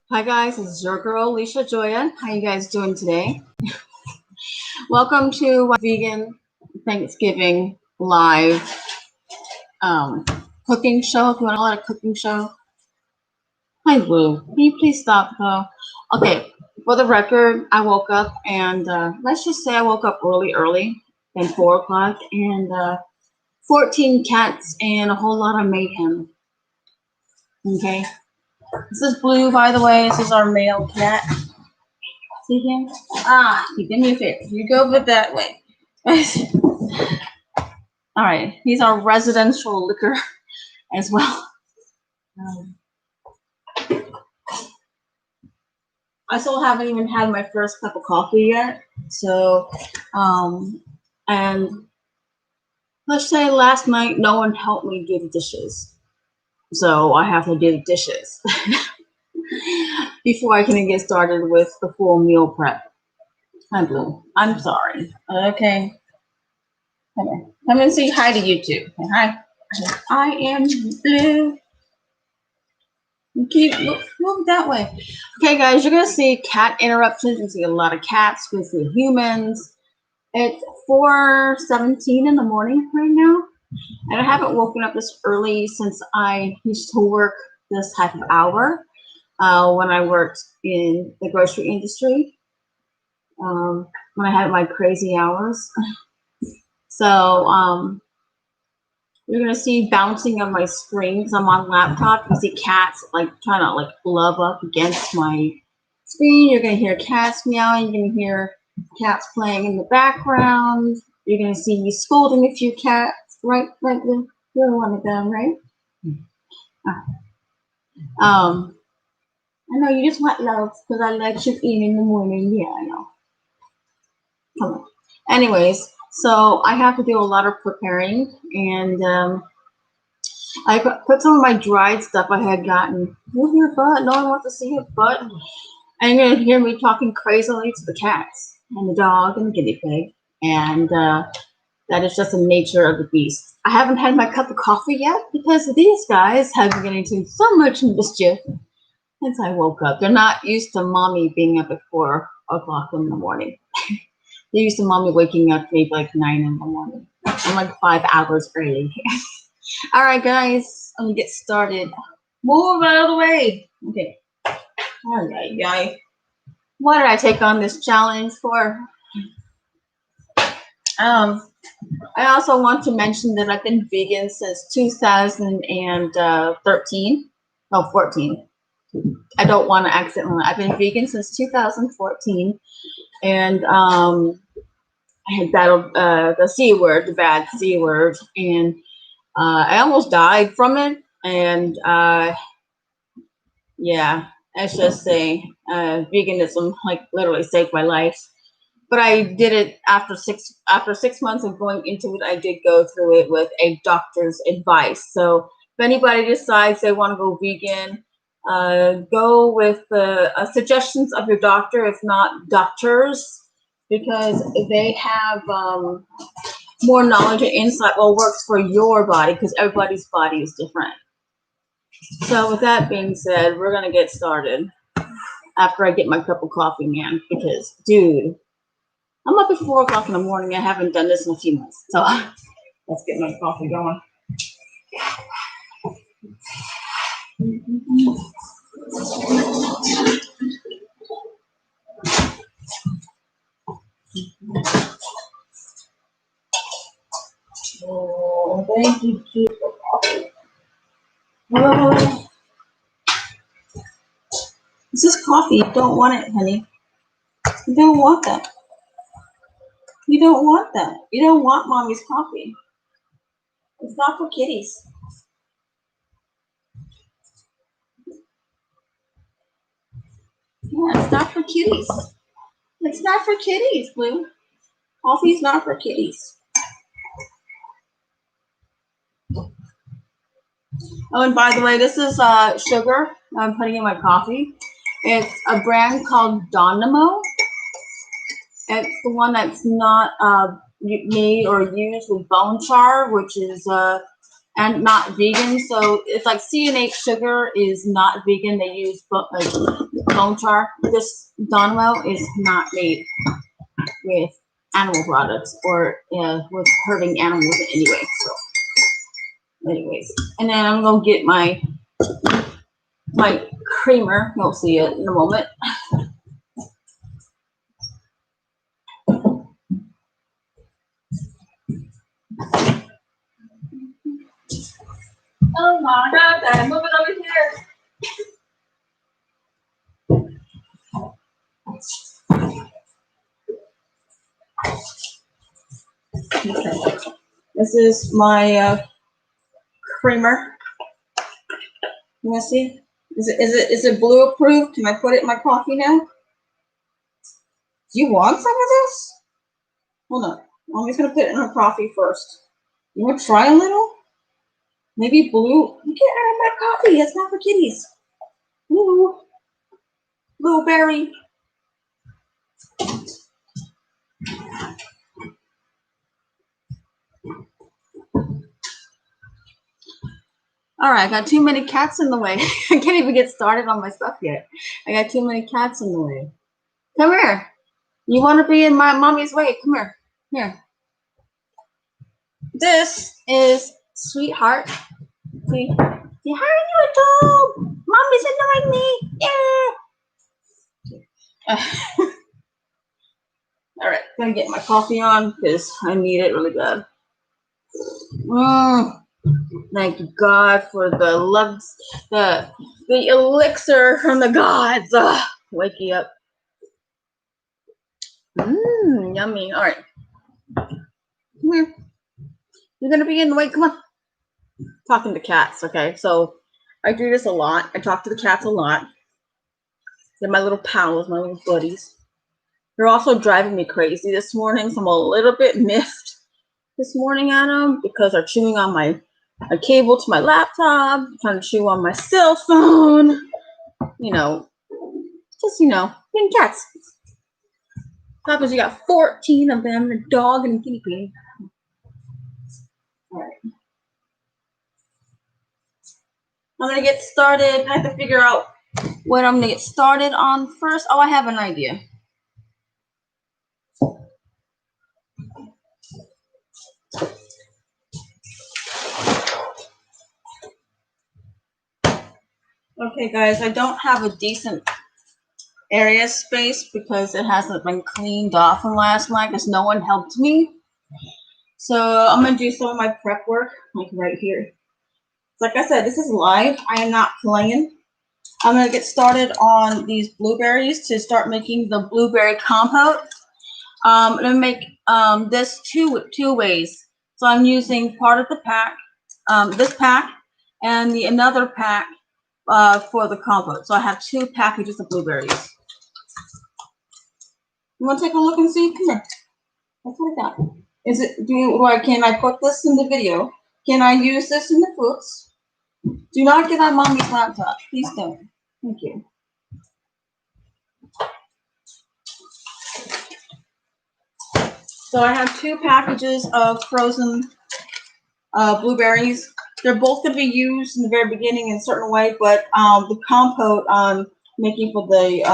Hi guys, this is your girl LishaJoya. How you guys doing today? Welcome to Vegan Thanksgiving live cooking show. If you want to call it a cooking show. Hi Blue, can you please stop though? Okay, for the record, I woke up and let's just say I woke up early, than 4 o'clock, and 14 cats and a whole lot of mayhem. Okay, this is Blue, by the way. This is our male cat. See him? He did me a favor. You go over that way. All right. He's our residential liquor as well. I still haven't even had my first cup of coffee yet. So, and let's say last night no one helped me do the dishes. So I have to do the dishes before I can get started with the full meal prep. Hi, Blue. I'm sorry. Okay. Come and say hi to YouTube. Hi. I am Blue. Keep move that way. Okay, guys, you're gonna see cat interruptions. You see a lot of cats. You're gonna see humans. It's 4:17 in the morning right now, and I haven't woken up this early since I used to work this type of hour when I worked in the grocery industry. When I had my crazy hours. So you're gonna see bouncing on my screen because I'm on laptop. You see cats like trying to like love up against my screen. You're gonna hear cats meowing. You're gonna hear cats playing in the background. You're gonna see me scolding a few cats. Right, you're one of them, right? I know you just want love because I let you in the morning. Yeah, I know. Come on. Anyways, so I have to do a lot of preparing, and I put some of my dried stuff I had gotten. Move your butt. No one wants to see your butt. And you're going to hear me talking crazily to the cats and the dog and the guinea pig. And that is just the nature of the beast. I haven't had my cup of coffee yet because these guys have been getting into so much mischief since I woke up. They're not used to mommy being up at 4 o'clock in the morning. They're used to mommy waking up maybe like 9 in the morning. I'm like 5 hours early. All right, guys, I'm gonna get started. Move out of the way. Okay. All right, guys. Why did I take on this challenge for? I also want to mention that I've been vegan since 2013. No, 14. I don't want to accidentally. I've been vegan since 2014, and I had battled the C word, the bad C word, and I almost died from it. And yeah, let's just say veganism like literally saved my life. But I did it after 6 months of going into it. I did go through it with a doctor's advice. So if anybody decides they want to go vegan, go with the suggestions of your doctor, if not doctors, because they have more knowledge and insight what works for your body, because everybody's body is different. So with that being said, we're gonna get started after I get my cup of coffee, man, because dude, I'm up at 4 o'clock in the morning. I haven't done this in a few months. So let's get my coffee going. Oh, thank you, Jesus. Oh, this is coffee. You don't want it, honey. You don't want that. You don't want that. You don't want mommy's coffee. It's not for kitties. Yeah, it's not for kitties. It's not for kitties, Blue. Coffee's not for kitties. Oh, and by the way, this is sugar I'm putting in my coffee. It's a brand called Dynamo. It's the one that's not made or used with bone char, which is and not vegan. So it's like C&H sugar is not vegan. They use bone char. This Donwell is not made with animal products or with hurting animals anyway. So, anyways, and then I'm gonna get my creamer. You'll see it in a moment. Oh my God, Dad, move it over here. Okay. This is my creamer. You want to see? Is it blue approved? Can I put it in my coffee now? Do you want some of this? Hold on. I'm just gonna put it in her coffee first. You want to try a little? Maybe blue. You get out of my coffee. It's not for kitties. Blue. Blueberry. All right, I got too many cats in the way. I can't even get started on my stuff yet. I got too many cats in the way. Come here. You want to be in my mommy's way? Come here. Here. This is Sweetheart. See, how are you, dog? Mommy's annoying me. Yeah. All right, gonna get my coffee on because I need it really bad. Thank God for the loves, the elixir from the gods. Wake you up. Yummy. All right. Come here. You're gonna be in the way. Come on. Talking to cats. Okay, so I do this a lot. I talk to the cats a lot. They're my little pals, my little buddies. They're also driving me crazy this morning, so I'm a little bit miffed this morning at them because they're chewing on my cable to my laptop, trying to chew on my cell phone. You know, just, being cats. Because you got 14 of them, a dog and a guinea pig. All right. I'm going to get started. I have to figure out what I'm going to get started on first. Oh, I have an idea. Okay, guys, I don't have a decent area space because it hasn't been cleaned off from last night because no one helped me. So I'm going to do some of my prep work, like right here. Like I said, this is live. I am not playing. I'm going to get started on these blueberries to start making the blueberry compote. I'm going to make this two ways. So I'm using part of the pack, this pack, and another pack for the compote. So I have 2 packages of blueberries. You want to take a look and see? Come here. That's what I got. Is it? Can I put this in the video? Can I use this in the fruits? Do not get on mommy's laptop. Please don't. Thank you. So I have 2 packages of frozen blueberries. They're both going to be used in the very beginning in a certain way, but the compote I'm making for the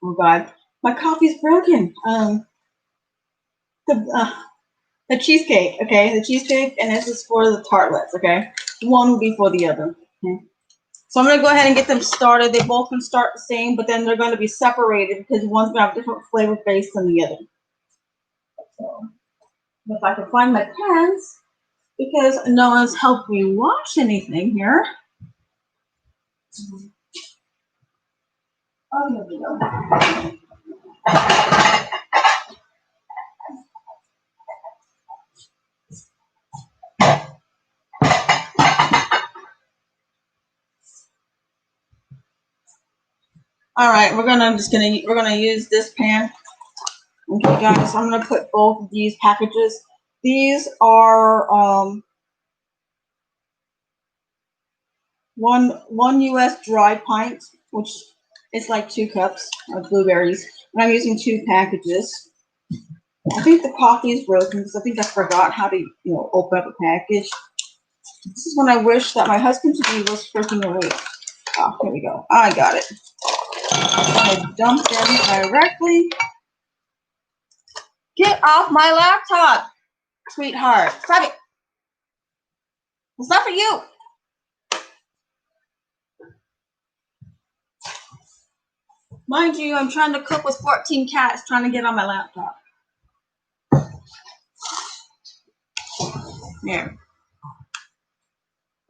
oh God, my coffee's broken. The cheesecake, okay, the cheesecake, and this is for the tartlets, okay. One will be for the other. Okay? So I'm going to go ahead and get them started. They both can start the same, but then they're going to be separated because one's going to have a different flavor base than the other. So if I can find my pens, because no one's helped me wash anything here. Oh, here we go. All right, we're gonna use this pan. Okay, guys, I'm gonna put both of these packages. These are one US dry pint, which is like 2 cups of blueberries, and I'm using 2 packages. I think the coffee is broken because I think I forgot how to open up a package. This is when I wish that my husband to be was freaking awake. Oh, here we go. I got it. I'm gonna dump them directly. Get off my laptop, sweetheart. Stop it. It's not for you. Mind you, I'm trying to cook with 14 cats trying to get on my laptop. There.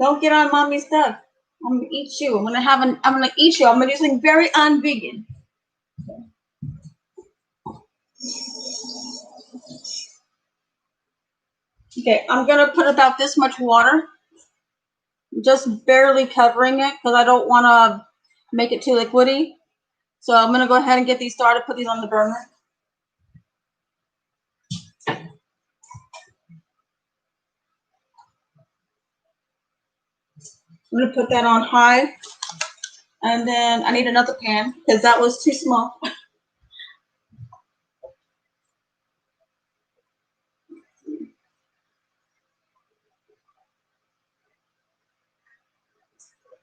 Don't get on mommy's stuff. I'm gonna eat you. I'm gonna eat you. I'm gonna do something very un-vegan. Okay, I'm gonna put about this much water, just barely covering it because I don't want to make it too liquidy. So I'm gonna go ahead and get these started. Put these on the burner. I'm gonna put that on high, and then I need another pan because that was too small.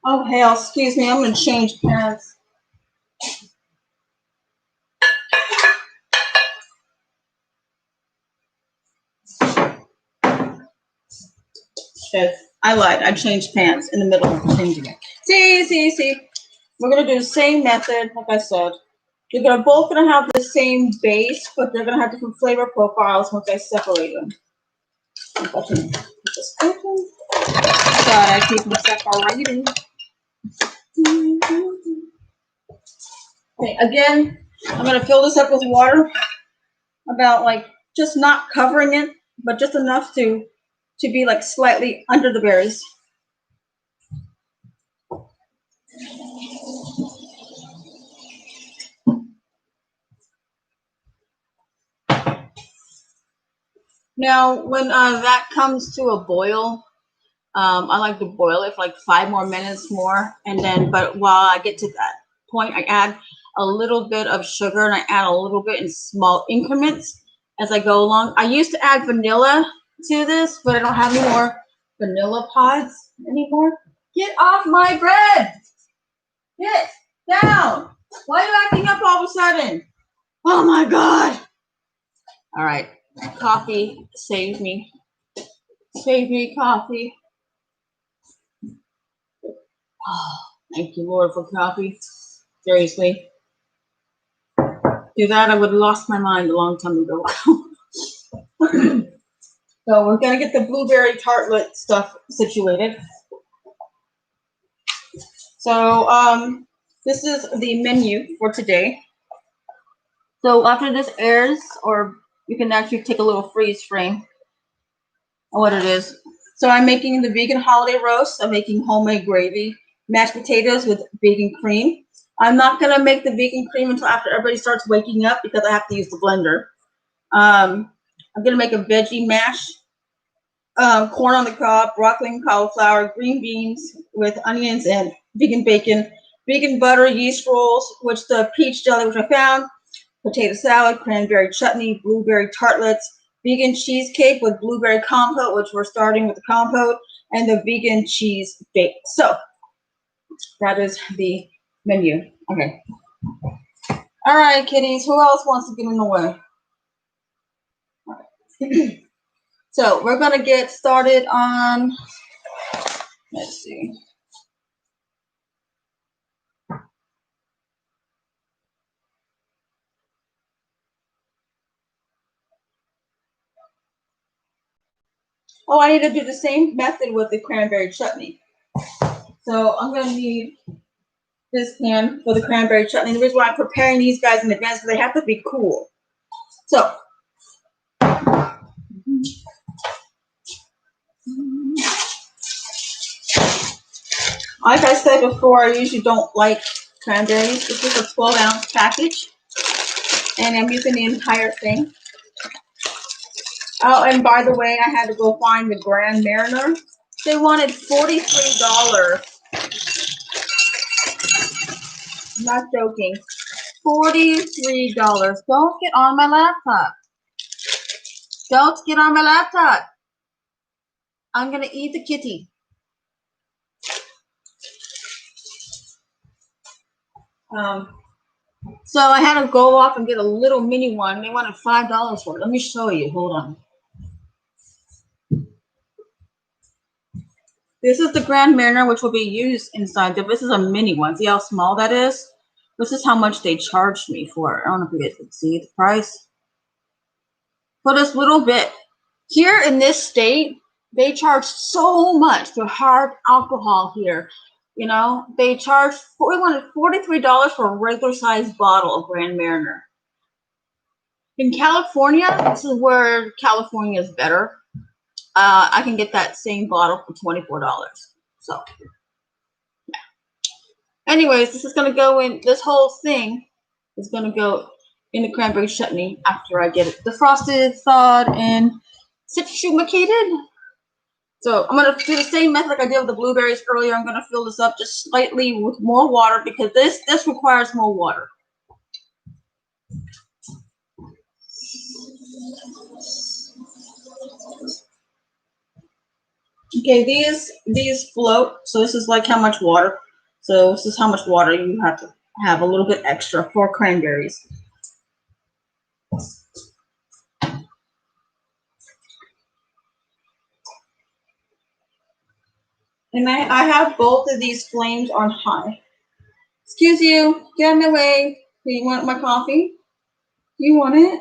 Oh hell, excuse me, I'm gonna change pans. Okay, I lied, I changed pans in the middle of changing it. See. We're gonna do the same method, like I said. They're both gonna have the same base, but they're gonna have different flavor profiles once I separate them. God, I keep them separated. Okay, again, I'm gonna fill this up with water, about like just not covering it, but just enough to be like slightly under the berries. Now, when that comes to a boil, I like to boil it for like 5 more minutes more, and then, but while I get to that point, I add a little bit of sugar, and I add a little bit in small increments as I go along. I used to add vanilla to this, but I don't have any more vanilla pods anymore. Get off my bread! Get down! Why are you acting up all of a sudden? Oh my God! All right, coffee, save me. Save me, coffee. Oh, thank you, Lord, for coffee. Seriously. Do that, I would have lost my mind a long time ago. So we're gonna get the blueberry tartlet stuff situated. So this is the menu for today. So after this airs, or you can actually take a little freeze frame of what it is. So I'm making the vegan holiday roast. I'm making homemade gravy, mashed potatoes with vegan cream. I'm not gonna make the vegan cream until after everybody starts waking up because I have to use the blender. I'm gonna make a veggie mash, corn on the cob, broccoli and cauliflower, green beans with onions and vegan bacon, vegan butter, yeast rolls, which the peach jelly, which I found, potato salad, cranberry chutney, blueberry tartlets, vegan cheesecake with blueberry compote, which we're starting with the compote, and the vegan cheese bake. So that is the menu. Okay. All right, kitties. Who else wants to get in the way? All right. So we're gonna get started on. Let's see. Oh, I need to do the same method with the cranberry chutney. So I'm gonna need this pan for the cranberry chutney. The reason why I'm preparing these guys in advance is they have to be cool. So like I said before, I usually don't like cranberries. This is a 12-ounce package, and I'm using the entire thing. Oh, and by the way, I had to go find the Grand Mariner. They wanted $43. I'm not joking. $43. Don't get on my laptop. Don't get on my laptop. I'm gonna eat the kitty. So I had to go off and get a little mini one. They wanted $5 for it. Let me show you. Hold on. This is the Grand Mariner, which will be used inside. This is a mini one. See how small that is? This is how much they charged me for it. I don't know if you guys can see the price. For this little bit. Here in this state, they charge so much for hard alcohol here. You know, they charge $43 for a regular sized bottle of Grand Mariner. In California, this is where California is better. I can get that same bottle for $24. So, yeah. Anyways, this is gonna go in. This whole thing is gonna go in the cranberry chutney after I get it defrosted, thawed, and citrumacated. So I'm gonna do the same method like I did with the blueberries earlier. I'm gonna fill this up just slightly with more water because this requires more water. Okay, these float. So this is like how much water. So this is how much water you have to have a little bit extra for cranberries. And I have both of these flames on high. Excuse you, get in the way. Do you want my coffee? Do you want it?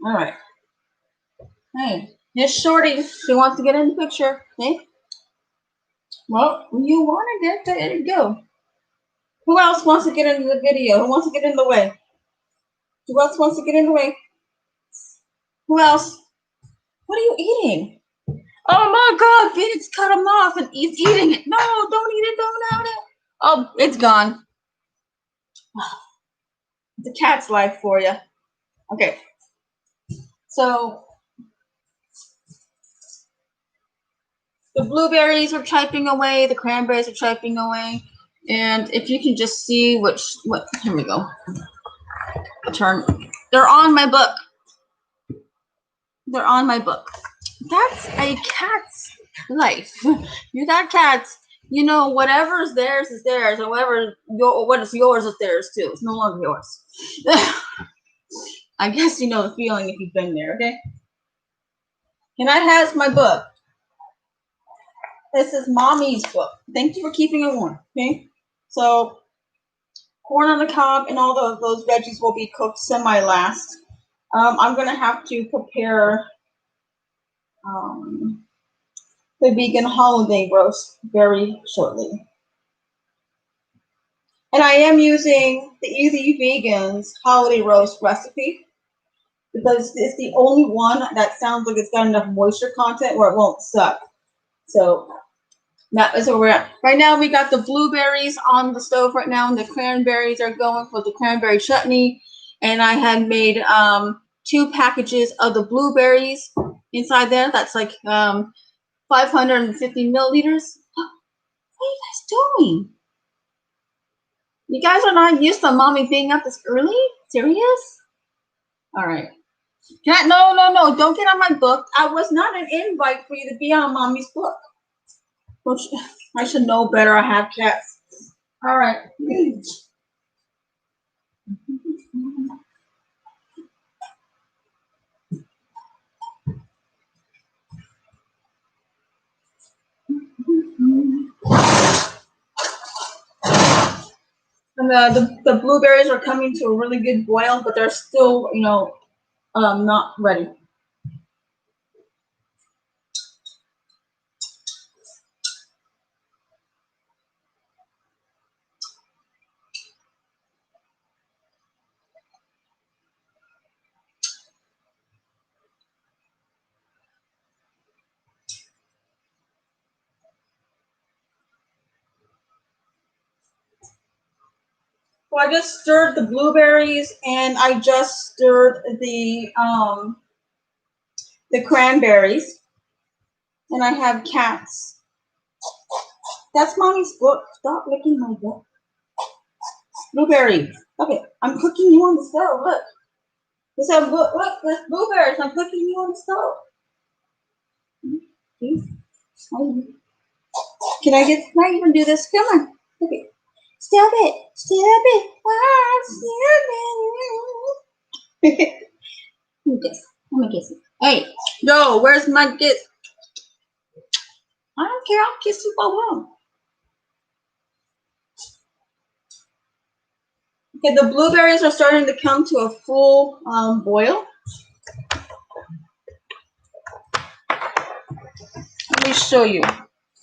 All right. Hey, Miss Shorty, she wants to get in the picture. Hey. Well, you wanted it, there you go. Who else wants to get into the video? Who wants to get in the way? Who else wants to get in the way? Who else? What are you eating? Oh my God, Phoenix cut him off and he's eating it. No, don't eat it, don't. Oh, it's gone. It's a cat's life for you. Okay. So the blueberries are chipping away, the cranberries are chipping away. And if you can just see what, here we go. They're on my book. They're on my book. That's a cat's life. You're that cat's, you know, whatever's theirs is theirs. However, what is yours is theirs too. It's no longer yours. I guess you know the feeling if you've been there, okay? And that has my book. This is Mommy's book. Thank you for keeping it warm, okay? So, corn on the cob and all those veggies will be cooked semi-last. I'm going to have to prepare the vegan holiday roast very shortly. And I am using the Easy Vegans holiday roast recipe because it's the only one that sounds like it's got enough moisture content where it won't suck. So that is where we're at. Right now we got the blueberries on the stove right now, and the cranberries are going for the cranberry chutney. And I had made 2 packages of the blueberries inside there. That's like 550 milliliters. What are you guys doing? You guys are not used to Mommy being up this early? Serious? All right. No. Don't get on my book. I was not an invite for you to be on Mommy's book. Which I should know better. I have cats. All right. And the blueberries are coming to a really good boil, but they're still, you know, not ready. So I just stirred the blueberries, and I just stirred the cranberries, and I have cats. That's Mommy's book. Stop licking my book. Blueberries. Okay, I'm cooking you on the stove. Look. Look, there's blueberries. I'm cooking you on the stove. See? Can I even do this? Come on. Okay. Stop it. Stop it. Ah, stop it. Let me kiss. Let me kiss you. Hey, yo, where's my kiss? I don't care. I'll kiss you for a while. Okay, the blueberries are starting to come to a full boil. Let me show you.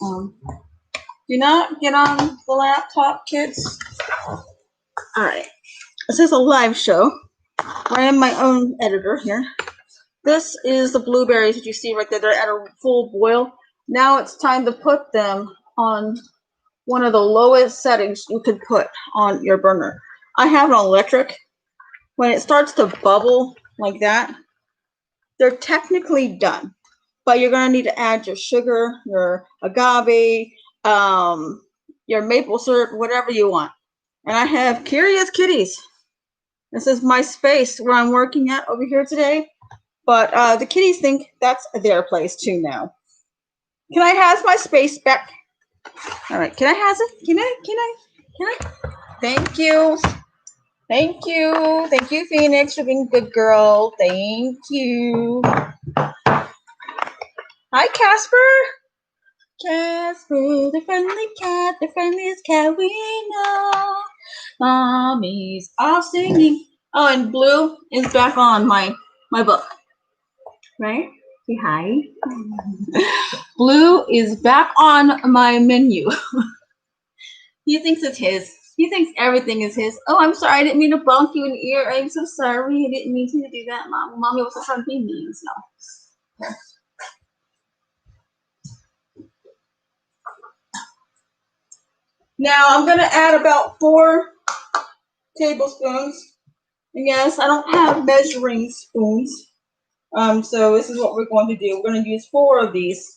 Do not get on the laptop, kids. All right. This is a live show. I am my own editor here. This is the blueberries that you see right there. They're at a full boil. Now it's time to put them on one of the lowest settings you could put on your burner. I have an electric. When it starts to bubble like that, they're technically done. But you're going to need to add your sugar, your agave, your maple syrup, whatever you want. And I have Curious Kitties. This is my space where I'm working at over here today. But the kitties think that's their place too now. Can I have my space back? All right, can I have it? Can I? Thank you. Thank you. Thank you, Phoenix, for being a good girl. Thank you. Hi, Casper. Casper, the friendly cat, the friendliest cat we know. Mommy's off singing. Oh, and Blue is back on my book. Right? Say hi. Blue is back on my menu. He thinks it's his. He thinks everything is his. Oh, I'm sorry. I didn't mean to bonk you in the ear. I'm so sorry. I didn't mean to do that, Mom. Mommy was trying to be mean, so. Now I'm going to add about 4 tablespoons. And yes, I don't have measuring spoons. So this is what we're going to do. We're going to use 4 of these,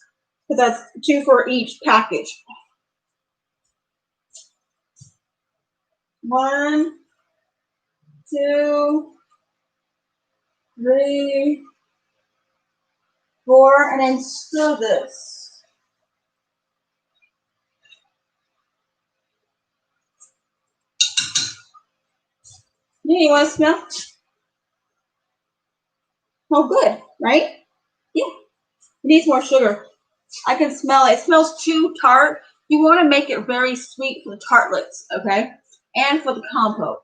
because that's 2 for each package. 1, 2, 3, 4, and then stir this. Yeah, you want to smell? Oh, good, right? Yeah. It needs more sugar. I can smell it. It smells too tart. You want to make it very sweet for the tartlets, okay? And for the compote.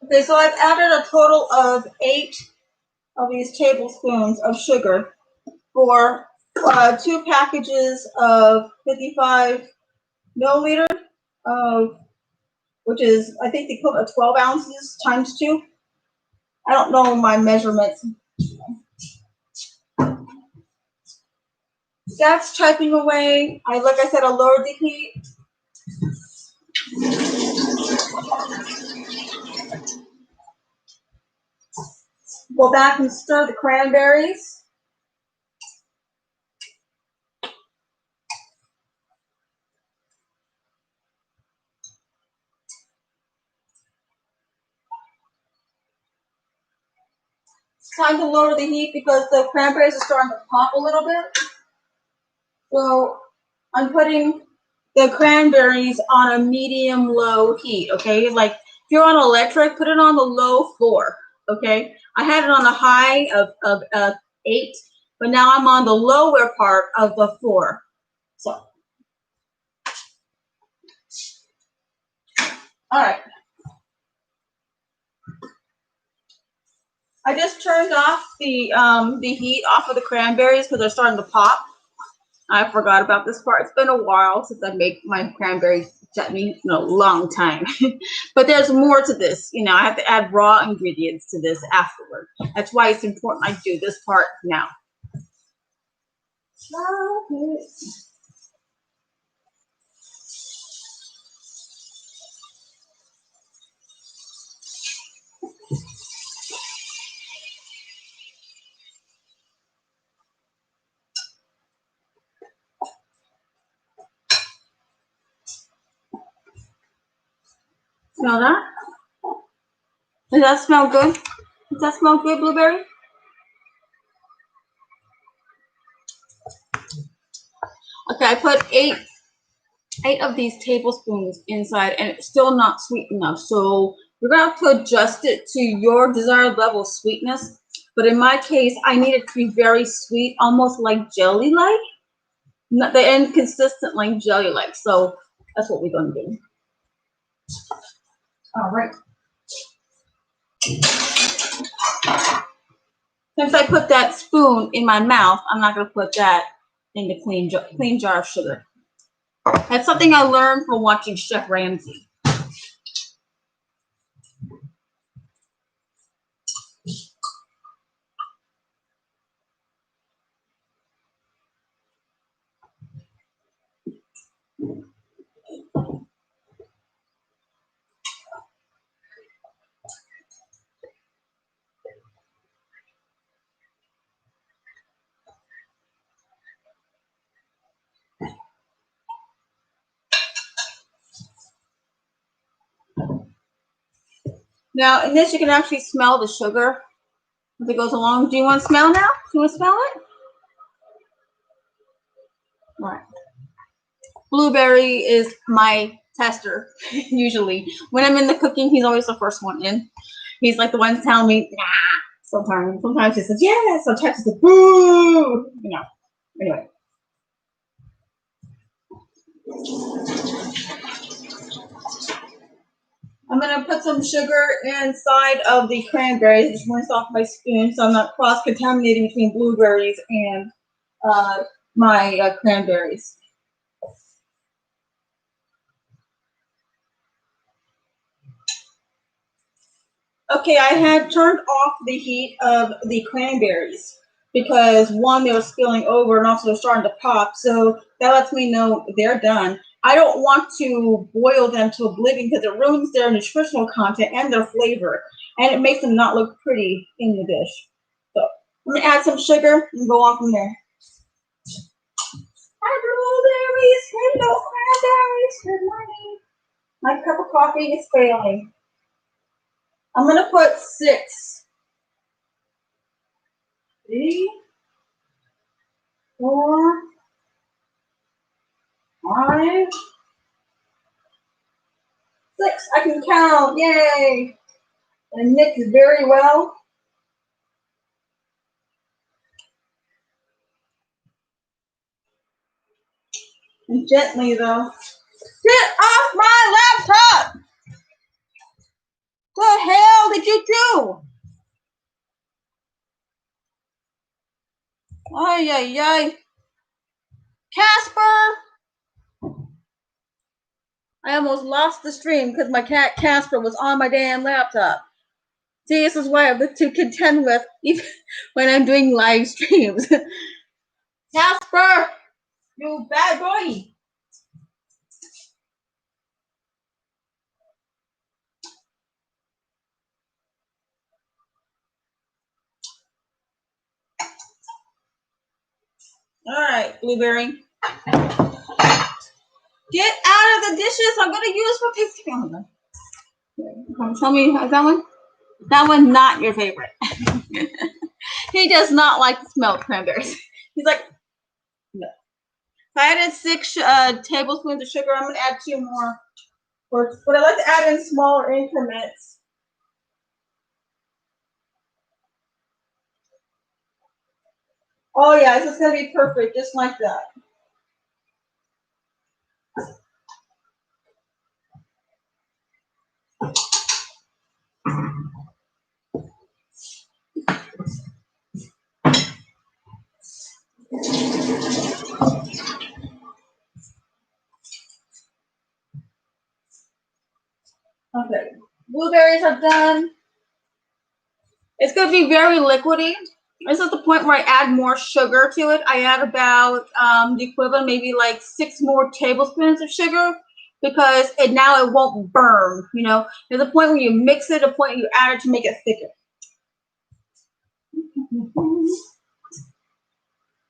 Okay, so I've added a total of 8 of these tablespoons of sugar for 2 packages of 55 milliliter of, which is, I think, the equivalent of 12 ounces times 2. I don't know my measurements. That's typing away. Like I said, I lowered the heat. Go back and stir the cranberries. It's time to lower the heat because the cranberries are starting to pop a little bit. So I'm putting the cranberries on a medium-low heat, okay? Like if you're on electric, put it on the low 4, okay? I had it on a high of 8, but now I'm on the lower part of the 4. So, all right. I just turned off the heat off of the cranberries because they're starting to pop. I forgot about this part. It's been a while since I made my cranberry chutney, a long time. But there's more to this. I have to add raw ingredients to this afterward. That's why it's important I do this part now. Smell that? Does that smell good? Does that smell good, Blueberry? Okay, I put eight of these tablespoons inside, and it's still not sweet enough. So you're gonna have to adjust it to your desired level of sweetness. But in my case, I need it to be very sweet, almost like jelly-like, not the inconsistent like jelly-like. So that's what we're gonna do. All right. Since I put that spoon in my mouth, I'm not gonna put that in the clean jar of sugar. That's something I learned from watching Chef Ramsay. Now, in this, you can actually smell the sugar as it goes along. Do you want to smell now? Do you want to smell it? All right. Blueberry is my tester, usually. When I'm in the cooking, he's always the first one in. He's like the one telling me, nah. Sometimes he says, yeah. Sometimes he says, boo. You know. Anyway. I'm going to put some sugar inside of the cranberries. Just rinse off my spoon so I'm not cross-contaminating between blueberries and my cranberries. Okay, I had turned off the heat of the cranberries because one, they were spilling over and also they're starting to pop. So that lets me know they're done. I don't want to boil them to oblivion because it ruins their nutritional content and their flavor. And it makes them not look pretty in the dish. So I'm going to add some sugar and go on from there. Hi, blueberries, hello, cranberries. Good morning. My cup of coffee is failing. I'm going to put 6. 3, 4, 5, 6. I can count. Yay! And mix very well. And gently though. Get off my laptop! What the hell did you do? Ay, ay, ay. Casper! I almost lost the stream because my cat Casper was on my damn laptop. See, this is what I have to contend with even when I'm doing live streams. Casper! You bad boy! All right, Blueberry. Get out of the dishes. I'm going to use for pizza. Tell me, is that one? That one not your favorite. He does not like the smell of cranberries. He's like, no. If I added 6 tablespoons of sugar, I'm going to add 2 more. But I like to add in smaller increments. Oh, yeah, this is going to be perfect, just like that. Okay, blueberries are done. It's going to be very liquidy. This is the point where I add more sugar to it. I add about the equivalent, maybe like 6 more tablespoons of sugar because now it won't burn. You know, there's a point where you mix it, a point where you add it to make it thicker.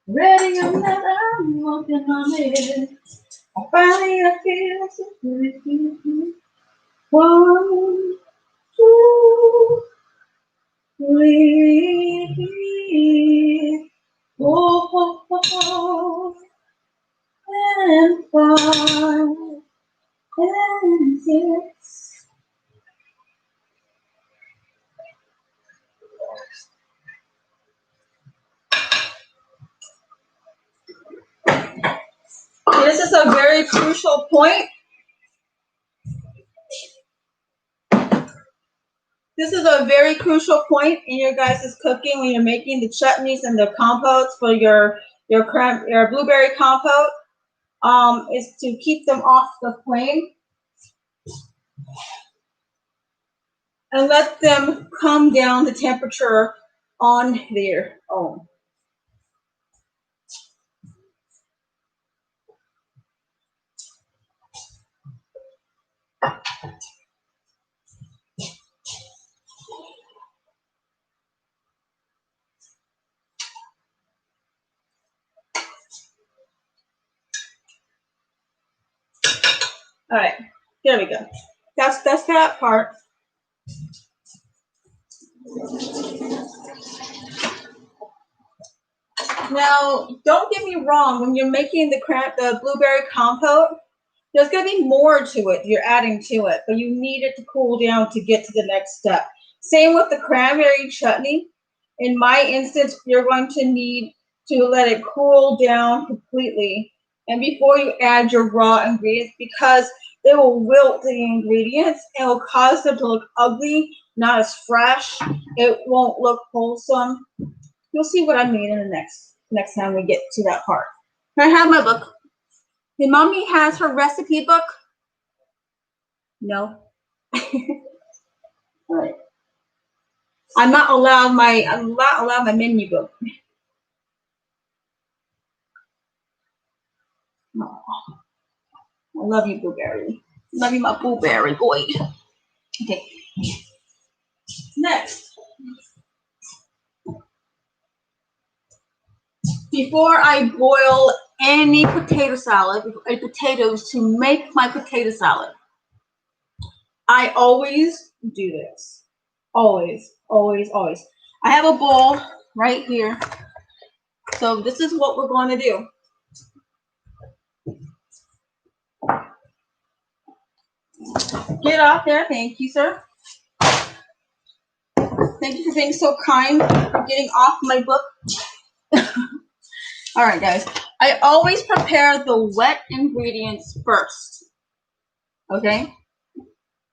Ready or not, I'm walking on it. I finally feel so good. 1, 2, 3, 4, and 5, and 6. This is a very crucial point. This is a very crucial point in your guys' cooking when you're making the chutneys and the compotes for your blueberry compote. Is to keep them off the flame and let them come down the temperature on their own. All right, there we go. That's that part. Now, don't get me wrong. When you're making the blueberry compote, there's going to be more to it you're adding to it, but you need it to cool down to get to the next step. Same with the cranberry chutney. In my instance, you're going to need to let it cool down completely and before you add your raw ingredients, because it will wilt the ingredients and will cause them to look ugly, not as fresh. It won't look wholesome. You'll see what I mean in the next time we get to that part. I have my book. The mommy has her recipe book. No. All right. I'm not allowed my menu book. Oh, I love you, blueberry. Love you, my blueberry boy. Okay. Next. Before I boil any potato salad, potatoes to make my potato salad, I always do this. Always, always, always. I have a bowl right here. So this is what we're going to do. Get off there. Thank you, sir. Thank you for being so kind for getting off my book. All right, guys. I always prepare the wet ingredients first. Okay?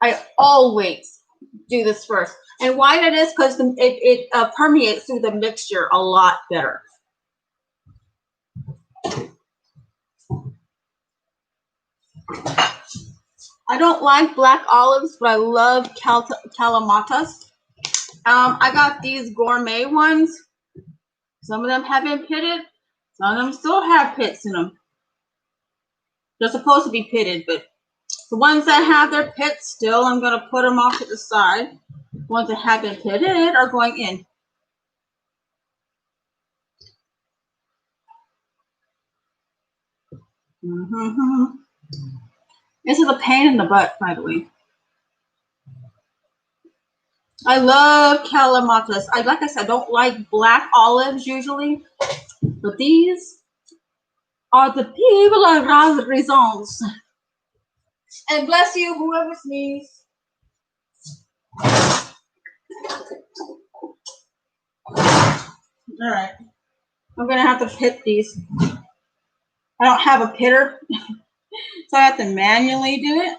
I always do this first. And why that is because it permeates through the mixture a lot better. I don't like black olives, but I love calamatas. I got these gourmet ones. Some of them have been pitted. Some of them still have pits in them. They're supposed to be pitted, but the ones that have their pits still, I'm going to put them off to the side. The ones that have been pitted are going in. This is a pain in the butt, by the way. I love calamatas. Like I said, I don't like black olives usually, but these are the people of raisins. And bless you, whoever sneezed. All right. I'm going to have to pit these. I don't have a pitter, so I have to manually do it.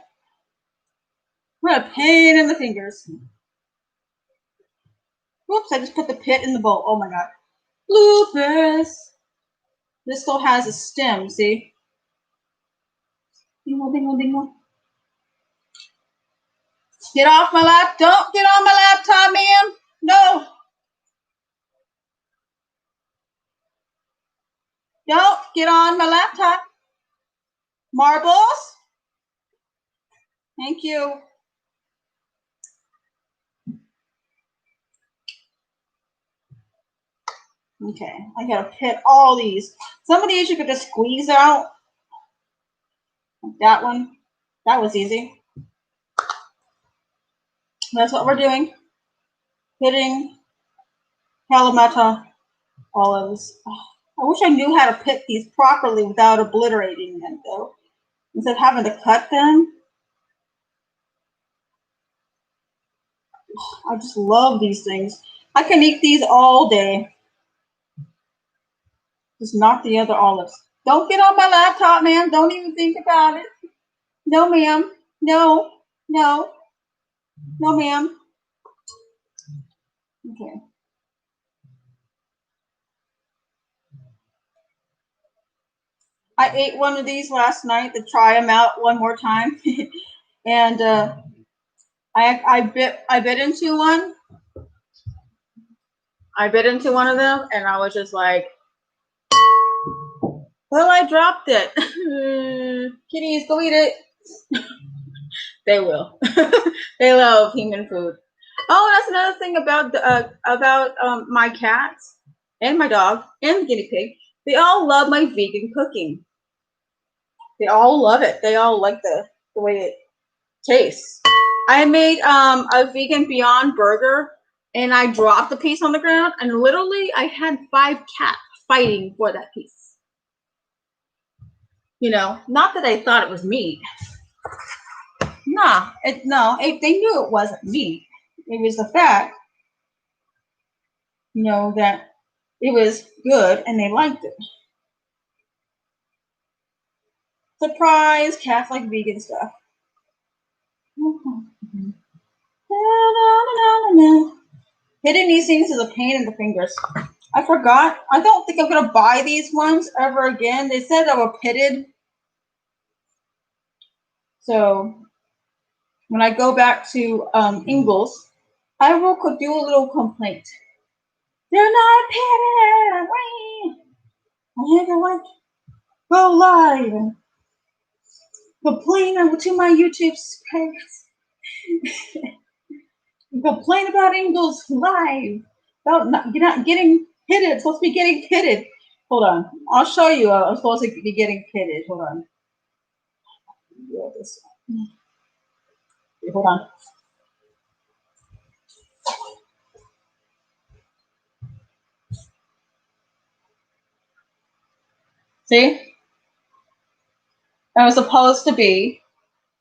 What a pain in the fingers. Whoops, I just put the pit in the bowl. Oh my God. Bloopers. This still has a stem, see? Dingle, dingle, dingle. Get off my lap. Don't get on my laptop, ma'am. No. Don't get on my laptop. Marbles. Thank you. Okay, I gotta pit all these. Some of these you could just squeeze out. Like that one. That was easy. That's what we're doing. Pitting Kalamata olives. I wish I knew how to pit these properly without obliterating them, though. Instead of having to cut them. I just love these things. I can eat these all day. Just not the other olives. Don't get on my laptop, ma'am. Don't even think about it. No, ma'am. No, no, no, ma'am. Okay. I ate one of these last night to try them out one more time. And I bit into one. I bit into one of them and I was just like, well, I dropped it. Kitties, go eat it. They will. They love human food. Oh, that's another thing about my cats and my dog and the guinea pig. They all love my vegan cooking. They all love it. They all like the way it tastes. I made a vegan Beyond Burger and I dropped the piece on the ground and literally I had 5 cats fighting for that piece. You know, not that I thought it was meat. They knew it wasn't meat. It was the fact, you know, that it was good and they liked it. Surprise, cats like vegan stuff. Hitting these things is a pain in the fingers. I forgot. I don't think I'm going to buy these ones ever again. They said they were pitted. So when I go back to Ingles, I will do a little complaint. They're not pitted. I had to like go live and complain to my YouTube subscribers. Complain about Ingles live. About not getting pitted. It's supposed to be getting pitted. Hold on. I'll show you. I'm supposed to be getting pitted. Hold on. Yeah, this one. Okay, hold on. See? I was supposed to be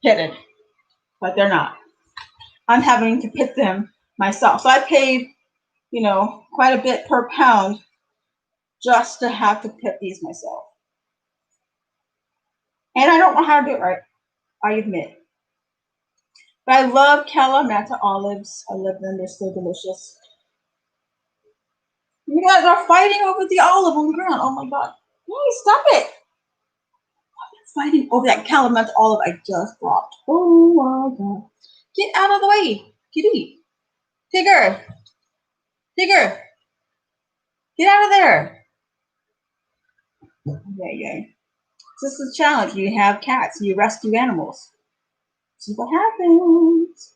pitted, but they're not. I'm having to pit them myself. So I paid, you know, quite a bit per pound just to have to pit these myself. And I don't know how to do it right, I admit. But I love Kalamata olives. I love them. They're so delicious. You guys are fighting over the olive on the ground. Oh my God. Hey, stop it. Fighting over that Kalamata olive I just dropped. Oh my God. Get out of the way. Kitty. Tigger. Tigger. Get out of there. Yeah. This is a challenge. You have cats. You rescue animals. See what happens.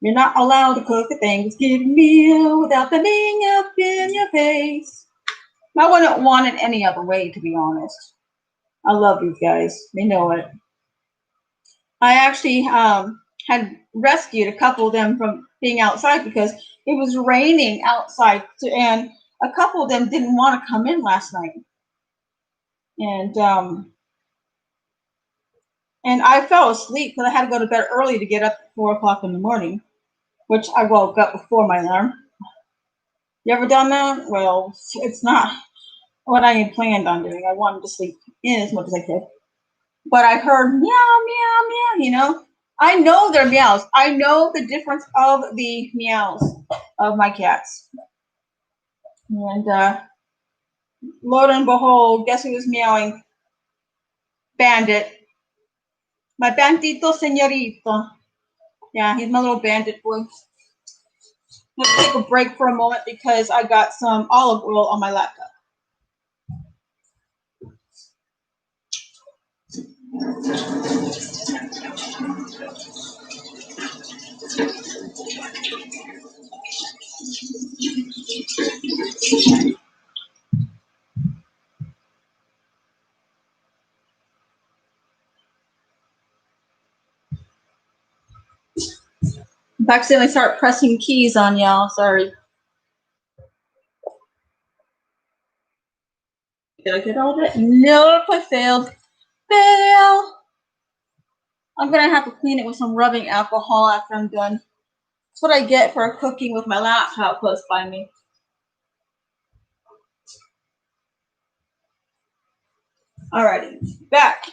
You're not allowed to cook a Thanksgiving meal without them being up in your face. I wouldn't want it any other way, to be honest. I love these guys. They know it. I actually had rescued a couple of them from being outside because it was raining outside, and a couple of them didn't want to come in last night. And I fell asleep because I had to go to bed early to get up at 4 o'clock in the morning, which I woke up before my alarm. You ever done that? Well, it's not what I had planned on doing. I wanted to sleep in as much as I could. But I heard meow, meow, meow, you know. I know their meows. I know the difference of the meows of my cats. And lo and behold, guess who was meowing? Bandit. My bandito señorito. Yeah, he's my little bandit boy. Let's take a break for a moment because I got some olive oil on my laptop. accidentally start pressing keys on y'all. Sorry. Did I get all of it? Nope, I failed. Fail. I'm gonna have to clean it with some rubbing alcohol after I'm done. That's what I get for cooking with my laptop close by me. Alrighty, back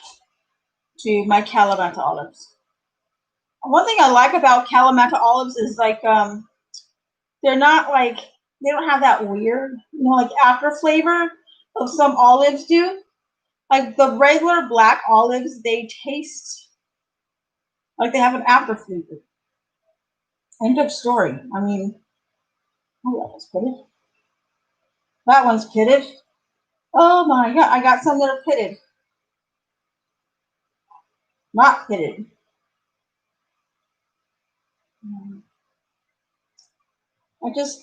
to my Kalamata olives. One thing I like about Kalamata olives is like they're not like, they don't have that weird, like after flavor of some olives do. Like the regular black olives, they taste like they have an after flavor. End of story. I mean, oh, that one's pitted. That one's pitted. Oh my god, I got some that are pitted. Not pitted.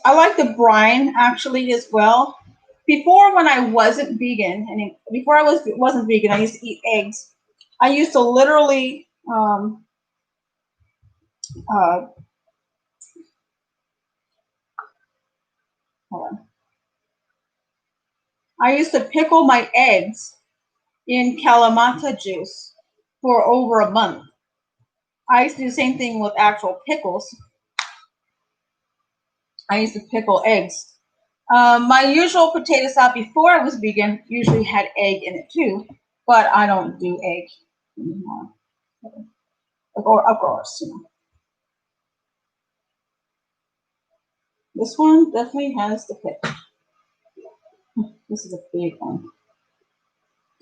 I like the brine actually as well. Before, when I wasn't vegan, and before I wasn't vegan, I used to eat eggs. I used to literally hold on. I used to pickle my eggs in Kalamata juice for over a month. I used to do the same thing with actual pickles. I used to pickle eggs. My usual potato salad before I was vegan usually had egg in it too, but I don't do egg anymore. Of course, This one definitely has the pick. This is a big one.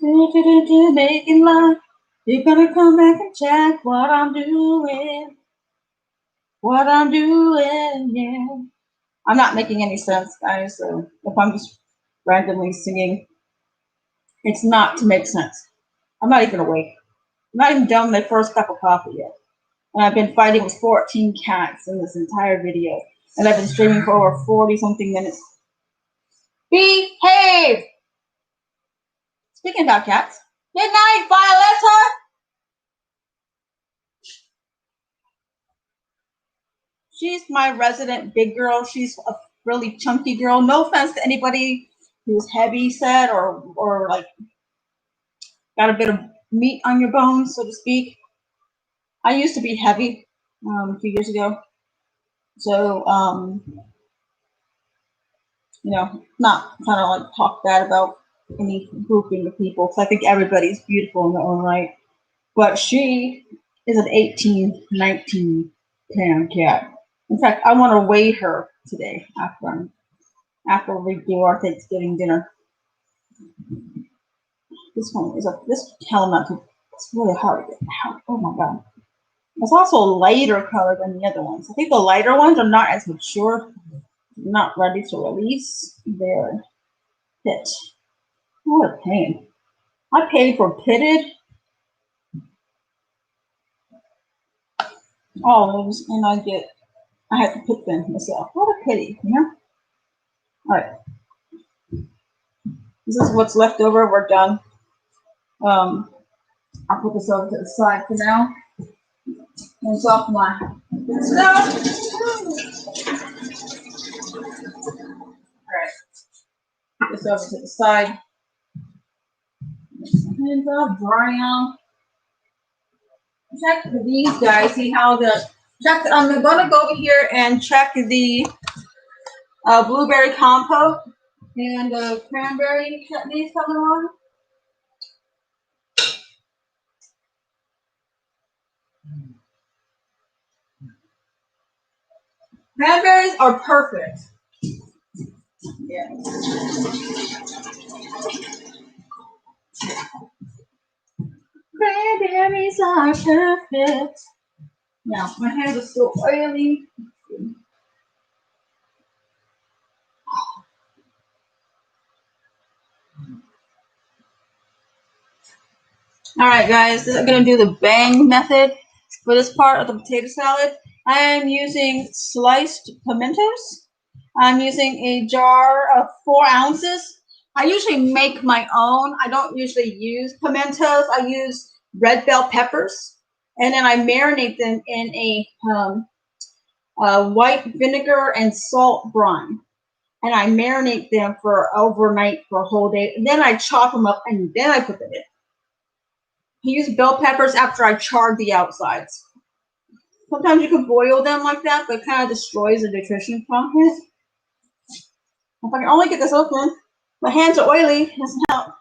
Making love. You're gonna come back and check what I'm doing. What I'm doing, yeah. I'm not making any sense, guys. So if I'm just randomly singing, it's not to make sense. I'm not even awake. I'm not even done my first cup of coffee yet. And I've been fighting with 14 cats in this entire video. And I've been streaming for over 40-something minutes. Behave! Speaking about cats, good night, Violetta! She's my resident big girl. She's a really chunky girl. No offense to anybody who's heavy set or like got a bit of meat on your bones, so to speak. I used to be heavy a few years ago. So, not kind of like talk bad about any grouping of people, because I think everybody's beautiful in their own right. But she is an 18, 19 pound cat. In fact, I want to weigh her today after we do our Thanksgiving dinner. This one is this Kalamata. It's really hard to get out. Oh my god. It's also a lighter color than the other ones. I think the lighter ones are not as mature, not ready to release their pit. What a pain. I paid for pitted olives, and I had to pick them myself. What a pity, All right. This is what's left over. We're done. I'll put this over to the side for now. Rinse off my stuff. All right. Put this over to the side. Hands up, brown. Check these guys. See how I'm gonna go over here and check the blueberry compote and the cranberry chutneys coming on. Cranberries are perfect. Yeah. Cranberries are perfect. Now, my hands are still oily. All right, guys, I'm going to do the bang method for this part of the potato salad. I am using sliced pimentos. I'm using a jar of 4 ounces. I usually make my own. I don't usually use pimentos. I use red bell peppers, and then I marinate them in a white vinegar and salt brine. And I marinate them for overnight for a whole day. And then I chop them up and then I put them in. I use bell peppers after I charred the outsides. Sometimes you could boil them like that, but it kind of destroys the nutrition content. If I can only get this open, my hands are oily. Doesn't help.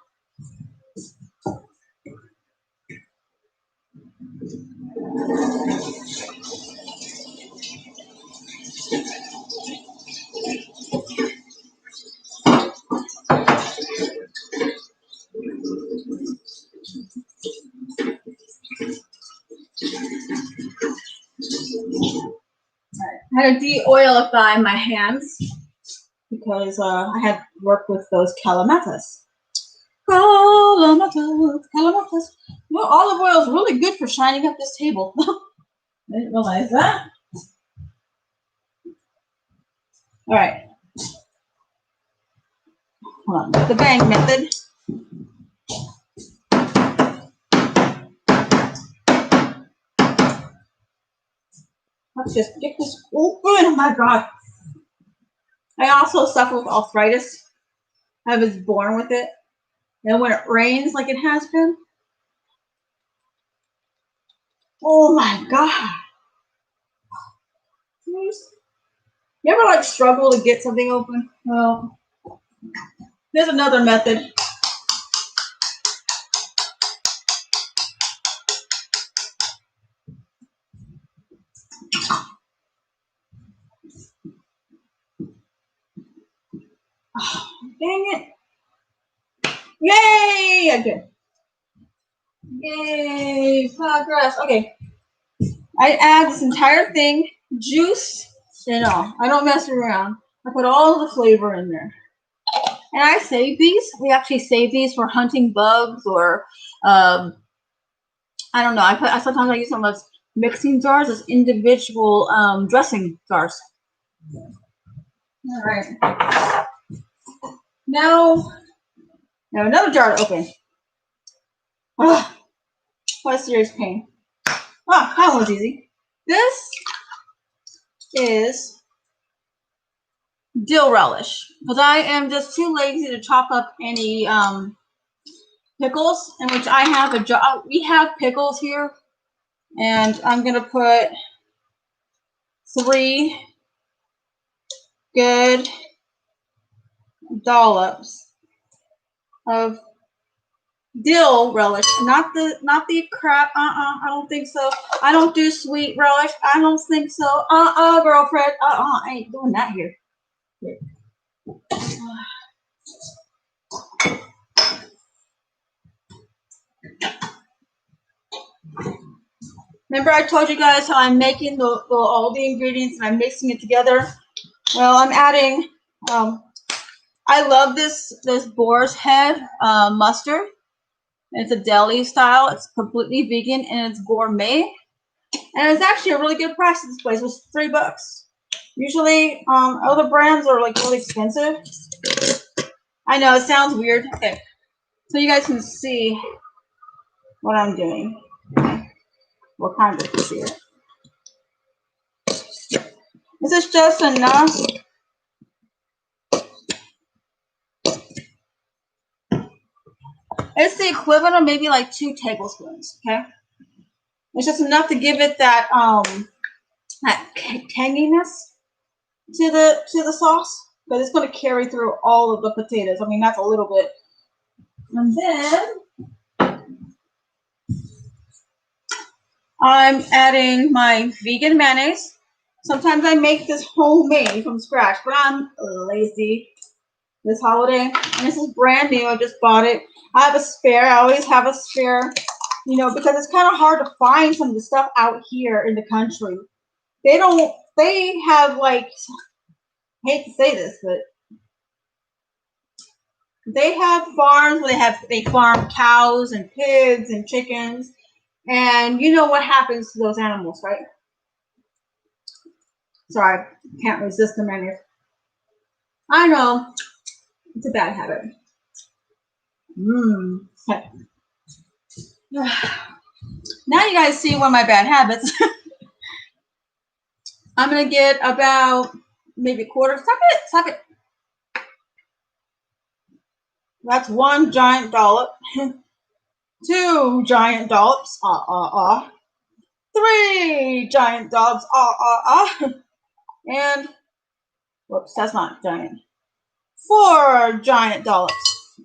I had to de-oilify my hands because I had worked with those calamatas. Calamatas. You know, olive oil is really good for shining up this table. I didn't realize that. All right. Hold on. The bang method. Let's just get this open. Oh my God. I also suffer with arthritis. I was born with it. And when it rains like it has been, oh my God. You ever like struggle to get something open? Well, there's another method. Oh, dang it. Yay! Okay. Yay! Progress. Okay. I add this entire thing, juice and all. I don't mess around. I put all the flavor in there. And I save these. We actually save these for hunting bugs or, I don't know. Sometimes I use some of those mixing jars as individual dressing jars. All right. Now another jar to open. Oh, what a serious pain. Oh, that one was easy. This is dill relish because I am just too lazy to chop up any pickles, in which I have a jar. We have pickles here, and I'm gonna put 3 good dollops of dill relish, not the crap. I don't think so. I don't do sweet relish. I don't think so. Girlfriend. I ain't doing that here. Remember I told you guys how I'm making all the ingredients and I'm mixing it together? Well, I'm adding, I love this boar's head mustard. It's a deli style. It's completely vegan and it's gourmet. And it's actually a really good price at this place. It was $3. Usually, other brands are like really expensive. I know, it sounds weird. Okay. So you guys can see what I'm doing. What kind of this here. This is just enough. It's the equivalent of maybe like 2 tablespoons, okay? It's just enough to give it that that tanginess to the sauce, but it's going to carry through all of the potatoes. I mean, that's a little bit. And then I'm adding my vegan mayonnaise. Sometimes I make this homemade from scratch, but I'm lazy this holiday. And this is brand new. I just bought it. I have a spare. I always have a spare, you know, because it's kind of hard to find some of the stuff out here in the country. They have like, I hate to say this, but they have farms where they farm cows and pigs and chickens. And you know what happens to those animals, right? Sorry, can't resist the menu. I know, it's a bad habit. Okay. Now you guys see one of my bad habits. I'm gonna get about maybe a quarter. Stop it, stop it. That's 1 giant dollop. 2 giant dollops. 3 giant dollops. And whoops, that's not giant. 4 giant dollops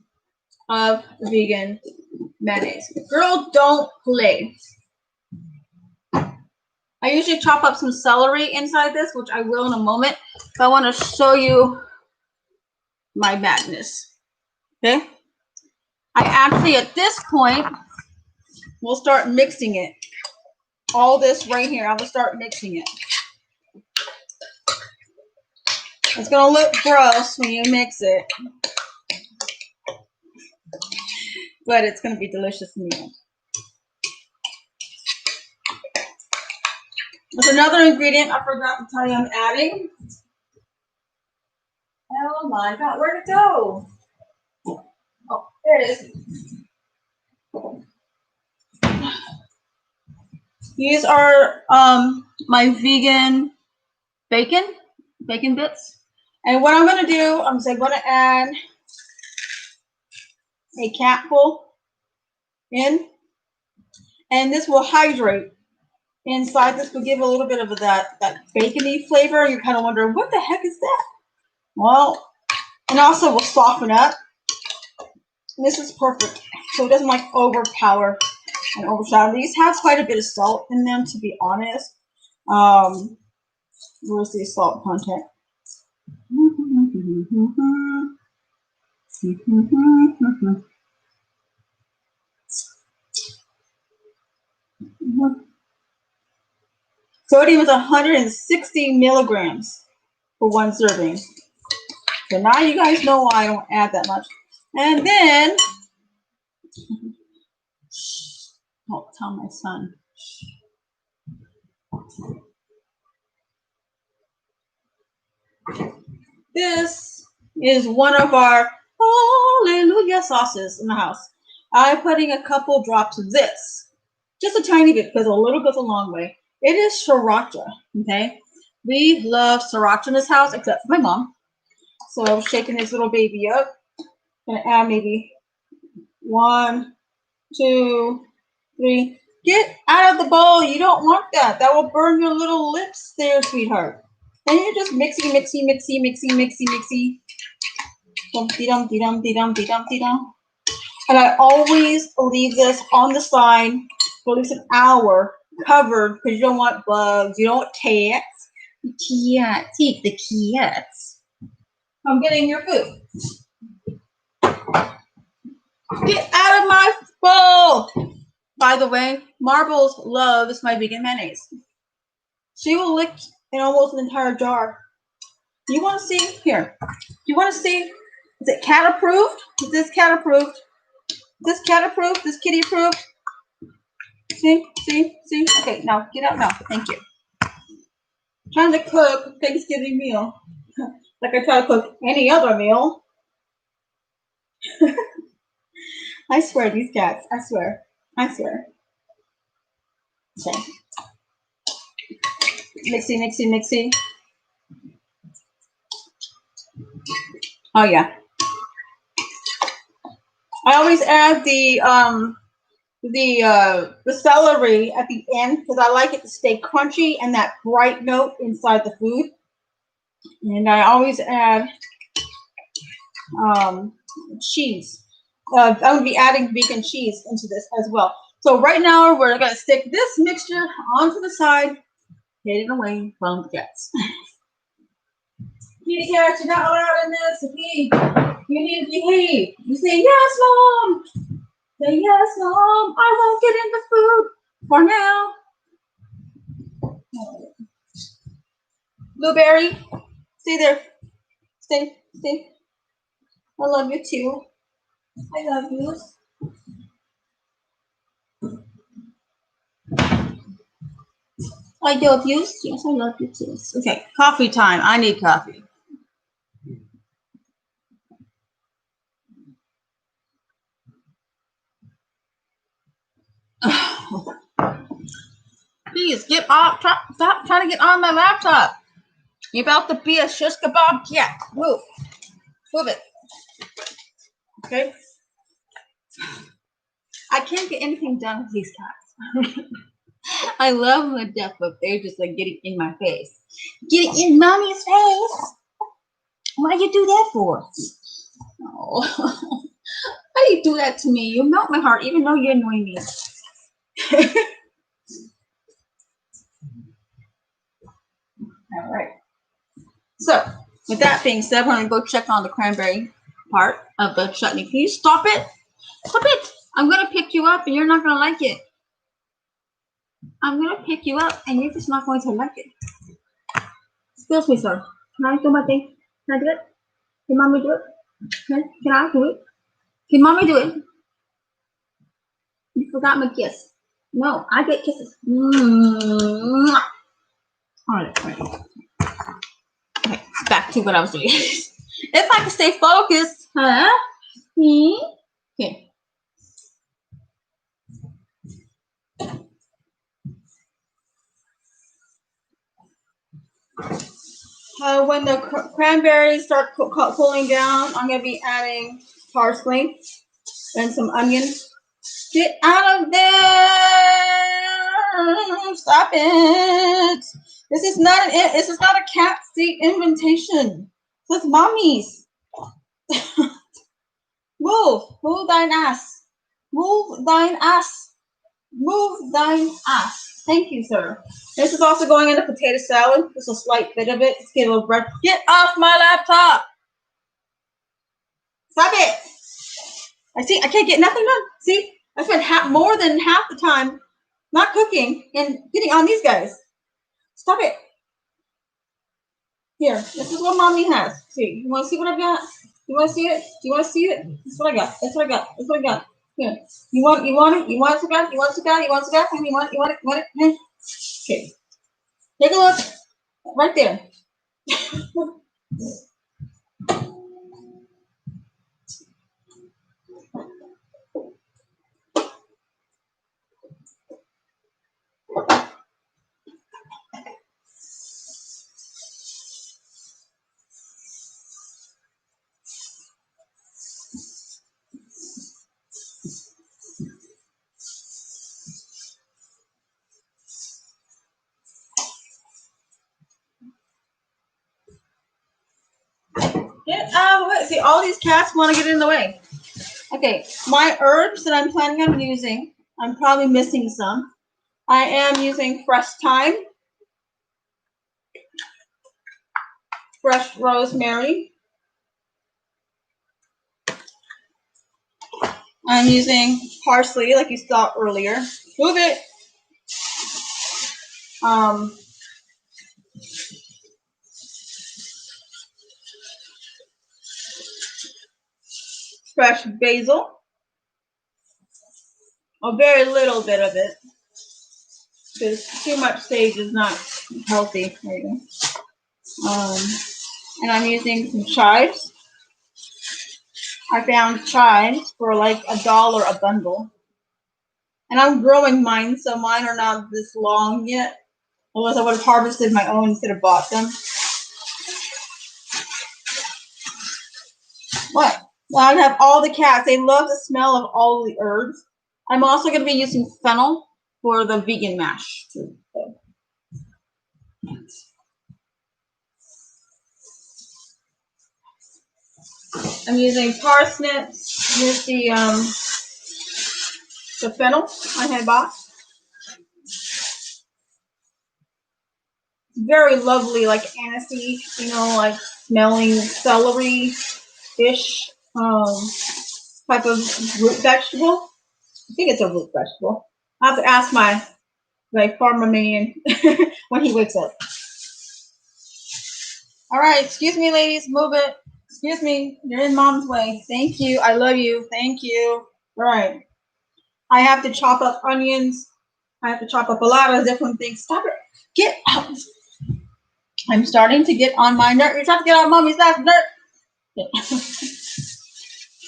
of vegan mayonnaise. Girl, don't play. I usually chop up some celery inside this, which I will in a moment. But I want to show you my madness. Okay? I actually, at this point, will start mixing it. All this right here, I will start mixing it. It's going to look gross when you mix it. But it's going to be delicious in the end. There's another ingredient I forgot to tell you I'm adding. Oh my God, where'd it go? Oh, there it is. These are my vegan bacon bits. And what I'm going to do, I'm going to add a capful in. And this will hydrate. Inside this will give a little bit of that bacony flavor. You're kind of wondering, what the heck is that? Well, and also will soften up. This is perfect. So it doesn't like overpower and overshadow. These have quite a bit of salt in them, to be honest. Where's the salt content? Sodium is 160 milligrams for 1 serving. So now you guys know why I don't add that much. And then, don't tell my son. This is one of our hallelujah sauces in the house. I'm putting a couple drops of this. Just a tiny bit, because a little goes a long way. It is sriracha, okay? We love sriracha in this house, except for my mom. So I'm shaking this little baby up. Gonna add maybe 1, 2, 3. Get out of the bowl. You don't want that. That will burn your little lips there, sweetheart. And you're just mixy. Dum-dee-dum. And I always leave this on the side for at least an hour covered because you don't want bugs. You don't want cats. Cats. Eat the cats. I'm getting your food. Get out of my bowl. By the way, Marbles loves my vegan mayonnaise. She will lick in almost an entire jar. Do you want to see? Here. Do you want to see? Is it cat approved? Is this cat approved? This cat approved? This kitty approved? See? Okay, now get out now. Thank you. Trying to cook Thanksgiving meal. Like I try to cook any other meal. I swear, these cats. I swear. Okay. Mixy. Oh yeah. I always add the celery at the end because I like it to stay crunchy and that bright note inside the food. And I always add cheese. I'm going to be adding vegan cheese into this as well. So right now we're going to stick this mixture onto the side, hidden away from the cats. Kitty cats, you're not allowed in this. Okay? You need to behave. You say, yes, Mom. Say, yes, Mom. I won't get in the food for now. Blueberry, stay there. Stay. I love you too. I love you. I love you. Yes, I love you too. Okay, coffee time. I need coffee. Jeez, get off. Stop trying to get on my laptop. You're about to be a shish kebab cat. Move. Move it. Okay? I can't get anything done with these cats. I love them to death, but they're just like getting in my face. Getting in mommy's face? Why'd you do that for? Oh. Why do you do that to me? You melt my heart even though you annoy me. All right. So, with that being said, we're going to go check on the cranberry part of the chutney. Can you stop it? Stop it! I'm going to pick you up and you're not going to like it. I'm going to pick you up and you're just not going to like it. Excuse me, sir. Can I do my thing? Can I do it? Can mommy do it? Can I do it? Can mommy do it? You forgot my kiss. No, I get kisses. All right, all right. Okay, back to what I was doing. If I can stay focused, huh? Okay. When the cranberries start cooling down, I'm going to be adding parsley and some onions. Get out of there! Stop it! This is not a cat seat invitation. This is mommy's. Move thine ass. Move thine ass. Move thine ass. Thank you, sir. This is also going in the potato salad. Just a slight bit of it. Let's get a little bread. Get off my laptop. Stop it. I can't get nothing done. See? I spent more than half the time not cooking and getting on these guys. Stop it. Here, this is what mommy has. See, you want to see what I've got? You want to see it? Do you want to see it? That's what I got. That's what I got. That's what I got. Here. You want it? You want it? You want it? You want it? You want it? You want it? You want it? You want it? Okay. Take a look. Right there. Get out of the way. See, all these cats want to get in the way. Okay, my herbs that I'm planning on using, I'm probably missing some. I am using fresh thyme, fresh rosemary. I'm using parsley, like you saw earlier. Move it. Fresh basil. A very little bit of it, because too much sage is not healthy. There you go. And I'm using some chives. I found chives for like $1 a bundle. And I'm growing mine, so mine are not this long yet. Otherwise I would have harvested my own instead of bought them. What? Well, I have all the cats. They love the smell of all the herbs. I'm also going to be using fennel for the vegan mash too. So. I'm using parsnips with the fennel I had bought. Very lovely, like anisey, you know, like smelling celery-ish type of root vegetable. I think it's a root vegetable. I have to ask my farmer man when he wakes up. All right, excuse me, ladies, move it. Excuse me, you're in mom's way. Thank you, I love you, thank you. All right, I have to chop up onions. I have to chop up a lot of different things. Stop it, get out. I'm starting to get on my nerve. You're trying to get on mommy's last nerve.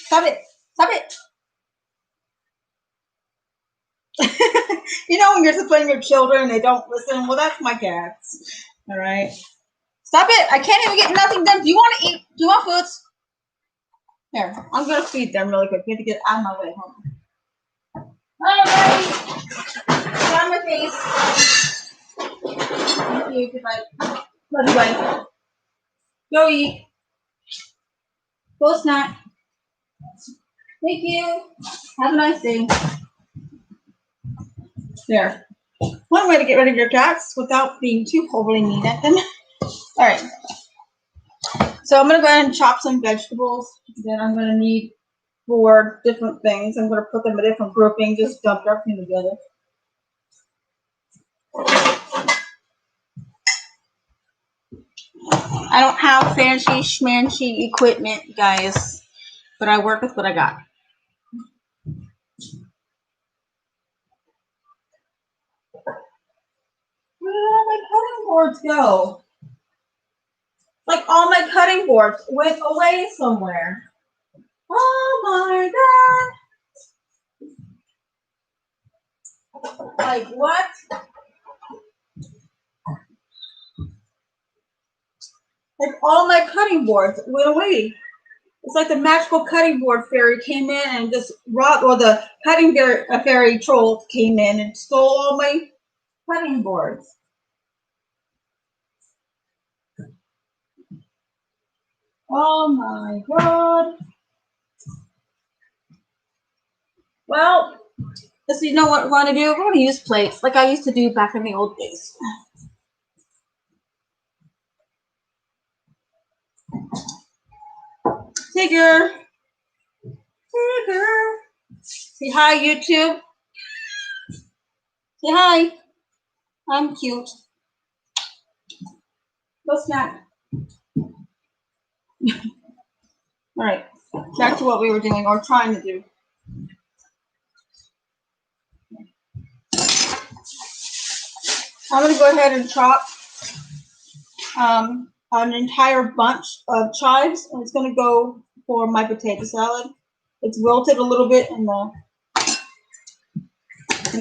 Stop it, stop it. You know when you're disciplining your children and they don't listen? Well, that's my cats. All right. Stop it. I can't even get nothing done. Do you want to eat? Do you want foods? Here, I'm going to feed them really quick. You have to get out of my way. Hold on. All right. Get on my face. Thank you. Goodbye. Love you, buddy. Go eat. Go snack. Thank you. Have a nice day. There. One way to get rid of your cats without being too overly mean at them. All right. So I'm going to go ahead and chop some vegetables that I'm going to need for different things. I'm going to put them in a different grouping, just dump everything together. I don't have fancy schmancy equipment, guys, but I work with what I got. Where did all my cutting boards go? Like all my cutting boards went away somewhere. Oh my God. Like what? Like all my cutting boards went away. It's like the magical cutting board fairy came in and just robbed, or the cutting fairy troll came in and stole all my cutting boards. Oh my God. Well, so you know what we're going to do? We're going to use plates like I used to do back in the old days. Tigger. Tigger. Say hi, YouTube. Say hi. I'm cute. Go snack. All right. Back to what we were doing or trying to do. I'm going to go ahead and chop an entire bunch of chives, and it's going to go for my potato salad. It's wilted a little bit in the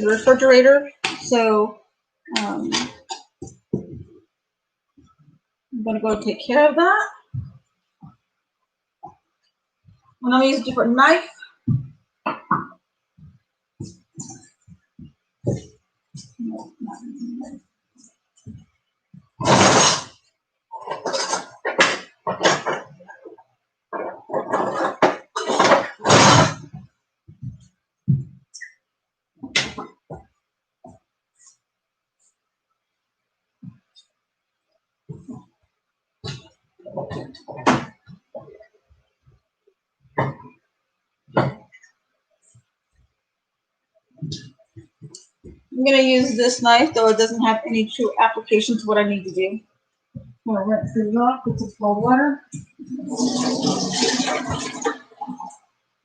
refrigerator, so I'm going to go take care of that. And I'm going to use a different knife. I'm going to use this knife, though it doesn't have any true application to what I need to do. I'm going to rinse these off with some cold water.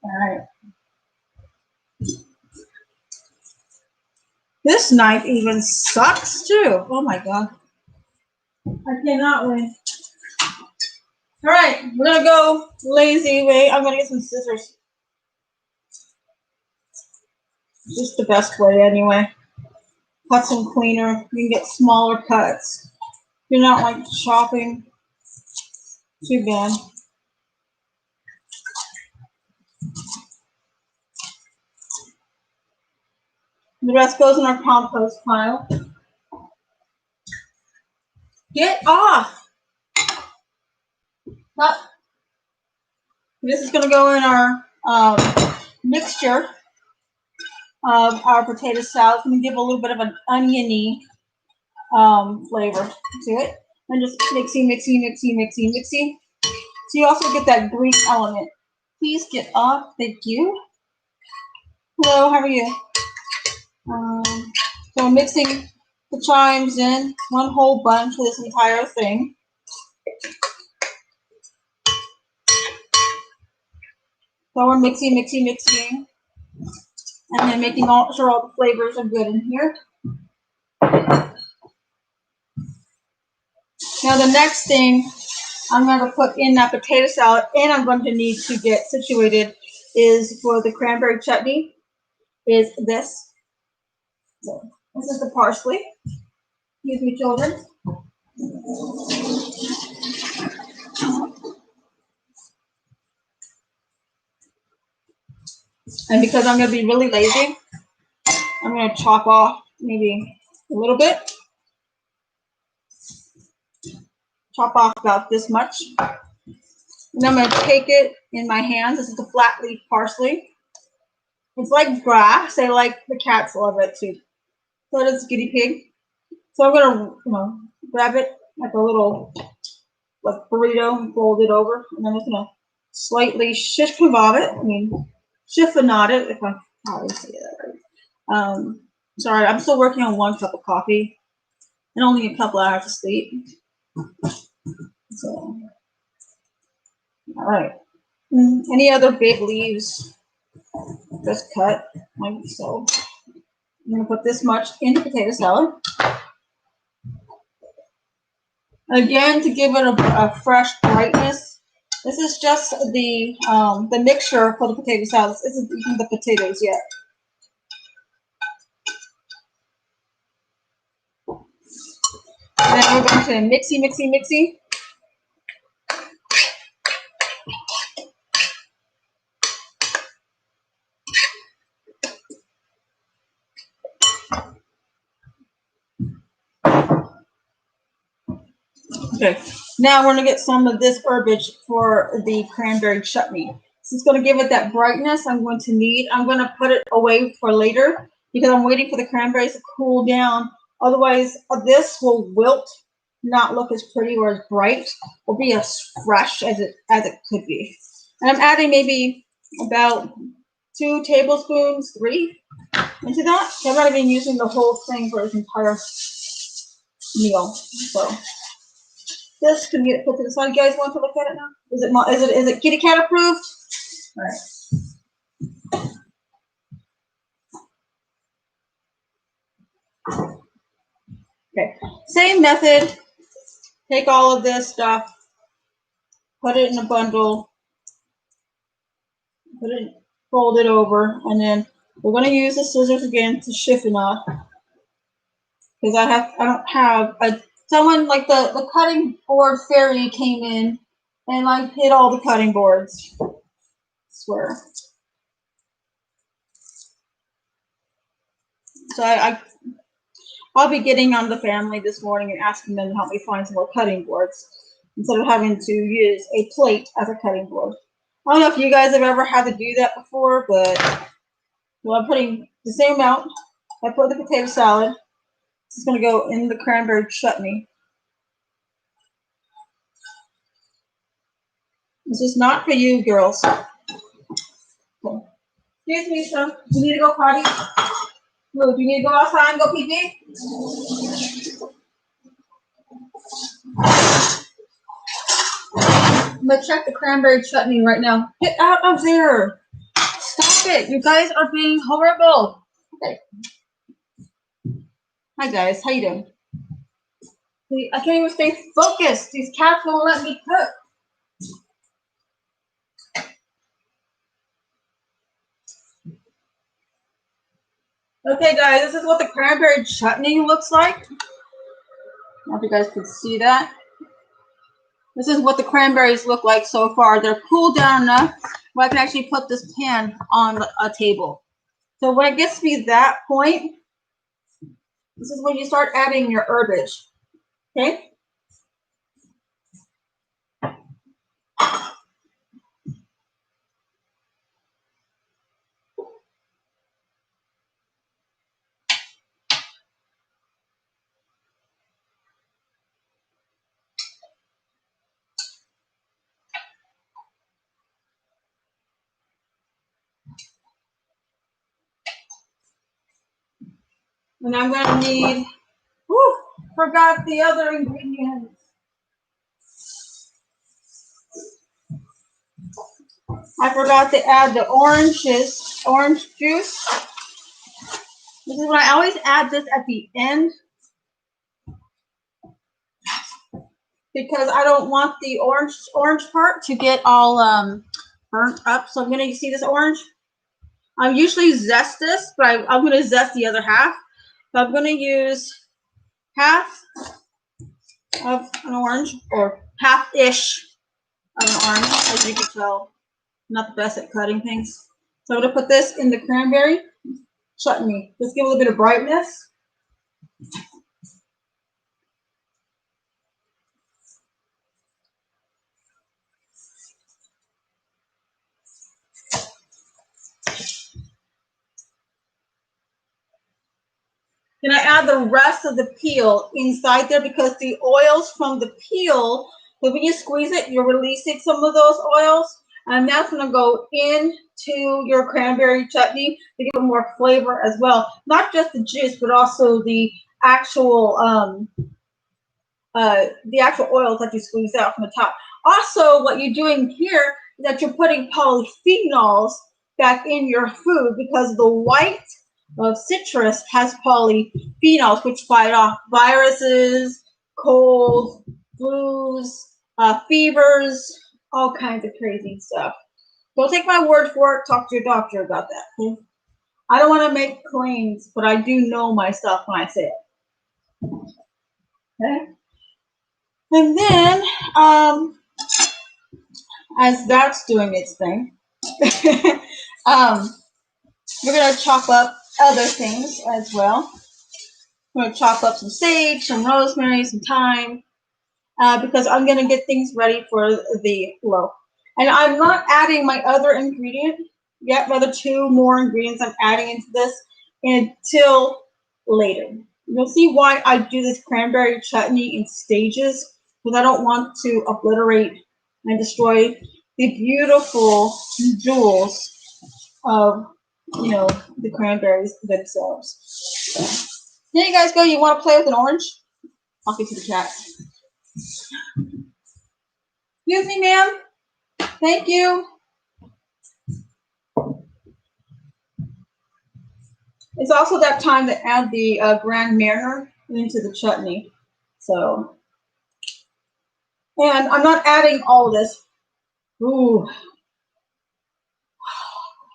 All right. This knife even sucks, too. Oh, my God. I cannot win. All right. We're going to go lazy way. I'm going to get some scissors. Just the best way, anyway. Cut some cleaner. You can get smaller cuts. You're not like chopping too bad. The rest goes in our compost pile. Get off! This is going to go in our mixture of our potato salad. I'm going to give a little bit of an oniony flavor to it. And just mixy. So you also get that green element. Please get off. Thank you. Hello, how are you? So I'm mixing the chives in, one whole bunch of this entire thing. So we're mixing, and then making sure all the flavors are good in here. Now the next thing I'm going to put in that potato salad, and I'm going to need to get situated, is for the cranberry chutney, is this. So this is the parsley. Excuse me, children. And because I'm going to be really lazy, I'm going to chop off maybe a little bit. Chop off about this much. And I'm going to take it in my hands. This is the flat leaf parsley. It's like grass. I like the cats love it too. So does guinea pig. So I'm going to, grab it like a little burrito and fold it over. And I'm just going to slightly shifavob it. I mean, chiffonade it, if I probably say that right. Sorry, I'm still working on 1 cup of coffee and only a couple hours of sleep. So, all right. Any other big leaves, just cut like so. I'm going to put this much into potato salad. Again, to give it a fresh brightness. This is just the mixture for the potato salad. This isn't even the potatoes yet. Then we're going to mixy. Okay, now we're going to get some of this herbage for the cranberry chutney. This is going to give it that brightness I'm going to need. I'm going to put it away for later because I'm waiting for the cranberries to cool down. Otherwise, this will wilt, not look as pretty or as bright, or be as fresh as it could be. And I'm adding maybe about 2 tablespoons, 3 into that. I'm not even using the whole thing for its entire meal. So this can get put to the side. You guys want to look at it now? Is it kitty cat approved? All right. Okay. Same method. Take all of this stuff, put it in a bundle, fold it over, and then we're going to use the scissors again to chiffonade because I don't have someone like the cutting board fairy came in and like hit all the cutting boards. I swear. So I'll be getting on the family this morning and asking them to help me find some more cutting boards instead of having to use a plate as a cutting board. I don't know if you guys have ever had to do that before, but I'm putting the same amount. I put the potato salad. This is going to go in the cranberry chutney. This is not for you, girls. Okay. Excuse me, son. You need to go potty? Lou, do you need to go outside and go pee-pee? I'm going to check the cranberry chutney right now. Get out of there. Stop it. You guys are being horrible. Okay. Hi, guys. How you doing? I can't even stay focused. These cats won't let me cook. Okay, guys, this is what the cranberry chutney looks like. I don't know if you guys can see that. This is what the cranberries look like so far. They're cooled down enough where I can actually put this pan on a table. So when it gets to be that point, this is when you start adding your herbage. Okay? And I'm going to need, forgot the other ingredients. I forgot to add the orange juice. This is when I always add this at the end because I don't want the orange part to get all burnt up. So you see this orange? I usually zest this, but I'm going to zest the other half. So I'm going to use half of an orange, or half-ish of an orange, as you can tell. I'm not the best at cutting things. So I'm going to put this in the cranberry chutney. Just give it a little bit of brightness. Then I add the rest of the peel inside there, because the oils from the peel, but when you squeeze it, you're releasing some of those oils, and that's going to go into your cranberry chutney to give it more flavor as well. Not just the juice, but also the actual oils that you squeeze out from the top. Also, what you're doing here is that you're putting polyphenols back in your food, because the white of citrus has polyphenols, which fight off viruses, colds, flus, fevers, all kinds of crazy stuff. Don't take my word for it. Talk to your doctor about that. Okay? I don't want to make claims, but I do know my stuff when I say it. Okay? And then, as that's doing its thing, we're going to chop up other things as well. I'm going to chop up some sage, some rosemary, some thyme, because I'm going to get things ready for the loaf. And I'm not adding my other ingredient yet, rather 2 more ingredients I'm adding into this until later. You'll see why I do this cranberry chutney in stages, because I don't want to obliterate and destroy the beautiful jewels of, the cranberries themselves. So, there you guys go. You want to play with an orange? Talking to the cat. Excuse me, ma'am. Thank you. It's also that time to add the Grand Marnier into the chutney. So, and I'm not adding all of this. Ooh,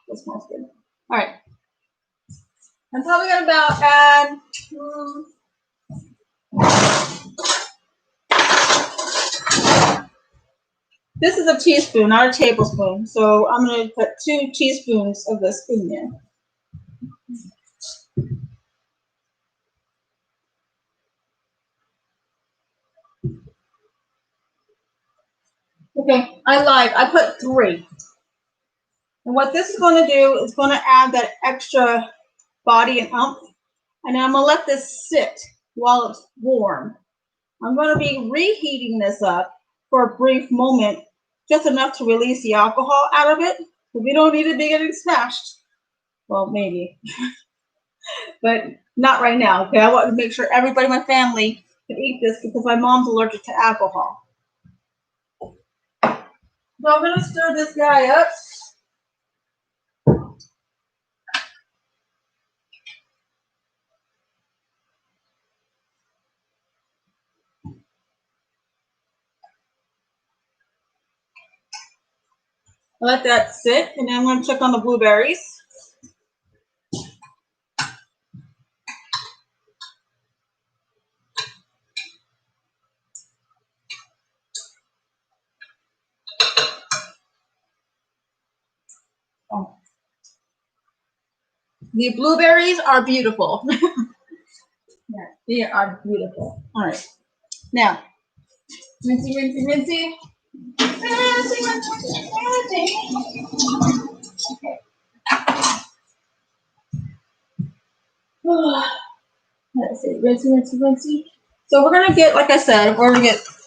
that smells good. All right. I'm probably gonna about add. This is a teaspoon, not a tablespoon. So I'm gonna put 2 teaspoons of this in there. Okay, I lied. I put 3. And what this is going to do is going to add that extra body and umph. And I'm going to let this sit while it's warm. I'm going to be reheating this up for a brief moment, just enough to release the alcohol out of it. But we don't need it to be getting smashed. Well, maybe. But not right now, okay? I want to make sure everybody in my family can eat this, because my mom's allergic to alcohol. So I'm going to stir this guy up. Let that sit, and then I'm going to check on the blueberries. Oh. The blueberries are beautiful. Yeah, they are beautiful. All right. Now, rinsey, rinsey, rinsey. Rinsey, rinsey, rinsey. Okay. Let's see. Rinsey, rinsey, rinsey. So we're going to get, like I said,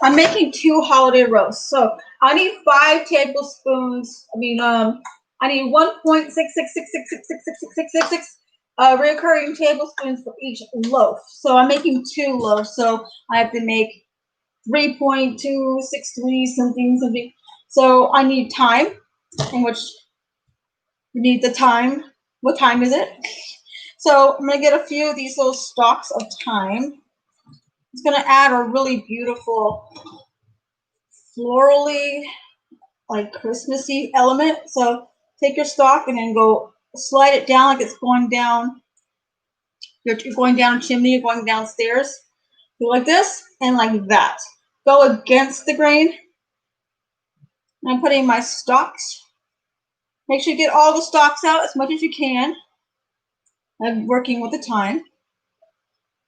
I'm making 2 holiday roasts. So I need 5 tablespoons. I need 1.6666666666 recurring tablespoons for each loaf. So I'm making 2 loaves. So I have to make 3.263 something. So I need thyme, in which you need the thyme. What time is it? So I'm going to get a few of these little stalks of thyme. It's going to add a really beautiful florally, like Christmassy element. So take your stalk and then go slide it down like it's going down You're going down a chimney, you're going downstairs. Do like this and like that. Go against the grain. I'm putting my stalks. Make sure you get all the stalks out as much as you can. I'm working with the time.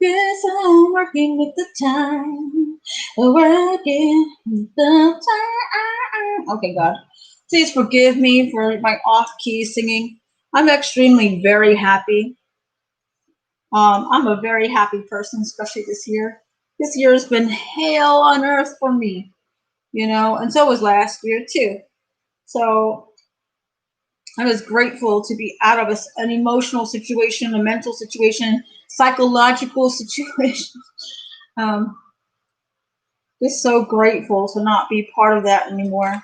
Yes, I'm working with the time. Working with the time. Okay, God. Please forgive me for my off-key singing. I'm extremely very happy. I'm a very happy person, especially this year. This year has been hell on earth for me, you know, and so was last year too. So I was grateful to be out of an emotional situation, a mental situation, psychological situation. Just so grateful to not be part of that anymore.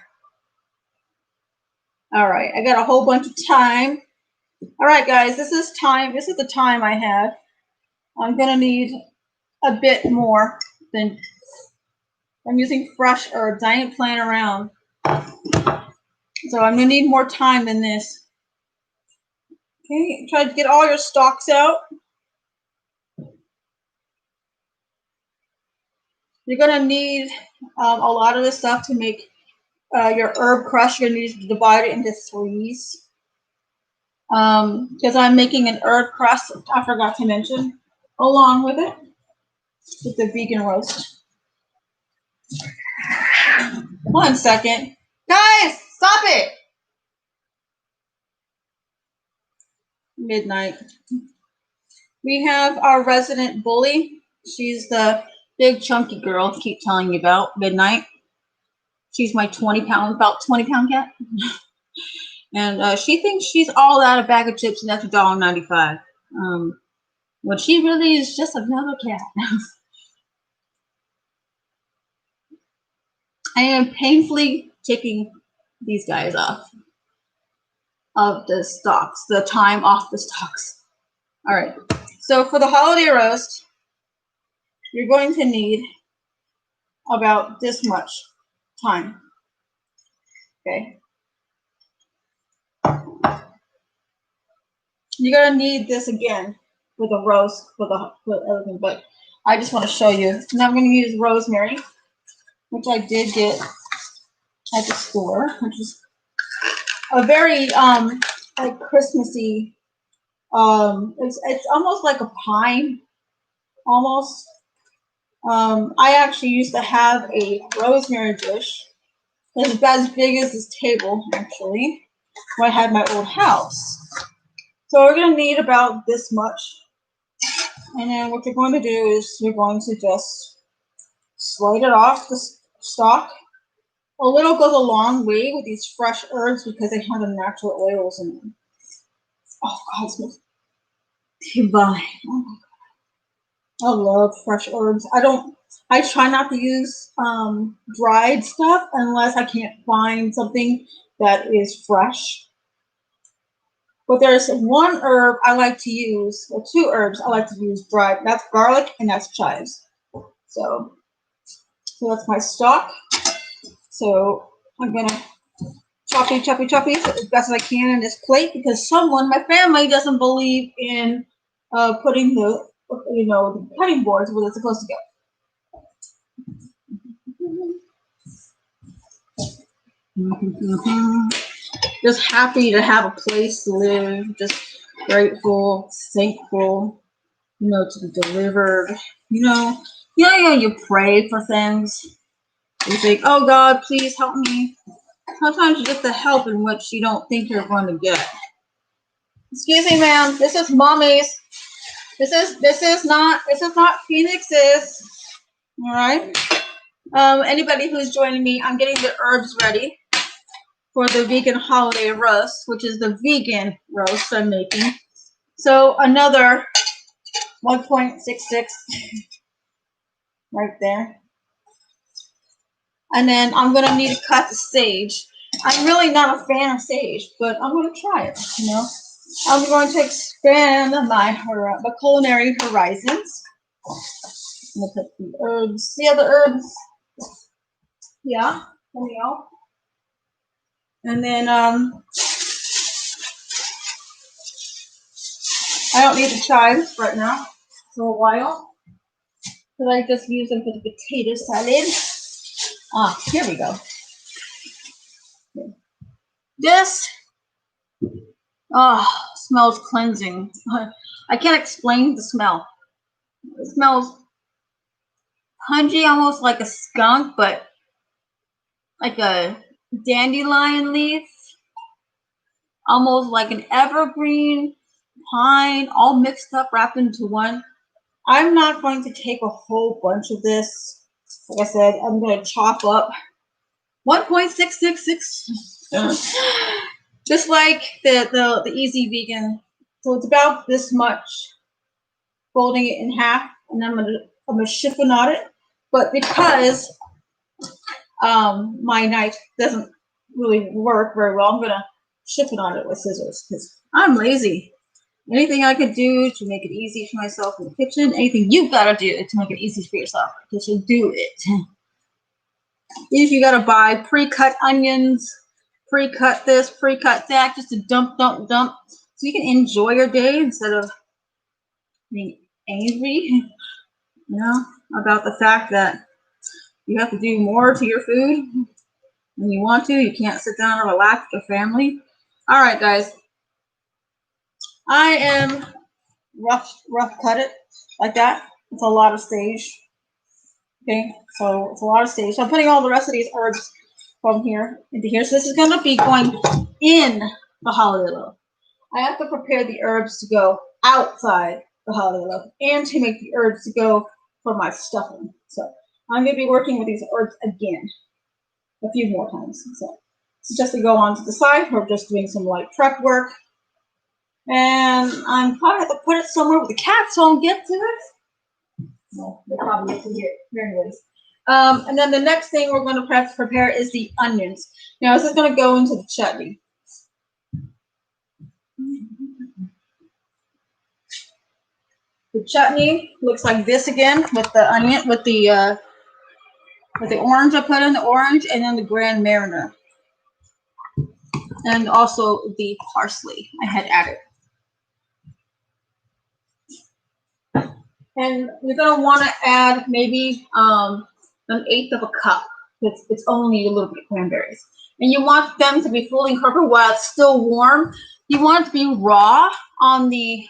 All right, I got a whole bunch of time. All right, guys, this is time. This is the time I have. I'm gonna need a bit more than I'm using fresh herbs. I ain't playing around. So I'm gonna need more time than this. Okay, try to get all your stalks out. You're gonna need a lot of this stuff to make your herb crush. You're gonna need to divide it into threes. Because I'm making an herb crust, I forgot to mention, along with it, with the vegan roast. 1 second. Guys, stop it! Midnight. We have our resident bully. She's the big chunky girl I keep telling you about, Midnight. She's my 20-pound, about 20-pound cat. And she thinks she's all out of bag of chips and that's $1.95. When she really is just another cat. I am painfully taking these guys off of the stalks, the time off the stalks. All right, so for the holiday roast, you're going to need about this much time. Okay. You're gonna need this again with a roast, with everything, but I just want to show you. Now I'm gonna use rosemary, which I did get at the store, which is a very like Christmassy. It's almost like a pine, almost. I actually used to have a rosemary bush. It's about as big as this table, actually, when I had my old house. So we're gonna need about this much. And then what you're going to do is you're going to just slide it off the stalk. A little goes a long way with these fresh herbs because they have the natural oils in them. Oh God, it smells divine. Oh my God. I love fresh herbs. I try not to use dried stuff unless I can't find something that is fresh. But there's one herb I like to use, or two herbs I like to use dried. That's garlic and that's chives. So that's my stock. So I'm gonna choppy as best as I can in this plate because my family doesn't believe in putting the cutting boards where they're supposed to go. Just happy to have a place to live. Just grateful, thankful, to be delivered. You pray for things. You think, oh God, please help me. Sometimes you get the help in which you don't think you're going to get. Excuse me, ma'am. This is mommy's. This is not Phoenix's. All right. Anybody who's joining me, I'm getting the herbs ready for the vegan holiday roast, which is the vegan roast I'm making. So another 1.66 right there. And then I'm gonna need to cut the sage. I'm really not a fan of sage, but I'm gonna try it, I'm going to expand my culinary horizons. I'm gonna put the herbs. See how the herbs? Yeah, there we go. And then I don't need the chives right now for a while, because I just use them for the potato salad. Ah, here we go. This smells cleansing. I can't explain the smell. It smells pungent, almost like a skunk, but like a dandelion leaf, almost like an evergreen, pine, all mixed up, wrapped into one. I'm not going to take a whole bunch of this. Like I said, I'm going to chop up 1.666, just like the Easy Vegan. So it's about this much, folding it in half, and I'm gonna chiffonade it. But because my knife doesn't really work very well, I'm gonna chiffonade it with scissors because I'm lazy. Anything I could do to make it easy for myself in the kitchen, anything you've got to do to make it easy for yourself in the kitchen, do it. If you got to buy pre-cut onions, pre-cut this, pre-cut that, just to dump, so you can enjoy your day instead of being angry, about the fact that you have to do more to your food than you want to. You can't sit down and relax with your family. All right, guys. I am rough cut it like that. It's a lot of stage. Okay, so it's a lot of stage. So I'm putting all the rest of these herbs from here into here. So this is going to be going in the holiday loaf. I have to prepare the herbs to go outside the holiday loaf and to make the herbs to go for my stuffing. So I'm going to be working with these herbs again a few more times. So it's just to go on to the side. We're just doing some light prep work. And I'm probably have to put it somewhere where the cats don't get to it. No, they probably get to get it here anyways. And then the next thing we're going to prepare is the onions. Now this is going to go into the chutney. The chutney looks like this again with the onion, with the orange. I put in the orange, and then the Grand Mariner, and also the parsley I had added. And you're gonna want to add maybe 1/8 of a cup. It's only a little bit of cranberries, and you want them to be fully incorporated while it's still warm. You want it to be raw on the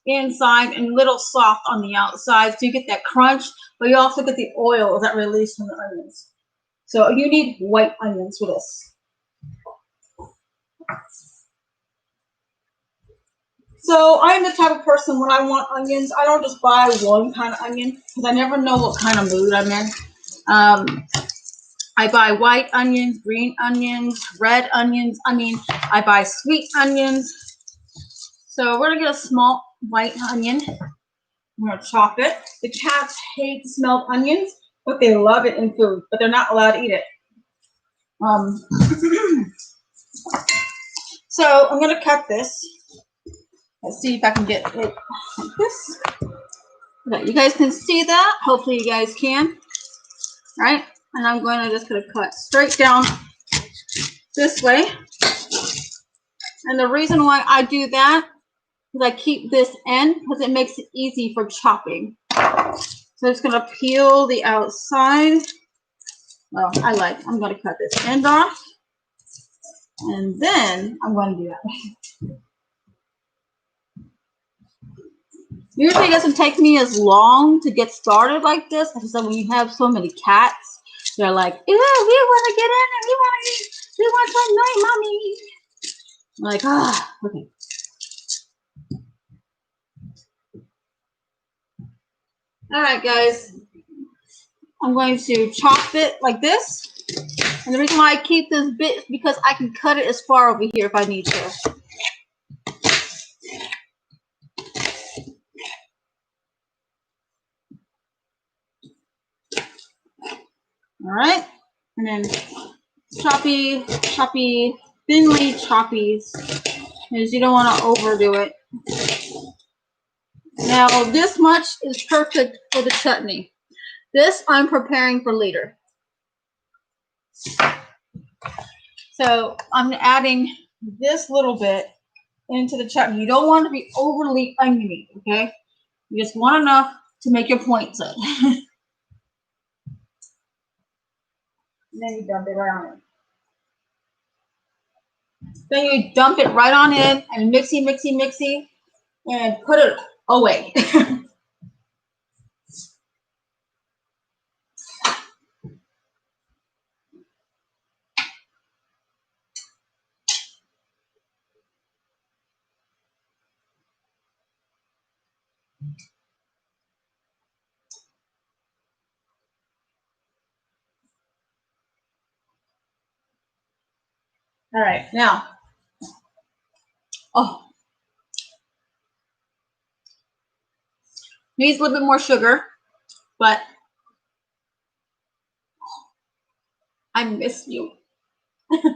inside and a little soft on the outside, so you get that crunch, but you also get the oil that released from the onions. So you need white onions for this. So I'm the type of person, when I want onions, I don't just buy one kind of onion, because I never know what kind of mood I'm in. I buy white onions, green onions, red onions. I buy sweet onions. So we're going to get a small white onion. I'm going to chop it. The cats hate the smell of onions, but they love it in food, but they're not allowed to eat it. So I'm going to cut this. Let's see if I can get it like this. Okay, you guys can see that. Hopefully you guys can. All right, and I'm just going to cut straight down this way. And the reason why I do that is I keep this end because it makes it easy for chopping. So it's going to peel the outside. Well, I'm going to cut this end off. And then I'm going to do that. Usually it doesn't take me as long to get started like this. Because when you have so many cats, they're like, ew, we want to get in and we want some night, mommy. I'm like, okay. All right, guys. I'm going to chop it like this. And the reason why I keep this bit is because I can cut it as far over here if I need to. All right, and then choppy, thinly choppies, because you don't want to overdo it. Now, this much is perfect for the chutney. This I'm preparing for later. So I'm adding this little bit into the chutney. You don't want to be overly oniony, okay? You just want enough to make your point set. And then you dump it right on in. Then you dump it right on in and mixy, mixy, mixy, and put it away. All right, now, oh, needs a little bit more sugar, but I miss you. That's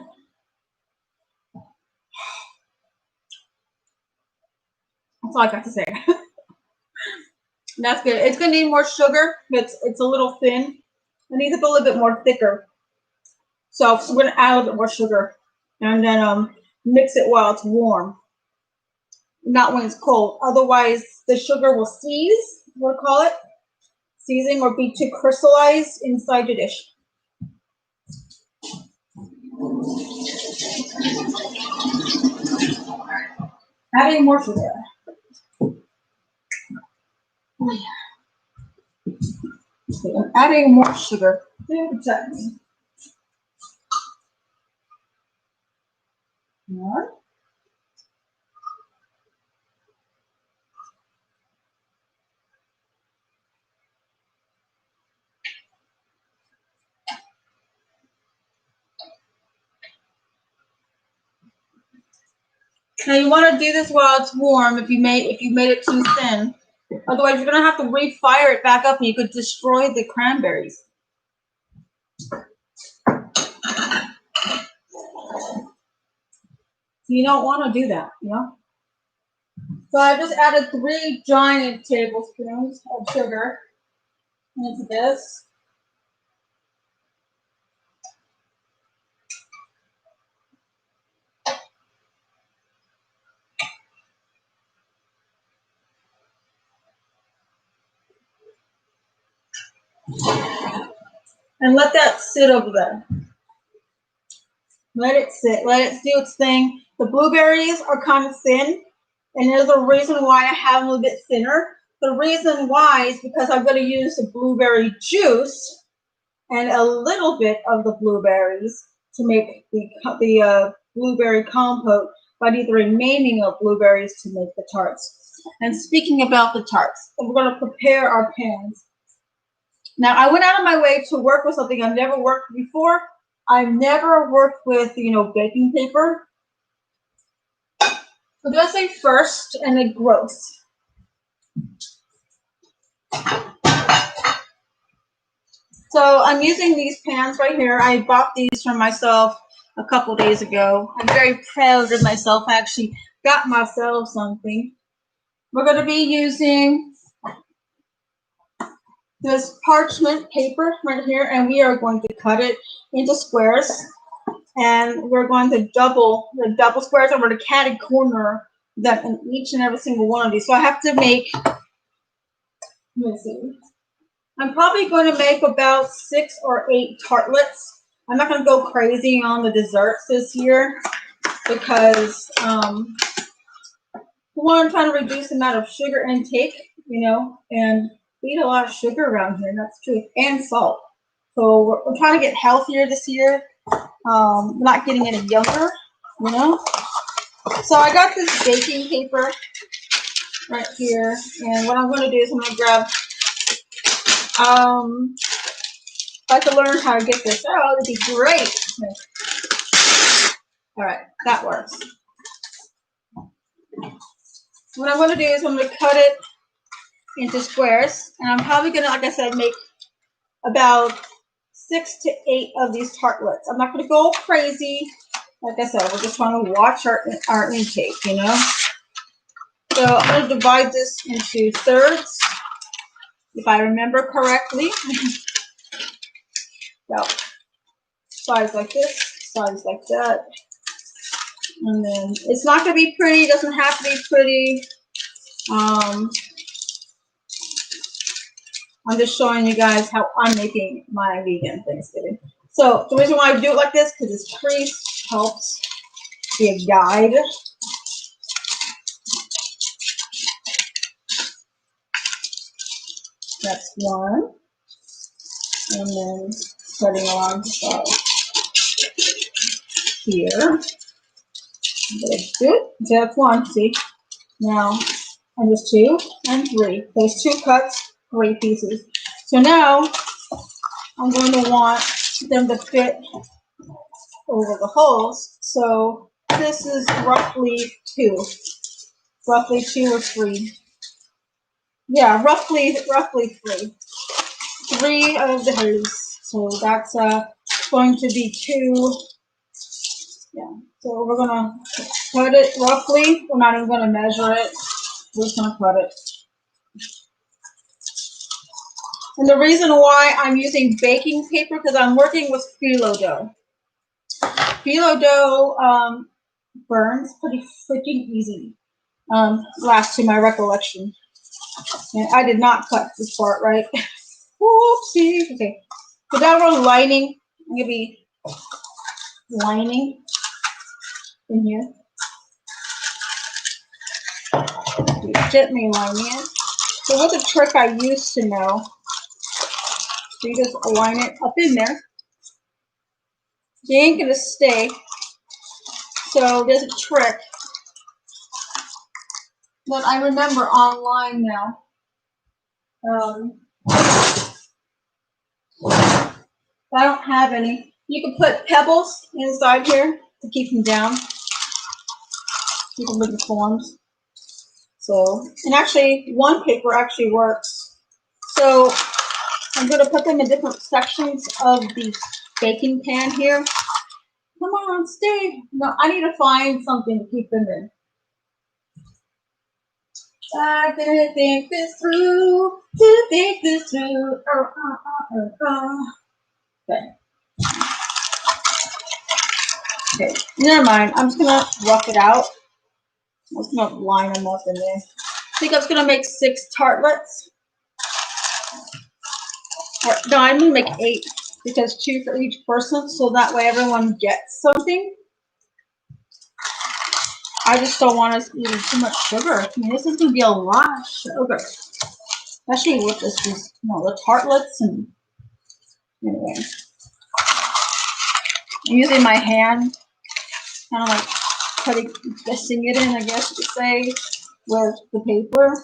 all I got to say. That's good. It's gonna need more sugar, but it's a little thin. It needs to be a little bit more thicker. So I'm gonna add a little bit more sugar, and then mix it while it's warm, not when it's cold. Otherwise, the sugar will seize. We'll call it seizing, or be too crystallized inside the dish. Adding more sugar. Okay, I'm adding more sugar to the chutney. More. Now you want to do this while it's warm. If you made it too thin, otherwise you're gonna have to refire it back up, and you could destroy the cranberries. You don't want to do that, you know. So I just added 3 giant tablespoons of sugar into this. And let that sit over there. Let it sit. Let it do its thing. The blueberries are kind of thin, and there's a reason why I have them a little bit thinner. The reason why is because I'm going to use the blueberry juice and a little bit of the blueberries to make the blueberry compote, but I need the remaining of blueberries to make the tarts. And speaking about the tarts, we're going to prepare our pans. Now, I went out of my way to work with something I've never worked with before. I've never worked with, baking paper. So do I say first and then gross? So I'm using these pans right here. I bought these for myself a couple days ago. I'm very proud of myself. I actually got myself something. We're going to be using this parchment paper right here, and we are going to cut it into squares, and we're going to double squares, and we're going to catty corner them in each and every single one of these. So I have to make, let me see, I'm probably going to make about 6 or 8 tartlets. I'm not going to go crazy on the desserts this year because one, I'm trying to reduce the amount of sugar intake, and we eat a lot of sugar around here, and that's true, and salt. So we're trying to get healthier this year, not getting any younger, So I got this baking paper right here, and what I'm going to do is I'm going to grab, if I could learn how to get this out, it'd be great. All right, that works. What I'm going to do is I'm going to cut it into squares, and I'm probably going to, like I said, make about 6 to 8 of these tartlets. I'm not going to go crazy. Like I said, we're just trying to watch our intake, So I'm going to divide this into thirds, if I remember correctly. So size like this, size like that. And then it's not going to be pretty. It doesn't have to be pretty. I'm just showing you guys how I'm making my vegan Thanksgiving. So the reason why I do it like this, because this crease helps be a guide. That's one. And then cutting along here. Good. So that's one. See? Now, and there's 2 and 3. There's 2 cuts, 3 pieces. So now I'm going to want them to fit over the holes. So this is roughly 2 or 3. Yeah, roughly 3. 3 of the hooves. So that's going to be 2. Yeah. So we're gonna cut it roughly. We're not even gonna measure it. We're just gonna cut it. And the reason why I'm using baking paper, because I'm working with phyllo dough. Phyllo dough burns pretty freaking easy. Last to my recollection. And I did not cut this part right. Whoopsie. Okay. So that we're lining. I'm gonna be lining in here. Gently lining it. So what's a trick I used to know? So you just align it up in there. You ain't gonna stay. So there's a trick that I remember online now. I don't have any. You can put pebbles inside here to keep them down. Keep them with the forms. So, and actually, one paper actually works. So I'm going to put them in different sections of the baking pan here. Come on, stay. No, I need to find something to keep them in. I'm gonna think this through, to think this through. Okay. Okay, never mind. I'm just gonna rough it out. I'm just gonna line them up in there. I think I was gonna make 6 tartlets. No, I'm gonna make 8 because 2 for each person, so that way everyone gets something. I just don't want us eating too much sugar. I mean, this is gonna be a lot of sugar, especially with this, the tartlets and anyway. I'm using my hand, kind of like pressing it in, I guess you could say, with the paper.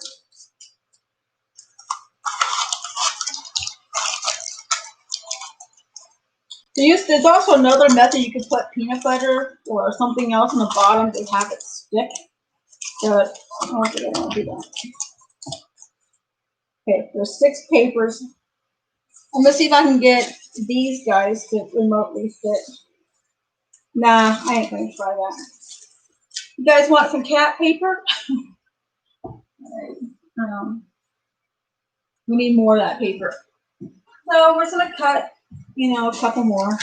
There's also another method. You could put peanut butter or something else on the bottom to have it stick. But I don't think I want to do that. Okay, there's 6 papers. I'm gonna see if I can get these guys to remotely fit. Nah, I ain't gonna try that. You guys want some cat paper? We need more of that paper. So we're just gonna cut, a couple more.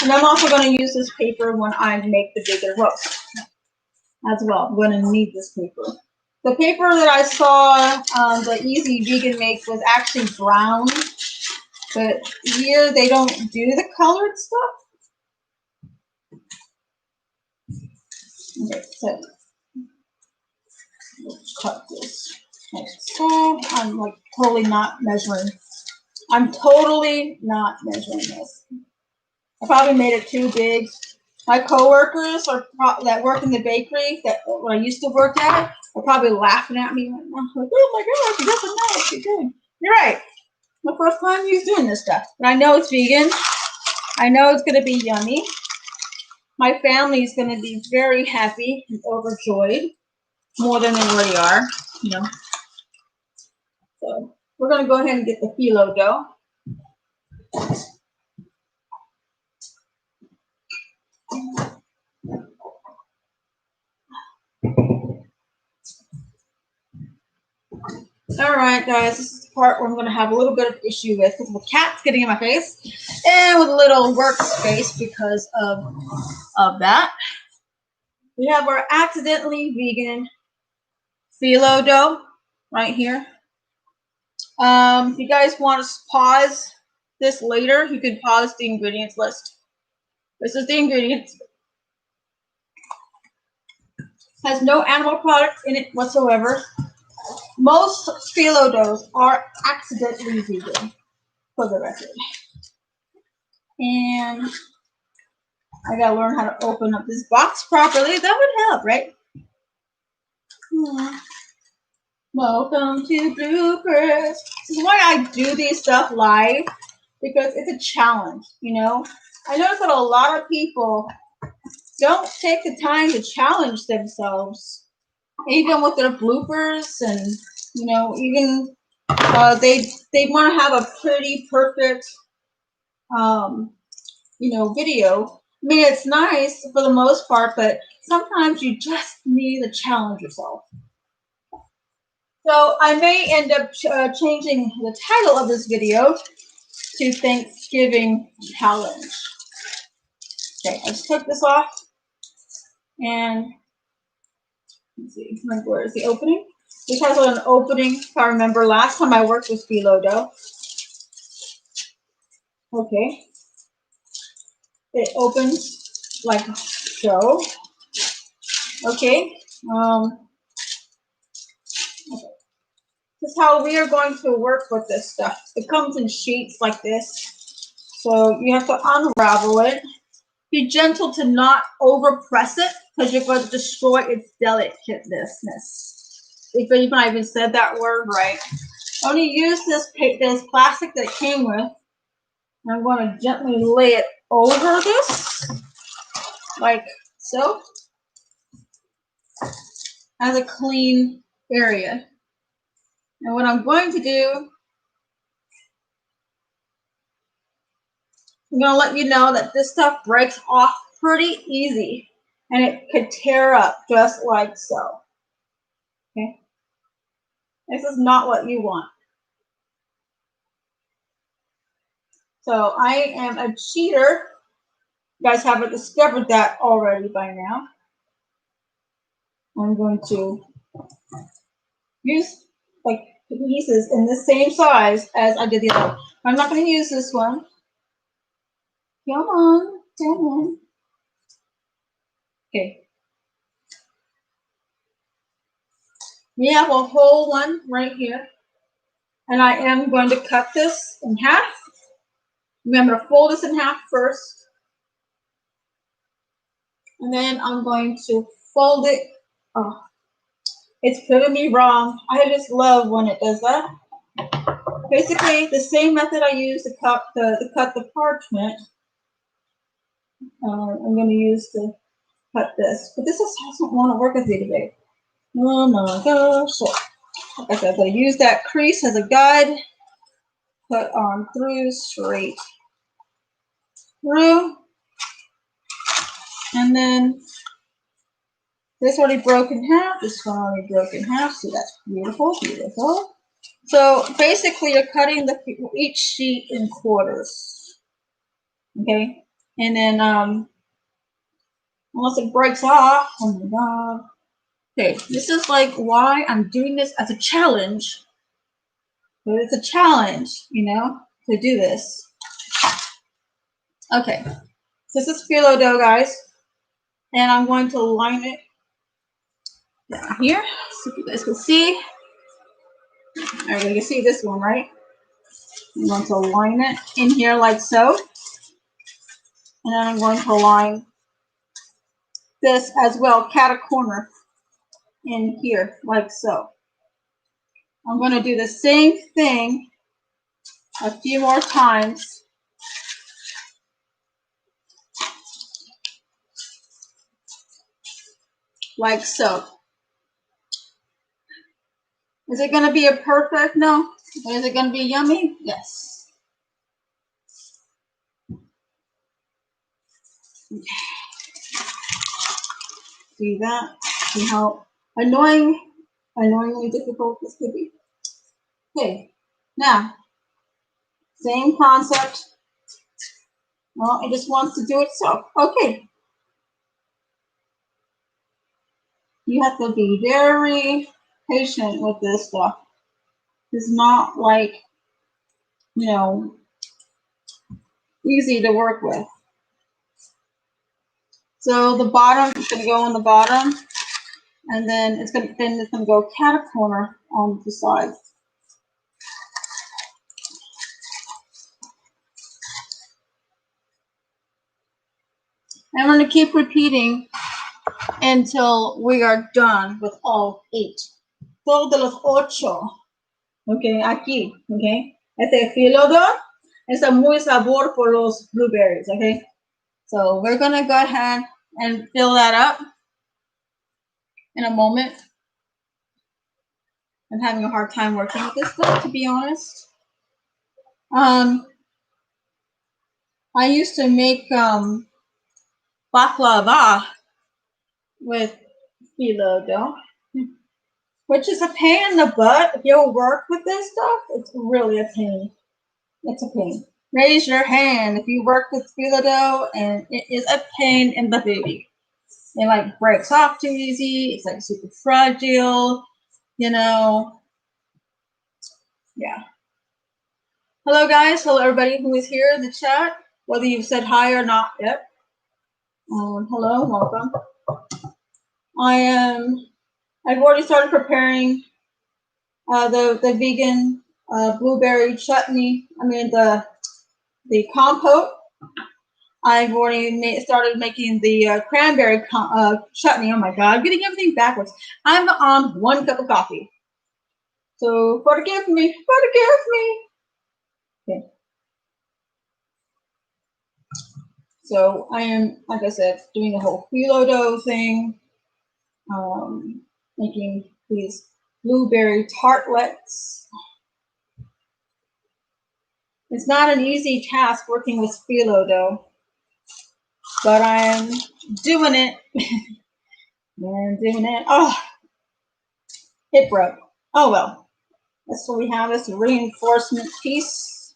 And I'm also gonna use this paper when I make the bigger roast as well. I'm gonna need this paper. The paper that I saw the Easy Vegan make was actually brown, but here they don't do the colored stuff. Okay, so let's cut this. Okay, so I'm like totally not measuring. I'm totally not measuring this. I probably made it too big. My coworkers that work in the bakery when I used to work at it are probably laughing at me. Like, oh my gosh, she doesn't know what she's doing. You're right. My first time he's doing this stuff. But I know it's vegan. I know it's going to be yummy. My family is going to be very happy and overjoyed, more than they already are. So we're going to go ahead and get the phyllo dough. All right, guys, this is the part where I'm going to have a little bit of issue with because the cat's getting in my face and with a little workspace because of that. We have our accidentally vegan phyllo dough right here. If you guys want to pause this later, you can pause the ingredients list. This is the ingredients. Has no animal products in it whatsoever. Most phyllo doughs are accidentally vegan, for the record. And I gotta learn how to open up this box properly. That would help, right? Welcome to bloopers. This is why I do these stuff live, because it's a challenge, you know? I notice that a lot of people don't take the time to challenge themselves, even with their bloopers, and you know, even they want to have a pretty perfect you know, video. I mean, it's nice for the most part, but sometimes you just need to challenge yourself. So I may end up changing the title of this video to Thanksgiving Challenge. Okay, let's take this off. And let's see, where's the opening? This has an opening, if I remember last time I worked with phyllo dough. Okay. It opens like so. Okay. Okay. This is how we are going to work with this stuff. It comes in sheets like this. So you have to unravel it. Be gentle to not over press it because you're going to destroy its delicateness. If I even said that word right. Only use this plastic that it came with. I'm going to gently lay it over this, like so, as a clean area. And what I'm going to do, I'm going to let you know that this stuff breaks off pretty easy, and it could tear up just like so. Okay? This is not what you want. So I am a cheater. You guys haven't discovered that already by now. I'm going to use like pieces in the same size as I did the other one. I'm not going to use this one. Come on, come on. Okay. We have a whole one right here. And I am going to cut this in half. Remember to fold this in half first. And then I'm going to fold it. Oh, it's putting me wrong. I just love when it does that. Basically, the same method I use to cut the parchment, I'm going to use to cut this. But this just doesn't want to work with me today. Oh my gosh. So, like I said, I'm going to use that crease as a guide. Put on through, straight through. And then this already broke in half. This one already broke in half. So that's beautiful, beautiful. So basically, you're cutting each sheet in quarters. Okay, and then unless it breaks off, oh my god. Okay, this is like why I'm doing this as a challenge. But it's a challenge, you know, to do this. Okay, so this is phyllo dough, guys, and I'm going to line it down here so you guys can see. All right, you can see this one, right? I'm going to line it in here like so. And then I'm going to line this as well, cat a corner in here like so. I'm going to do the same thing a few more times. Like so. Is it going to be a perfect? No. Is it going to be yummy? Yes. Okay. See that? See how annoyingly difficult this could be? Okay, now, same concept. Well, it just wants to do itself. Okay. You have to be very patient with this stuff. It's not like, you know, easy to work with. So the bottom is going to go on the bottom, and then it's going to go cat corner on the side. And we're going to keep repeating until we are done with all 8. Todo de los 8. Okay, aquí, okay. Este filodo es muy sabor por los blueberries, okay. So we're going to go ahead and fill that up in a moment. I'm having a hard time working with this stuff, to be honest. I used to make baklava with phyllo dough, which is a pain in the butt. If you work with this stuff, it's really a pain. It's a pain. Raise your hand if you work with phyllo dough, and it is a pain in the baby. It like breaks off too easy. It's like super fragile, you know. Yeah. Hello guys. Hello everybody who is here in the chat, whether you've said hi or not yet. Hello, welcome. I've already started preparing the vegan blueberry chutney. I mean the compote. I've already started making the cranberry chutney. Oh my God, I'm getting everything backwards. I'm on 1 cup of coffee. So forgive me, forgive me. Okay. So I am, like I said, doing the whole phyllo dough thing, making these blueberry tartlets. It's not an easy task working with phyllo dough, but I'm doing it. I'm doing it. Oh, it broke. Oh well. That's what we have, this reinforcement piece,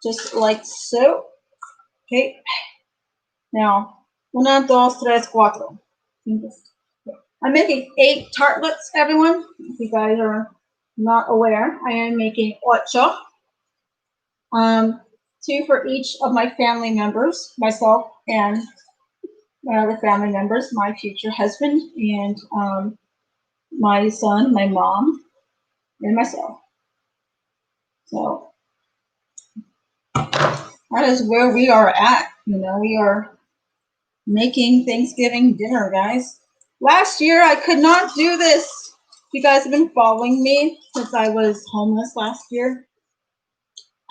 just like so. Okay. Now, 1, 2, 3, 4. I'm making 8 tartlets, everyone. If you guys are not aware, I am making 8. 2 for each of my family members, myself and my other family members, my future husband, and my son, my mom, and myself. So that is where we are at. You know, we are making Thanksgiving dinner, guys. Last year, I could not do this. You guys have been following me since I was homeless last year.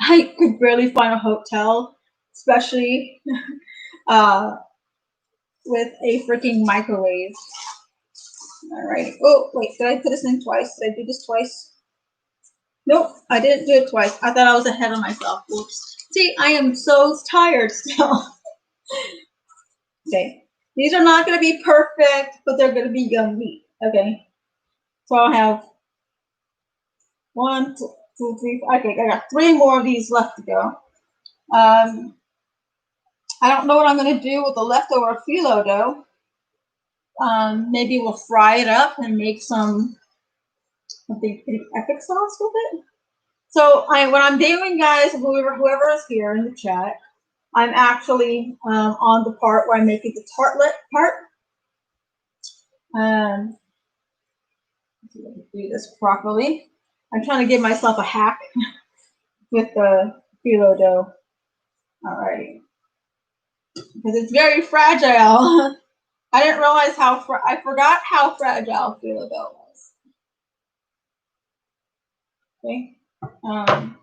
I could barely find a hotel, especially with a freaking microwave. All right. Oh, wait, did I put this in twice? Did I do this twice? Nope, I didn't do it twice. I thought I was ahead of myself. Whoops. See, I am so tired still. Okay. These are not going to be perfect, but they're going to be yummy. Okay. So I'll have 1, 2, 3. Okay, I got 3 more of these left to go. I don't know what I'm going to do with the leftover phyllo dough. Maybe we'll fry it up and make something pretty epic sauce with it. So what I'm doing, guys, whoever is here in the chat, I'm actually on the part where I'm making the tartlet part. Do this properly. I'm trying to give myself a hack with the phyllo dough. All right, because it's very fragile. I didn't realize I forgot how fragile phyllo dough was. Okay, I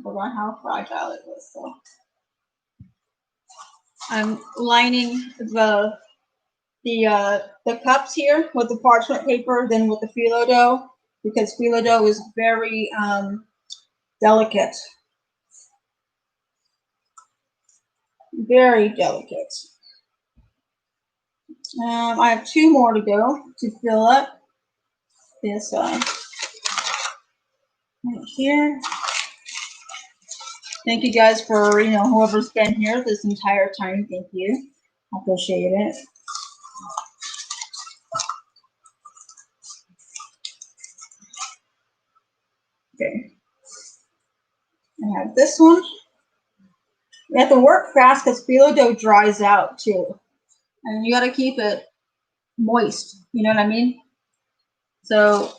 forgot how fragile it was. So I'm lining the cups here with the parchment paper, then with the phyllo dough, because phyllo dough is very delicate. Very delicate. I have 2 more to go to fill up this right here. Thank you guys for, whoever's been here this entire time. Thank you. I appreciate it. Okay. I have this one. You have to work fast because phyllo dough dries out too. And you got to keep it moist. You know what I mean? So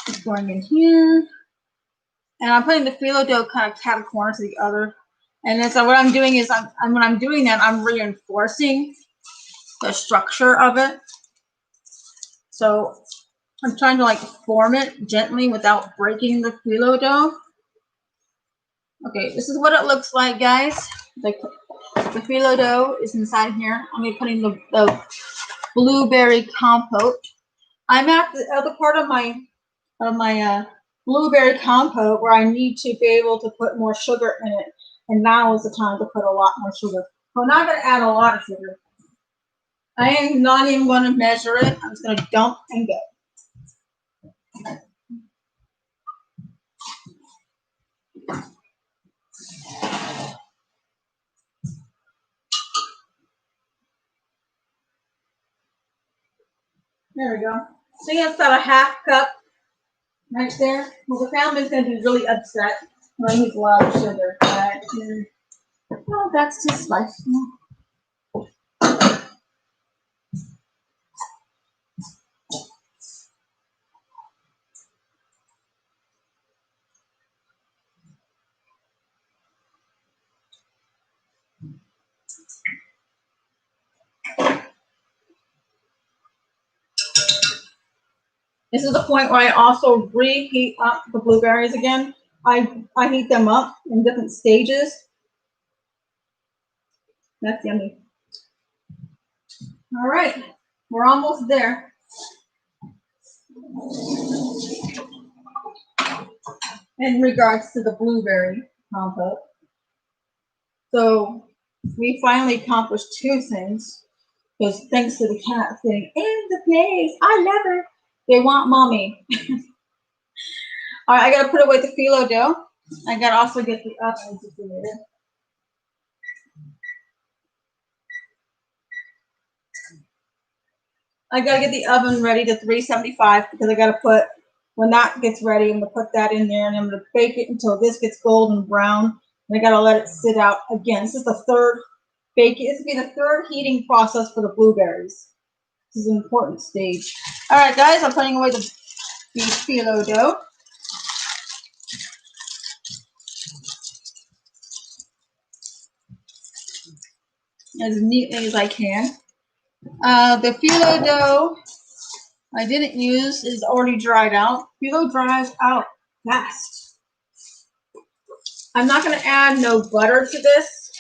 it's going in here. And I'm putting the phyllo dough kind of cat corner to the other. And then so what I'm doing is, when I'm doing that, I'm reinforcing the structure of it. So I'm trying to like form it gently without breaking the phyllo dough. Okay, this is what it looks like, guys. The phyllo dough is inside here. I'm gonna be putting the blueberry compote. I'm at the other part of my blueberry compote where I need to be able to put more sugar in it, and now is the time to put a lot more sugar. I'm not gonna add a lot of sugar. I am not even gonna measure it. I'm just gonna dump and go. There we go. So that's about a half cup right there. Well, the family's going to be really upset when I use a lot of sugar. But, well, that's just life. This is the point where I also reheat up the blueberries again. I heat them up in different stages. That's yummy. All right, we're almost there. In regards to the blueberry compote. So we finally accomplished two things. Because thanks to the cat sitting in the place, I love her. They want mommy. All right, I gotta put away the phyllo dough. I gotta also get the oven situated. I gotta get the oven ready to 375 because I gotta put, when that gets ready, I'm gonna put that in there and I'm gonna bake it until this gets golden brown. And I gotta let it sit out again. This is the third baking. This will be the third heating process for the blueberries. This is an important stage. All right, guys, I'm putting away the phyllo dough as neatly as I can. The phyllo dough I didn't use is already dried out. Phyllo dries out fast. I'm not going to add no butter to this,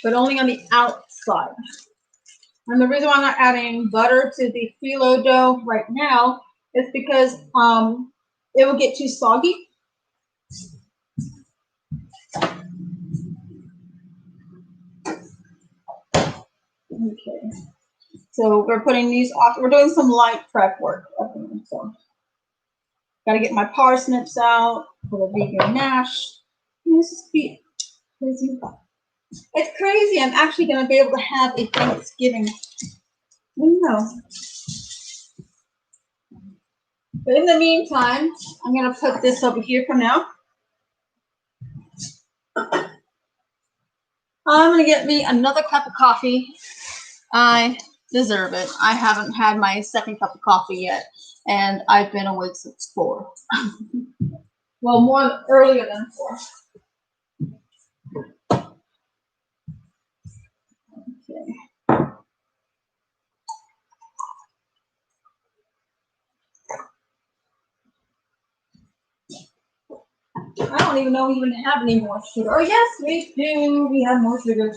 but only on the outside. And the reason why I'm not adding butter to the phyllo dough right now is because it will get too soggy. Okay. So we're putting these off. We're doing some light prep work. So got to get my parsnips out for the vegan mash. This is crazy. It's crazy. I'm actually going to be able to have a Thanksgiving. I don't know. But in the meantime, I'm going to put this over here for now. I'm going to get me another cup of coffee. I deserve it. I haven't had my second cup of coffee yet, and I've been awake since 4. Well, more earlier than 4. Okay. I don't even know we even have any more sugar. Oh, yes, we do. We have more sugar.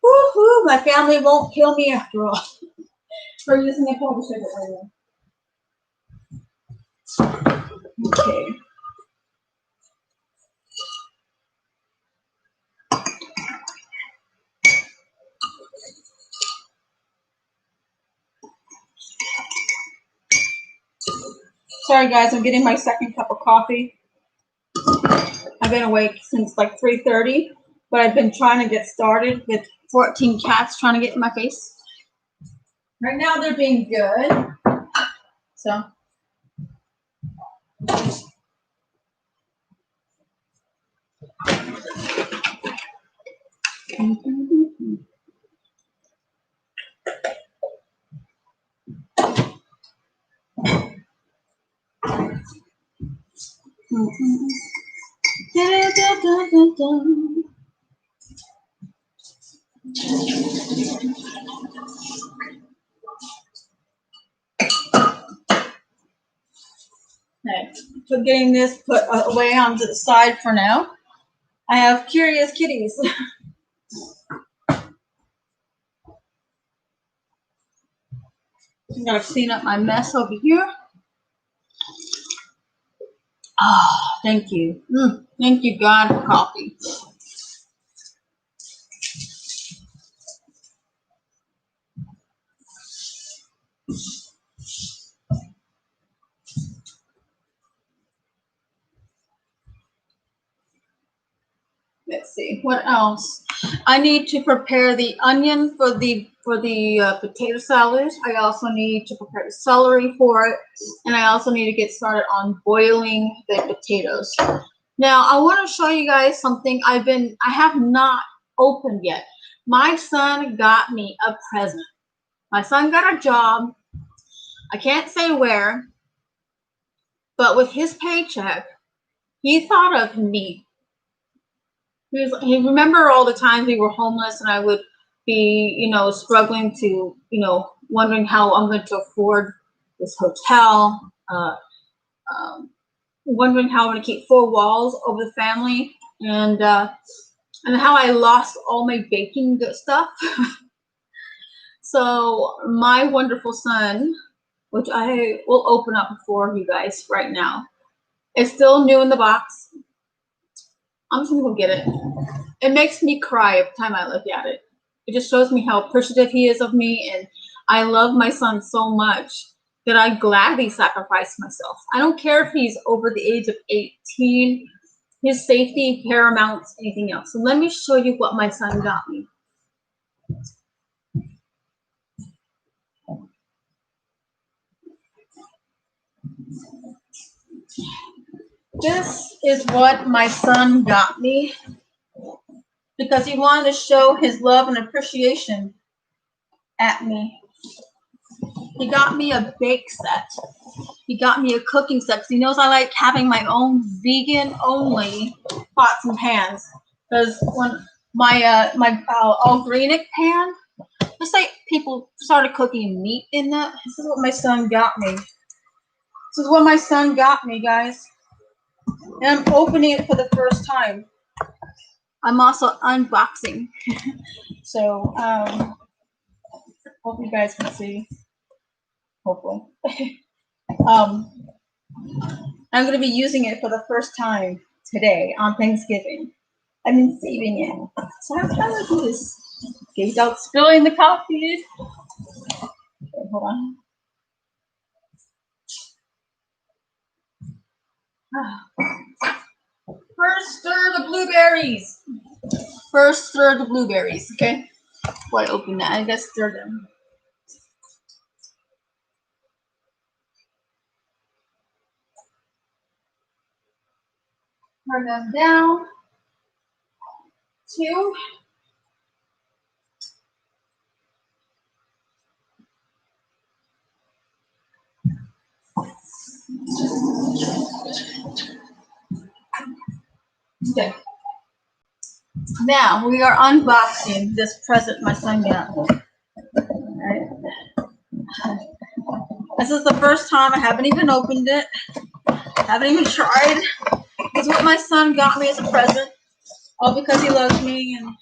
Woohoo! My family won't kill me after all for using a pulp sugar earlier. Okay. Sorry, guys. I'm getting my second cup of coffee. I've been awake since like 3:30, but I've been trying to get started with 14 cats trying to get in my face. Right now they're being good. So. Okay, so getting this put away onto the side for now. I have curious kitties. I'm gonna clean up my mess over here. Oh, thank you. Thank you, God, for coffee. Let's see what else. I need to prepare the onion for the potato salad. I also need to prepare the celery for it, and I also need to get started on boiling the potatoes. Now I want to show you guys something I have not opened yet. My son got me a present. My son got a job. I can't say where, but with his paycheck, he thought of me. He remember all the times we were homeless and I would be, struggling to, wondering how I'm going to afford this hotel, wondering how I'm going to keep 4 walls over the family, and how I lost all my baking stuff. So my wonderful son, which I will open up for you guys right now, it's still new in the box. I'm just gonna go get it. It makes me cry every time I look at it. It just shows me how appreciative he is of me, and I love my son so much that I gladly sacrifice myself. I don't care if he's over the age of 18. His safety paramounts anything else. So let me show you what my son got me. This is what my son got me because he wanted to show his love and appreciation at me. He got me a bake set. He got me a cooking set because he knows I like having my own vegan-only pots and pans. Because when my organic pan, just like people started cooking meat in that. This is what my son got me. This is what my son got me, guys. And I'm opening it for the first time. I'm also unboxing. So, hope you guys can see. Hopefully. I'm going to be using it for the first time today on Thanksgiving. I've been saving it. So I'm trying to do this. Okay, without spilling the coffee. Okay, hold on. First stir the blueberries. First stir the blueberries, okay? Before I open that, I gotta stir them. Turn them down. 2. Okay. Now we are unboxing this present my son got me. Alright. This is the first time. I haven't even opened it. Haven't even tried. This is what my son got me as a present. All because he loves me, and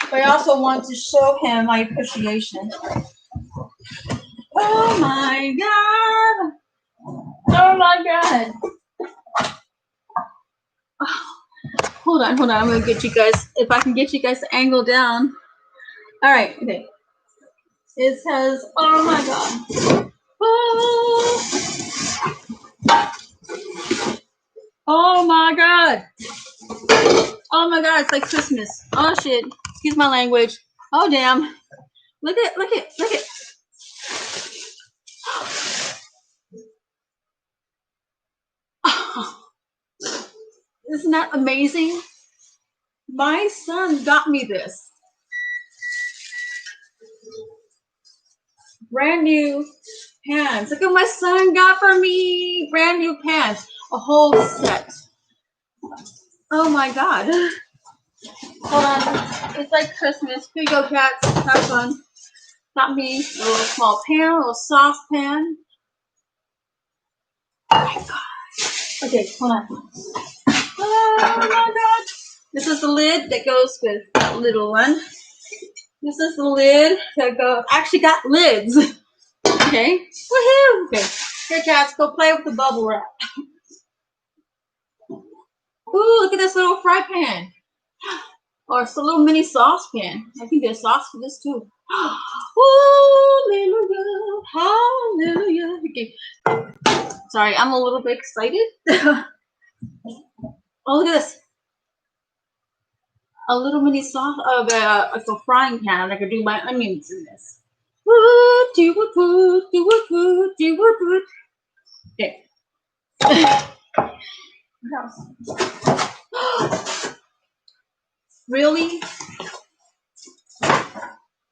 but I also want to show him my appreciation. Oh my God! Oh my God! Oh, hold on. I'm gonna get you guys. If I can get you guys to angle down. All right. Okay. It says, "Oh my God." Oh. Oh my God. Oh my God, it's like Christmas. Oh shit. Excuse my language. Oh damn. Look at, look at, look at. Oh, isn't that amazing? My son got me this. Brand new pants. Look what my son got for me. Brand new pants. A whole set. Oh my God. Hold on. It's like Christmas. Here you go, cats. Have fun. Got me a little small pan, a little saucepan. Oh my God. Okay, hold on. Oh my God. This is the lid that goes with that little one. This is the lid that goes. I actually got lids. Okay. Woohoo. Okay. Here, cats, go play with the bubble wrap. Ooh, look at this little fry pan. Or it's a little mini saucepan. I think there's sauce for this too. Hallelujah. Hallelujah. Okay. Sorry, I'm a little bit excited. Oh, look at this. A little mini sauce of a frying pan. I could do my onions in this. Okay. What else? Really?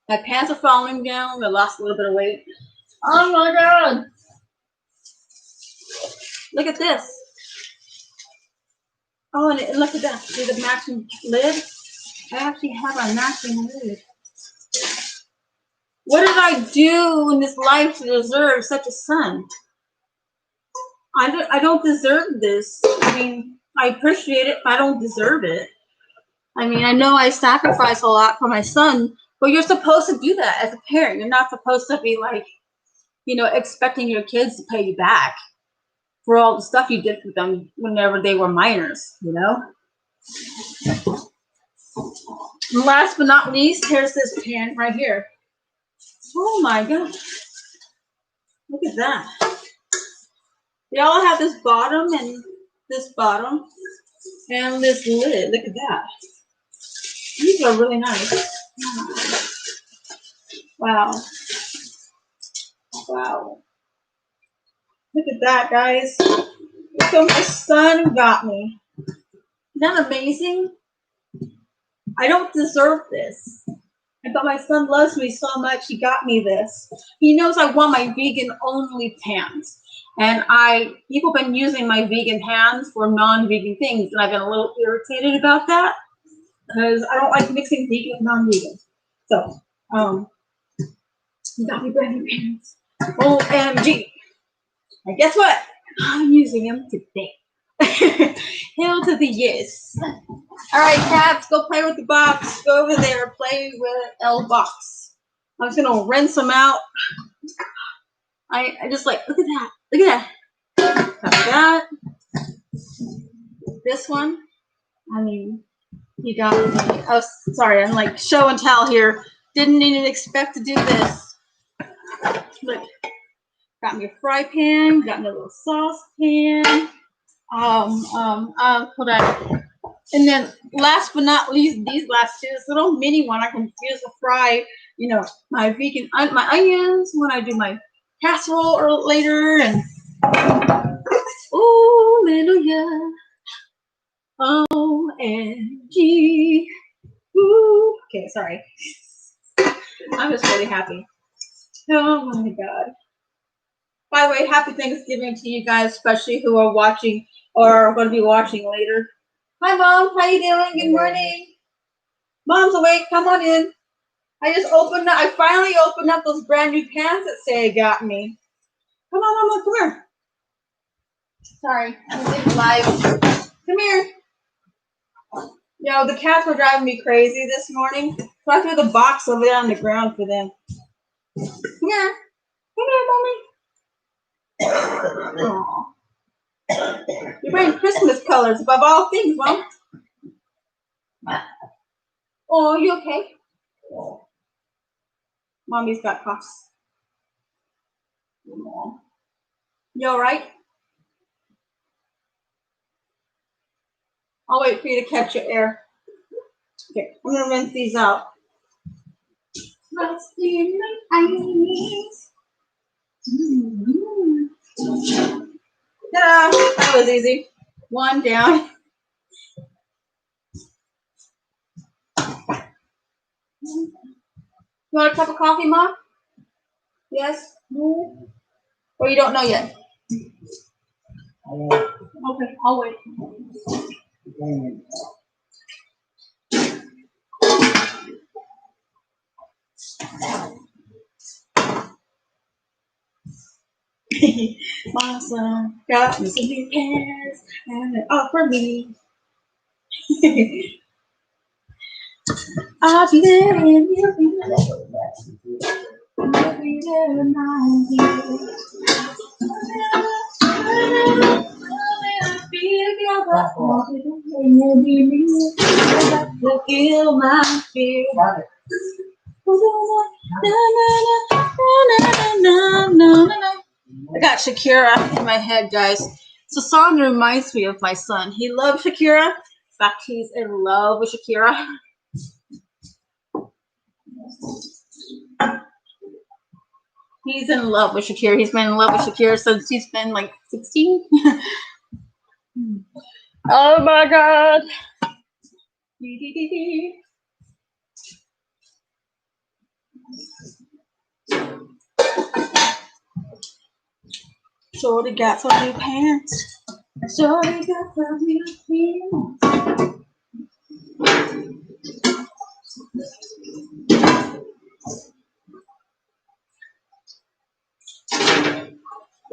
My pants are falling down. I lost a little bit of weight. Oh my God. Look at this. Oh, and look at that. See the matching lid? I actually have a matching lid. What did I do in this life to deserve such a son? I don't deserve this. I mean, I appreciate it, but I don't deserve it. I mean, I know I sacrifice a lot for my son, but you're supposed to do that as a parent. You're not supposed to be like, you know, expecting your kids to pay you back for all the stuff you did for them whenever they were minors, you know? And last but not least, here's this pan right here. Oh my God. Look at that. They all have this bottom and this bottom and this lid. Look at that. These are really nice. Wow. Wow. Look at that, guys. Look what my son got me. Isn't that amazing? I don't deserve this. But my son loves me so much, he got me this. He knows I want my vegan-only pants. And people have been using my vegan pants for non-vegan things, and I've been a little irritated about that because I don't like mixing vegan with non-vegan. So, he got me brand new pants. OMG. And guess what? I'm using them today. Hell to the yes. All right, cats, go play with the box. Go over there, play with L box. I'm just gonna rinse them out. I just like, look at that. Look at that. Copy that. This one. I mean, you got me. Oh, sorry, I'm like show and tell here. Didn't even expect to do this. Look, got me a fry pan. Got me a little saucepan. Hold on. And then last but not least, these last two, this little mini one I can use to fry, you know, my vegan, my onions when I do my casserole or later. And oh, hallelujah. OMG. Ooh. Okay, sorry. I'm just really happy. Oh my God. By the way, happy Thanksgiving to you guys, especially who are watching or are going to be watching later. Hi, Mom. How you doing? Good morning. Mom's awake. Come on in. I finally opened up those brand new pants that Say got me. Come on, Mama. Come here. Sorry. I'm doing live. Come here. You know, the cats were driving me crazy this morning. So I threw the box over there on the ground for them. Come here. Come here, Mommy. Aww. You're wearing Christmas colors above all things, Mom. Oh, you okay? Mommy's got coughs. You all right? I'll wait for you to catch your air. Okay, I'm gonna rinse these out. Trust in my eyes. Ta-da! That was easy. One down. You want a cup of coffee, Mom? Yes? No? Or you don't know yet? Okay, I'll wait. My son got me some new pants and they offer me. I'll be there and you'll be there. You'll be there and I'll be there. To kill my fear. I got Shakira in my head, guys. It's a song that reminds me of my son. He loves Shakira. In fact, he's in love with Shakira. He's in love with Shakira. He's been in love with Shakira since he's been like 16. Oh my God. Shorty got some new pants. Shorty got some new pants.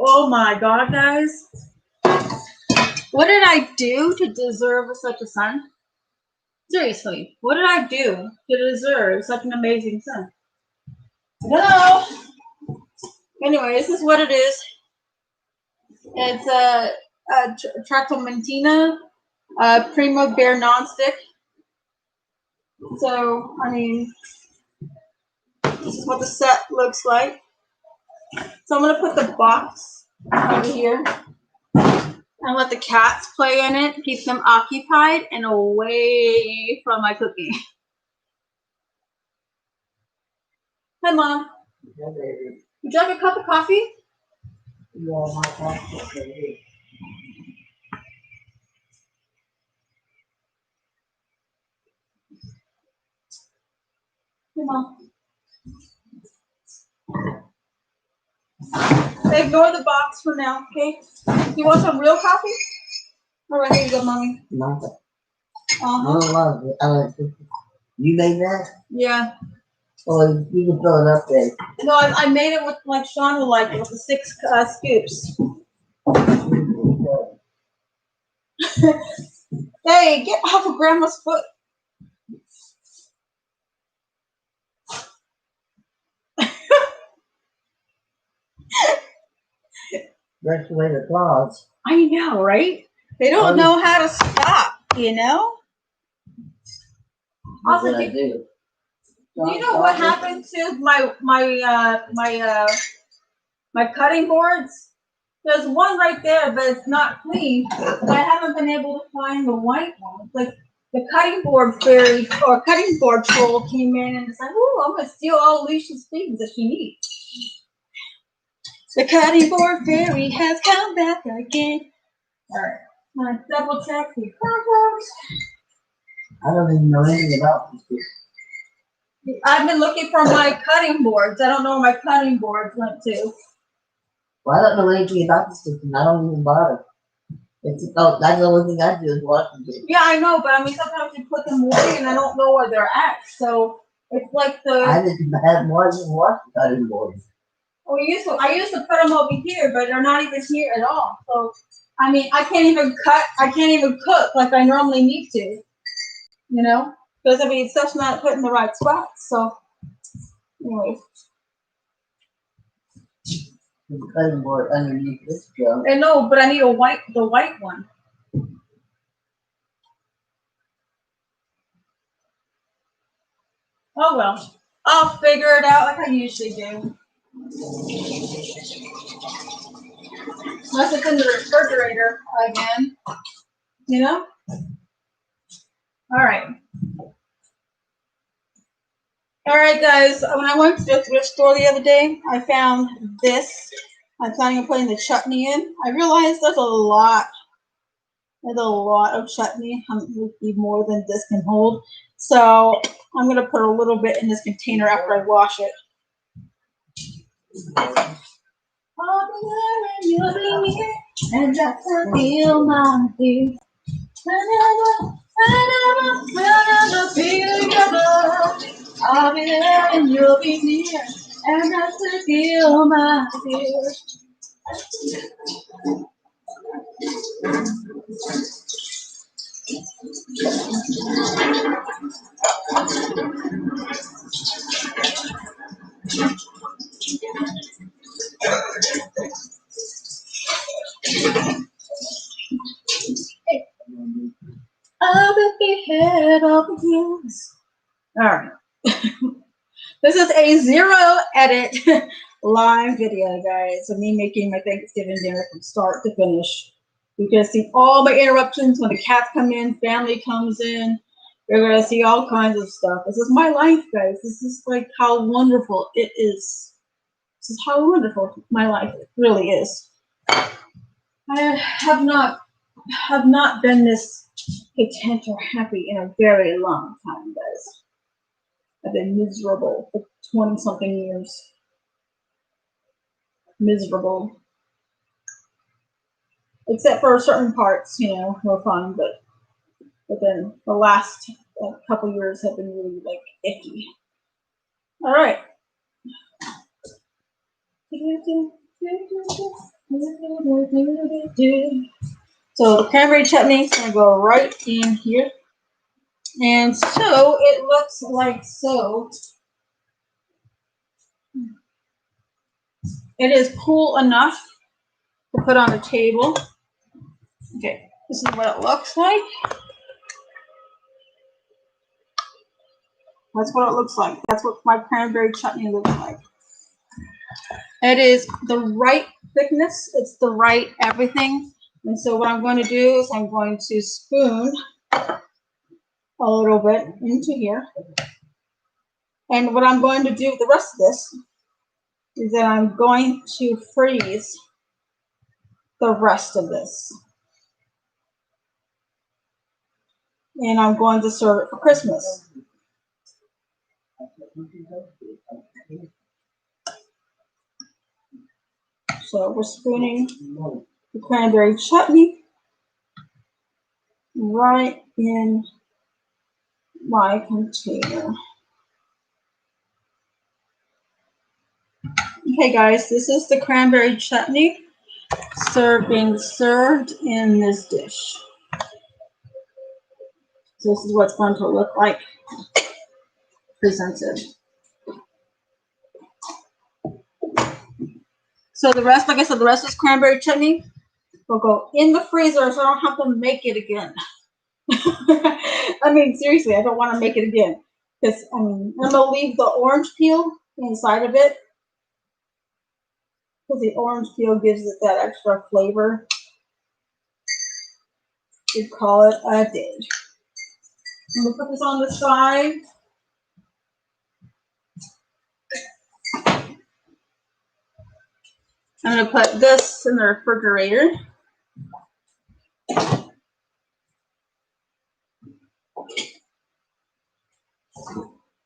Oh my God, guys. What did I do to deserve such a son? Seriously, what did I do to deserve such an amazing son? Hello. Anyway, this is what it is. It's a Tracomantina Primo Bear nonstick. So, I mean, this is what the set looks like. So I'm going to put the box over here and let the cats play in it, keep them occupied and away from my cooking. Hi, Mom. Yeah, baby. Would you like a cup of coffee? You are my coffee, baby. Hey, Mom. Ignore the box for now, okay? You want some real coffee? All right, here you go, Mommy. Mama. Uh-huh. I don't love it. I like it. You made that? Yeah. Or you can fill it up there. No, I made it with, like Sean would like it, with the 6 scoops. Hey, get off of Grandma's foot. That's the way the claws. I know, right? They don't know how to stop, you know? That's what I do. You know what happened to my cutting boards? There's one right there, but it's not clean. But I haven't been able to find the white one. It's like the cutting board fairy or cutting board troll came in and said, "Oh, I'm gonna steal all Alicia's things that she needs." The cutting board fairy has come back again. All right, I'm gonna double check the contacts. I don't even know anything about this. I've been looking for my cutting boards. I don't know where my cutting boards went to. Well, I don't know anything about this system. I don't even bother. That's the only thing I do is watch them. Yeah, I know, but I mean, sometimes you put them away and I don't know where they're at. So it's like I didn't have more than watch the cutting boards. Well, I used to put them over here, but they're not even here at all. So, I mean, I can't even cook like I normally need to, you know? Because, I mean, stuff's not put in the right spot. So, anyway. The cutting board underneath this junk. I know, but I need the white one. Oh, well. I'll figure it out like I usually do. Unless it's in the refrigerator again, you know? All right. All right, guys. When I went to the thrift store the other day, I found this. I'm planning on putting the chutney in. I realized there's a lot. There's a lot of chutney. Would be more than this can hold. So I'm gonna put a little bit in this container after I wash it. And that's a feel my dear. Whenever be together, I'll be there and you'll be near. And that's a feel my dear. I'll be head over heels. All right. This is a zero edit live video, guys, of me making my Thanksgiving dinner from start to finish. You can see all my interruptions when the cats come in, family comes in. You're gonna see all kinds of stuff. This is my life, guys. This is like how wonderful it is. This is how wonderful my life really is. I have not been this content or happy in a very long time, guys. I've been miserable for 20-something years. Miserable. Except for certain parts, you know, were fun, but then the last couple years have been really, like, icky. All right. So the cranberry chutney is going to go right in here. And so it looks like so. It is cool enough to put on the table. Okay, this is what it looks like. That's what it looks like. That's what my cranberry chutney looks like. It is the right thickness. It's the right everything. And so what I'm going to do is I'm going to spoon a little bit into here. And what I'm going to do with the rest of this is that I'm going to freeze the rest of this. And I'm going to serve it for Christmas. So we're spooning the cranberry chutney right in my container. Okay, guys, this is the cranberry chutney being served in this dish. So this is what it's going to look like presented. So the rest, like I said, the rest is cranberry chutney. Will go in the freezer so I don't have to make it again. I mean, seriously, I don't want to make it again. Because I'm going to leave the orange peel inside of it. Because the orange peel gives it that extra flavor. You'd call it a day. I'm going to put this on the side. I'm going to put this in the refrigerator.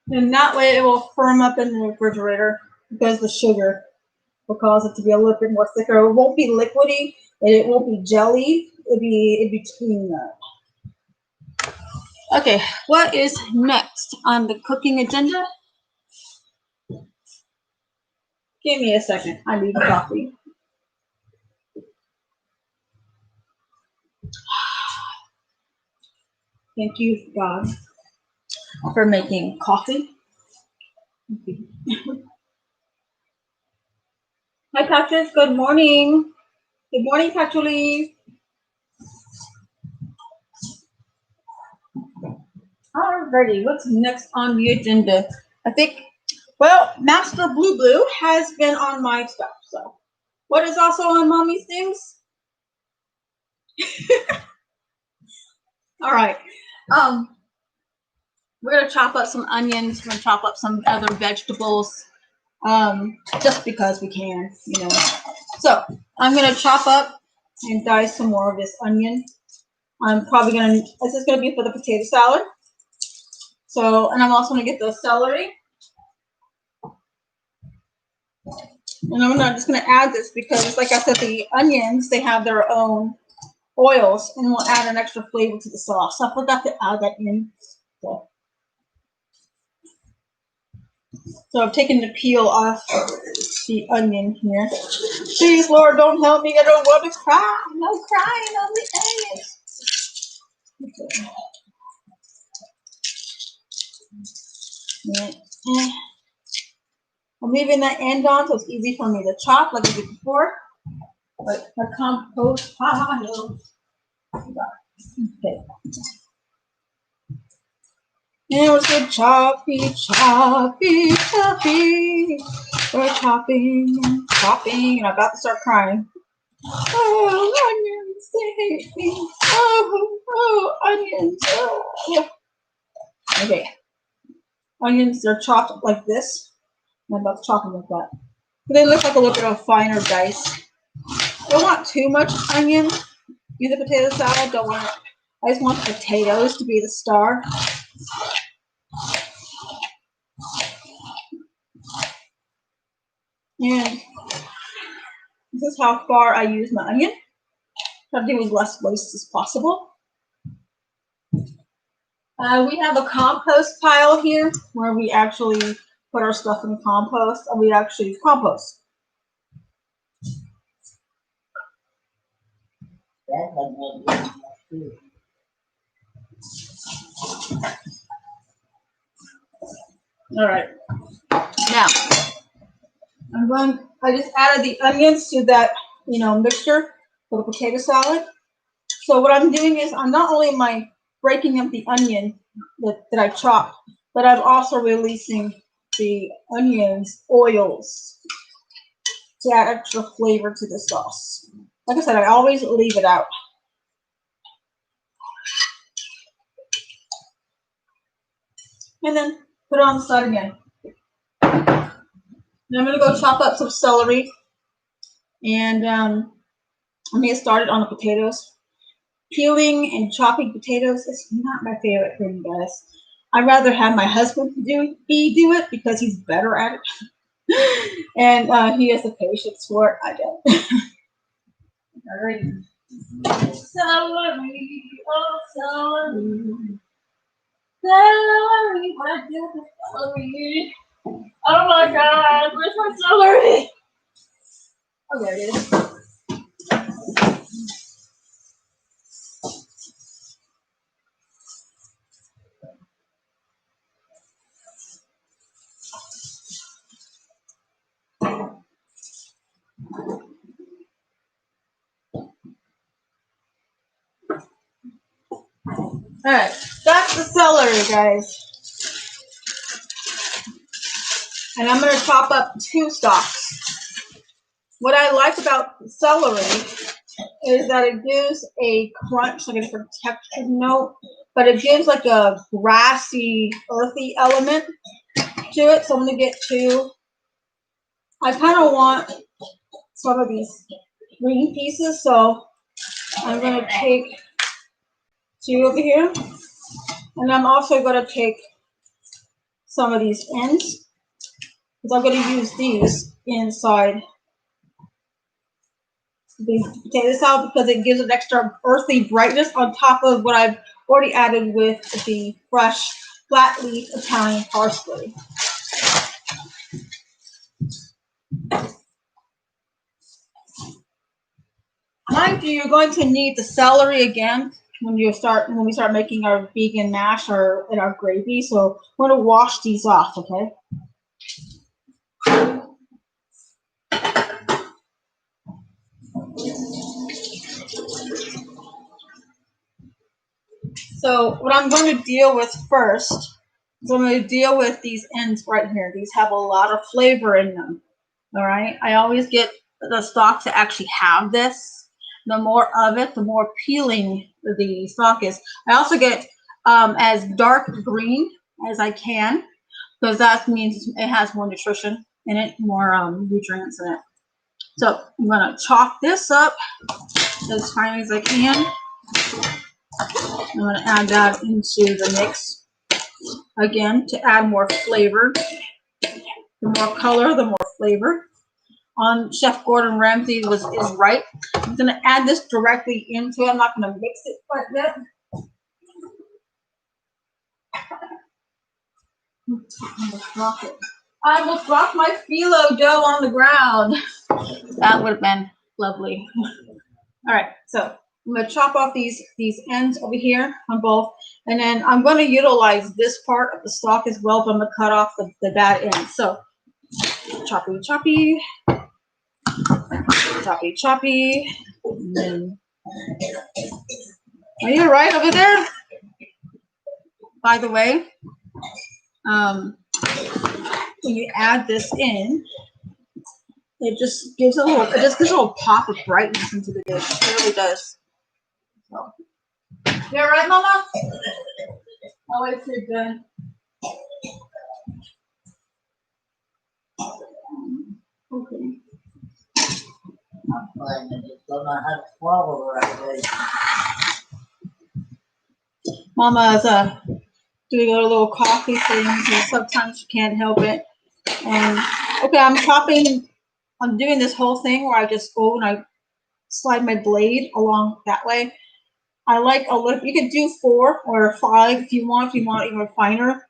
And that way it will firm up in the refrigerator because the sugar will cause it to be a little bit more thicker. It won't be liquidy and it won't be jelly. It'll be in between that. Okay, what is next on the cooking agenda? Give me a second. I need coffee. Thank you, God, for making coffee. Hi, Patches. Good morning. Good morning, Patchouli. Alrighty, what's next on the agenda? I think, well, Master Blue Blue has been on my stuff. So, what is also on Mommy's things? All right. we're gonna chop up some onions. We're gonna chop up some other vegetables, just because we can, you know. So I'm gonna chop up and dice some more of this onion. I'm probably gonna. This is gonna be for the potato salad. So, and I'm also gonna get the celery. And I'm just gonna add this because, like I said, the onions, they have their own oils, and we'll add an extra flavor to the sauce. So I forgot to add that in. So I've taken the peel off the onion here. Please, Lord, don't help me. I don't want to cry. No crying on the eggs. Okay. Yeah. I'm leaving that end on so it's easy for me to chop like I did before. But a compost pile. Okay. And we're so choppy. We're chopping and chopping, and I'm about to start crying. Oh, onions, save me. Oh, onions. Oh. Okay. Onions, they're chopped like this. I'm about to chop them like that. They look like a little bit of finer dice. I don't want too much onion in the potato salad. Don't want it. I just want the potatoes to be the star. And this is how far I use my onion. Try to do as less waste as possible. We have a compost pile here where we actually put our stuff in compost, and we actually use compost. All right. Now, I just added the onions to that, mixture for the potato salad. So what I'm doing is I'm not only breaking up the onion that I chopped, but I'm also releasing the onions oils to add extra flavor to the sauce. Like I said, I always leave it out. And then put it on the side again. Then I'm going to go chop up some celery. And I'm going to get started on the potatoes. Peeling and chopping potatoes is not my favorite thing, guys. I'd rather have my husband do it because he's better at it. And he has the patience for it. I don't. All right. Celery, oh celery. Celery, what I do with celery? Oh my God, where's my celery? Oh, there it is. All right, that's the celery, guys. And I'm going to chop up 2 stalks. What I like about celery is that it gives a crunch, like a different texture note, but it gives like a grassy, earthy element to it. So I'm going to get 2. I kind of want some of these green pieces, so I'm going to take 2 over here. And I'm also going to take some of these ends, because I'm going to use these inside the potato salad because it gives an extra earthy brightness on top of what I've already added with the fresh flat leaf Italian parsley. Mind you, you're going to need the celery again when we start making our vegan mash or in our gravy. So we're going to wash these off, okay? So what I'm going to deal with first is I'm going to deal with these ends right here. These have a lot of flavor in them. All right. I always get the stalk to actually have this. The more of it, the more appealing the stalk is. I also get as dark green as I can, because that means it has more nutrition in it, more nutrients in it. So I'm gonna chop this up as fine as I can. I'm gonna add that into the mix again to add more flavor. The more color, the more flavor. Chef Gordon Ramsay is right. I'm gonna add this directly into it. I'm not gonna mix it like that. I almost dropped my phyllo dough on the ground. That would have been lovely. All right, so I'm gonna chop off these ends over here on both, and then I'm gonna utilize this part of the stalk as well, but I'm gonna cut off the bad ends. So choppy, choppy, choppy, choppy. And then, are you all right over there? By the way, when you add this in, it just gives a little pop of brightness into the dish. It really does. So, you all right, Mama? Oh, it's good. Okay. I just don't know how to swallow the right way. Mama's doing a little coffee thing, and sometimes she can't help it. And okay, I'm doing this whole thing where I just go and I slide my blade along that way. I like a little. You could do 4 or 5 if you want even finer.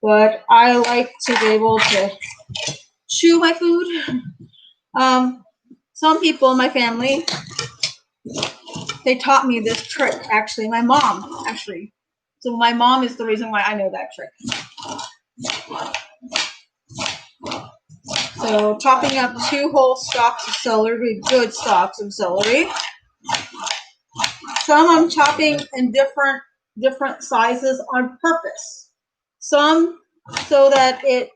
But I like to be able to chew my food. Some people in my family, they taught me this trick. Actually, my mom actually. So my mom is the reason why I know that trick. So chopping up 2 whole stalks of celery, good stalks of celery. Some I'm chopping in different sizes on purpose. Some so that it,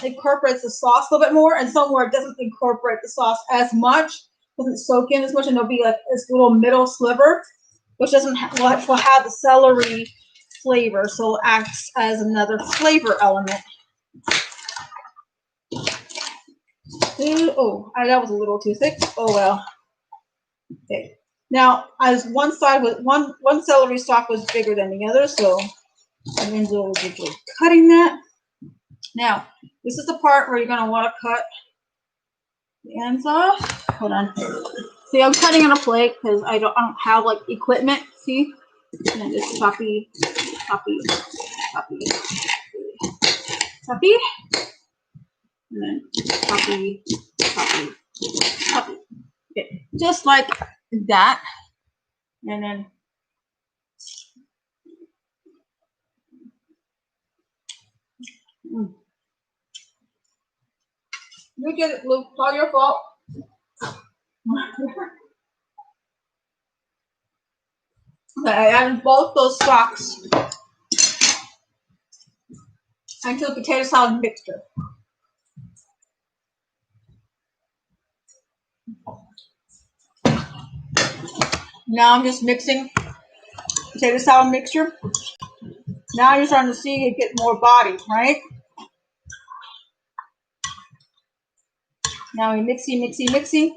incorporates the sauce a little bit more, and some where it doesn't incorporate the sauce as much, doesn't soak in as much, and there'll be like this little middle sliver, which will have the celery flavor, so it acts as another flavor element. Oh, that was a little too thick. Oh well. Okay. Now, as one celery stalk was bigger than the other, so I'm individually cutting that. Now, this is the part where you're going to want to cut the ends off. Hold on. See, I'm cutting on a plate because I don't have like equipment. See, and then just choppy, choppy, choppy, choppy, and then choppy, choppy, choppy. Okay, just like that, and then. You get it, Luke. It's all your fault. Okay, I added both those stalks into the potato salad mixture. Now I'm just mixing potato salad mixture. Now you're starting to see it get more body, right? Now we mixy, mixy, mixy.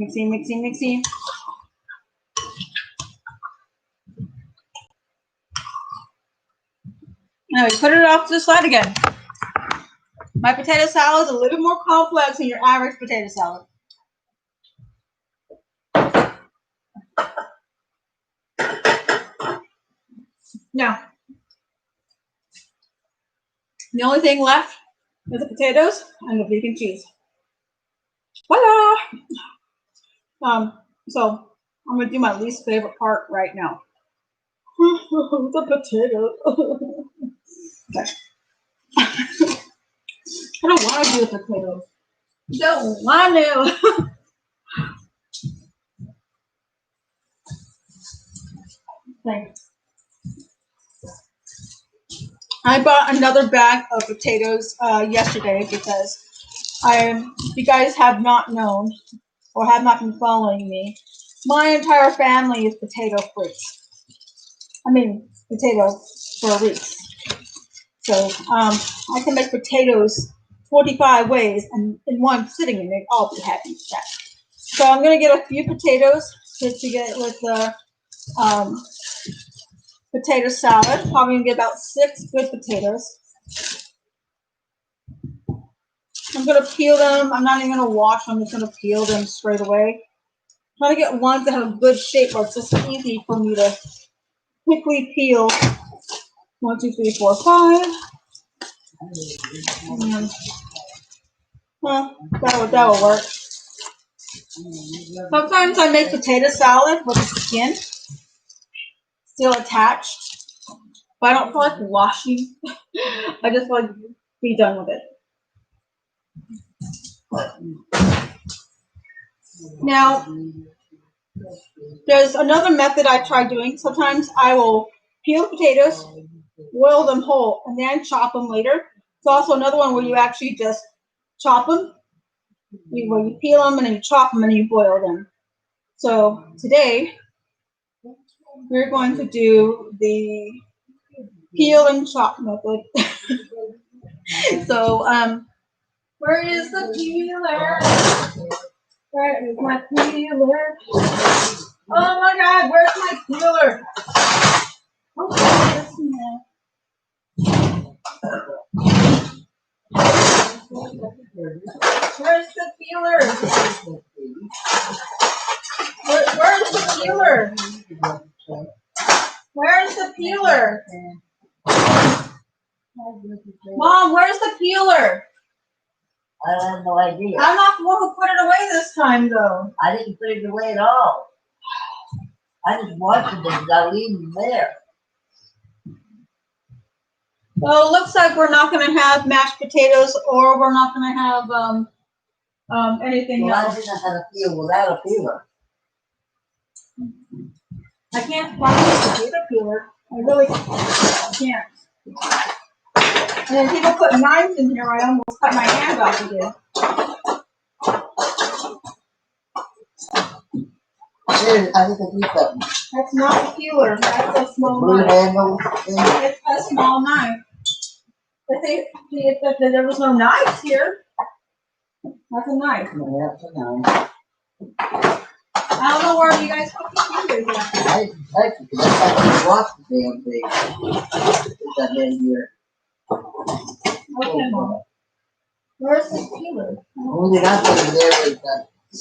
Mixy, mixy, mixy. Now we put it off to the side again. My potato salad is a little bit more complex than your average potato salad. Now, the only thing left is the potatoes and the vegan cheese. Voila! So I'm gonna do my least favorite part right now. The potato. Okay. I don't want to do the potatoes. Don't want to. Thanks. I bought another bag of potatoes yesterday because if you guys have not known or have not been following me, my entire family is potato freaks. I mean, potato freaks. So I can make potatoes 45 ways and in one sitting, and they'd all be happy with that. So I'm gonna get a few potatoes to get with the potato salad. Probably gonna get about 6 good potatoes. I'm gonna peel them. I'm not even gonna wash them. I'm just gonna peel them straight away. Try to get ones that have a good shape where it's just easy for me to quickly peel. 1, 2, 3, 4, 5. And, that will work. Sometimes I make potato salad with the skin still attached, but I don't feel like washing. I just want to be done with it. Now, there's another method I try doing. Sometimes I will peel potatoes, boil them whole, and then chop them later. It's also another one where you actually just chop them, where you peel them and then you chop them and then you boil them. So today, we're going to do the peel and chop method. So, where is the peeler? Where is my peeler? Oh my God, where's my peeler? Okay, where's the peeler? Where's the peeler? Where's the peeler? Mom, where's the peeler? I have no idea. I'm not the one who put it away this time, though. I didn't put it away at all. I just watched it and I leave them there. Well, it looks like we're not going to have mashed potatoes, or we're not going to have anything Well, else. I didn't know how to peel without a peeler. I can't find a potato peeler. I really can't. And then people put knives in here. I almost cut my hand off again. Here, I think I do something. That's not a peeler. That's a small Blue knife. handle. It's a small knife. If there was no knives here, that's a knife. No, that's a knife. I don't know where you guys put the fingers at. I didn't touch it because I thought you watched the damn thing. Put that in here. Okay, Mom. Where's the peeler? The only thing I put in there is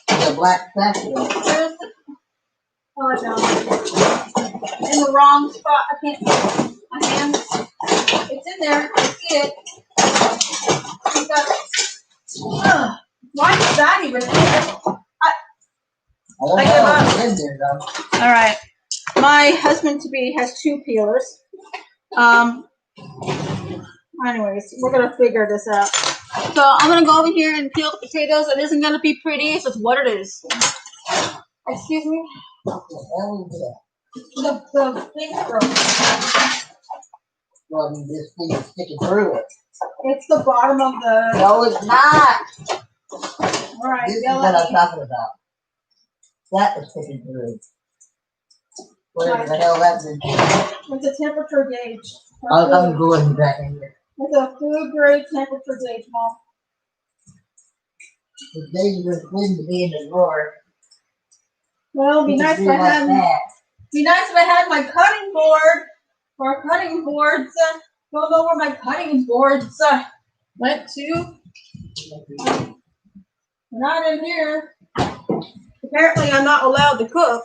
the black pepper. Where's the... Oh, it's down. In the wrong spot. I can't see it. My hand. It's in there. I see it. You got... Why is that even in there? I don't know. It's in there though. All right. My husband-to-be has 2 peelers. Anyways, we're going to figure this out. So I'm going to go over here and peel the potatoes. It isn't going to be pretty. It's just what it is. Excuse me? What the hell is that? The thing broke. Well, I mean, this thing is sticking through it. It's the bottom of the... No, it's not. All right. This is what I'm talking about. That is sticking through. Whatever the hell that is. It's a temperature gauge. I'm going back in here. It's a food grade temperature gauge, Mom. The day was clean to be in the drawer. Well, it'd be nice if I had... Be nice if I had my cutting board. Or cutting boards. Don't know where my cutting boards went to. They're not in here. Apparently, I'm not allowed to cook.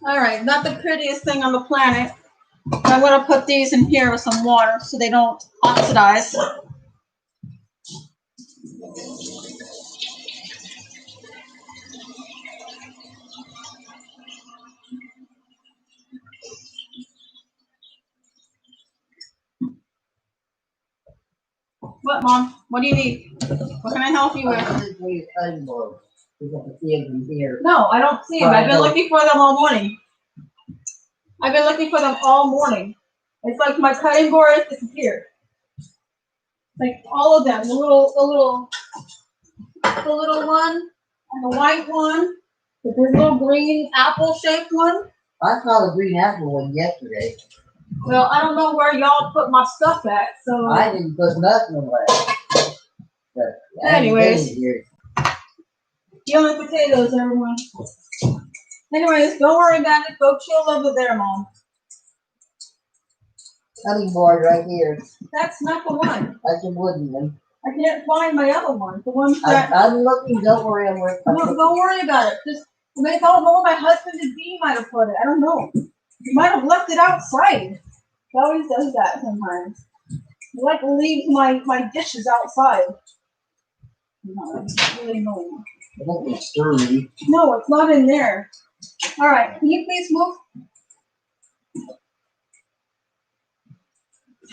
All right, not the prettiest thing on the planet. I'm going to put these in here with some water so they don't oxidize. What, Mom? What do you need? What can I help you with? I'm looking for your cutting board. You got to see them here. No, I don't see them. I've been looking for them all morning. I've been looking for them all morning. It's like my cutting board has disappeared. Like all of them. The little one and the white one. This little green apple-shaped one. I saw the green apple one yesterday. Well, I don't know where y'all put my stuff at, so. I didn't put nothing away. But anyways, dealing potatoes, everyone. Anyways, don't worry about it. Go chill over there, Mom. Cutting board right here. That's not the one. That's a wooden one. I can't find my other one. The one that. I'm looking. Don't worry. I'm working. No, don't worry about it. Just. I don't know where my husband and Dee might have put it. I don't know. He might have left it outside. He always does that sometimes. He like leaves my dishes outside. No, it's really annoying. I think it's dirty. No, it's not in there. All right, can you please move?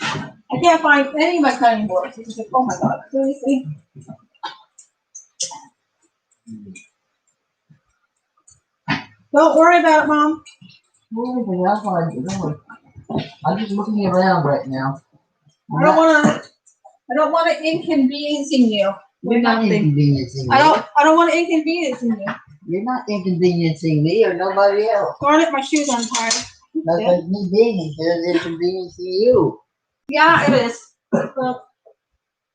I can't find any of my cutting boards. It's like, oh my god, seriously? Don't worry about it, Mom. I'm just looking around right now. I don't want to inconveniencing you. You're not inconveniencing me. I don't want to inconveniencing you. You're not inconveniencing me or nobody else. Darn it, my shoes untied. That's like me being here is inconveniencing you. Yeah, it is. Well,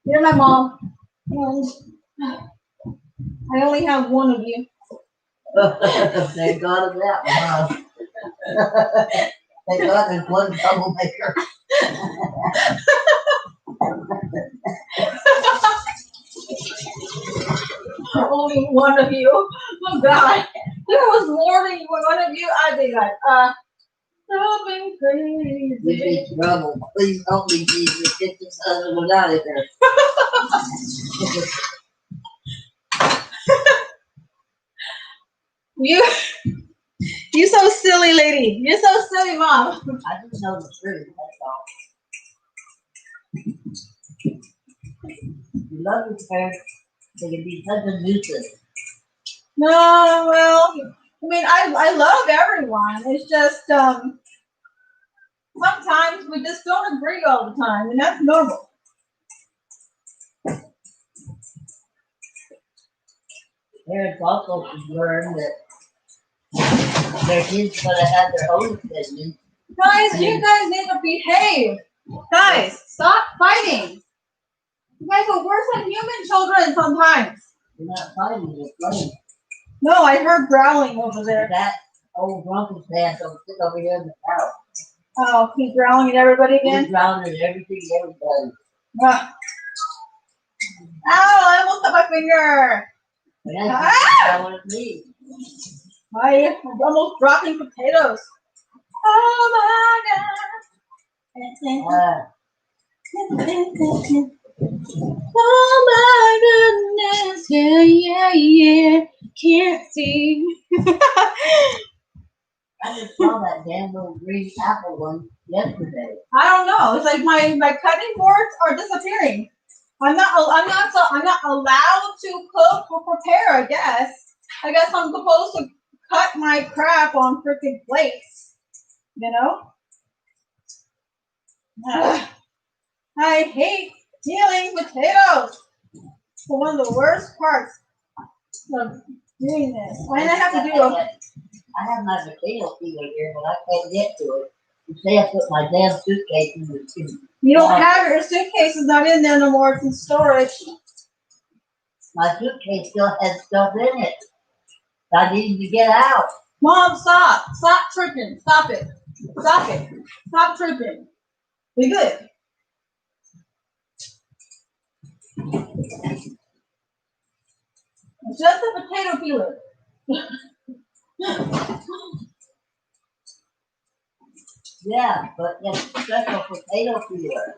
you're my mom. And I only have one of you. Thank God of that one, huh? Thank God there's one troublemaker. Only one of you. Oh God. There was more than one of you. I'd be like, something crazy. You'd be in trouble. Please help me, Jesus. Get this other one out of here. You so silly, lady. You're so silly, Mom. I just know the truth, that's all. You love your parents, they can be such a nuisance. No, well, I mean, I love everyone. It's just, sometimes we just don't agree all the time, and that's normal. Parents also should learn that their kids gotta have their own opinion. Guys, you guys need to behave. Guys, stop fighting. You guys are worse than human children sometimes. You're not fighting, you're playing. No, I heard growling over there. That old drunken man don't sit over here in the house. Oh, he's growling at everybody again? He's growling at everything, everybody. Ow, I almost cut my finger. That's growling at me. I'm almost dropping potatoes. Oh my God. Oh my goodness. Yeah. Can't see. I just saw that damn little green apple one yesterday. I don't know. It's like my cutting boards are disappearing. I'm not allowed to cook or prepare, I guess. I guess I'm supposed to cut my crap on freaking plates. You know? I hate peeling potatoes. It's one of the worst parts of doing this. Why did I have to do it? I have my potato peeler here, but I can't get to it. You say I put my damn suitcase in the suitcase. You don't have your suitcase is not in there no more. It's in storage. My suitcase still has stuff in it. I need to get out. Mom, stop. Stop tripping. Stop it. Stop it. Stop tripping. Be good. It's just a potato peeler. Yeah, but it's a special potato peeler.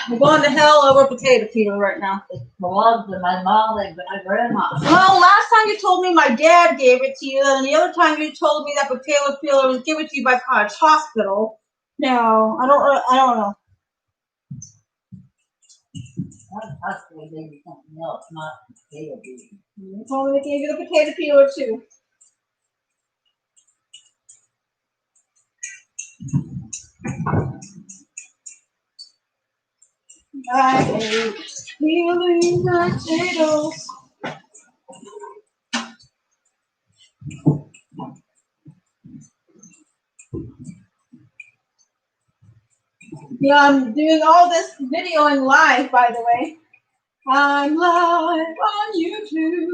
We're going to hell over potato peeler right now. It belongs to my mom and my grandma. Well, last time you told me my dad gave it to you, and the other time you told me that potato peeler was given to you by Cottage Hospital. No, I don't know. I still gave you something else, not potato beans. I told me they gave you the potato peeler too. I hate peeling potatoes. Yeah, I'm doing all this videoing live, by the way. I'm live on YouTube.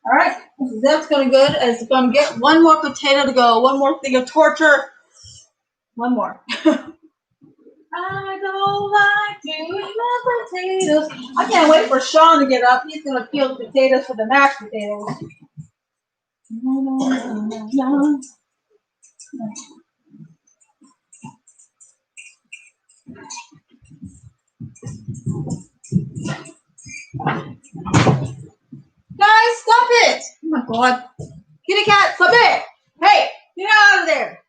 All right, that's going good. It's going to get one more potato to go. One more thing of torture. One more. I don't like doing the potatoes. I can't wait for Sean to get up. He's going to peel the potatoes for the mashed potatoes. Guys, stop it! Oh my god. Kitty cat, stop it! Hey, get out of there!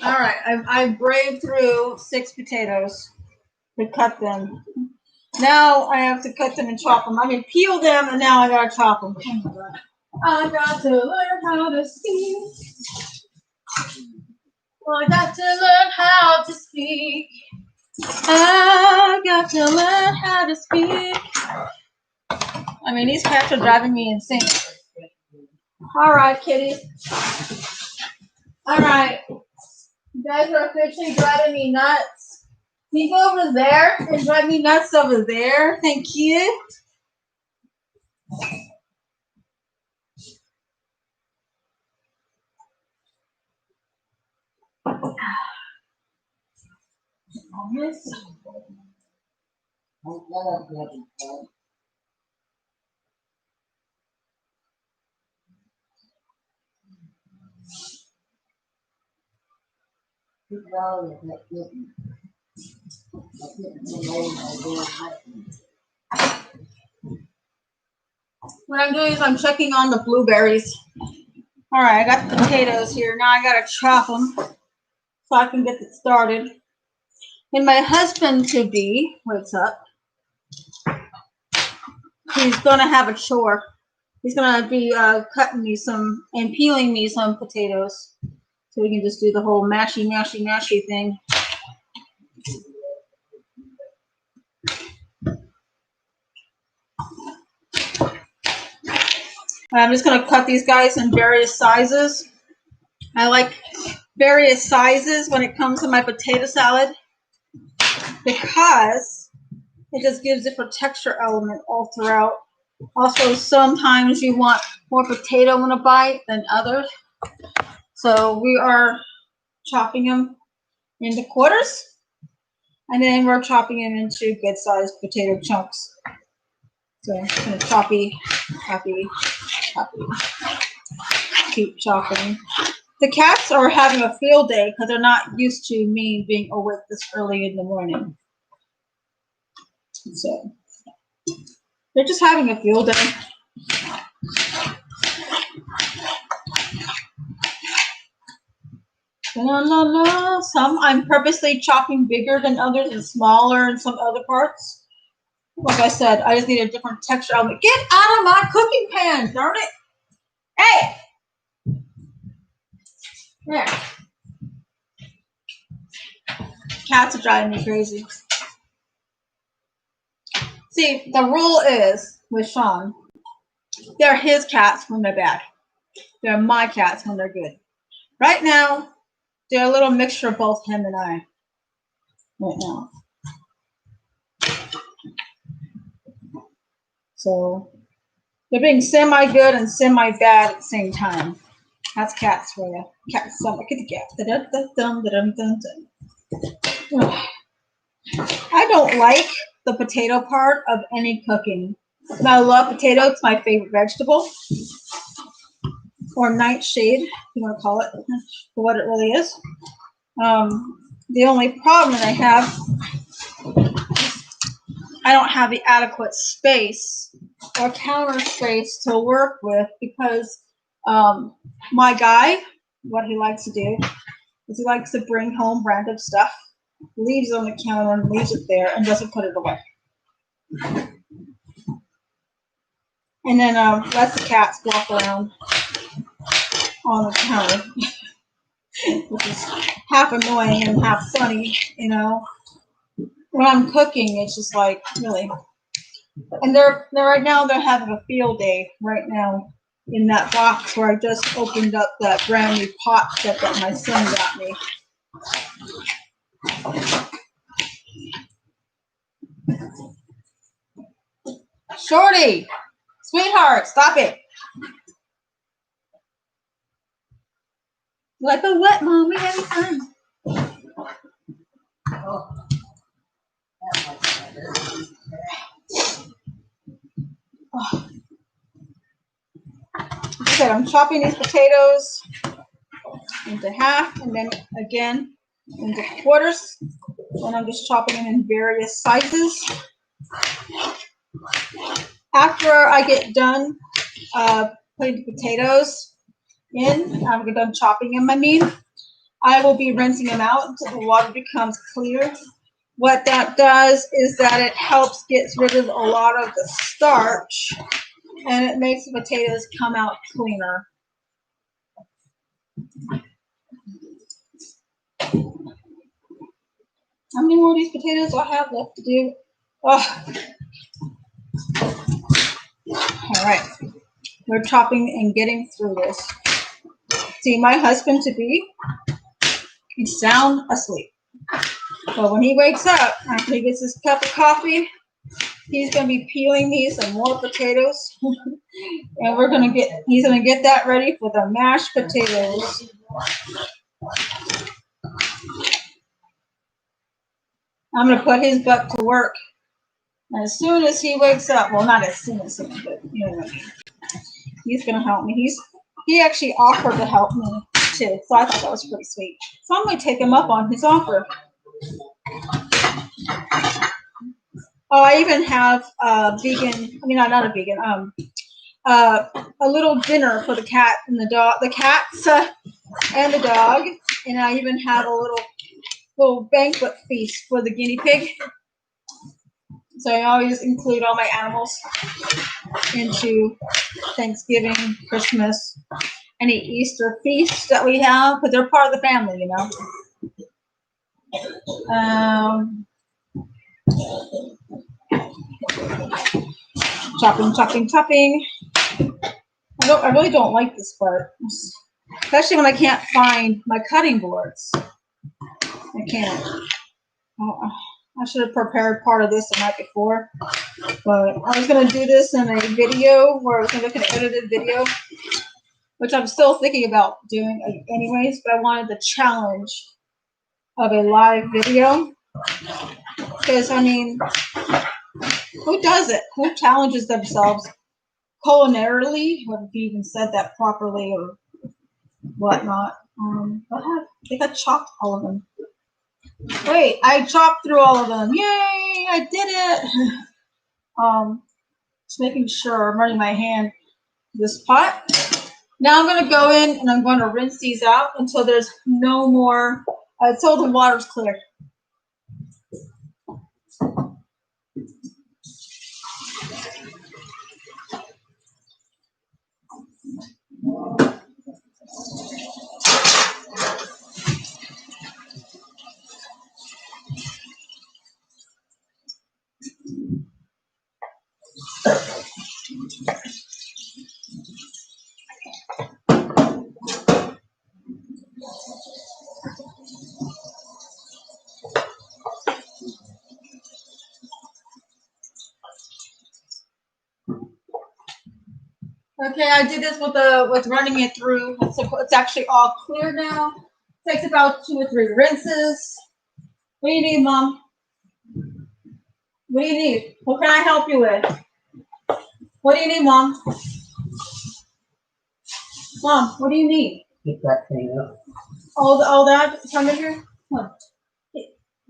Alright, I braved through 6 potatoes to cut them. Now I have to cut them and chop them. I can peel them and now I gotta chop them. Oh my god. I got to learn how to speak. I got to learn how to speak. I got to learn how to speak. I mean, these cats are driving me insane. All right, kitties. All right. You guys are officially driving me nuts. Can you go over there and drive me nuts over there? Thank you. Miss. What I'm doing is I'm checking on the blueberries. All right, I got the potatoes here. Now I gotta chop them so I can get it started. And my husband-to-be wakes up. He's gonna have a chore. He's gonna be cutting me some and peeling me some potatoes, so we can just do the whole mashy thing. I'm just gonna cut these guys in various sizes. I like various sizes when it comes to my potato salad because it just gives different texture element all throughout. Also, sometimes you want more potato in a bite than others. So we are chopping them into quarters, and then we're chopping them into good-sized potato chunks. So I'm gonna choppy, keep chopping. The cats are having a field day because they're not used to me being awake this early in the morning. So they're just having a field day. La, la, la. Some I'm purposely chopping bigger than others and smaller in some other parts. Like I said, I just need a different texture element. Get out of my cooking pan, darn it! Hey! There. Cats are driving me crazy. See, the rule is with Sean, they're his cats when they're bad. They're my cats when they're good. Right now, they're a little mixture of both him and I. Right now. So they're being semi-good and semi-bad at the same time. That's cats for you. Cats, so look at the cat. I don't like the potato part of any cooking. And I love potato. It's my favorite vegetable. Or nightshade, if you want to call it, for what it really is. The only problem that I have, I don't have the adequate space or counter space to work with because my guy, what he likes to do is he likes to bring home random stuff, leaves it on the counter and leaves it there and doesn't put it away. And then lets the cats walk around on the counter, which is half annoying and half funny, you know. When I'm cooking, it's just like, really. And they're right now, they're having a field day right now in that box where I just opened up that brand new pot set that my son got me. Shorty, sweetheart, stop it. Like a what, Mom? We having fun. Oh. Oh. Like I said, I'm chopping these potatoes into half and then again into quarters. And I'm just chopping them in various sizes. After I get done putting the potatoes in, I get done chopping them, I will be rinsing them out until the water becomes clear. What that does is that it helps get rid of a lot of the starch and it makes the potatoes come out cleaner. How many more of these potatoes do I have left to do? Oh. All right, we're chopping and getting through this. See, my husband-to-be, he's sound asleep. But when he wakes up, after he gets his cup of coffee, he's going to be peeling me some more potatoes. And he's going to get that ready for the mashed potatoes. I'm going to put his butt to work. And as soon as he wakes up, well, not as soon as, but you know what I mean. He's going to help me. He actually offered to help me too, so I thought that was pretty sweet. So I'm going to take him up on his offer. Oh, I even have vegan. I mean, not a vegan. A little dinner for the cat and the dog, the cats and the dog, and I even have a little banquet feast for the guinea pig. So I always include all my animals into Thanksgiving, Christmas, any Easter feasts that we have, because they're part of the family, you know. Chopping. I really don't like this part, especially when I can't find my cutting boards. I can't. I should have prepared part of this the night before, but I was going to do this in a video where I was going to look at an edited video, which I'm still thinking about doing anyways, but I wanted the challenge of a live video, because, I mean, who does it? Who challenges themselves culinarily? What if you even said that properly or whatnot? I think I chopped all of them. Wait, I chopped through all of them. Yay, I did it. Just making sure I'm running my hand through this pot. Now I'm going to go in and I'm going to rinse these out until there's no more, until the water's clear. Okay, I did this with running it through. It's actually all clear now. Takes about 2 or 3 rinses. What do you need, Mom? What do you need? What can I help you with? What do you need, Mom? Mom, what do you need? Keep that thing up. All that? Come in here. Come on.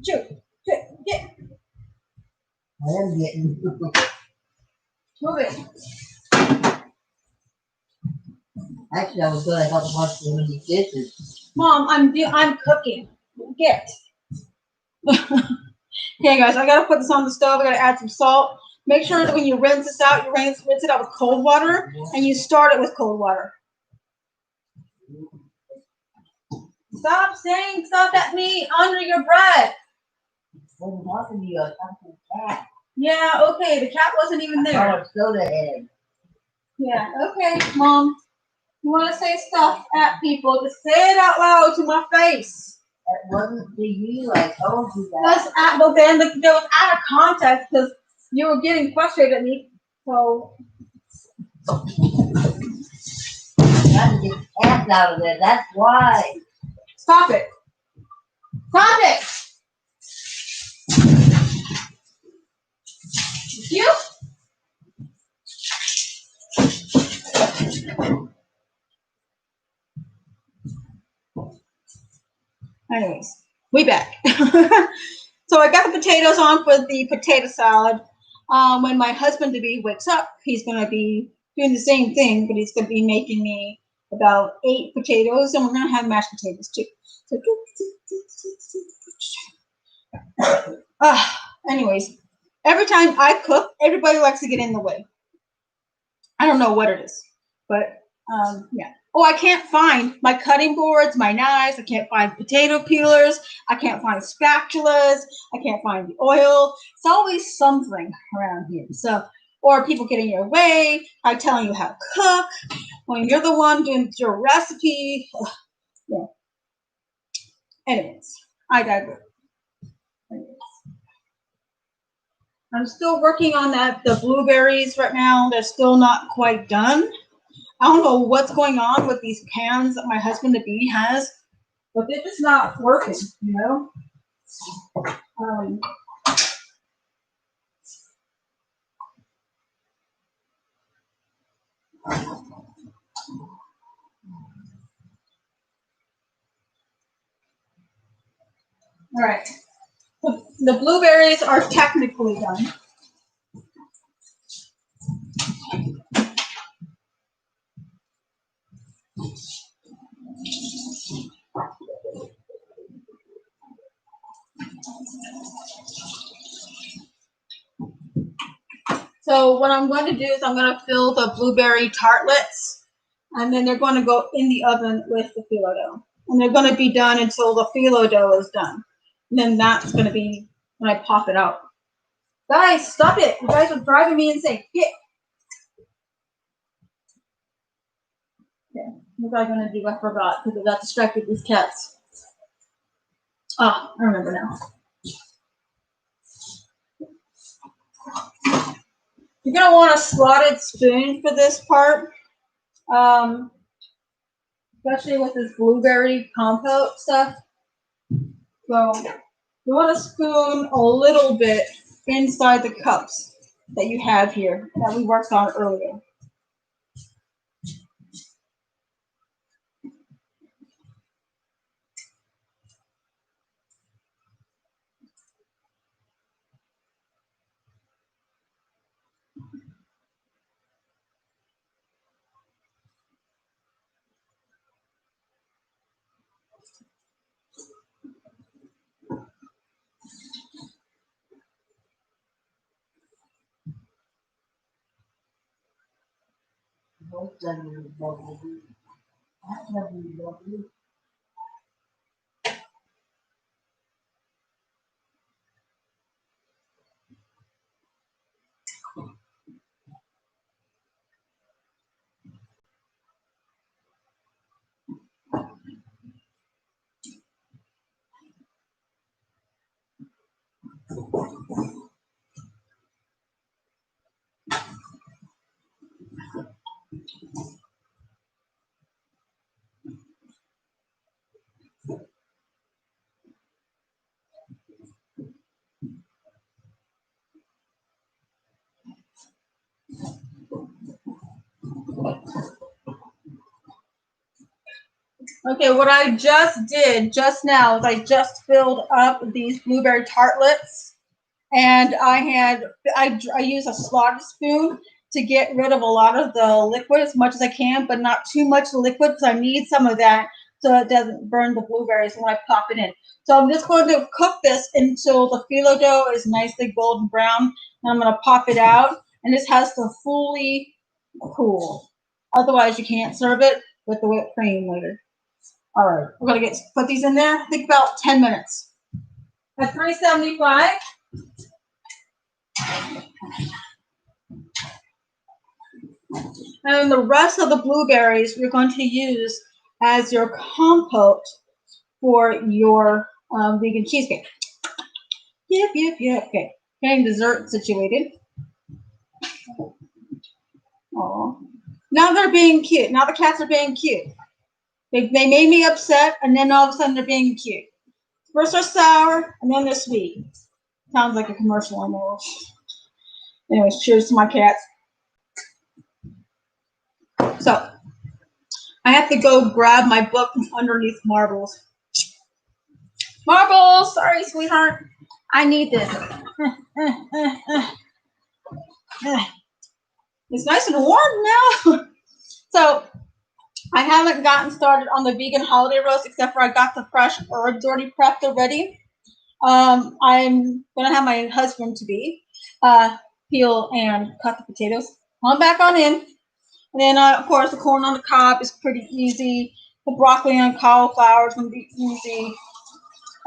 Get. I am getting. Move it. Actually, I was going to help wash so many dishes. Mom, I'm cooking. Get. Okay, guys, I gotta put this on the stove. I gotta add some salt. Make sure that when you rinse this out, you rinse it out with cold water, and you start it with cold water. Stop saying stuff at me under your breath. When talking to you, I was talking to the cat. Yeah, okay. The cat wasn't even there. Oh, soda head. Yeah, okay, Mom. You want to say stuff at people, just say it out loud to my face. That wasn't to you. I told you that. But then there was out of context because you were getting frustrated at me. So. Trying to get the cats out of there. That's why. Stop it. Stop it. You. Anyways, we back. So I got the potatoes on for the potato salad. When my husband-to-be wakes up, he's going to be doing the same thing, but he's going to be making me about 8 potatoes, and we're going to have mashed potatoes too. So, anyways, every time I cook, everybody likes to get in the way. I don't know what it is, but yeah. Oh, I can't find my cutting boards, my knives. I can't find potato peelers. I can't find spatulas. I can't find the oil. It's always something around here. So, or people get in your way by telling you how to cook when you're the one doing your recipe. Yeah. Anyways, I digress. I'm still working on the blueberries right now. They're still not quite done. I don't know what's going on with these pans that my husband-to-be has, but they're just not working, you know? All right. The blueberries are technically done. So what I'm going to do is I'm going to fill the blueberry tartlets, and then they're going to go in the oven with the phyllo dough. And they're going to be done until the phyllo dough is done. And then that's going to be when I pop it out. Guys, stop it. You guys are driving me insane. Get. Okay, what was I going to do? I forgot because I got distracted with these cats. Ah, I remember now. You're going to want a slotted spoon for this part, especially with this blueberry compote stuff. So you want to spoon a little bit inside the cups that you have here that we worked on earlier. Both done your lovely. That's lovely. Okay, what I just did just now is I just filled up these blueberry tartlets, and I use a slaughter spoon to get rid of a lot of the liquid as much as I can, but not too much liquid because I need some of that so it doesn't burn the blueberries when I pop it in. So I'm just going to cook this until the phyllo dough is nicely golden brown, and I'm going to pop it out, and this has to fully cool. Otherwise, you can't serve it with the whipped cream later. All right, we're gonna put these in there. I think about 10 minutes. At 375. And the rest of the blueberries you're going to use as your compote for your vegan cheesecake. Yep. Okay, getting dessert situated. Oh, now they're being cute. Now the cats are being cute. They made me upset, and then all of a sudden they're being cute. First they're sour, and then they're sweet. Sounds like a commercial, I know. Anyways, cheers to my cats. So, I have to go grab my book from underneath Marbles. Marbles! Sorry, sweetheart. I need this. It's nice and warm now. So, I haven't gotten started on the vegan holiday roast except for I got the fresh herbs already prepped already. I'm going to have my husband-to-be peel and cut the potatoes. On back on in. And then, of course, the corn on the cob is pretty easy. The broccoli and cauliflower is going to be easy.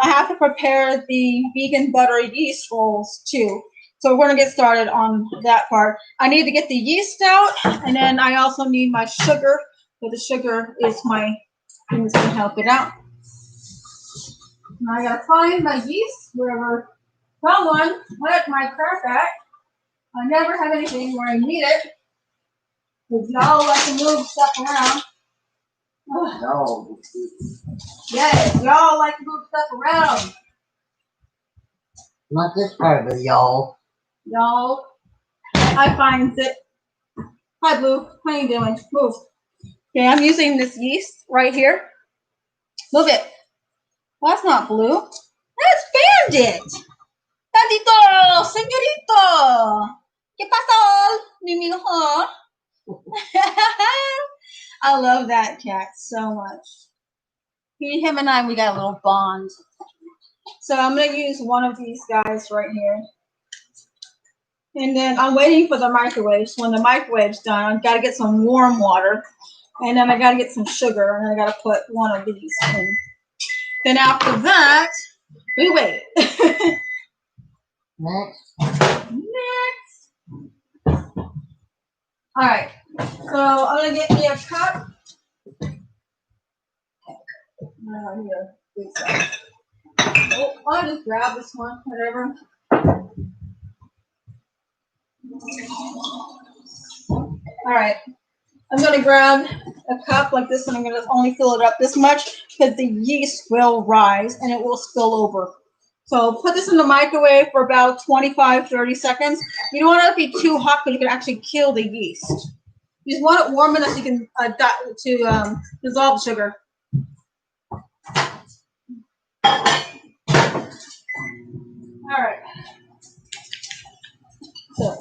I have to prepare the vegan buttery yeast rolls, too. So we're going to get started on that part. I need to get the yeast out, and then I also need my sugar. So the sugar is my thing that's going to help it out. Now I got to find my yeast wherever. Someone let my crap at. I never have anything where I need it. Because y'all like to move stuff around. No. Yes, y'all like to move stuff around. Not this part, but y'all. Y'all. I find it. Hi, Blue. How you doing? Move. Okay, I'm using this yeast right here. Move it. Well, that's not Blue. That's Bandit. Bandito, señorito. ¿Qué pasó, mi mijo? I love that cat so much. Him and I, we got a little bond. So I'm going to use one of these guys right here. And then I'm waiting for the microwave. So when the microwave's done, I've got to get some warm water. And then I got to get some sugar. And then I got to put one of these in. Then after that, we wait. Next. All right. So I'm going to get me a cup. Oh, I'll just grab this one, whatever. All right. I'm going to grab a cup like this, and I'm going to only fill it up this much because the yeast will rise and it will spill over. So put this in the microwave for about 25-30 seconds. You don't want it to be too hot because you can actually kill the yeast. You just want it warm enough so you can dissolve sugar. All right. So,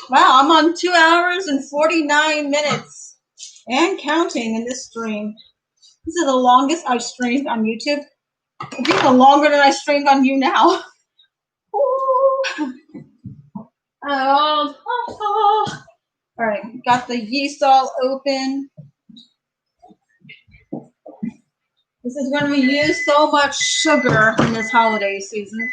wow, I'm on 2 hours and 49 minutes and counting in this stream. This is the longest I've streamed on YouTube. It's even longer than I streamed on you now. All right, got the yeast all open. This is going to use so much sugar in this holiday season.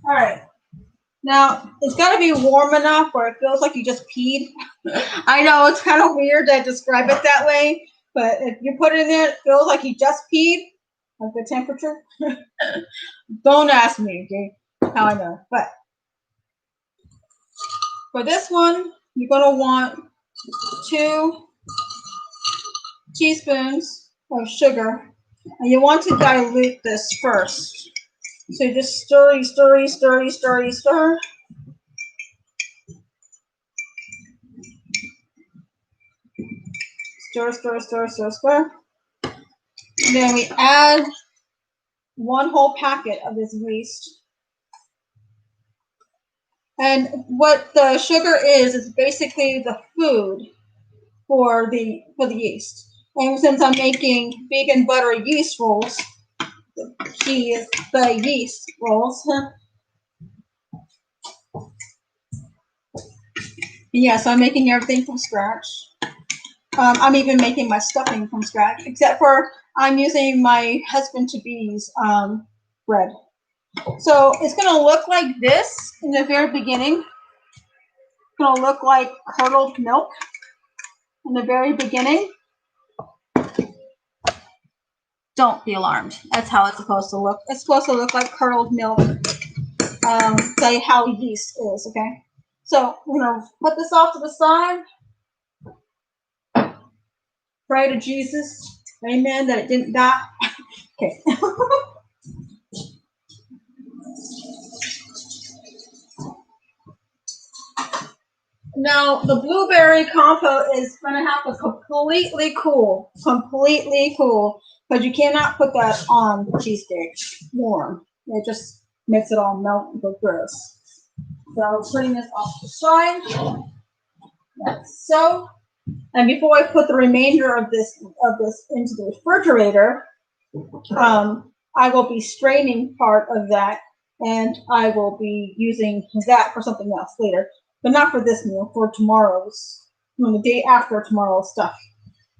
All right. Now, it's got to be warm enough where it feels like you just peed. I know it's kind of weird to describe it that way, but if you put it in there, it feels like you just peed, like the temperature. Don't ask me, okay, how I know. But for this one, you're going to want 2 teaspoons of sugar. And you want to dilute this first. So you just stir. Stir. Stir, stir. Stir, stir, stir, stir. And then we add 1 whole packet of this yeast. And what the sugar is basically the food for the yeast. And since I'm making vegan butter yeast rolls, she is the yeast rolls. Yeah, so I'm making everything from scratch. I'm even making my stuffing from scratch, except for I'm using my husband-to-be's bread. So it's going to look like this in the very beginning. It's going to look like curdled milk in the very beginning. Don't be alarmed. That's how it's supposed to look. It's supposed to look like curdled milk. Tell you how yeast is, okay? So we're going to put this off to the side. Pray to Jesus. Amen, that it didn't die. Okay. Now, the blueberry compote is going to have to completely cool. Completely cool. Because you cannot put that on cheesecake warm. It just makes it all melt and go gross. So, putting this off to the side. Like so. And before I put the remainder of this into the refrigerator, I will be straining part of that, and I will be using that for something else later, but not for this meal, for tomorrow's, the day after tomorrow's stuff,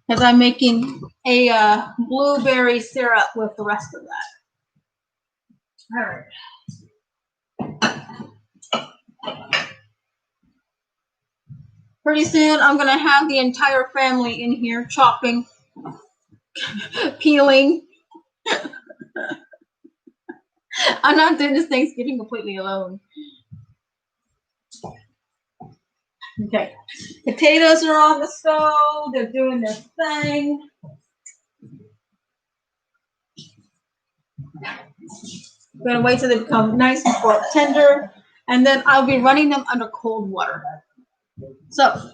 because I'm making a blueberry syrup with the rest of that. All right. Pretty soon, I'm going to have the entire family in here chopping, peeling. I'm not doing this Thanksgiving completely alone. Okay, potatoes are on the stove. They're doing their thing. I'm going to wait till they become nice and tender, and then I'll be running them under cold water. So,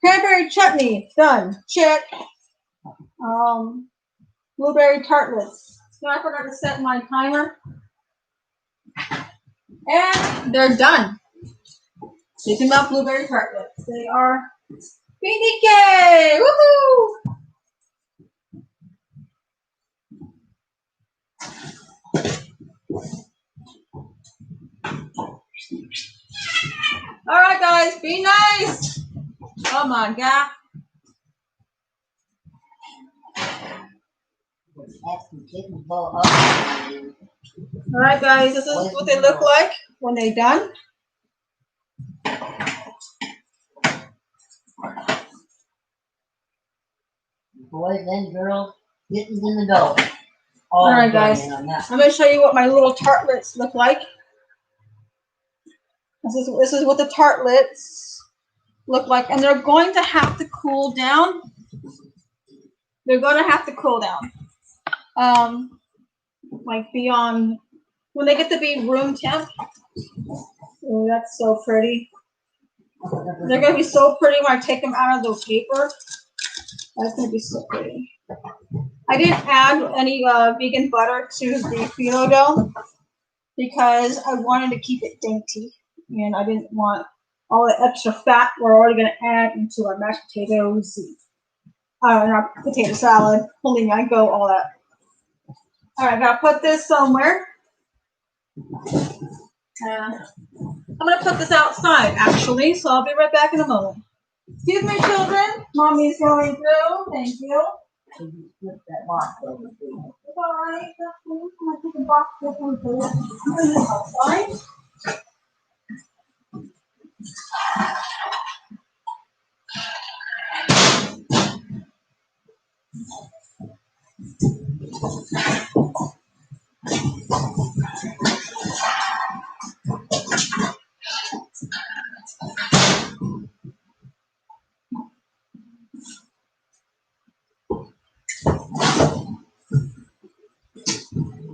cranberry chutney, done. Check. Blueberry tartlets. So I forgot to set my timer. And they're done. Speaking about blueberry tartlets, they are BDK! Woohoo! All right, guys, be nice. Oh my God. All right, guys, this is what they look like when they're done. Boys and girls, kittens in the dough. All right, guys, I'm going to show you what my little tartlets look like. This is what the tartlets look like, and they're going to have to cool down. They're going to have to cool down. Like beyond, when they get to be room temp. Oh, that's so pretty. They're going to be so pretty when I take them out of the paper. That's going to be so pretty. I didn't add any vegan butter to the phyllo dough because I wanted to keep it dainty, and I didn't want all the extra fat we're already going to add into our mashed potatoes and our potato salad. Holy I go, all that. All right, I gotta put this somewhere. I'm gonna put this outside actually, so I'll be right back in a moment. Excuse me, children. Mommy's going through. Thank you. Flip that box over. It's all right. I'm gonna put the box outside.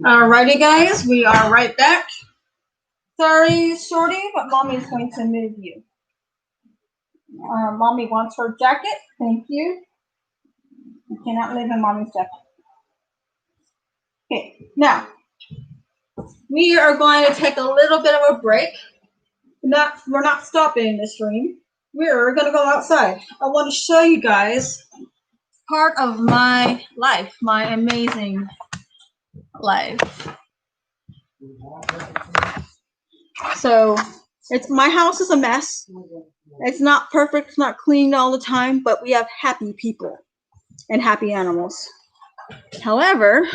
Alrighty, guys, we are right back. Sorry, Shorty, but Mommy's going to move you. Mommy wants her jacket. Thank you. You cannot live in Mommy's jacket. Okay, now we are going to take a little bit of a break. We're not stopping in this room. We're going to go outside. I want to show you guys part of my life, my amazing life. So my house is a mess. It's not perfect, it's not clean all the time, but we have happy people and happy animals. However,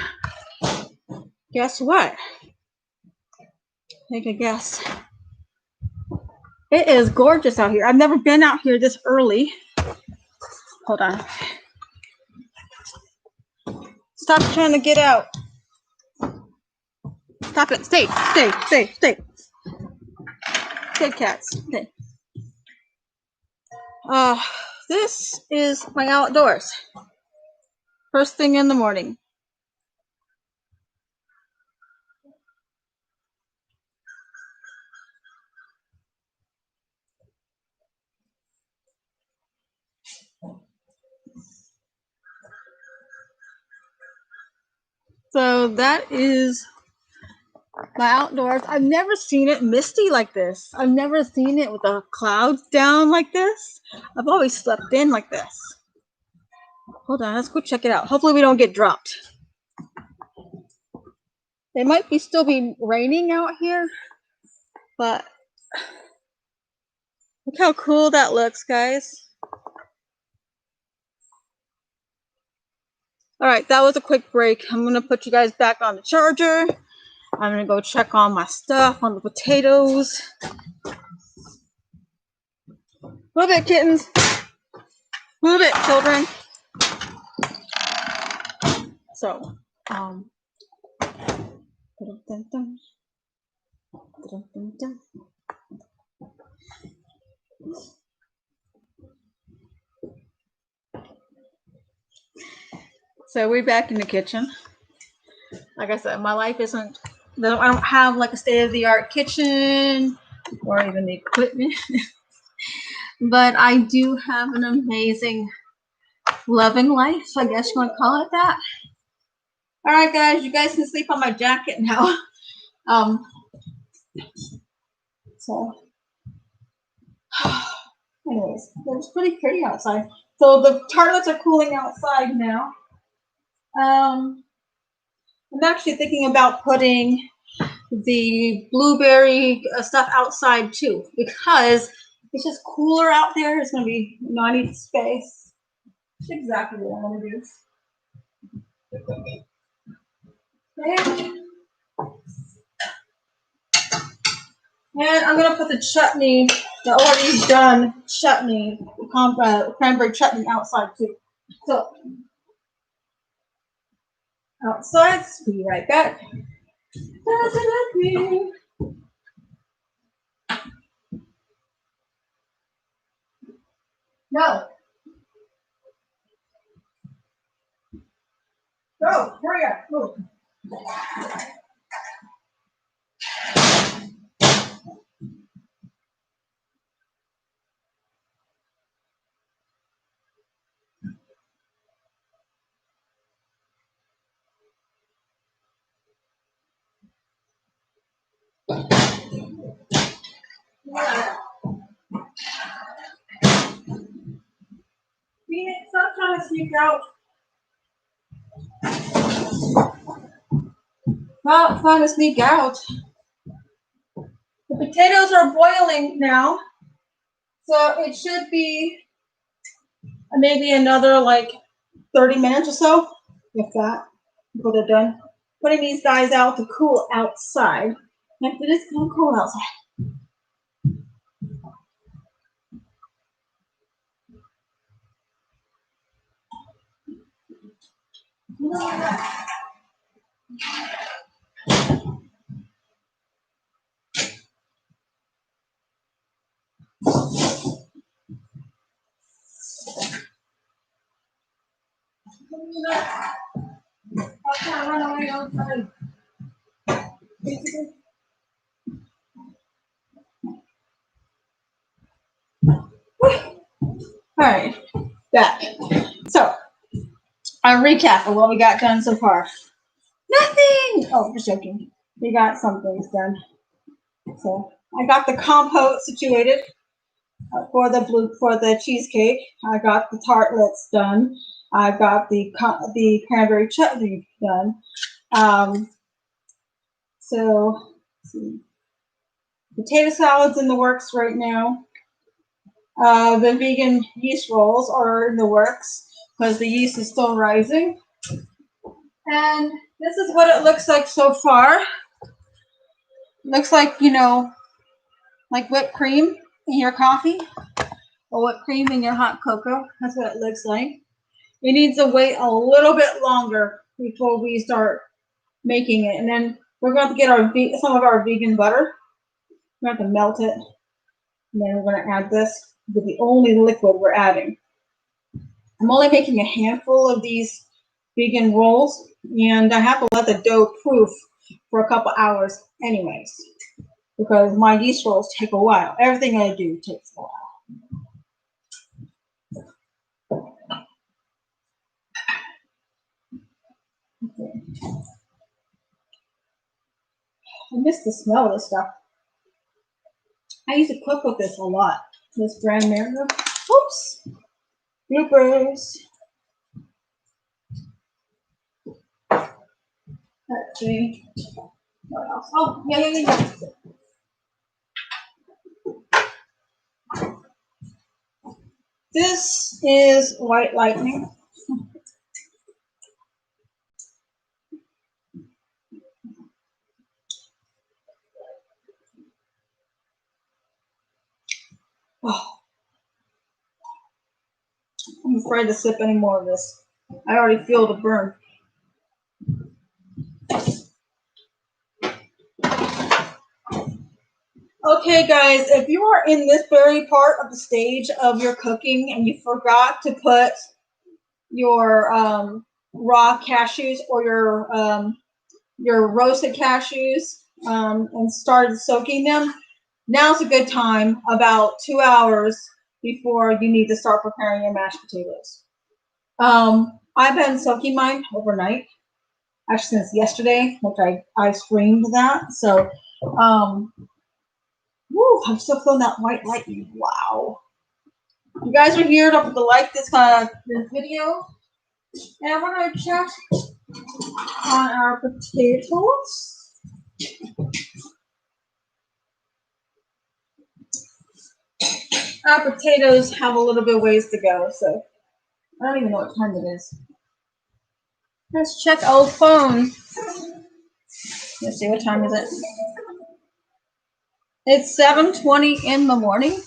guess what? Take a guess. It is gorgeous out here. I've never been out here this early. Hold on. Stop trying to get out. Stop it. Stay. Good cats. Okay. This is my outdoors. First thing in the morning. So that is my outdoors. I've never seen it misty like this. I've never seen it with the clouds down like this. I've always slept in like this. Hold on, let's go check it out. Hopefully we don't get dropped. It might still be raining out here, but look how cool that looks, guys. All right, that was a quick break. I'm gonna put you guys back on the charger. I'm gonna go check on my stuff, on the potatoes. Move it, kittens. Move it, children. So, so we're back in the kitchen. Like I said, my life isn't, I don't have like a state-of-the-art kitchen or even the equipment. But I do have an amazing, loving life, I guess you want to call it that. All right, guys, you guys can sleep on my jacket now. So, anyways, it's pretty pretty outside. So the tartlets are cooling outside now. I'm actually thinking about putting the blueberry stuff outside too, because it's just cooler out there. It's gonna be, I need space. That's exactly what I want to do. And I'm gonna put the chutney, the already done chutney, cranberry chutney outside too. So outside, be right back. No. Go, hurry up, move. Phoenix, stop trying to sneak out. Stop trying to sneak out. The potatoes are boiling now, so it should be maybe another like 30 minutes or so, if that, before they're done. Putting these guys out to cool outside. It is kind of cool outside. I'll run away outside. Alright, back. So, a recap of what we got done so far. Nothing! Oh, just joking. We got some things done. So, I got the compote situated for the cheesecake. I got the tartlets done. I got the cranberry chutney done. So, let's see. Potato salad's in the works right now. The vegan yeast rolls are in the works because the yeast is still rising. And this is what it looks like so far. Looks like, you know, like whipped cream in your coffee or whipped cream in your hot cocoa. That's what it looks like. It needs to wait a little bit longer before we start making it. And then we're going to get some of our vegan butter. We're going to melt it. And then we're going to add this with the only liquid we're adding. I'm only making a handful of these vegan rolls, and I have to let the dough proof for a couple hours anyways, because my yeast rolls take a while. Everything I do takes a while. Okay. I miss the smell of this stuff. I used to cook with this a lot. This brand new. Oops. Bloopers. Let's see. What else? Oh, yeah. This is white lightning. Oh. I'm afraid to sip any more of this. I already feel the burn. Okay, guys, if you are in this very part of the stage of your cooking and you forgot to put your raw cashews or your roasted cashews and started soaking them, now's a good time, about 2 hours before you need to start preparing your mashed potatoes. I've been soaking mine overnight, actually since yesterday, which I streamed that. So, woo, I'm still feeling that white lightning. Wow. You guys are here, don't forget to like this video. And we're going to check on our potatoes. Our potatoes have a little bit of ways to go, so I don't even know what time it is. Let's check old phone. Let's see, what time is it? It's 7:20 in the morning.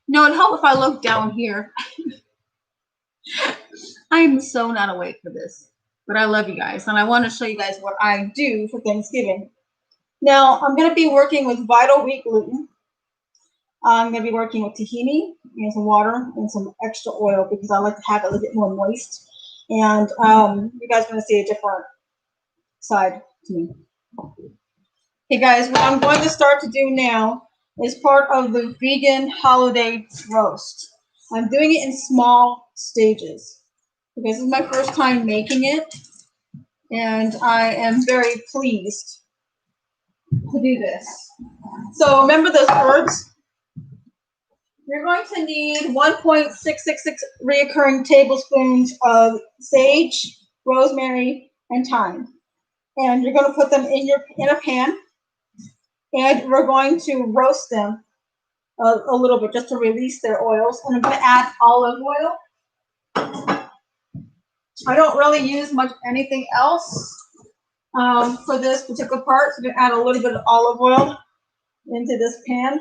No, it'd help if I look down here. I'm so not awake for this, but I love you guys, and I want to show you guys what I do for Thanksgiving. Now, I'm going to be working with Vital Wheat gluten. I'm going to be working with tahini and some water and some extra oil because I like to have it a little bit more moist. And you guys are going to see a different side to me. Okay, guys, what I'm going to start to do now is part of the vegan holiday roast. I'm doing it in small stages because this is my first time making it, and I am very pleased to do this. So remember those herbs? You're going to need 1.666 reoccurring tablespoons of sage, rosemary, and thyme. And you're going to put them in a pan, and we're going to roast them a little bit just to release their oils. And I'm going to add olive oil. I don't really use much anything else for this particular part, so I'm going to add a little bit of olive oil into this pan.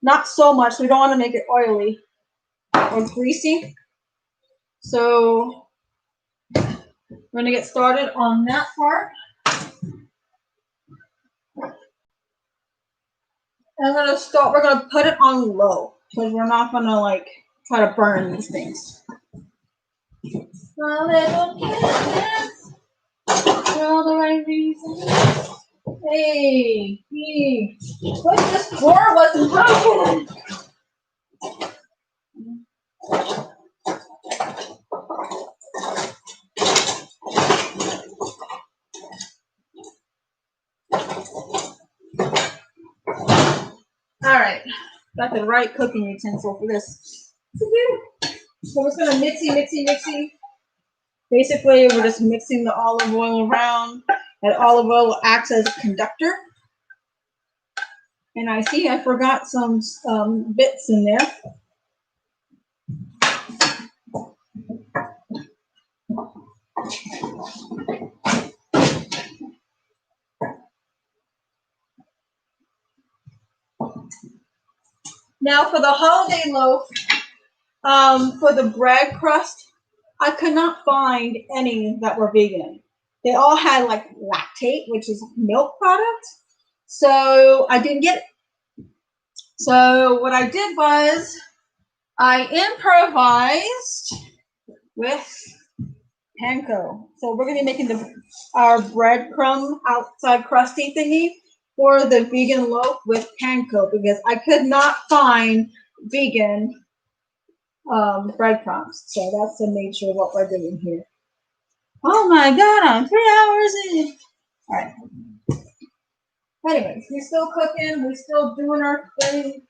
Not so much. We don't want to make it oily or greasy. So we're going to get started on that part. And we're going to put it on low because we're not going to try to burn these things. My little kittens, for all the right reasons. Hey, what this drawer wasn't broken. All right, got the right cooking utensil for this. So we're just gonna mixy. Basically, we're just mixing the olive oil around. That olive oil will act as a conductor. And I see I forgot some bits in there. Now for the holiday loaf, for the bread crust, I could not find any that were vegan. They all had like lactate, which is milk product. So I didn't get it. So what I did was I improvised with panko. So we're going to be making our breadcrumb outside crusty thingy for the vegan loaf with panko because I could not find vegan breadcrumbs. So that's the nature of what we're doing here. Oh my God, I'm 3 hours in. All right. Anyways, we're still cooking. We're still doing our thing.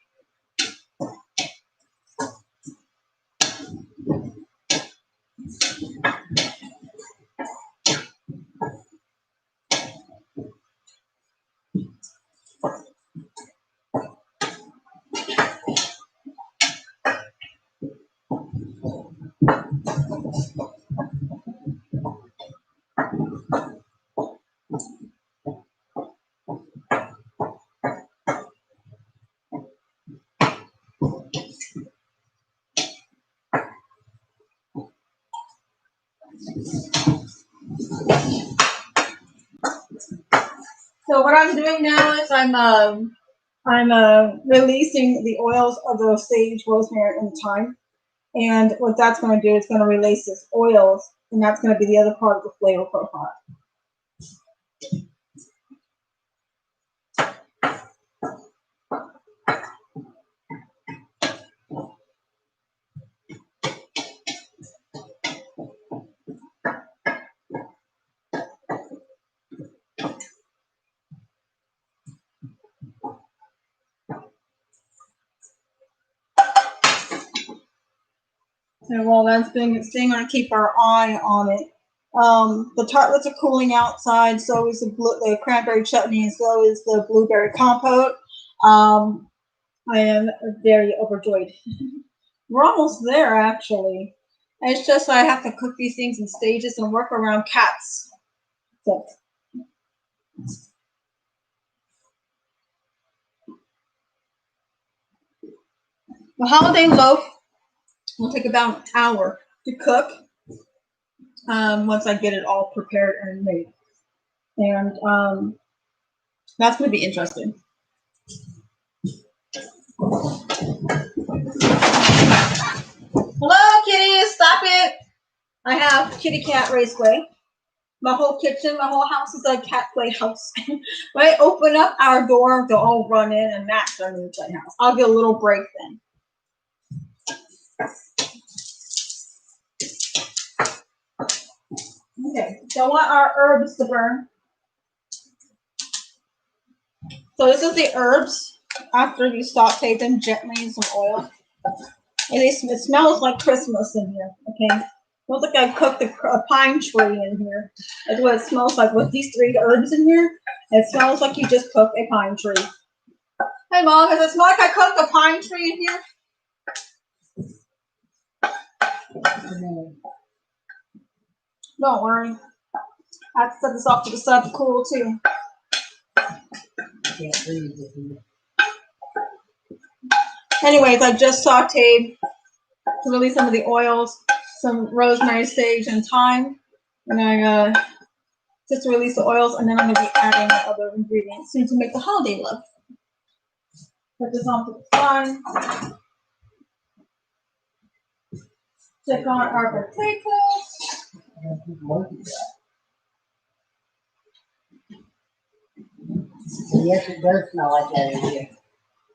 So what I'm doing now is I'm releasing the oils of the sage, rosemary, and thyme. And what that's going to do is going to release this oils, and that's going to be the other part of the flavor profile. And while that's doing its thing, I'm going to keep our eye on it. The tartlets are cooling outside, so is the cranberry chutney, and so is the blueberry compote. I am very overjoyed. We're almost there, actually. It's just I have to cook these things in stages and work around cats. So. The holiday loaf will take about an hour to cook once I get it all prepared and made. And that's going to be interesting. Hello, kitties, stop it. I have kitty cat raceway. My whole kitchen, my whole house is a cat playhouse. When I open up our door, they'll all run in and match our new playhouse. I'll get a little break then. Okay, so I want our herbs to burn. So this is the herbs after you saute them gently in some oil. And it smells like Christmas in here, okay? It smells like I cooked a pine tree in here. That's what it smells like with these 3 herbs in here. It smells like you just cooked a pine tree. Hey, Mom, does it smell like I cooked a pine tree in here? Don't worry. I have to set this off to the side to cool too. Anyways, I just sauteed to release some of the oils, some rosemary, sage, and thyme. And I just to release the oils, and then I'm going to be adding the other ingredients soon to make the holiday look. Put this on to the side. Check on our potatoes. Yes, it does smell like that in here.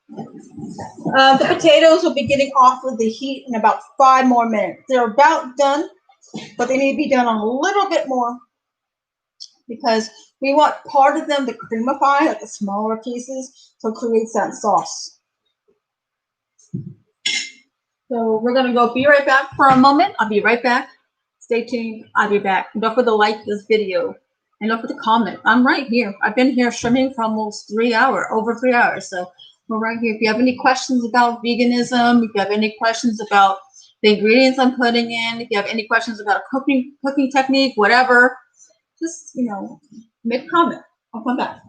The potatoes will be getting off of the heat in about 5 more minutes. They're about done, but they need to be done a little bit more because we want part of them to creamify, like the smaller pieces, so it creates that sauce. So we're gonna go be right back for a moment. I'll be right back. Stay tuned. I'll be back. Don't forget to like this video and don't forget to comment. I'm right here. I've been here streaming for almost over 3 hours. So we're right here. If you have any questions about veganism, if you have any questions about the ingredients I'm putting in, if you have any questions about cooking technique, whatever, just make a comment. I'll come back.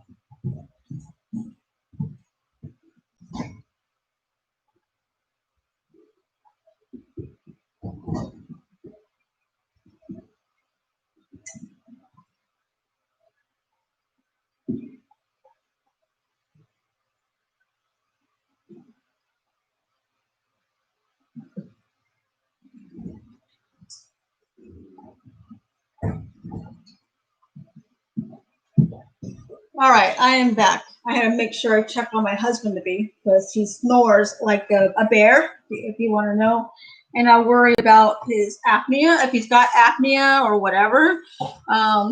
All right, I am back. I had to make sure I checked on my husband to be because he snores like a bear, if you want to know. And I worry about his apnea, if he's got apnea or whatever.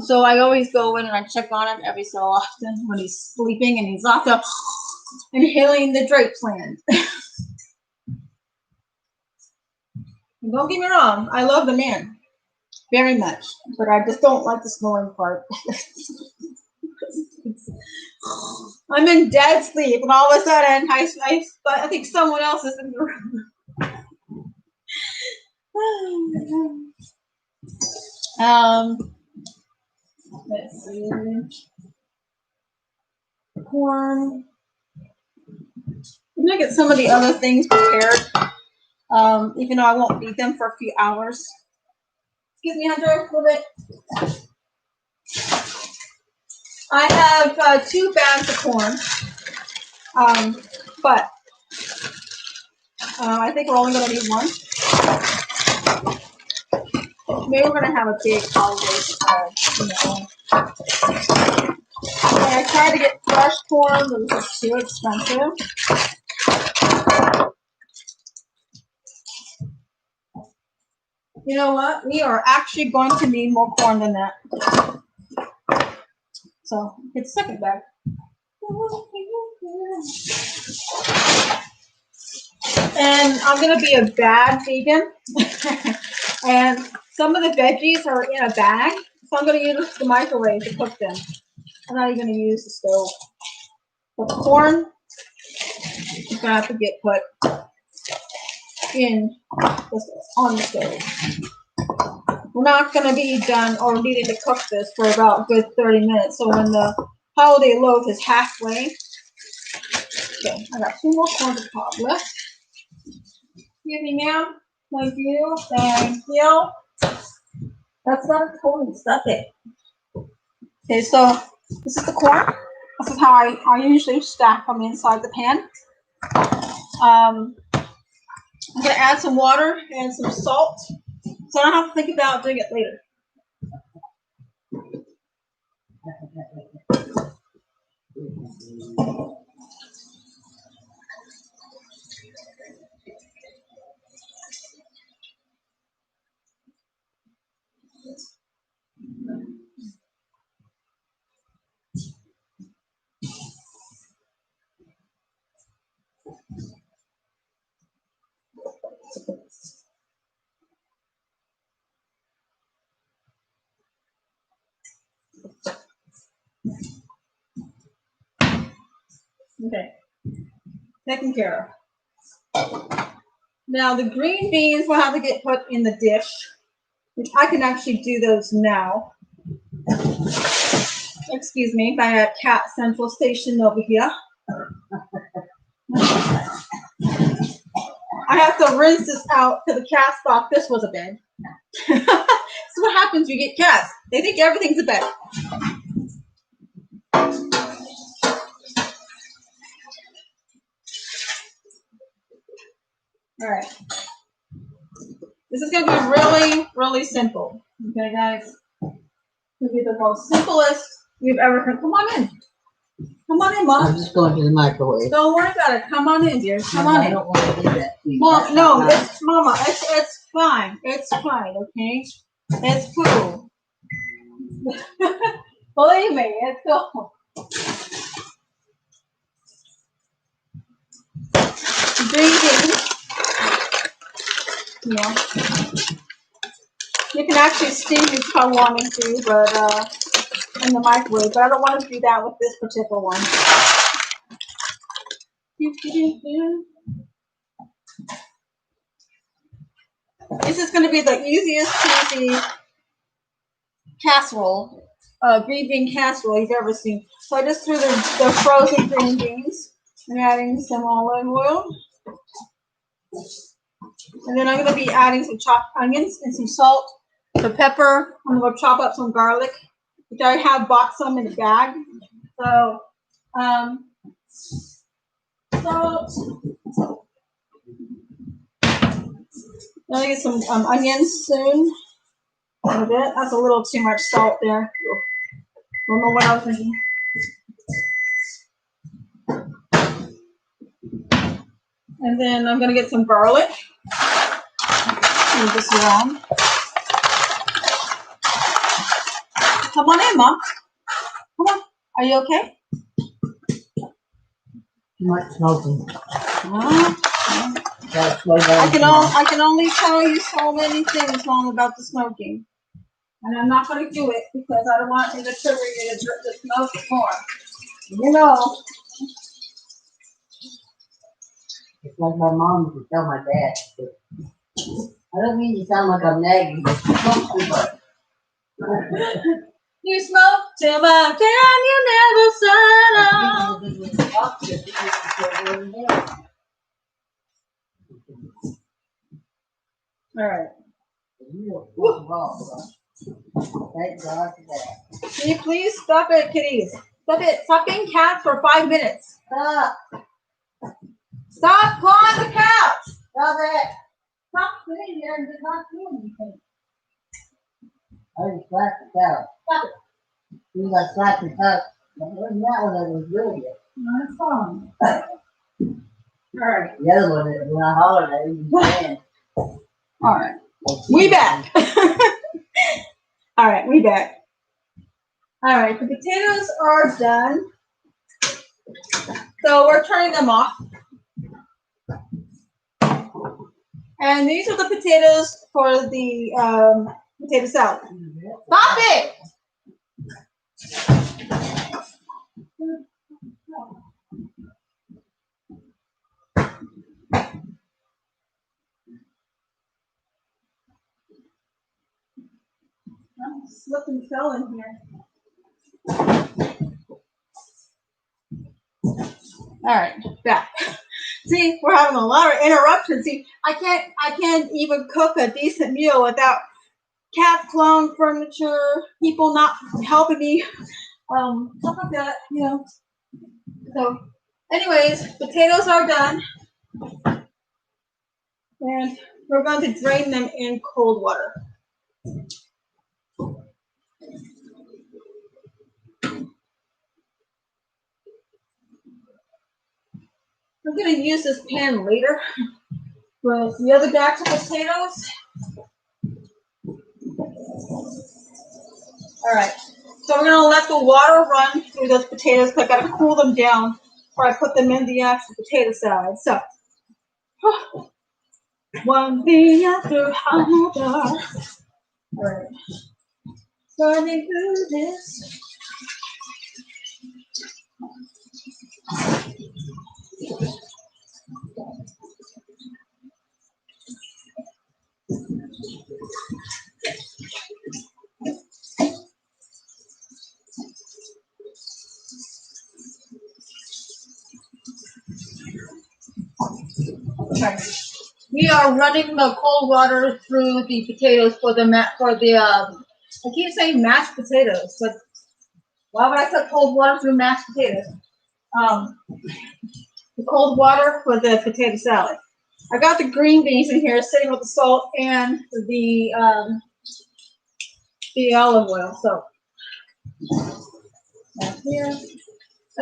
So I always go in and I check on him every so often when he's sleeping and he's also inhaling the drape gland. Don't get me wrong, I love the man very much, but I just don't like the snoring part. I'm in dead sleep, and all of a sudden, I think someone else is in the room. Let's see. Corn. I'm gonna get some of the other things prepared, even though I won't need them for a few hours. Excuse me, Hunter, a little bit. I have 2 bags of corn, but I think we're only going to need 1. Maybe we're going to have a big holiday, And I tried to get fresh corn, but it was too expensive. You know what? We are actually going to need more corn than that. So it's second bag. And I'm going to be a bad vegan. And some of the veggies are in a bag. So I'm going to use the microwave to cook them. I'm not even going to use the stove. But the corn is going to have to get put on the stove. We're not going to be done or needing to cook this for about a good 30 minutes. So when the holiday loaf is halfway, okay, I got 2 more corns of cob left. Excuse me, ma'am. Thank you. Thank you. That's not a corn. Stop it. Okay, so this is the corn. This is how I usually stack them inside the pan. I'm going to add some water and some salt, so I don't have to think about doing it later. Okay, taken care of. Now the green beans will have to get put in the dish, which I can actually do those now. Excuse me, if I had cat central station over here. I have to rinse this out because the cats thought this was a bed. So what happens when you get cats? They think everything's a bed. All right. This is going to be really, really simple. Okay, guys? It's going to be the most simplest you've ever heard. Come on in. Come on in, Mom. I'm just going to the microwave. Don't worry about it. Come on in, dear. Come on I in. don't want to do that. Mom, no, it's Mama. It's fine. It's fine. Okay, it's cool. Believe me, it's cool. Breathing. Yeah. You can actually steam it if I wanted to, but in the microwave. But I don't want to do that with this particular one. This is going to be the easiest cheesy casserole, green bean casserole you've ever seen. So I just threw the frozen green beans and adding some olive oil. And then I'm going to be adding some chopped onions and some salt, some pepper. I'm going to chop up some garlic, which I have bought some in a bag. So, salt. I'm going to get some onions soon. A little bit. That's a little too much salt there. Don't know what I was thinking. And then I'm going to get some garlic. Move this around. Come on in, Mom. Come on. Are you okay? Too much smoking. I can only tell you so many things, Mom, about the smoking. And I'm not going to do it because I don't want you to trigger you to smoke more. You know. It's like my mom used to tell my dad. I don't mean to sound like I'm nagging, but you smoke too much. You smoke too much and you never settle. All right. Thank God for that. Can you please stop it, kitties? Stop it. Stop being cats for 5 minutes. Stop. Stop clawing the couch. Stop it. Stop sitting there and did not do anything. I just slapped the couch. Stop it. As soon as I slapped the couch, that wasn't what I was doing it. No, it's fine. All right. The other one, when I hollered at him, he ran. All right. We back. All right, we back. All right, the potatoes are done. So we're turning them off. And these are the potatoes for the potato salad. Stop it! I slipped and fell in here. All right, back. See, we're having a lot of interruptions. See, I can't even cook a decent meal without cats, clown furniture, people not helping me, stuff like that, you know. So, anyways, potatoes are done, and we're going to drain them in cold water. I'm going to use this pan later with the other batch of potatoes. All right, so we're going to let the water run through those potatoes because I got to cool them down before I put them in the actual potato salad. So, one thing after another. All right, running through this. Okay. We are running the cold water through the potatoes for the I keep saying mashed potatoes, but why would I put cold water through mashed potatoes? The cold water for the potato salad. I got the green beans in here sitting with the salt and the olive oil. So that's here.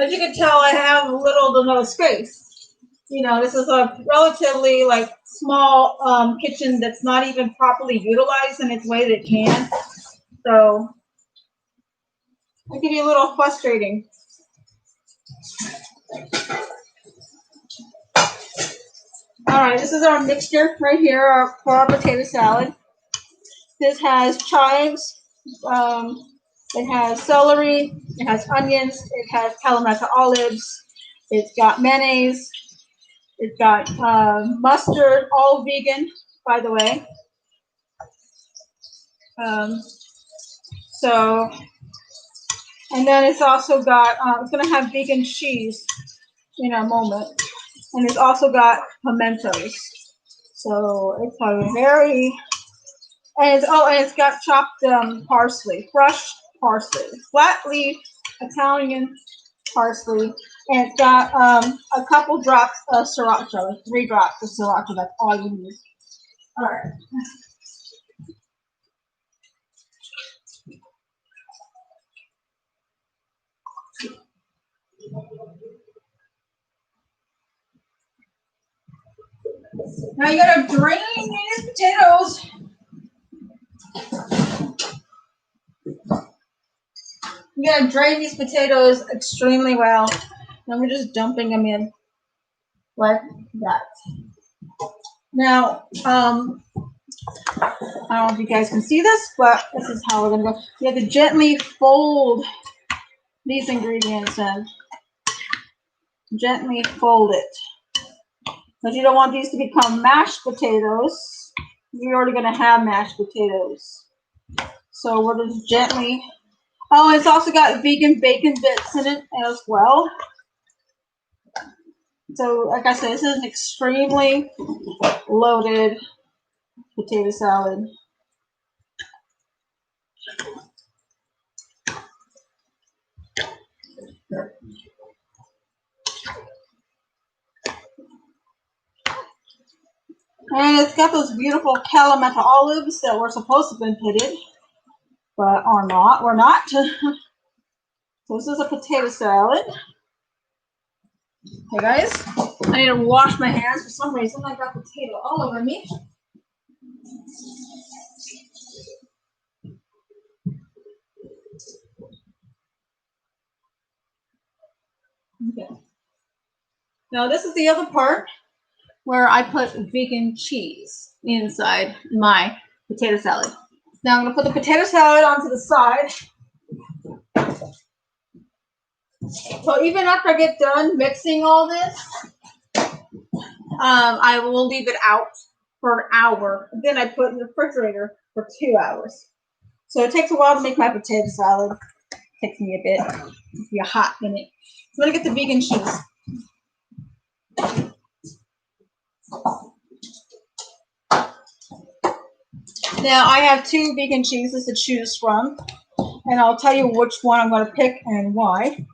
As you can tell, I have little to no space. You know, this is a relatively like small kitchen that's not even properly utilized in its way that it can. So it can be a little frustrating. All right, this is our mixture right here for our potato salad. This has chives, it has celery, it has onions, it has Kalamata olives, it's got mayonnaise, it's got mustard, all vegan, by the way. And then it's also got, it's going to have vegan cheese in a moment. And it's also got pimentos. So it's a very, and it's got chopped parsley, fresh parsley, flat leaf Italian parsley. And it's got a couple drops of sriracha, 3 drops of sriracha. That's all you need. All right. Now you gotta drain these potatoes. You gotta drain these potatoes extremely well. And we're just dumping them in like that. Now, I don't know if you guys can see this, but this is how we're gonna go. You have to gently fold these ingredients in. Gently fold it. Because you don't want these to become mashed potatoes. You're already gonna have mashed potatoes. So we're just gently. Oh, it's also got vegan bacon bits in it as well. So, like I said, this is an extremely loaded potato salad. And it's got those beautiful Kalamata olives that were supposed to have been pitted, but are not. We're not. So this is a potato salad. Hey guys, I need to wash my hands. For some reason, I got potato all over me. Okay. Now this is the other part where I put vegan cheese inside my potato salad. Now I'm going to put the potato salad onto the side. So even after I get done mixing all this, I will leave it out for an hour. Then I put it in the refrigerator for 2 hours. So it takes a while to make my potato salad. It takes me a bit. It'll be a hot minute. So I'm going to get the vegan cheese. Now I have 2 vegan cheeses to choose from, and I'll tell you which one I'm going to pick and why.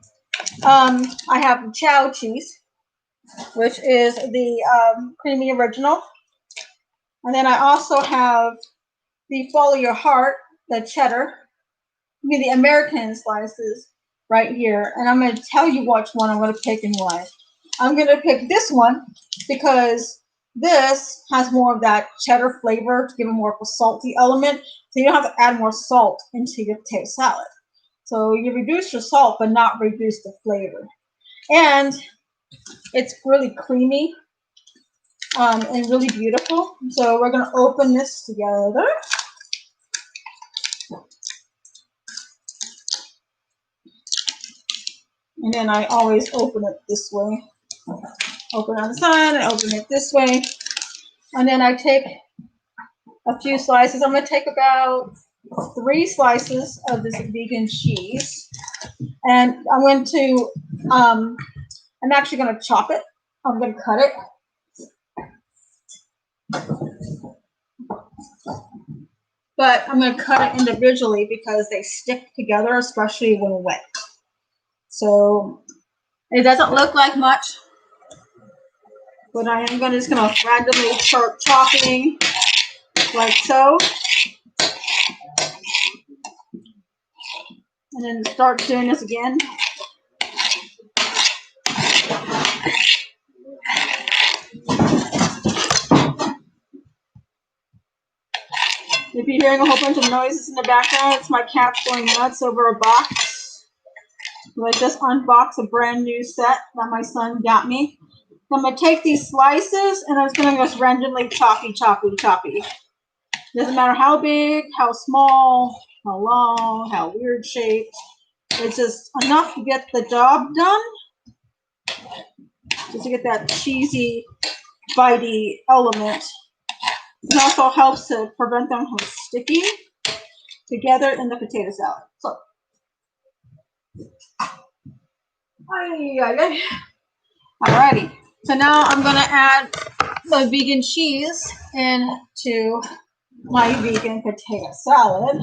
I have chow cheese, which is the creamy original, and then I also have the Follow Your Heart, the cheddar, the American slices right here, and I'm going to tell you which one I'm going to pick and why. I'm going to pick this one because this has more of that cheddar flavor to give it more of a salty element, so you don't have to add more salt into your potato salad. So you reduce your salt, but not reduce the flavor. And it's really creamy and really beautiful. So we're going to open this together. And then I always open it this way. Open on the side, I open it this way. And then I take a few slices. I'm going to take about 3 slices of this vegan cheese. And I'm actually going to chop it. I'm going to cut it. But I'm going to cut it individually because they stick together, especially when wet. So it doesn't look like much, but I am just going to randomly start chopping like so. And then start doing this again. If you're hearing a whole bunch of noises in the background, it's my cat going nuts over a box. I just unboxed a brand new set that my son got me. I'm going to take these slices and I'm going to just randomly choppy. Doesn't matter how big, how small, how long, how weird shaped. It's just enough to get the job done. Just to get that cheesy, bitey element. It also helps to prevent them from sticking together in the potato salad. So, alrighty. So now I'm going to add the vegan cheese into my vegan potato salad.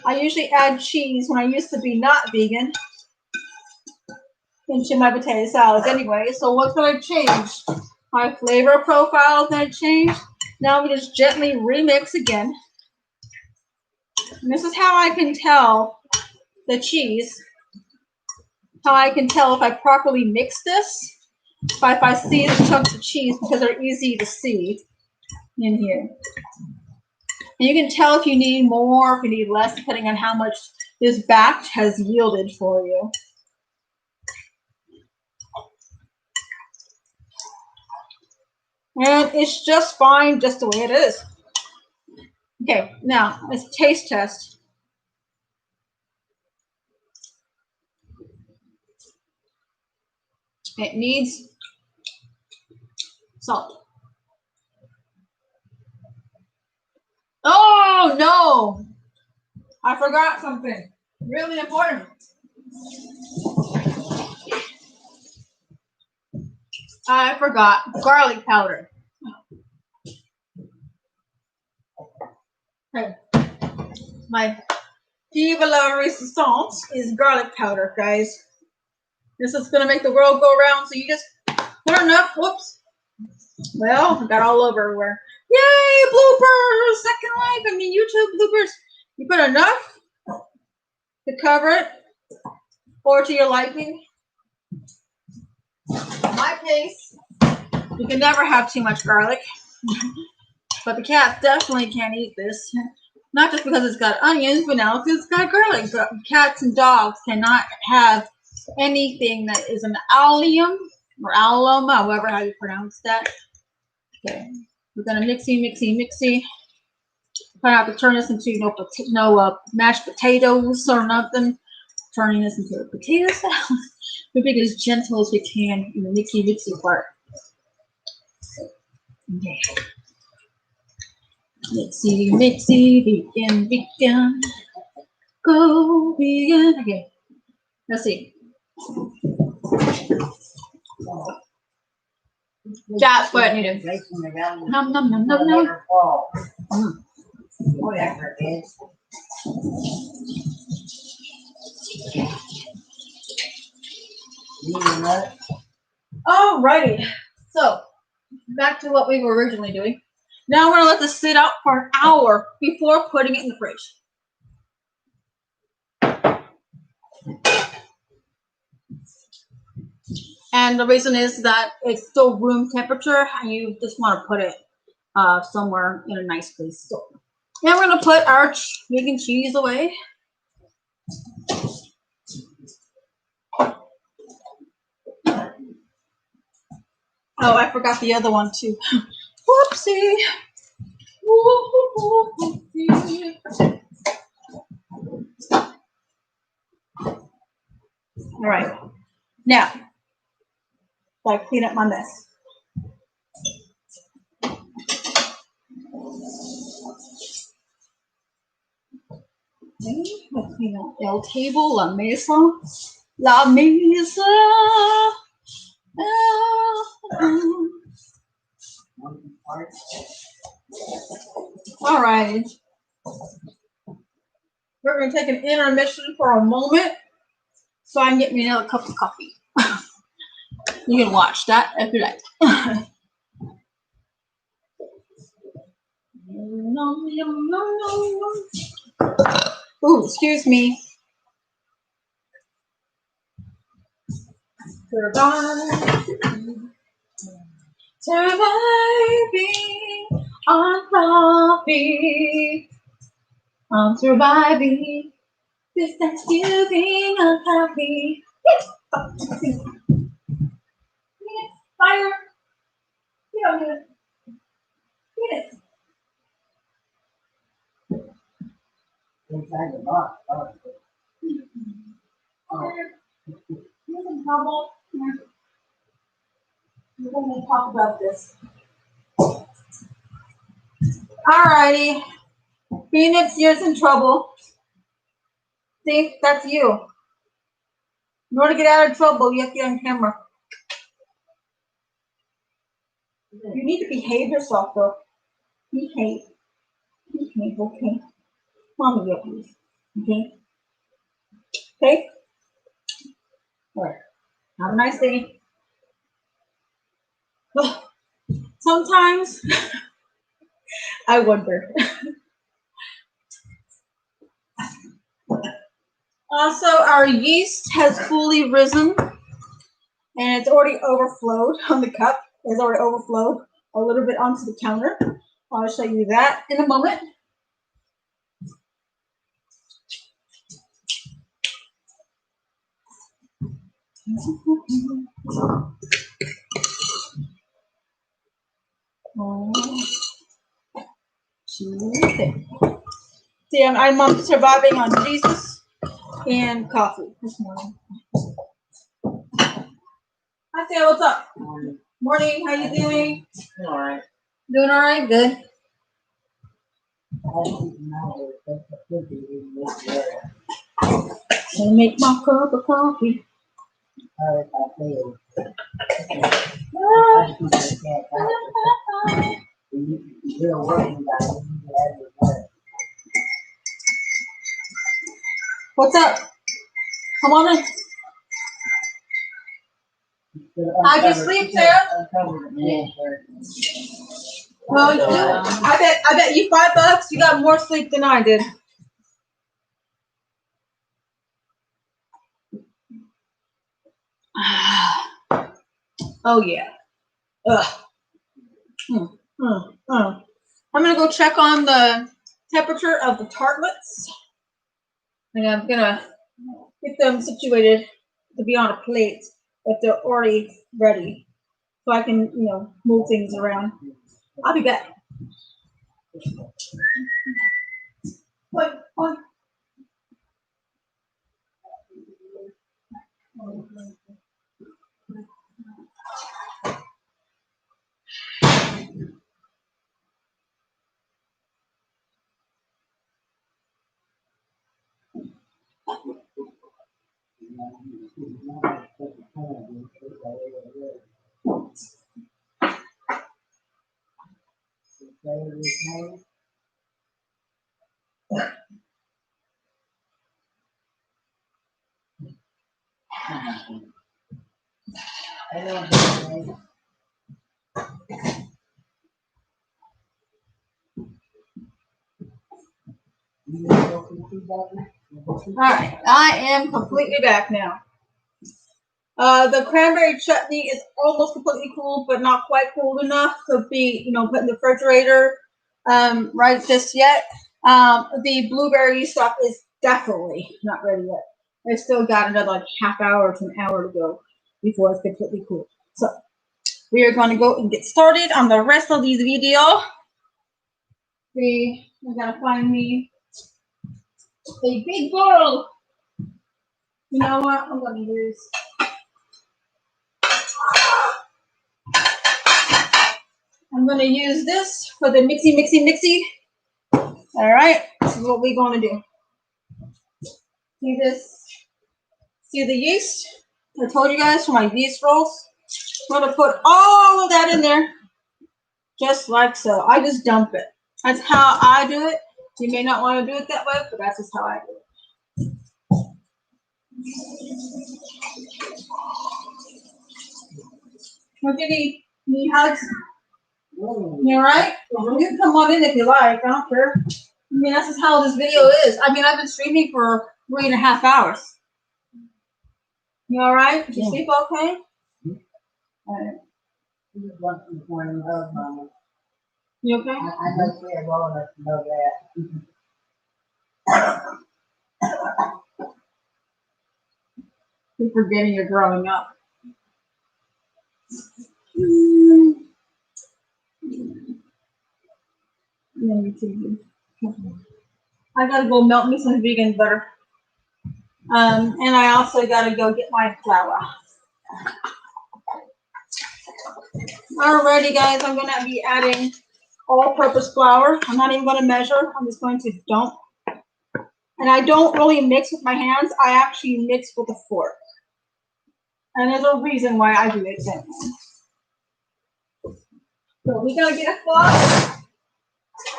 I usually add cheese when I used to be not vegan into my potato salads anyway. So what's going to change? My flavor profile is going to change. Now we just gently remix again. And this is how I can tell the cheese, how I can tell if I properly mix this. If I see the chunks of cheese, because they're easy to see in here. And you can tell if you need more, if you need less, depending on how much this batch has yielded for you. And it's just fine just the way it is. Okay, now let's taste test. It needs salt. Oh no! I forgot something really important. I forgot garlic powder. Okay. My pièce de la résistance is garlic powder, guys. This is going to make the world go round, so you just put enough. Whoops. Well, I got all over everywhere. Yay, bloopers! Second Life, I mean YouTube bloopers. You put enough to cover it, or to your liking. In my case, you can never have too much garlic, but the cat definitely can't eat this. Not just because it's got onions, but now because it's got garlic. But cats and dogs cannot have anything that is an allium or alum, however how you pronounce that. Okay, we're gonna mixy. Try not to turn this into no mashed potatoes or nothing. Turning this into a potato salad. We're being as gentle as we can in the mixy part. Okay. Mixy, vegan. Go vegan. Okay. Let's see. That's what I needed. Nom. Whatever it is. Alrighty. So back to what we were originally doing. Now we're gonna let this sit out for an hour before putting it in the fridge. And the reason is that it's still room temperature, and you just want to put it somewhere in a nice place. So now we're gonna put our vegan cheese away. Oh, I forgot the other one too. Whoopsie. Whoopsie. All right. Now, gotta clean up my mess. Okay, let's clean up el table, la mesa. La mesa. All right. We're going to take an intermission for a moment so I can get me another cup of coffee. You can watch that if you like. Ooh, excuse me. Surviving on coffee. I'm surviving this Thanksgiving on coffee. Fire! Get over here. Get it. Inside the box. Here's a bubble. We're going to talk about this. Alrighty. Phoenix, you're in trouble. See, that's you. In order to get out of trouble, you have to get on camera. You need to behave yourself, though. Behave. Behave, okay. Mommy, get please. Okay? Okay? Alright. Have a nice day. Sometimes I wonder. Also, our yeast has fully risen and it's already overflowed on the cup. It's already overflowed a little bit onto the counter. I'll show you that in a moment. See, I'm surviving on Jesus and coffee this morning. Hi, Sarah, what's up? Morning, how you doing? All right. Doing all right? Good. I'll make my cup of coffee. What's up? Come on in. How'd you sleep, Sarah? Well, I bet you $5. You got more sleep than I did. Oh yeah. Ugh. I'm gonna go check on the temperature of the tartlets, and I'm gonna get them situated to be on a plate if they're already ready, so I can, move things around. I'll be back. What? All right, I am completely back now. The cranberry chutney is almost completely cool, but not quite cool enough to be, put in the refrigerator right just yet. The blueberry stuff is definitely not ready yet. I still got another half hour to an hour to go before it's completely cool. So we are going to go and get started on the rest of these videos. I gotta find me a big bowl. You know what? I'm gonna use. I'm gonna use this for the mixy. All right, this is what we're gonna do. See this? See the yeast? I told you guys for my yeast rolls. I'm gonna put all of that in there, just like so. I just dump it. That's how I do it. You may not want to do it that way, but that's just how I do it. What do you need? You need hugs? You all right? You can come on in if you like. I don't care. I mean, that's just how this video is. I mean, I've been streaming for 3.5 hours. You all right? Did you Yeah. sleep okay? Mhm. All right. She just wants this morning hug, Mama. You okay? I know she had well enough to know that. You're forgetting you're growing up. I gotta go melt me some vegan butter. And I also gotta go get my flour. Alrighty, guys, I'm gonna be adding all-purpose flour. I'm not even gonna measure. I'm just going to dump. And I don't really mix with my hands. I actually mix with a fork. And there's a reason why I do it that way. So we gotta get a flour.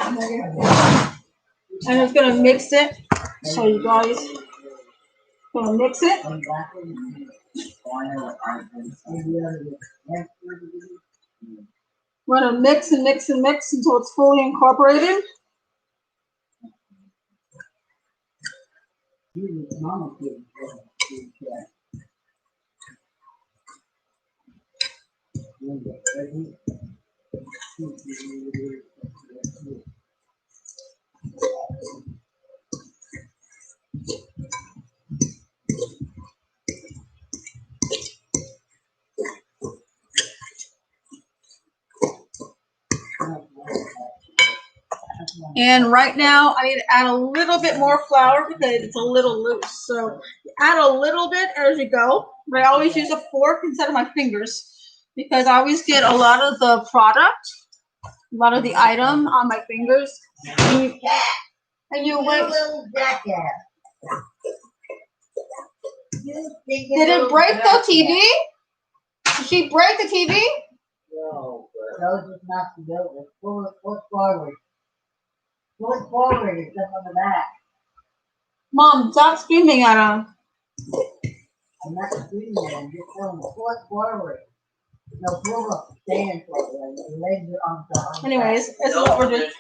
I'm just gonna mix it. So you guys gonna mix it. We're gonna mix and mix and mix until it's fully incorporated. And right now I need to add a little bit more flour because it's a little loose. So add a little bit as you go. But I always use a fork instead of my fingers because I always get a lot of the product, a lot of the item on my fingers. And you wait. Little jackass. Did it break the TV? Did she break the TV? No, just knocked it over. Pull it forward. Pull it forward. It's up on the back. Mom, stop screaming at him. I'm not screaming at him. Just telling him, pull it forward. No, pull up. Stand forward. Your legs are on the Anyways, this is what we're doing.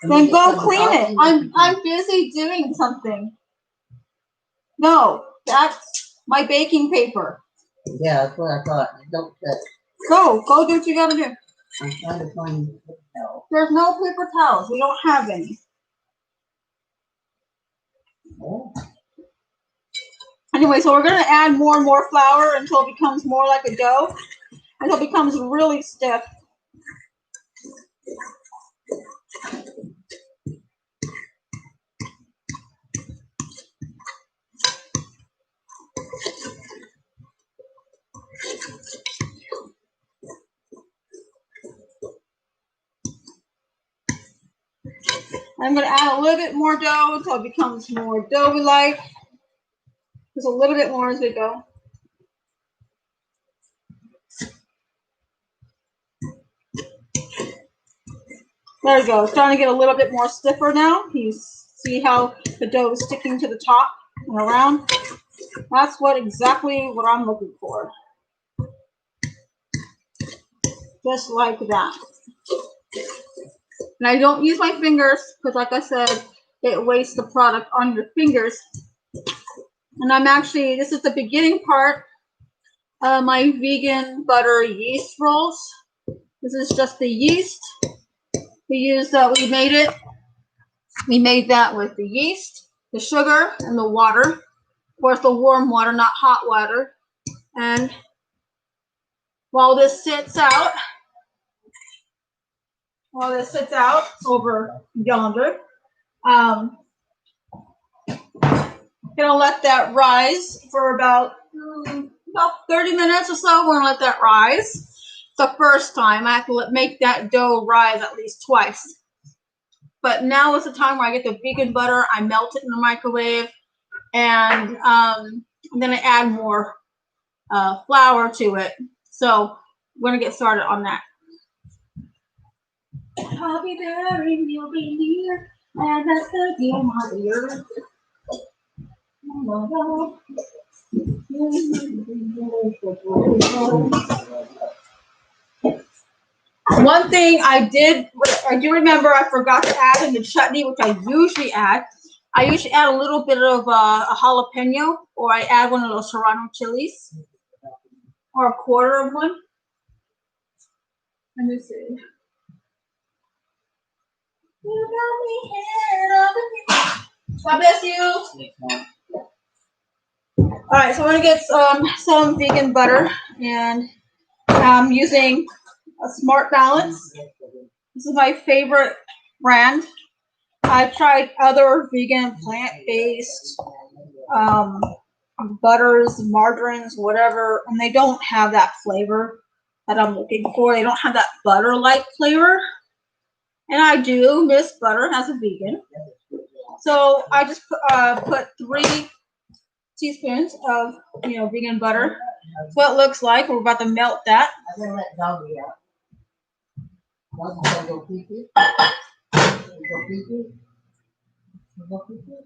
Then go clean it. I'm busy doing something. No, that's my baking paper. Yeah, that's what I thought. Don't touch. Go do what you gotta do. I'm trying to find paper towel. There's no paper towels. We don't have any. Oh. Anyway, so we're gonna add more and more flour until it becomes more like a dough, until it becomes really stiff. I'm gonna add a little bit more dough until it becomes more doughy-like. Just a little bit more as we go. There we go. It's starting to get a little bit more stiffer now. You see how the dough is sticking to the top and around? That's exactly what I'm looking for. Just like that. And I don't use my fingers because, like I said, it wastes the product on your fingers. And this is the beginning part of my vegan butter yeast rolls. This is just the yeast. We made that with the yeast, the sugar, and the water. Of course, the warm water, not hot water. And while this sits out over yonder, gonna let that rise for about 30 minutes or so. We're gonna let that rise. The first time I have to make that dough rise at least twice. But now is the time where I get the vegan butter. I melt it in the microwave, and I'm gonna add more flour to it. So we're gonna get started on that. I'll be there and you'll be near, and that's the deal, my dear. One thing I do remember I forgot to add in the chutney, which I usually add, I usually add a little bit of a jalapeno, or I add one of those serrano chilies, or a quarter of one. Let me see. God bless you. All right, so I'm gonna get some vegan butter, and I'm using a Smart Balance. This is my favorite brand. I've tried other vegan, plant-based butters, margarines, whatever, and they don't have that flavor that I'm looking for. They don't have that butter-like flavor, and I do miss butter as a vegan. So I just put 3 teaspoons of vegan butter. That's what it looks like. We're about to melt that. I'm gonna let Doggy out. Doggy's gonna go pee-pee. Go pee-pee. Go pee-pee.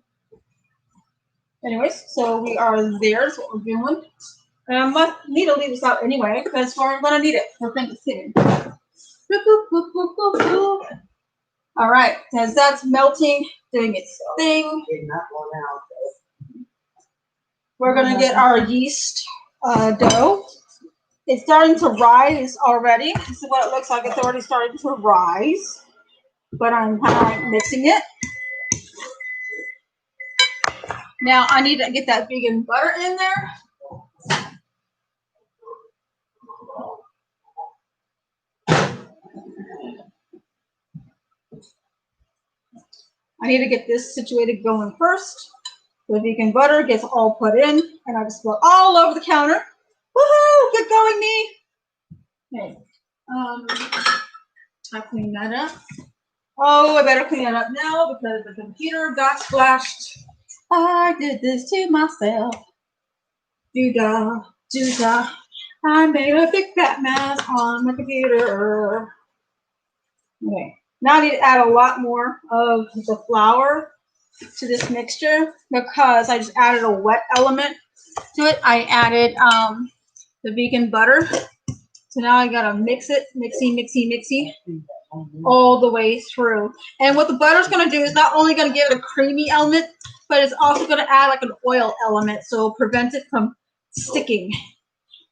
Anyways, so we are there. That's what we're doing. And I must need to leave this out anyway because we're gonna need it for Thanksgiving. All right, as that's melting, doing its thing, we're gonna get our yeast dough. It's starting to rise already. This is what it looks like. It's already starting to rise, but I'm kind of like mixing it. Now I need to get that vegan butter in there. I need to get this situated going first. The vegan butter gets all put in, and I just spill all over the counter. Woohoo! Get going, me! Okay. I clean that up. Oh, I better clean that up now because the computer got splashed. I did this to myself. Do-da, do-da. I made a big fat mess on my computer. Okay. Now I need to add a lot more of the flour to this mixture because I just added a wet element to it. I added the vegan butter. So now I gotta mix it, mixy, all the way through. And what the butter's gonna do is not only gonna give it a creamy element, but it's also gonna add like an oil element, so it'll prevent it from sticking.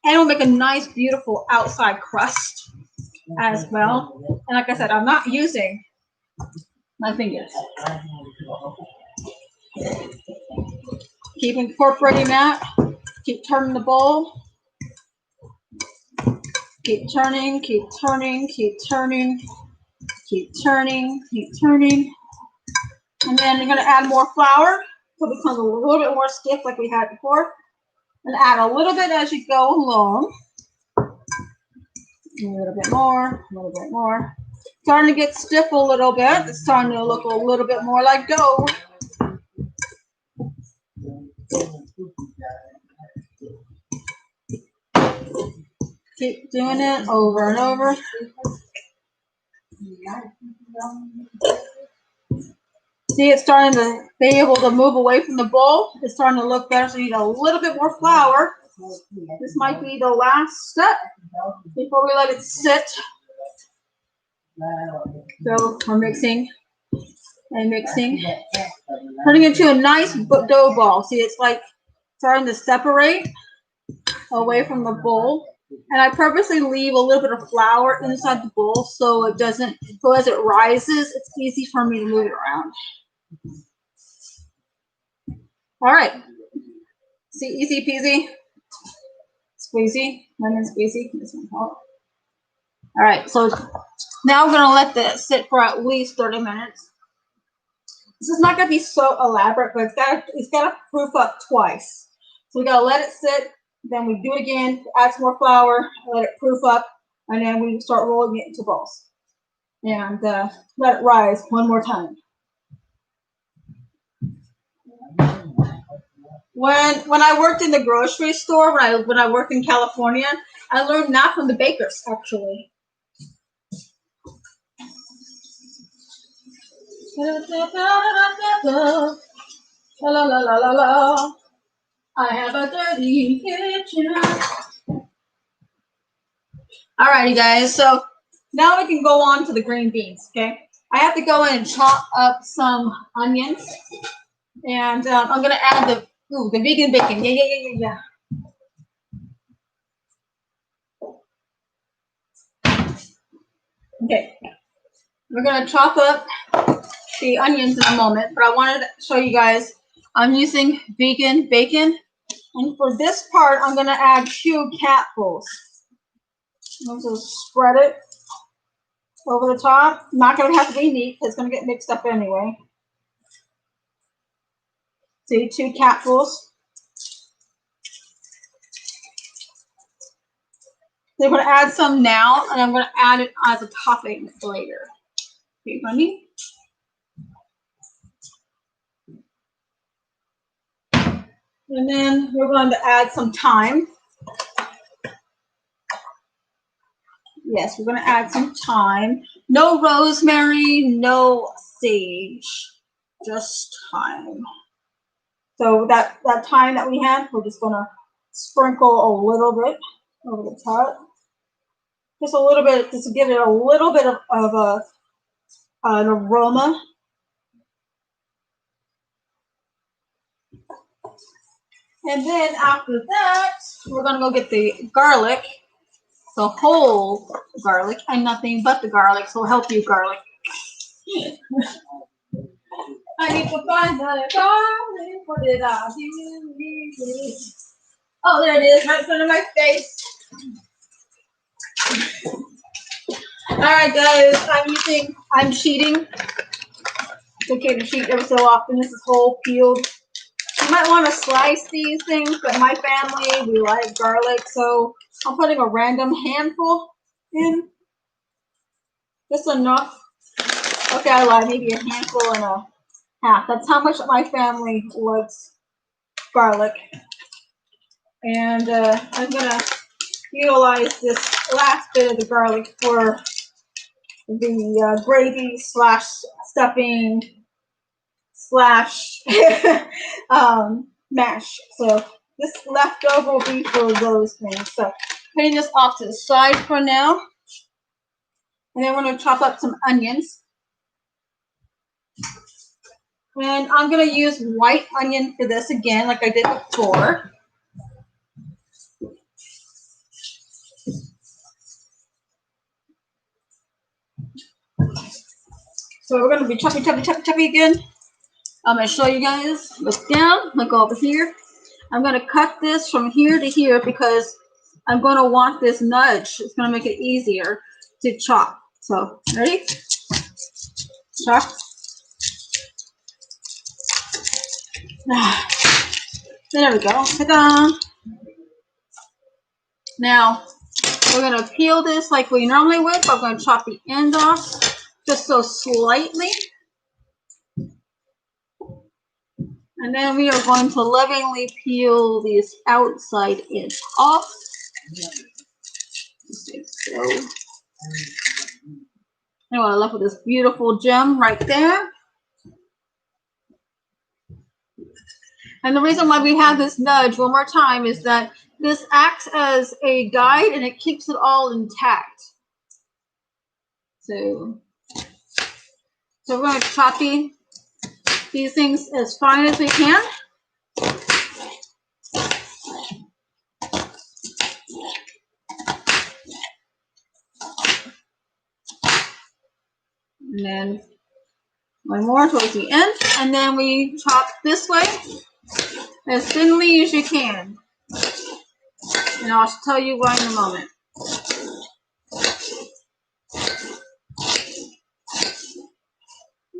And it'll make a nice, beautiful outside crust as well. And like I said, I'm not using my fingers. Keep incorporating that. Keep turning the bowl. Keep turning, keep turning, keep turning, keep turning, keep turning. And then you're gonna add more flour so it becomes a little bit more stiff like we had before. And add a little bit as you go along. A little bit more, a little bit more. Starting to get stiff a little bit. It's starting to look a little bit more like dough. Keep doing it over and over. See, it's starting to be able to move away from the bowl. It's starting to look better, so you need a little bit more flour. This might be the last step before we let it sit. So we're mixing and mixing, turning into a nice dough ball. See, it's like starting to separate away from the bowl. And I purposely leave a little bit of flour inside the bowl so it doesn't, so as it rises, it's easy for me to move it around. All right. See, easy peasy, squeezy, lemon squeezy. This one. All right, so now we're gonna let this sit for at least 30 minutes. This is not gonna be so elaborate, but it's gotta proof up twice. So we gotta let it sit, then we do it again, add some more flour, let it proof up, and then we start rolling it into balls. And let it rise one more time. When I worked in the grocery store, when I worked in California, I learned that from the bakers, actually. La la la la la la. I have a dirty kitchen. Alrighty, guys. So now we can go on to the green beans. Okay, I have to go in and chop up some onions. And I'm gonna add the vegan bacon. Yeah. Okay, we're gonna chop up the onions in a moment, but I wanted to show you guys I'm using vegan bacon, and for this part I'm gonna add 2 capfuls. I'm just spread it over the top. Not gonna have to be neat because it's gonna get mixed up anyway. See, 2 capfuls. They're going to add some now, and I'm going to add it as a topping later. Okay, honey. And then we're going to add some thyme. Yes, we're going to add some thyme. No rosemary, no sage, just thyme. So that thyme that we had, we're just going to sprinkle a little bit over the top. Just a little bit, just to give it a little bit of an aroma. And then after that, we're going to go get the garlic, the whole garlic, and nothing but the garlic, so help you, garlic. I need to find the garlic. What did I do? Oh, there it is, right in front of my face. All right, guys, I'm cheating. It's okay to cheat every so often. This is whole peeled. You might want to slice these things, but my family, we like garlic, so I'm putting a random handful in. Just enough. Okay, I lied. Maybe a handful and a half. That's how much my family likes garlic. And I'm going to utilize this last bit of the garlic for the gravy slash stuffing slash mash. So this leftover will be for those things. So putting this off to the side for now. And then we're going to chop up some onions. And I'm going to use white onion for this again, like I did before. So we're going to be choppy again. I'm going to show you guys. Look down, look over here. I'm going to cut this from here to here because I'm going to want this nudge. It's going to make it easier to chop. So, ready? Chop. There we go. Ta-da! Now, we're going to peel this like we normally would, but I'm going to chop the end off just so slightly. And then we are going to lovingly peel this outside edge off. Just like so. And we're left with this beautiful gem right there. And the reason why we have this nudge one more time is that this acts as a guide and it keeps it all intact. So we're going to chop these things as fine as we can. And then one more towards the end. And then we chop this way as thinly as you can. And I'll tell you why in a moment.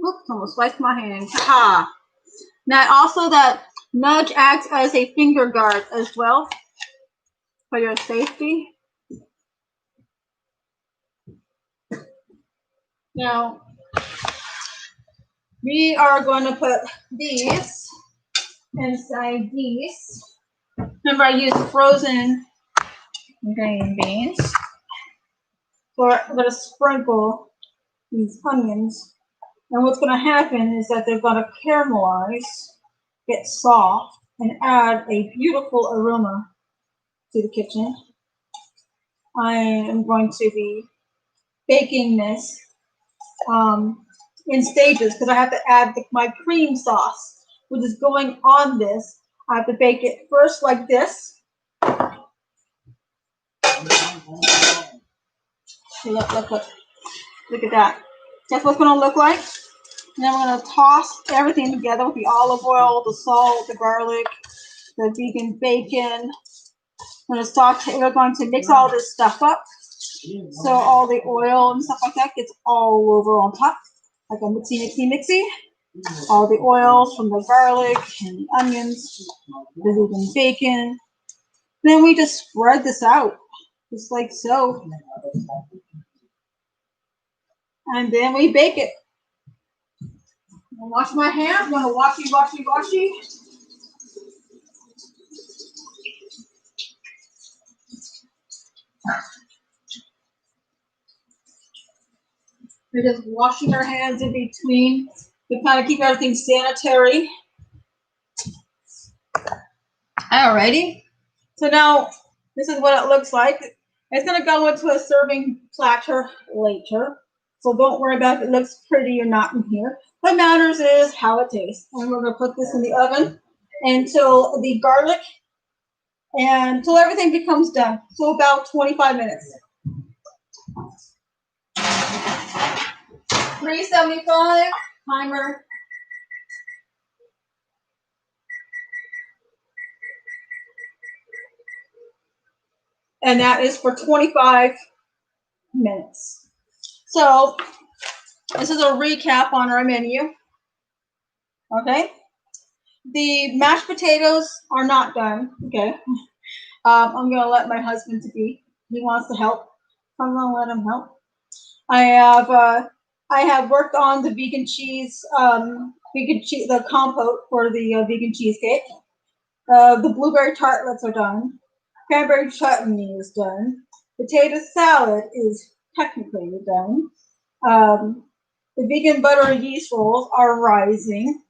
Oops, almost sliced my hand. Ha! Now also that nudge acts as a finger guard as well for your safety. Now we are going to put these inside these. Remember, I used frozen green beans. So I'm going to sprinkle these onions. And what's going to happen is that they're going to caramelize, get soft, and add a beautiful aroma to the kitchen. I am going to be baking this in stages because I have to add my cream sauce which is going on this. I have to bake it first like this. Look at that. That's what it's going to look like. And then we're going to toss everything together with the olive oil, the salt, the garlic, the vegan bacon. We're going to mix all this stuff up. So all the oil and stuff like that gets all over on top. Like a mixy. All the oils from the garlic and the onions, the vegan bacon. Then we just spread this out, just like so. And then we bake it. I'm gonna wash my hands. I'm gonna washy. We're just washing our hands in between to kind of keep everything sanitary. Alrighty. So now this is what it looks like. It's gonna go into a serving platter later. So don't worry about if it looks pretty or not in here. What matters is how it tastes. And we're gonna put this in the oven until the garlic and until everything becomes done. So about 25 minutes. 375 timer. And that is for 25 minutes. So this is a recap on our menu. Okay. The mashed potatoes are not done. Okay. I'm gonna let my husband to be. He wants to help. I'm gonna let him help. I have worked on the vegan cheese, the compote for the vegan cheesecake. The blueberry tartlets are done. Cranberry chutney is done. Potato salad is technically done. The vegan butter yeast rolls are rising.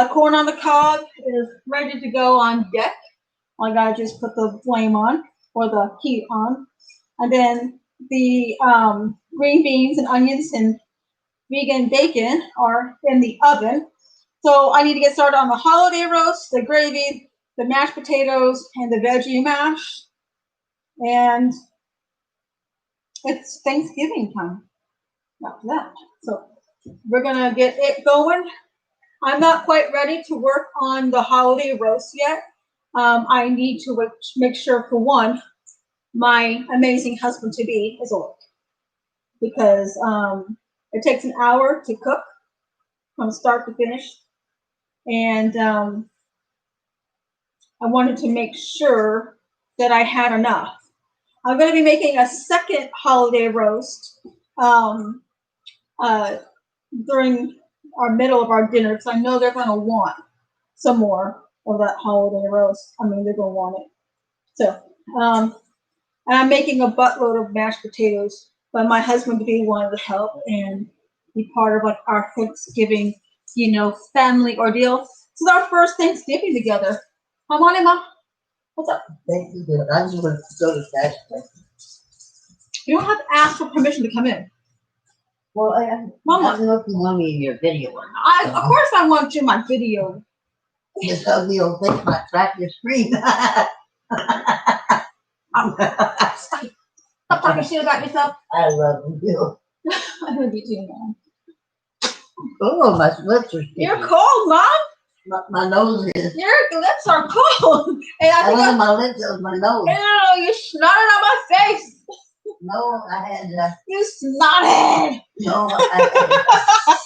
Corn on the cob is ready to go on deck. I gotta just put the flame on or the heat on. And then the green beans and onions and vegan bacon are in the oven. So I need to get started on the holiday roast, the gravy, the mashed potatoes, and the veggie mash. And it's Thanksgiving time after that. So we're gonna get it going. I'm not quite ready to work on the holiday roast yet. I need to make sure, for one, my amazing husband-to-be is awake, because it takes an hour to cook from start to finish. And I wanted to make sure that I had enough. I'm going to be making a second holiday roast during our middle of our dinner, because I know they're going to want some more of that holiday roast. I mean, they're going to want it. So, and I'm making a buttload of mashed potatoes, but my husband wanted to help and be part of like our Thanksgiving, family ordeal. This is our first Thanksgiving together. Come on, Emma. What's up? Thank you. I just want to go to that. You don't have to ask for permission to come in. Well, Mama, I don't know if you want me in your video or not. Of course I want you in my video. Just ugly old thing might crack your screen. Stop talking shit about yourself. I love you. I love you too, Mom. Oh, my lips are sticky. You're cold, Mom. My nose is. Your lips are cold. And I don't have my lips, it was my nose. Ew, you snotted on my face. No, I had. You snotted. No, I had.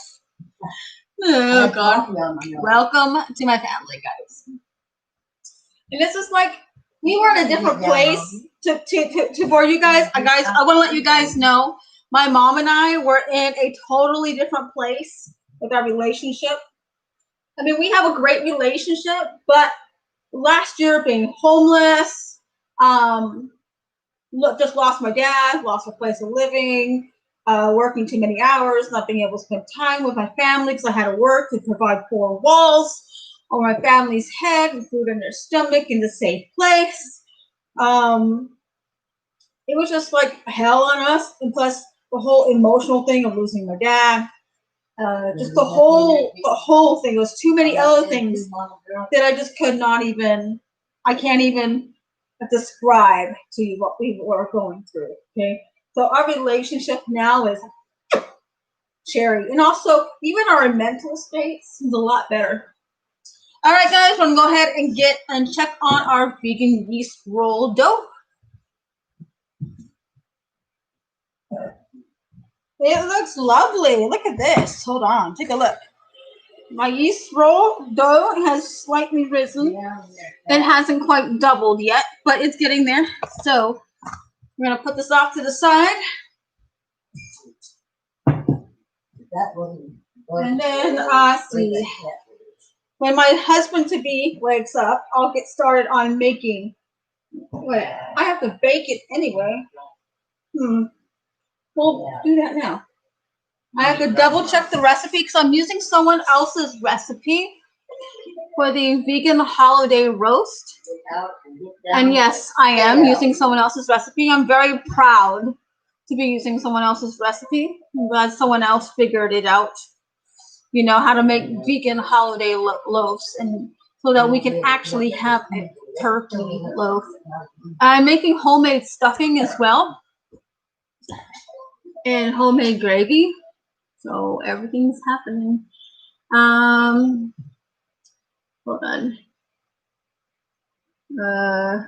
Oh, God. Welcome to my family, guys. And this is like, we were in a different place to for you guys. I want to let you guys know, my mom and I were in a totally different place with our relationship. I mean, we have a great relationship, but last year being homeless, just lost my dad, lost my place of living, working too many hours, not being able to spend time with my family because I had to work to provide 4 walls on my family's head and food in their stomach in the safe place. It was just like hell on us, and plus the whole emotional thing of losing my dad. just the whole thing. There was too many other things that I just could not even, I can't even describe to you what we were going through, okay? So our relationship now is cherry. And also, even our mental states is a lot better. All right, guys, we're going to go ahead and get and check on our vegan yeast roll dough. It looks lovely. Look at this. Hold on. Take a look. My yeast roll dough has slightly risen. It hasn't quite doubled yet, but it's getting there. So we're going to put this off to the side. And then, see. When my husband-to-be wakes up, I'll get started on making. Wait, I have to bake it anyway. We'll do that now. I have to double check the recipe because I'm using someone else's recipe for the vegan holiday roast. And yes, I am using someone else's recipe. I'm very proud to be using someone else's recipe. I'm glad someone else figured it out. You know, how to make vegan holiday loaves, and so that we can actually have a turkey loaf. I'm making homemade stuffing as well, and homemade gravy. So everything's happening. Hold on. I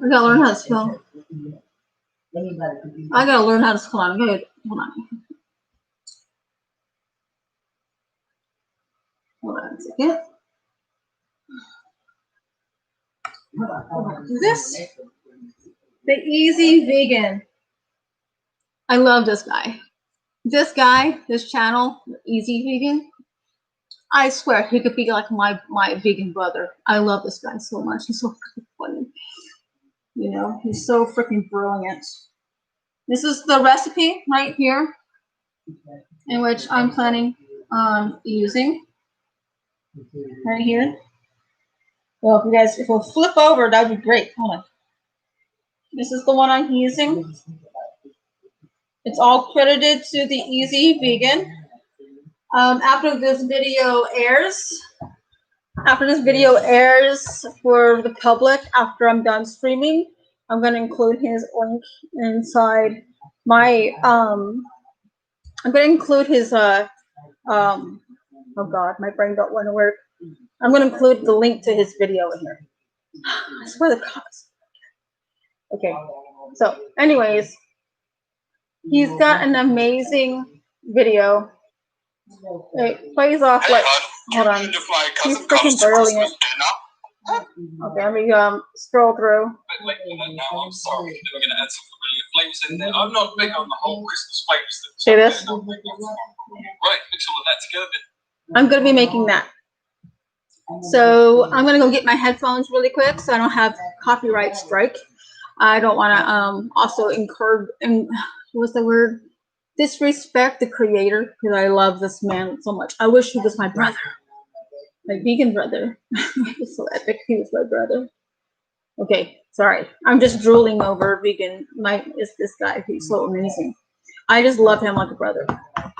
gotta learn how to spell. I gotta learn how to spell. Hold on. Hold on a second. This, the Easy Vegan. I love this guy. This guy, this channel, Easy Vegan. I swear he could be like my vegan brother. I love this guy so much. He's so freaking funny. You know, he's so freaking brilliant. This is the recipe right here, in which I'm planning on using right here. Well, if you guys, if we'll flip over, that'd be great. Hold on. This is the one I'm using. It's all credited to the Easy Vegan. After this video airs for the public, after I'm done streaming, I'm going to include his link inside my, I'm going to include his, oh God, my brain don't want to work. I'm going to include the link to his video in here. I swear to God. Okay, so anyways, he's got an amazing video. It plays off like, hold on, he's freaking brilliant. Okay, let me scroll through. I'm sorry, we're going to add some familiar flavors in there. I'm not big on the whole Christmas flavors. See this? Right, mix all of that together. I'm going to be making that. So I'm going to go get my headphones really quick so I don't have copyright strike. I don't want to also incur, what's the word? Disrespect the creator, because I love this man so much. I wish he was my brother, my vegan brother. It's so epic. He was my brother. Okay, sorry. I'm just drooling over vegan. It's this guy. He's so amazing. I just love him like a brother. I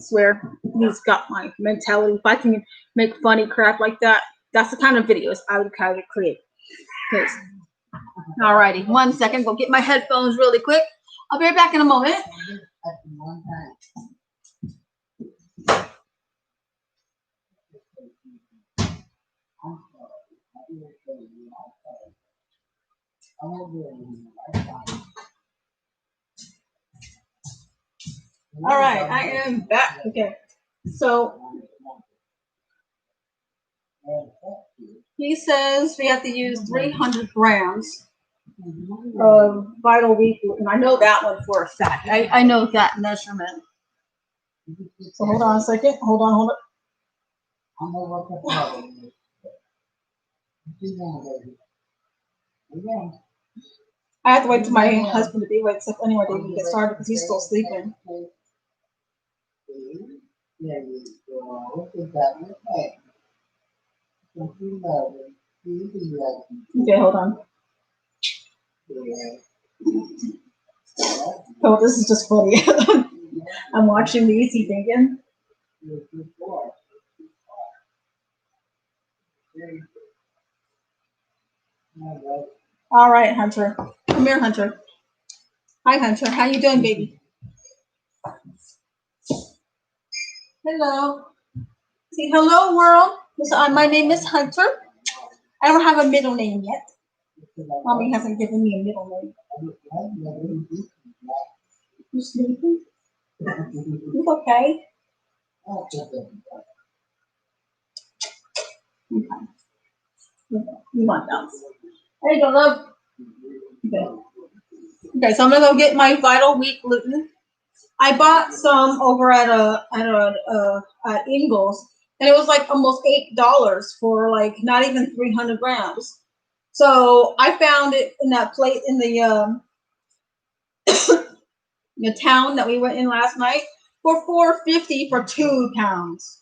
swear, he's got my mentality. If I can make funny crap like that, that's the kind of videos I would kind of create. Okay. Alrighty, 1 second. Go get my headphones really quick. I'll be right back in a moment. All right, I am back. Okay, so he says we have to use 300 grams of vital wheat gluten. I know that one for a fact. I know that measurement. So hold on a second. Hold on. I have to wait till my husband to be wakes up anyway to get started because he's still sleeping. Okay, hold on. Oh, this is just funny. I'm watching these, he thinking. All right, Hunter. Come here, Hunter. Hi, Hunter. How you doing, baby? Hello. Say hello, world. My name is Hunter. I don't have a middle name yet. Mommy hasn't given me a middle name. You sleeping? You okay? Okay. You want that? There you go, love. Okay. Okay, so I'm gonna go get my Vital Wheat gluten. I bought some over at Ingles, and it was like almost $8 for like not even 300 grams. So I found it in that plate in the town that we went in last night for $4.50 for 2 pounds.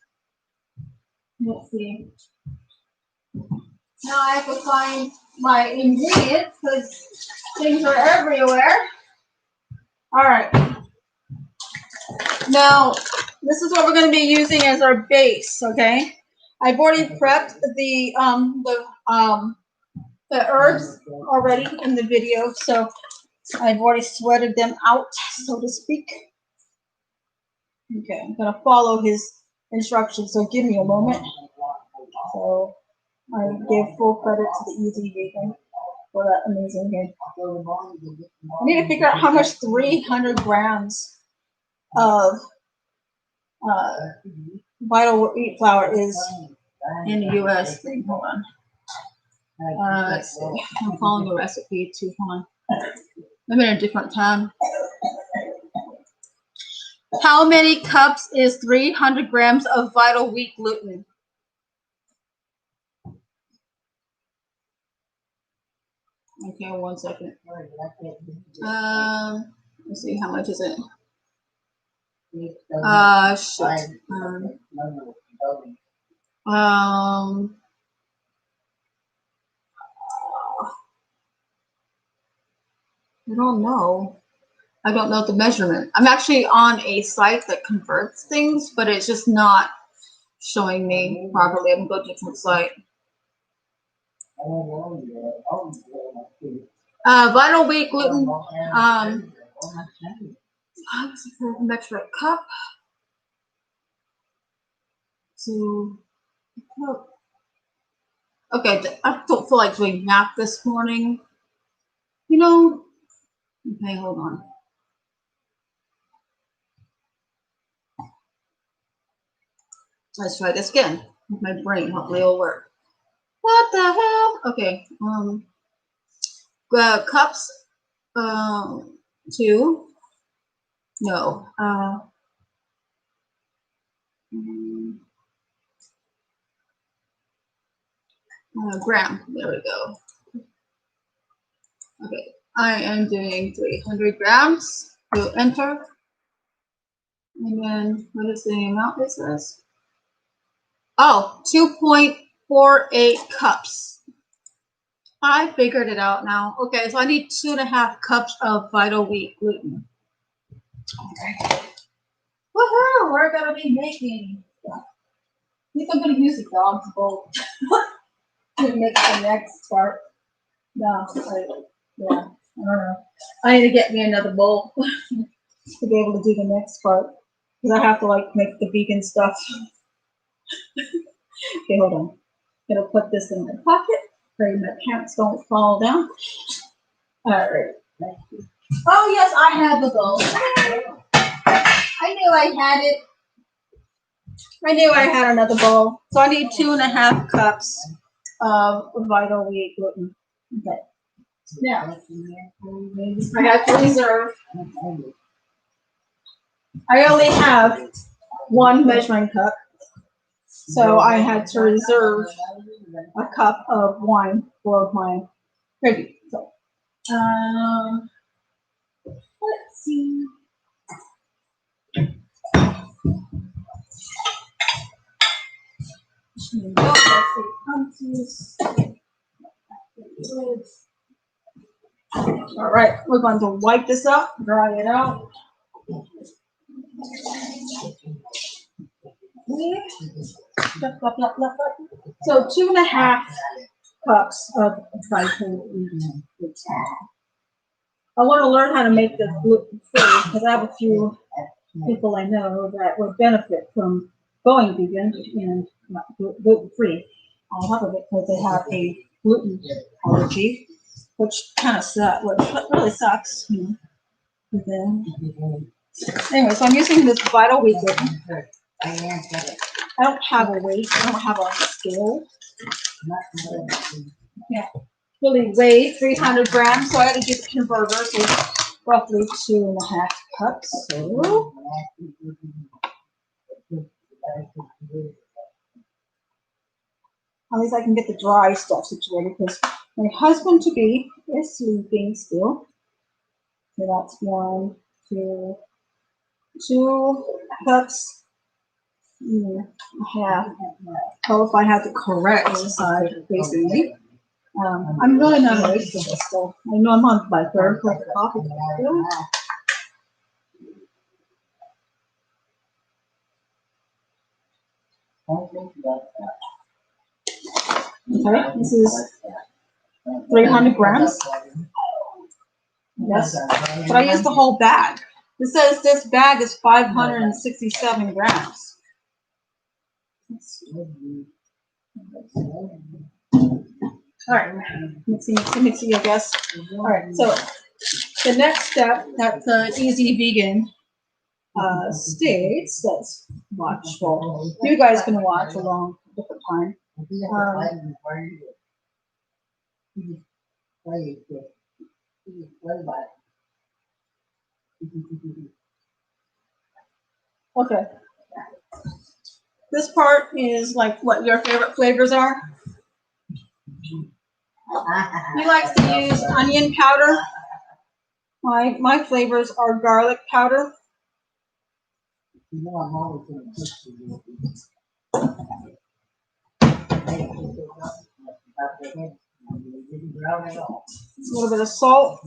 Let's see. Now I have to find my ingredients because things are everywhere. All right. Now, this is what we're going to be using as our base, okay? I've already prepped the herbs already in the video, so I've already sweated them out, so to speak. Okay, I'm going to follow his instructions, so give me a moment. So I give full credit to the Easy Vegan for that amazing game. I need to figure out how much 300 grams of Vital Wheat flour is in the U.S. thing. Hold on. Let's see. I'm following the recipe too. Hold on. I'm in a different time. How many cups is 300 grams of Vital Wheat gluten? Okay, 1 second. Let's see, how much is it? Shit. I don't know. I don't know the measurement. I'm actually on a site that converts things, but it's just not showing me properly. I'm going to a different site. Vital Wheat gluten. Metric cup. So, okay, I don't feel like doing math this morning. You know, okay, hold on. Let's try this again with my brain. Hopefully it'll work. What the hell? Okay. Cups. 2. No. Gram. There we go. Okay. I am doing 300 grams. We'll enter. And then what is the amount this is? Oh, 2.48 cups. I figured it out now. Okay, so I need 2.5 cups of Vital Wheat gluten. Okay. Woohoo! We're gonna be making. I think I'm gonna use the dog's bowl to make the next part. No, yeah, I don't know. I need to get me another bowl to be able to do the next part because I have to like make the vegan stuff. Okay, hold on. I'm gonna put this in my pocket. Pray my pants don't fall down. All right. Oh yes, I have the bowl. I knew I had it. I knew I had another bowl. So I need 2.5 cups of Vital Wheat gluten. Okay. Now, I have to reserve. I only have 1 measuring cup. So I had to reserve a cup of wine for my gravy. So, let's see. All right, we're going to wipe this up, dry it out. So 2.5 cups of dried whole wheat. I want to learn how to make this gluten free because I have a few people I know that would benefit from going vegan and gluten free. On top of it, because they have a gluten allergy, which kind of sucks. Which really sucks. But then, anyway, so I'm using this Vital Wheat gluten. I don't have a weight. I don't have a scale. Yeah, really weigh 300 grams. So I had to do the converter. So roughly 2.5 cups. So. At least I can get the dry stuff situated because my husband to be is sleeping still. So that's 1, 2, 2 cups. Half. Oh, if I had the correct side facing. I'm really not a race for this still. I know I'm on my 3rd cup of coffee. Okay, this is 300 grams. Yes, but I used the whole bag. It says this bag is 567 grams. All right, let's see, I guess. All right, so the next step that the Easy Vegan states, let's watch. Well, you guys can watch along a different time. Okay. This part is like what your favorite flavors are. He likes to use onion powder. My flavors are garlic powder. I'm always going to push you. A little bit of salt.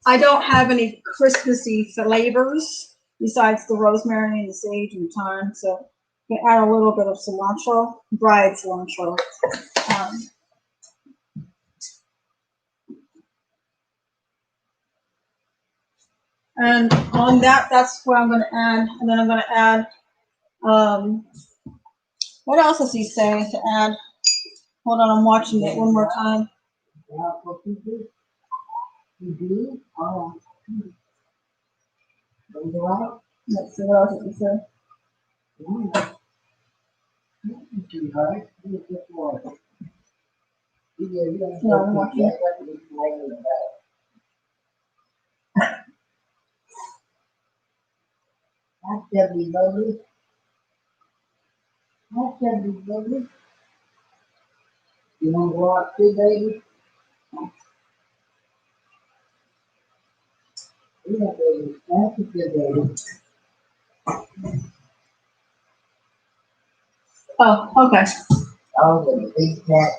I don't have any Christmassy flavors besides the rosemary and the sage and the thyme, so you can add a little bit of cilantro, dried cilantro. And on that's what I'm going to add. And then I'm going to add, what else does he say to add? Hold on, I'm watching it one more time. You do? Oh. Let's see, what else did he say? No, I'm watching. That's lovely. That's lovely. You want to go out too, baby? Yeah, baby. That's a good baby. Oh, okay. Oh, the big fat.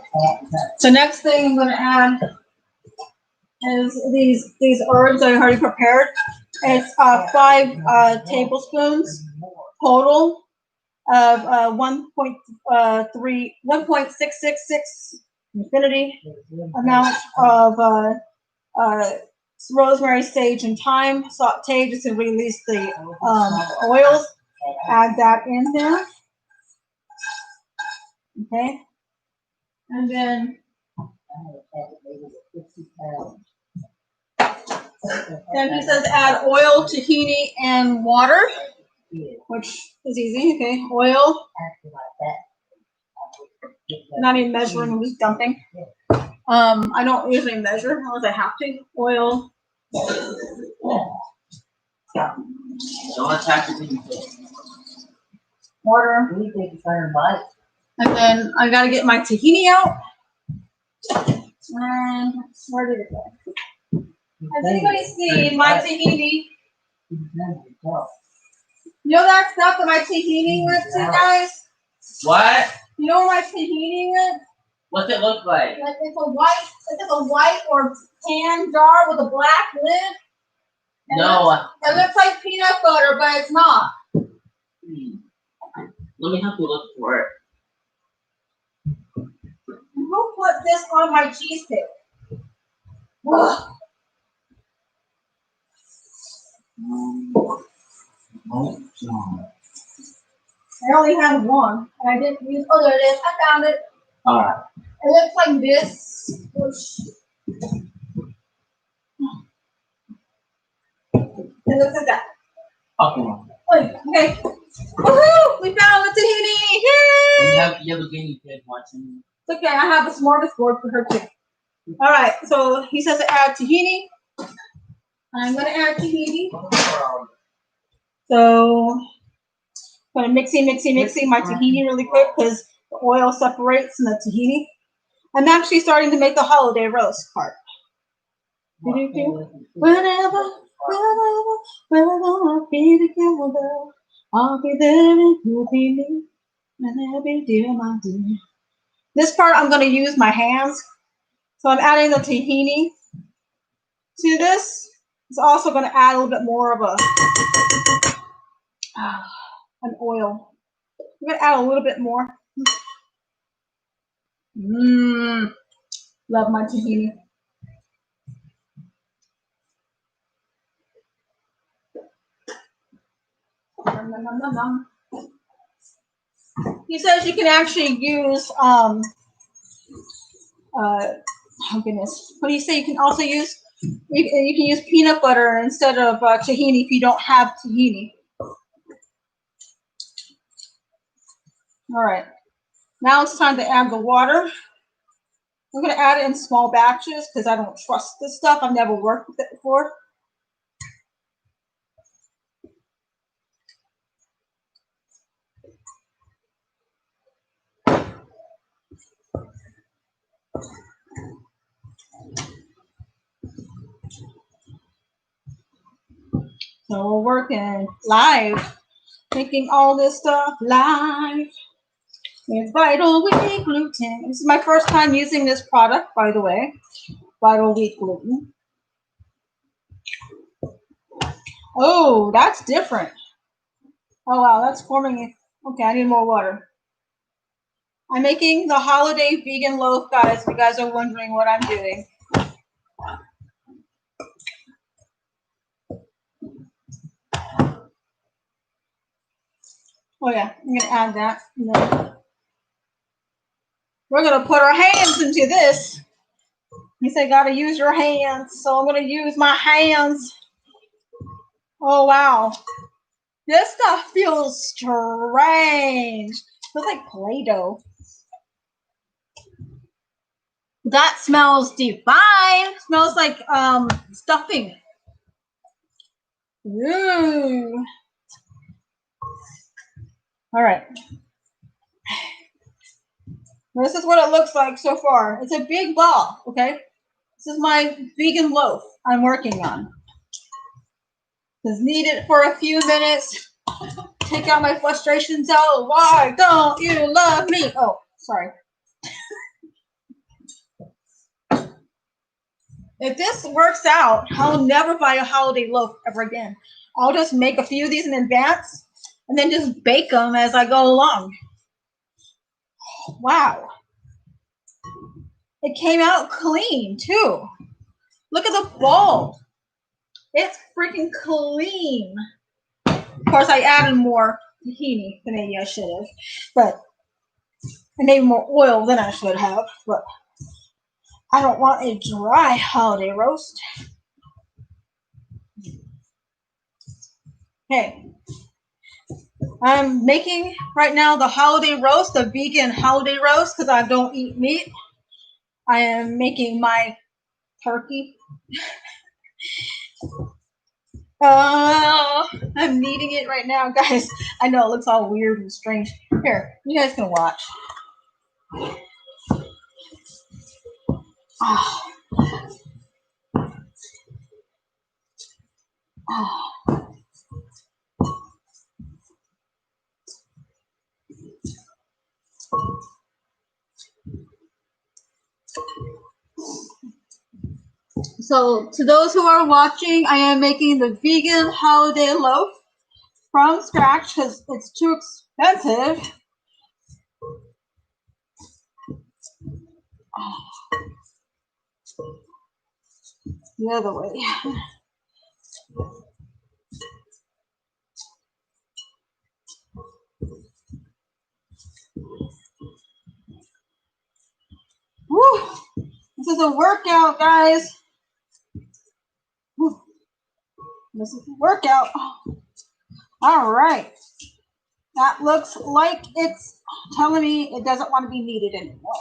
So next thing I'm going to add is these herbs I already prepared. It's 5 tablespoons total of 1.666 infinity amount of rosemary, sage, and thyme sauteed just to release the oils. Add that in there. Okay. And then he says add oil, tahini, and water, which is easy. Okay, oil. Not even measuring, I'm just dumping. I don't usually measure unless I have to. Oil, Don't attack the thing. Water. We take a turn bite. And then I gotta get my tahini out. And where did it go? Has anybody seen my tahini? You know that stuff that my tahini went to, guys? What? You know where my tahini went? What's it look like? Like it's a white or tan jar with a black lid. And No. It looks like peanut butter, but it's not. Let me help you look for it. Who put this on my cheesesteak? Ugh. I only have one, and I didn't use. Oh, there it is. I found it. Alright. It looks like this. It looks like that. Okay. Okay. Woohoo! We found the tahini! Yay! You have a guinea pig watching. It's okay. I have a smorgasbord for her too. All right. So he says to add tahini. I'm gonna add tahini. So I'm gonna mixing my tahini really quick because the oil separates in the tahini. I'm actually starting to make the holiday roast part. Whenever we're gonna be together, I'll be there and you'll be me. And be dear, my dear. This part I'm gonna use my hands. So I'm adding the tahini to this. It's also gonna add a little bit more of an oil. I'm gonna add a little bit more. Love my tahini. He says you can actually use oh goodness, what do you say? You can also use you can use peanut butter instead of tahini if you don't have tahini. All right, now it's time to add the water. I'm going to add it in small batches because I don't trust this stuff. I've never worked with it before. So we're working live, making all this stuff live with Vital Wheat Gluten. This is my first time using this product, by the way, Vital Wheat Gluten. Oh, that's different. Oh, wow, that's forming. Okay, I need more water. I'm making the holiday vegan loaf, guys. If you guys are wondering what I'm doing. Oh, yeah, I'm going to add that. And then we're going to put our hands into this. He said, got to use your hands. So I'm going to use my hands. Oh, wow. This stuff feels strange. It feels like Play-Doh. That smells divine. It smells like stuffing. Ooh. All right. This is what it looks like so far. It's a big ball, okay? This is my vegan loaf I'm working on. Just knead it for a few minutes. Take out my frustrations out. Why don't you love me? Oh, sorry. If this works out, I'll never buy a holiday loaf ever again. I'll just make a few of these in advance and then just bake them as I go along. Wow. It came out clean too. Look at the bowl. It's freaking clean. Of course, I added more tahini than maybe I should have, but and maybe more oil than I should have, but I don't want a dry holiday roast. Okay. I'm making right now the holiday roast, the vegan holiday roast, because I don't eat meat. I am making my turkey. I'm kneading it right now, guys. I know it looks all weird and strange. Here, you guys can watch. Oh. Oh. So, to those who are watching, I am making the vegan holiday loaf from scratch because it's too expensive. The other way. Woo! This is a workout, guys. Woo. This is a workout. All right. That looks like it's telling me it doesn't want to be kneaded anymore.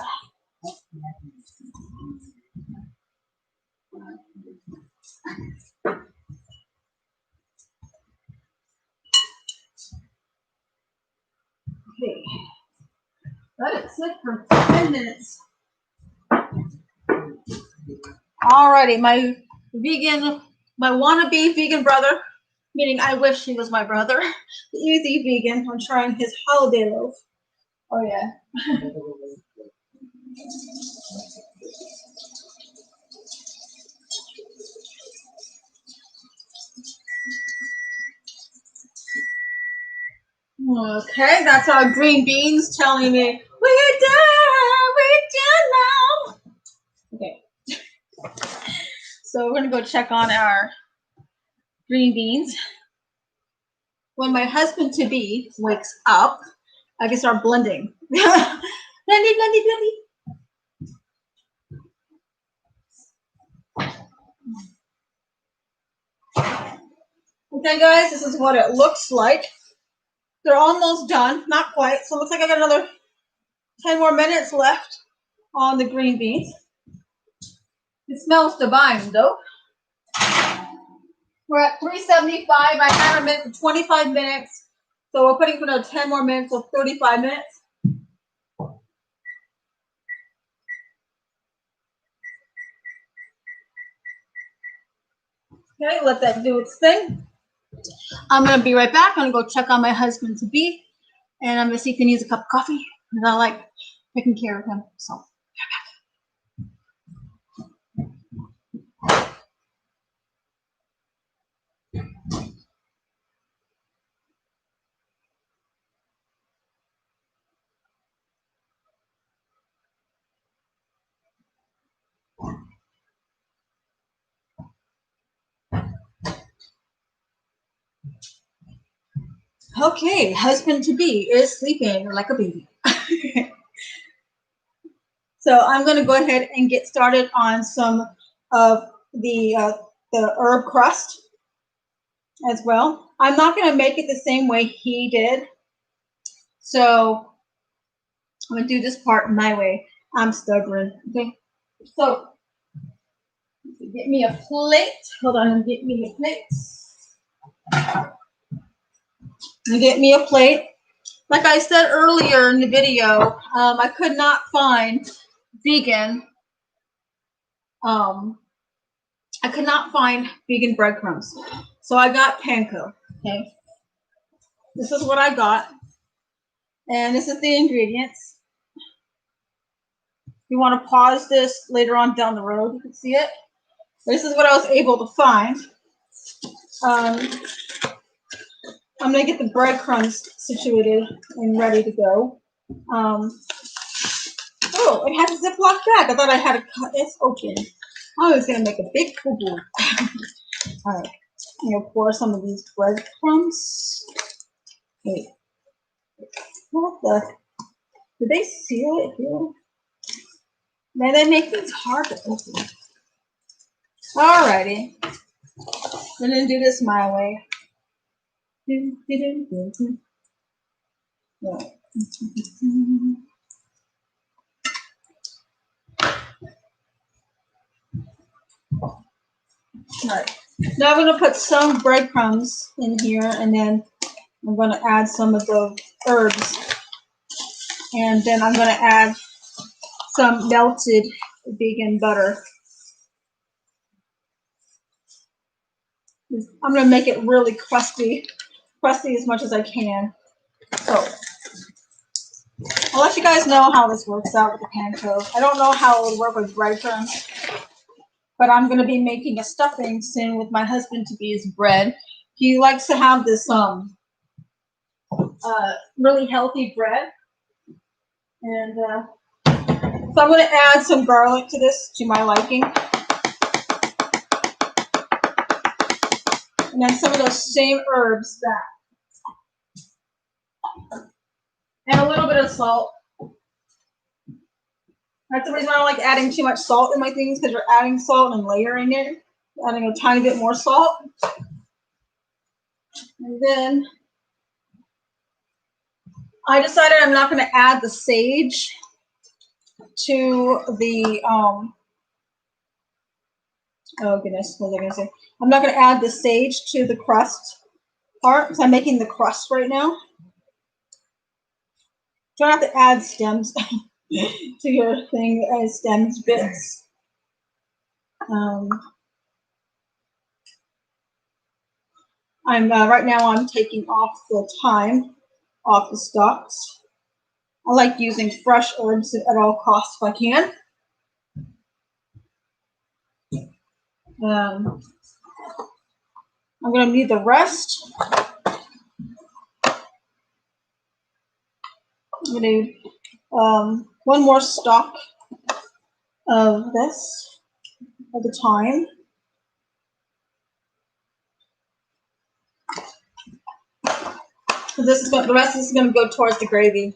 Okay. Let it sit for 10 minutes. Alrighty, my wannabe vegan brother, meaning I wish he was my brother, the easy vegan, I'm trying his holiday loaf. Oh yeah. Okay, that's our green beans telling me we're done now. Okay. So we're gonna go check on our green beans. When my husband to be wakes up, I can start blending. Blendy, blendy, blendy. Okay, guys, this is what it looks like. They're almost done, not quite. So it looks like I got another 10 more minutes left on the green beans. It smells divine, though. We're at 375. I had them in for 25 minutes. So we're putting for another 10 more minutes, so 35 minutes. Okay, let that do its thing. I'm going to be right back. I'm going to go check on my husband to be. And I'm going to see if he needs a cup of coffee. And I like taking care of him. So. Okay, husband to be is sleeping like a baby. So I'm going to go ahead and get started on some of the herb crust as well. I'm not going to make it the same way he did. So I'm going to do this part my way. I'm stubborn. Okay. So get me a plate. Hold on, get me a plate. Get me a plate. Like I said earlier in the video, I could not find vegan. I could not find vegan breadcrumbs, so I got panko. Okay, this is what I got, and this is the ingredients. If you want to pause this later on down the road, you can see it. This is what I was able to find. I'm gonna get the breadcrumbs situated and ready to go. Oh, it has a Ziploc bag. I thought I had to cut this open. I was gonna make a big boo-boo. All right, I'm gonna pour some of these breadcrumbs. Wait, what the? Did they seal it here? Man, they make things hard to open. Alrighty, I'm gonna do this my way. Right. All right. Now I'm going to put some breadcrumbs in here, and then I'm going to add some of the herbs. And then I'm going to add some melted vegan butter. I'm going to make it really crusty as much as I can. So I'll let you guys know how this works out with the panko. I don't know how it will work with breadcrumbs, but I'm going to be making a stuffing soon with my husband to be his bread. He likes to have this really healthy bread, and so I'm going to add some garlic to this to my liking, and then some of those same herbs back, and a little bit of salt. That's the reason I don't like adding too much salt in my things, because you're adding salt and layering it, adding a tiny bit more salt. And then I decided I'm not going to add the sage to the, oh goodness, what was I going to say? I'm not going to add the sage to the crust part, because I'm making the crust right now. Don't have to add stems to your thing as stems bits. Right now I'm taking off the thyme off the stalks. I like using fresh herbs at all costs if I can. I'm going to need the rest. I'm going to need one more stalk of this at the thyme. So the rest is going to go towards the gravy.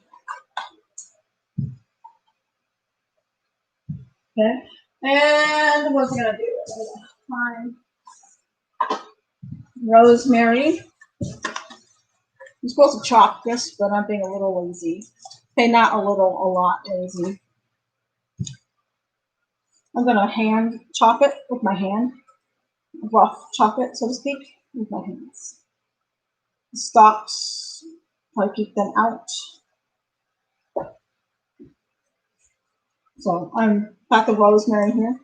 Okay, and what's it going to do? Thyme, rosemary. I'm supposed to chop this, but I'm being a little lazy. Okay, not a little, a lot lazy. I'm going to hand chop it with my hand. Rough chop it, so to speak, with my hands. The stalks, I keep them out. So I'm got the rosemary here.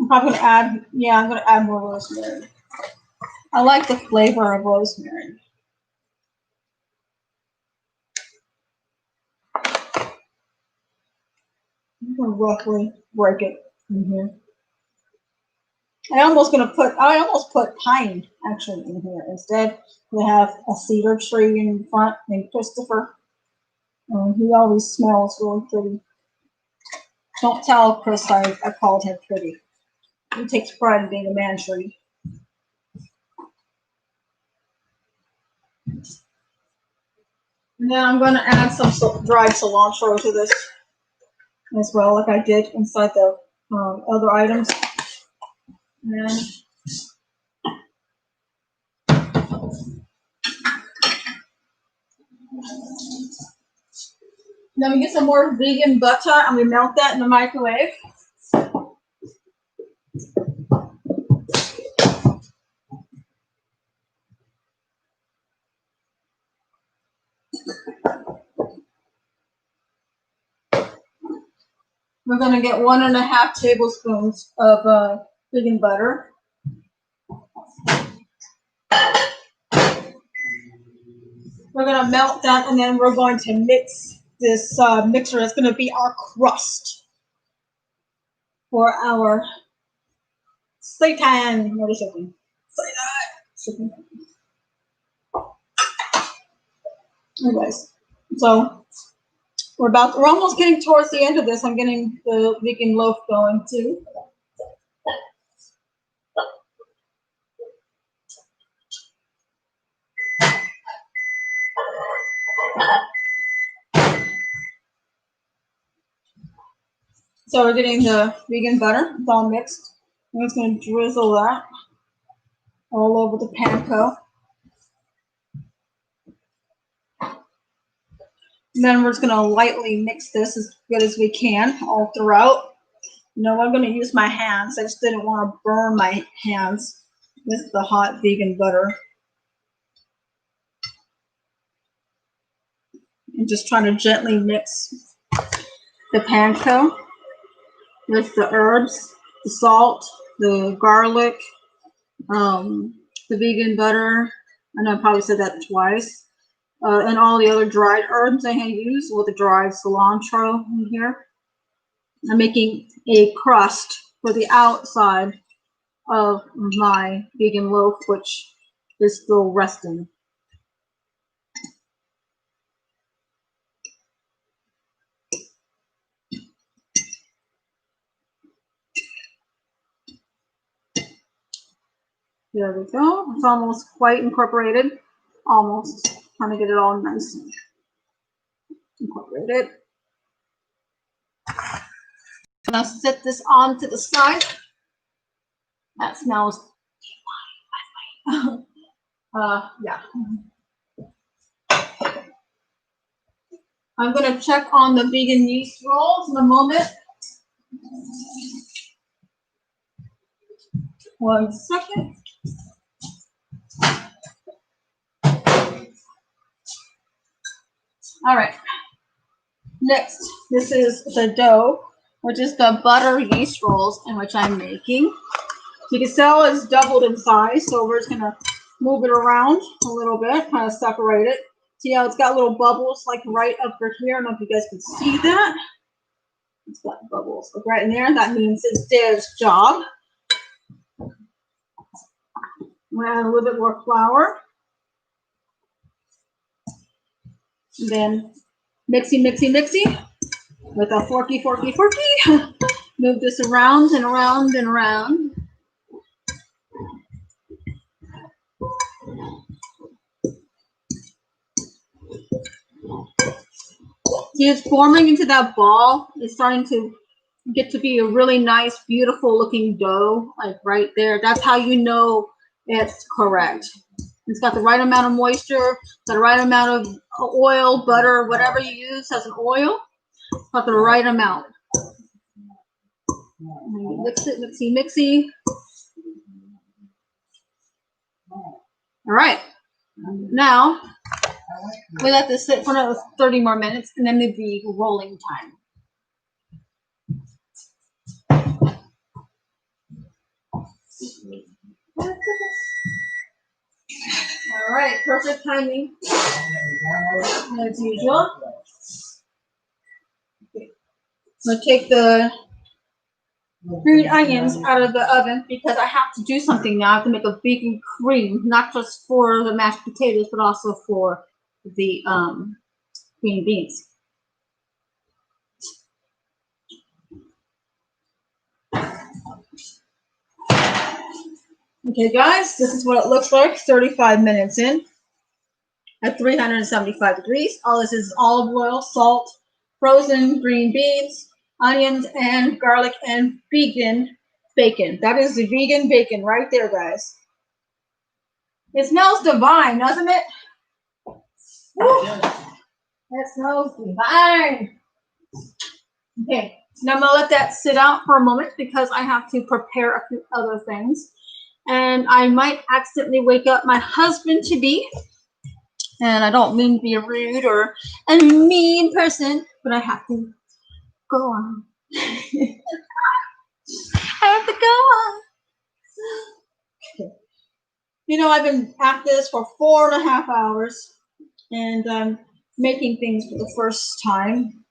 I'm probably gonna add, I'm gonna add more rosemary. I like the flavor of rosemary. I'm gonna roughly break it in here. I almost put pine actually in here. Instead, we have a cedar tree in front named Christopher. He always smells really pretty. Don't tell Chris I called him pretty. He takes pride in being a man tree. And then I'm going to add some dried cilantro to this as well, like I did inside the other items. And then we get some more vegan butter and we melt that in the microwave. We're going to get 1.5 tablespoons of vegan butter. We're going to melt that, and then we're going to mix this mixer. It's going to be our crust for our seitan. What is it? Seitan. Anyways, so we're almost getting towards the end of this. I'm getting the vegan loaf going too. So we're getting the vegan butter. It's all mixed. I'm just going to drizzle that all over the panko. And then we're just gonna lightly mix this as good as we can all throughout. You know, I'm gonna use my hands. I just didn't want to burn my hands with the hot vegan butter. And just trying to gently mix the panko with the herbs, the salt, the garlic, the vegan butter. I know I probably said that twice. And all the other dried herbs I use with the dried cilantro in here. I'm making a crust for the outside of my vegan loaf, which is still resting. There we go. It's almost quite incorporated. Almost. Trying to get it all nice and incorporated. Now set this on to the side. That smells yeah. I'm gonna check on the vegan yeast rolls in a moment. 1 second. All right. Next, this is the dough, which is the butter yeast rolls in which I'm making. So you can tell it's doubled in size, so we're just gonna move it around a little bit, kind of separate it. See how it's got little bubbles like right up here? I don't know if you guys can see that. It's got bubbles like right in there. That means it's Dev's job. We're gonna add a little bit more flour. And then mixy with a forky. Move this around and around and around. See, it's forming into that ball. It's starting to get to be a really nice, beautiful looking dough, like right there. That's how you know it's correct. It's got the right amount of moisture, the right amount of oil, butter, whatever you use as an oil. It's got the right amount. Mix it, mixy. All right. Now, we let this sit for another 30 more minutes, and then it'd be rolling time. All right, perfect timing as usual. Okay. I'm gonna take the green onions out of the oven because I have to do something now. I have to make a vegan cream, not just for the mashed potatoes, but also for the green beans. Okay, guys, this is what it looks like 35 minutes in at 375 degrees. All this is olive oil, salt, frozen green beans, onions, and garlic, and vegan bacon. That is the vegan bacon right there, guys. It smells divine, doesn't it? Woo. That smells divine. Okay, now I'm gonna let that sit out for a moment because I have to prepare a few other things. And I might accidentally wake up my husband-to-be. And I don't mean to be rude or a mean person, but I have to go on. I have to go on. Okay. You know, I've been at this for 4.5 hours, and I'm making things for the first time.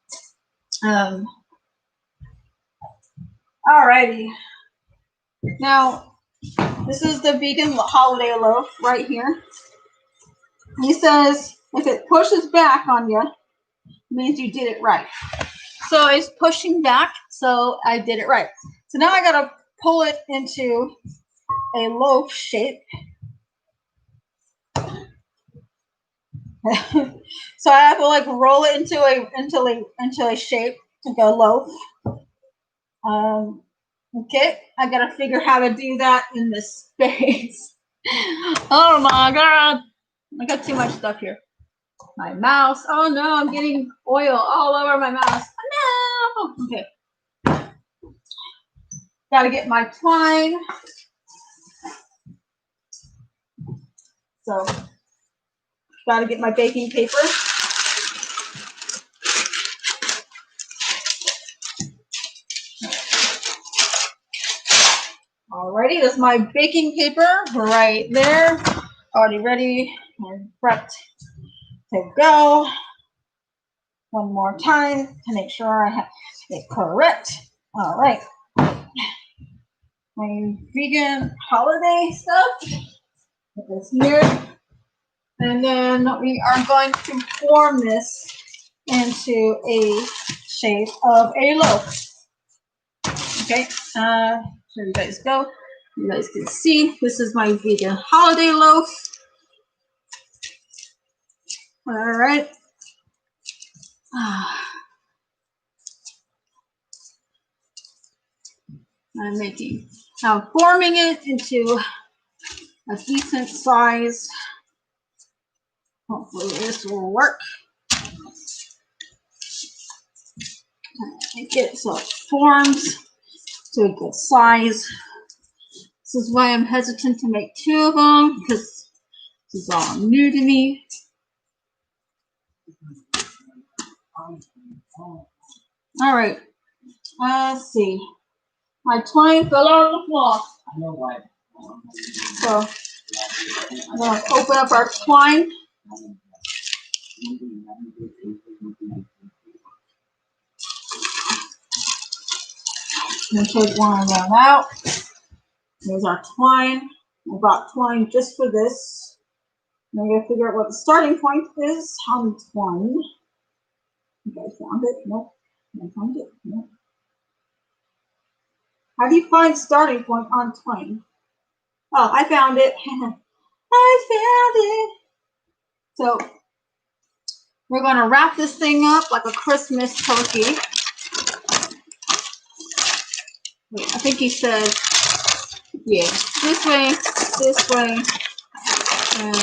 Alrighty. Now, this is the vegan holiday loaf right here. He says if it pushes back on you, it means you did it right. So it's pushing back, so I did it right. So now I gotta pull it into a loaf shape. So I have to like roll it into a shape, like a loaf. Okay, I gotta figure how to do that in this space. Oh my god, I got too much stuff here. My mouse. Oh no, I'm getting oil all over my mouse. Oh, no. Okay. Gotta get my twine. So, gotta get my baking paper. Alrighty, that's my baking paper right there. Already ready and prepped to go. One more time to make sure I have it correct. All right. My vegan holiday stuff. Put this here. And then we are going to form this into a shape of a loaf. Okay, here you guys go. You guys can see this is my vegan holiday loaf. All right. I'm forming it into a decent size. Hopefully this will work. Make it so it forms to a good size. This is why I'm hesitant to make 2 of them, because this is all new to me. All right, let's see. My twine fell out on the floor. I know why. So I'm gonna open up our twine. And take one of them out. There's our twine. I bought twine just for this. Now we gotta figure out what the starting point is on the twine. You guys found it? Nope. I found it. Nope. How do you find starting point on twine? Oh, I found it. I found it. So we're gonna wrap this thing up like a Christmas turkey. Wait, I think he said, yeah, this way, and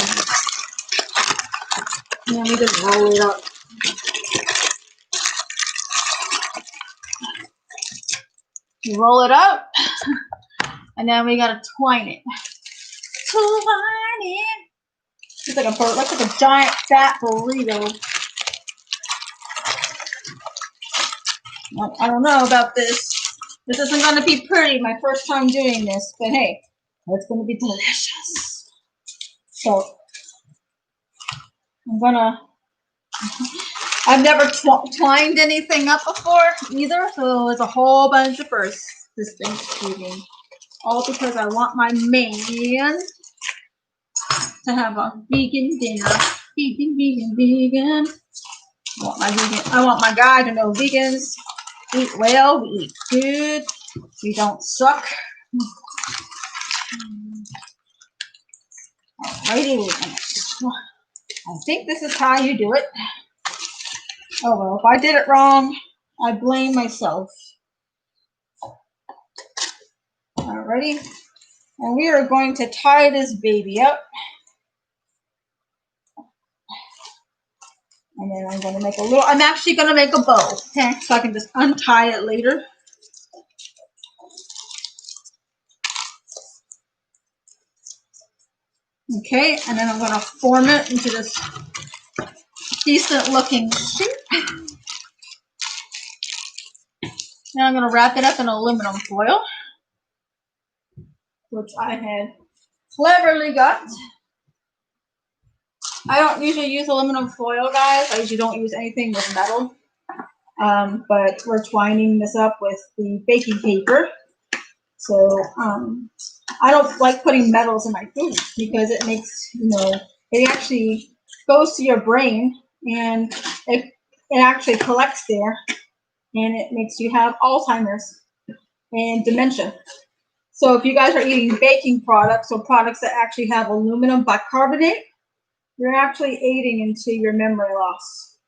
then we just roll it up. You roll it up, and then we gotta twine it. Twine it. It's like a giant fat burrito. I don't know about this. This isn't gonna be pretty, my first time doing this, but hey, it's gonna be delicious. So I've never twined anything up before either, so it's a whole bunch of firsts this Thanksgiving. All because I want my man to have a vegan dinner. Vegan. I want my guy to know vegans eat well, we eat good, we don't suck. Alrighty, I think this is how you do it. Oh well, if I did it wrong, I blame myself. Alrighty, and we are going to tie this baby up. And then I'm going to make I'm actually going to make a bow, okay? So I can just untie it later. Okay, and then I'm going to form it into this decent looking shape. Now I'm going to wrap it up in aluminum foil, which I had cleverly got. I don't usually use aluminum foil, guys. I usually don't use anything with metal. But we're twining this up with the baking paper. So I don't like putting metals in my food because it makes, it actually goes to your brain and it actually collects there and it makes you have Alzheimer's and dementia. So if you guys are eating baking products or products that actually have aluminum bicarbonate, you're actually aiding into your memory loss.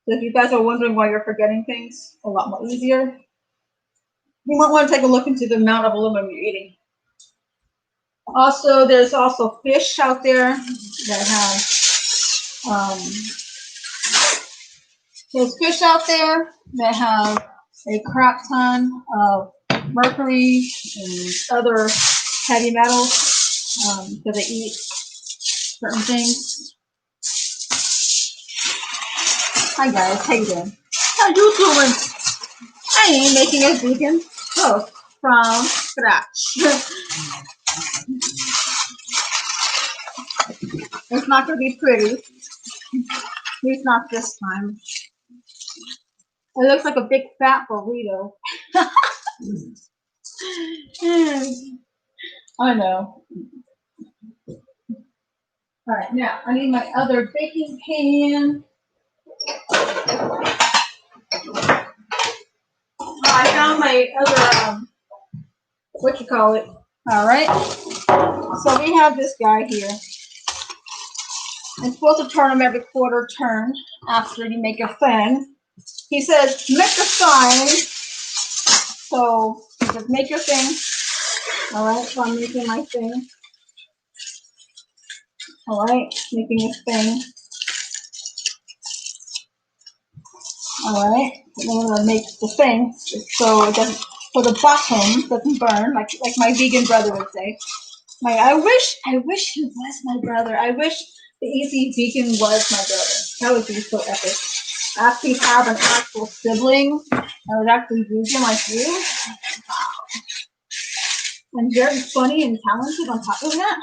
So if you guys are wondering why you're forgetting things a lot more easier, you might want to take a look into the amount of aluminum you're eating. Also, there's also fish out there that There's fish out there that have a crap ton of mercury and other heavy metals because they eat certain things. Hi guys, how you doing? How you doing? I am making a vegan toast from scratch. It's not going to be pretty. At least not this time. It looks like a big fat burrito. I know. All right, now I need my other baking pan. I found my other, what you call it. All right. So we have this guy here. I'm supposed to turn him every quarter turn after you make a thing. He says, make a sign. So just make your thing. All right, so I'm making my thing. All right, making a thing. All right, and then I'm gonna make the thing so it doesn't, so the bottom doesn't burn, like my vegan brother would say. I wish he was my brother. I wish the easy vegan was my brother. That would be so epic. I actually have an actual sibling that was actually vegan like you. Wow. And very funny and talented on top of that.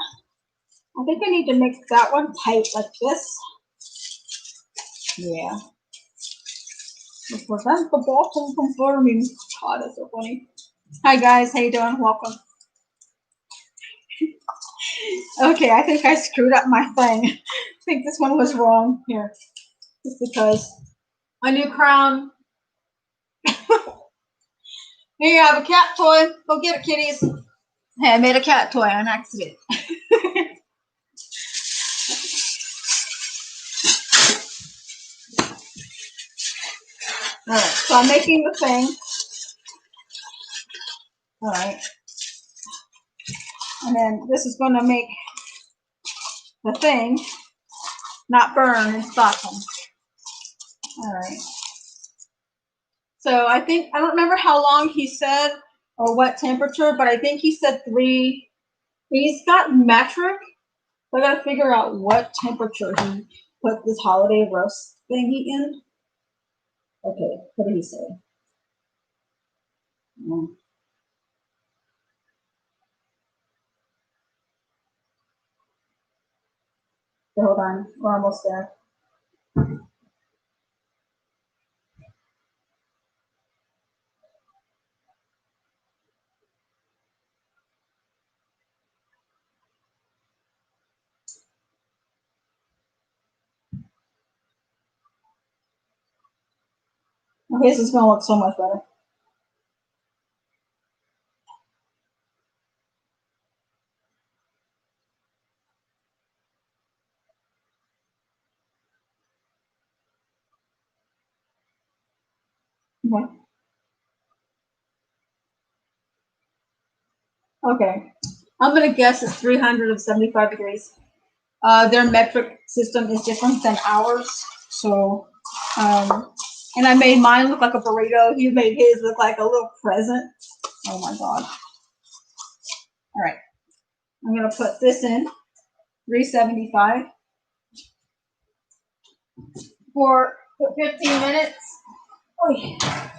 I think I need to make that one tight like this. Yeah. To prevent the bottom from burning. God, that's so funny. Hi guys, how you doing? Welcome. Okay, I think I screwed up my thing. I think this one was wrong here. Just because my new crown. Here you have a cat toy. Go get it, kitties. Hey, I made a cat toy on accident. All right, so I'm making the thing. All right. And then this is going to make the thing not burn its bottom. All right. So I don't remember how long he said or what temperature, but I think he said 3. He's got metric. So I got to figure out what temperature he put this holiday roast thingy in. Okay, what did he say? Hold on, we're almost there. Okay, this is going to look so much better. Okay. Okay. I'm going to guess it's 375 degrees. Their metric system is different than ours. So, and I made mine look like a burrito. He made his look like a little present. Oh my God. All right. I'm going to put this in 375 for 15 minutes. Oh, yeah.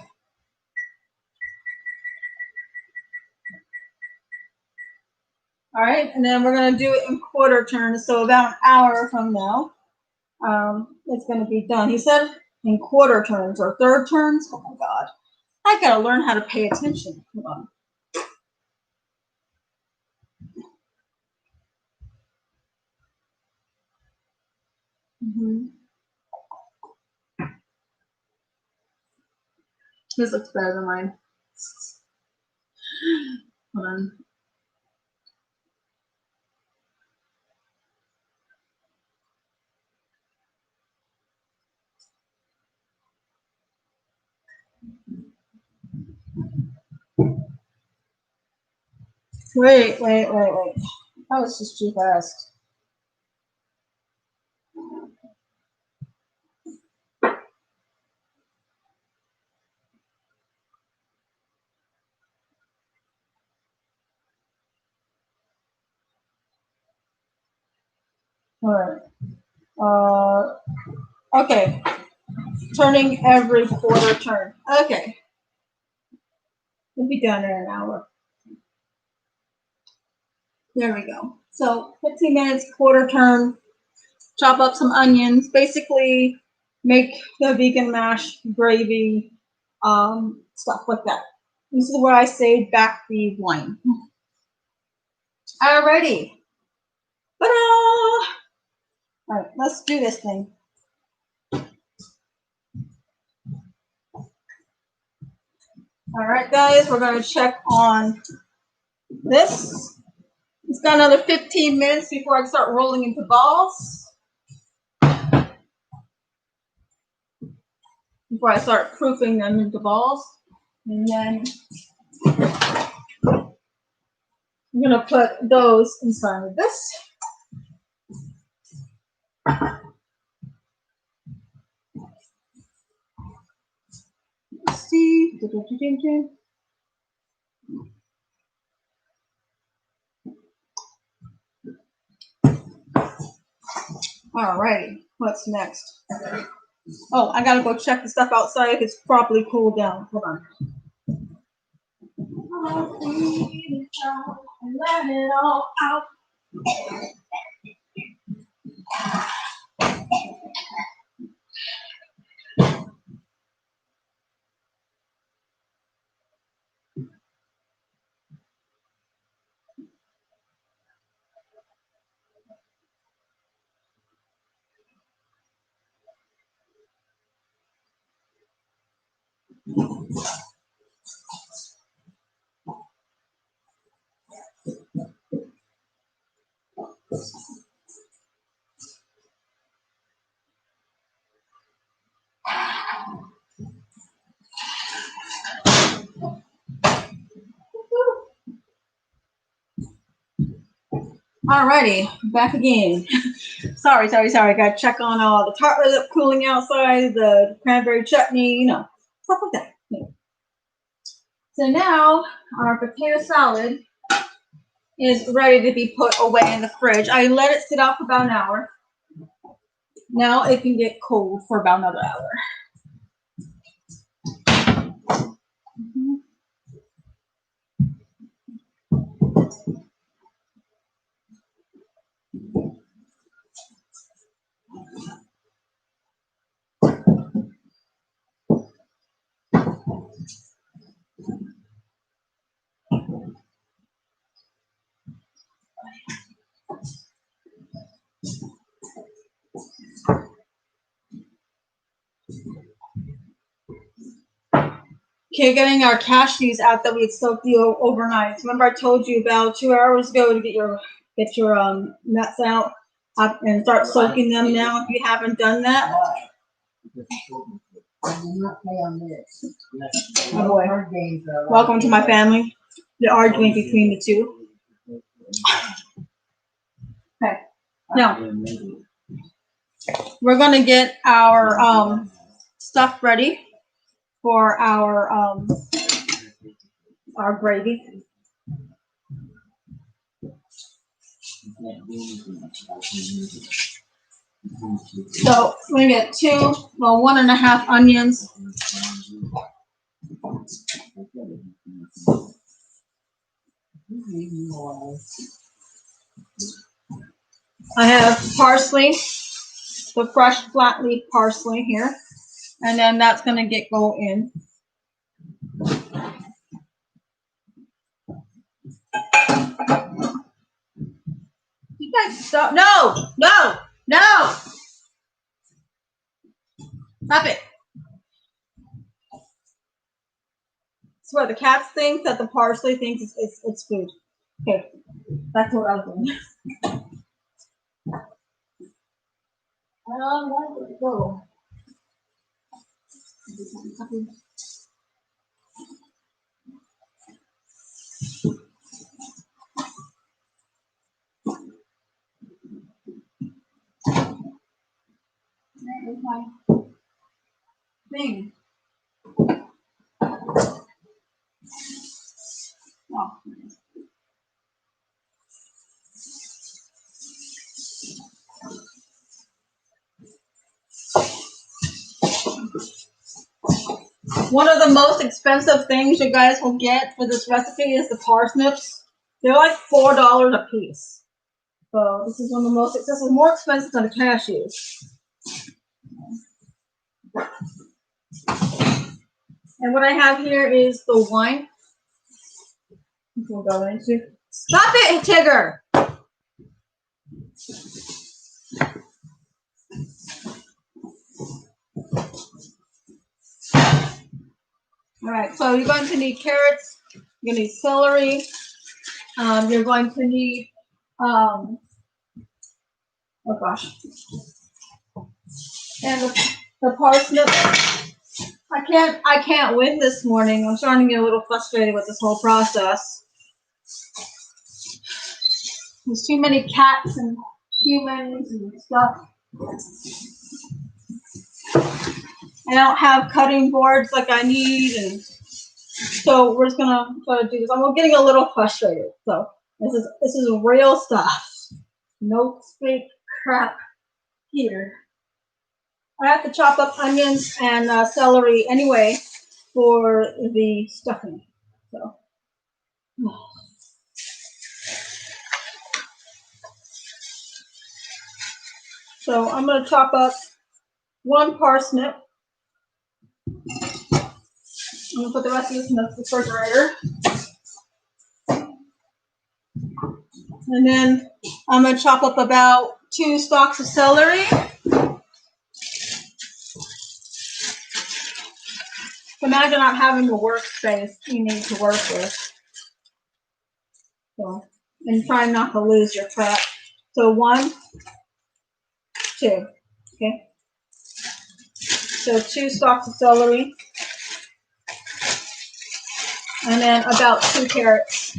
All right, and then we're going to do it in quarter turns, so about an hour from now, it's going to be done. He said in quarter turns or third turns. Oh my God, I got to learn how to pay attention. Hold on. This looks better than mine. Hold on. Wait. That was just too fast. All right. Okay. Turning every quarter turn. Okay. We'll be done in an hour. There we go. So 15 minutes, quarter turn. Chop up some onions. Basically, make the vegan mash gravy, stuff like that. This is where I saved back the wine. Alrighty. Ta-da! All right, let's do this thing. All right, guys, we're going to check on this. It's got another 15 minutes before I start rolling into balls. Before I start proofing them into balls. And then I'm going to put those inside of this. Let's see. All right, what's next? Oh, I gotta go check the stuff outside if it's properly cooled down. Hold on. Let it all out. Alrighty, back again. sorry. Gotta check on all the tartlets up cooling outside, the cranberry chutney, you know, stuff like that. Yeah. So now our potato salad is ready to be put away in the fridge. I let it sit out for about an hour. Now it can get cold for about another hour. Okay, getting our cashews out that we had soaked overnight. Remember I told you about 2 hours ago to get your nuts out and start soaking them now if you haven't done that. I did not play on this. Oh boy. Card games are Welcome to my family. The arguing between the two. Okay. Now we're gonna get our stuff ready for our gravy. So we're gonna get 1.5 onions. I have parsley, the fresh flat leaf parsley here, and then that's gonna go in. You guys stop! No! Stop it! I swear the cats think that the parsley thinks it's food. Okay, that's what I was doing. Where did it go? Where is my thing? Oh. One of the most expensive things you guys will get for this recipe is the parsnips. They're like $4 a piece. So this is one of the most, this is more expensive than the cashews. And what I have here is the wine. We'll go into. Stop it, Tigger! All right, so you're going to need carrots. You're going to need celery. You're going to need, oh gosh, and the parsnip. I can't win this morning. I'm starting to get a little frustrated with this whole process. There's too many cats and humans and stuff. I don't have cutting boards like I need, and so we're just gonna try to do this. I'm getting a little frustrated. So this is real stuff. No fake crap here. I have to chop up onions and celery anyway for the stuffing. So I'm going to chop up one parsnip. I'm going to put the rest of this in the refrigerator. And then I'm going to chop up about 2 stalks of celery. Imagine not having the workspace you need to work with. So, and try not to lose your prep. So 1, 2, okay? So 2 stalks of celery. And then about 2 carrots.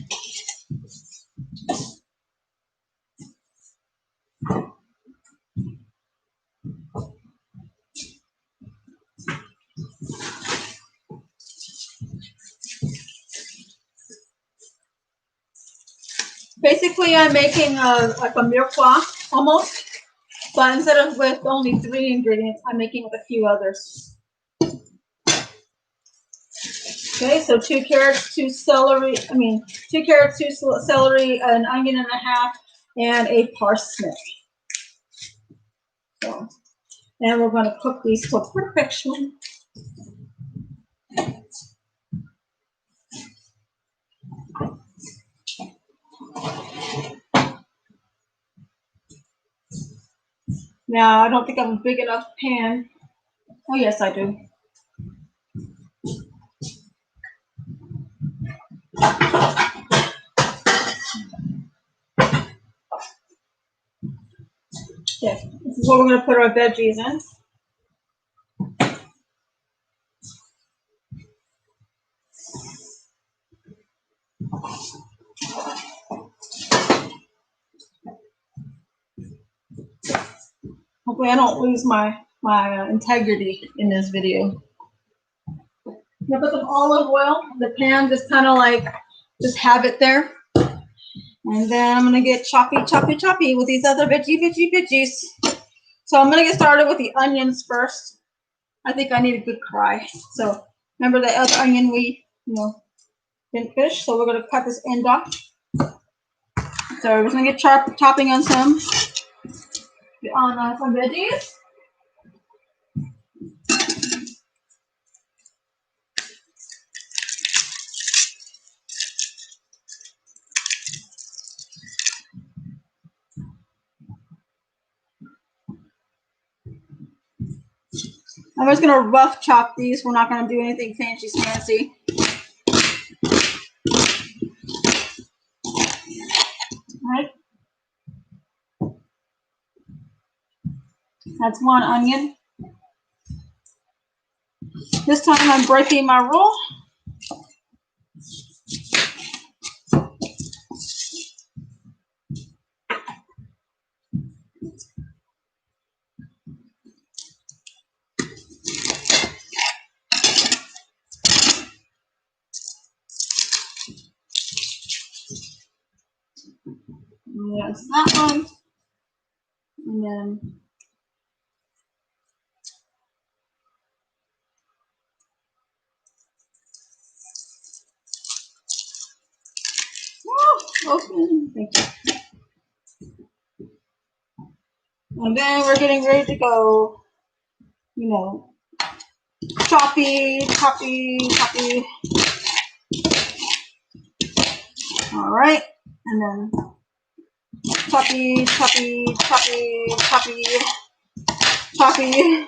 Basically, I'm making like a mirepoix almost, but instead of with only 3 ingredients, I'm making with a few others. Okay, so 2 carrots, 2 celery. 2 carrots, 2 celery, an onion and a half, and a parsnip. So, and we're going to cook these to perfection. Now, I don't think I have a big enough pan. Oh, yes, I do. Okay, this is where we're going to put our veggies in. Hopefully I don't lose my integrity in this video. I'm gonna put some olive oil in the pan, just kind of like, just have it there. And then I'm gonna get choppy with these other veggies. So I'm gonna get started with the onions first. I think I need a good cry. So remember the other onion we, didn't finish. So we're gonna cut this end off. So we're just gonna get chopping on some veggies. I'm just gonna rough chop these. We're not gonna do anything fancy schmancy. All right. That's 1 onion. This time I'm breaking my rule. Yes, that one. And then Open. Thank you. And then we're getting ready to go, you know, choppy, choppy, choppy. All right. And then choppy, choppy, choppy, choppy, choppy,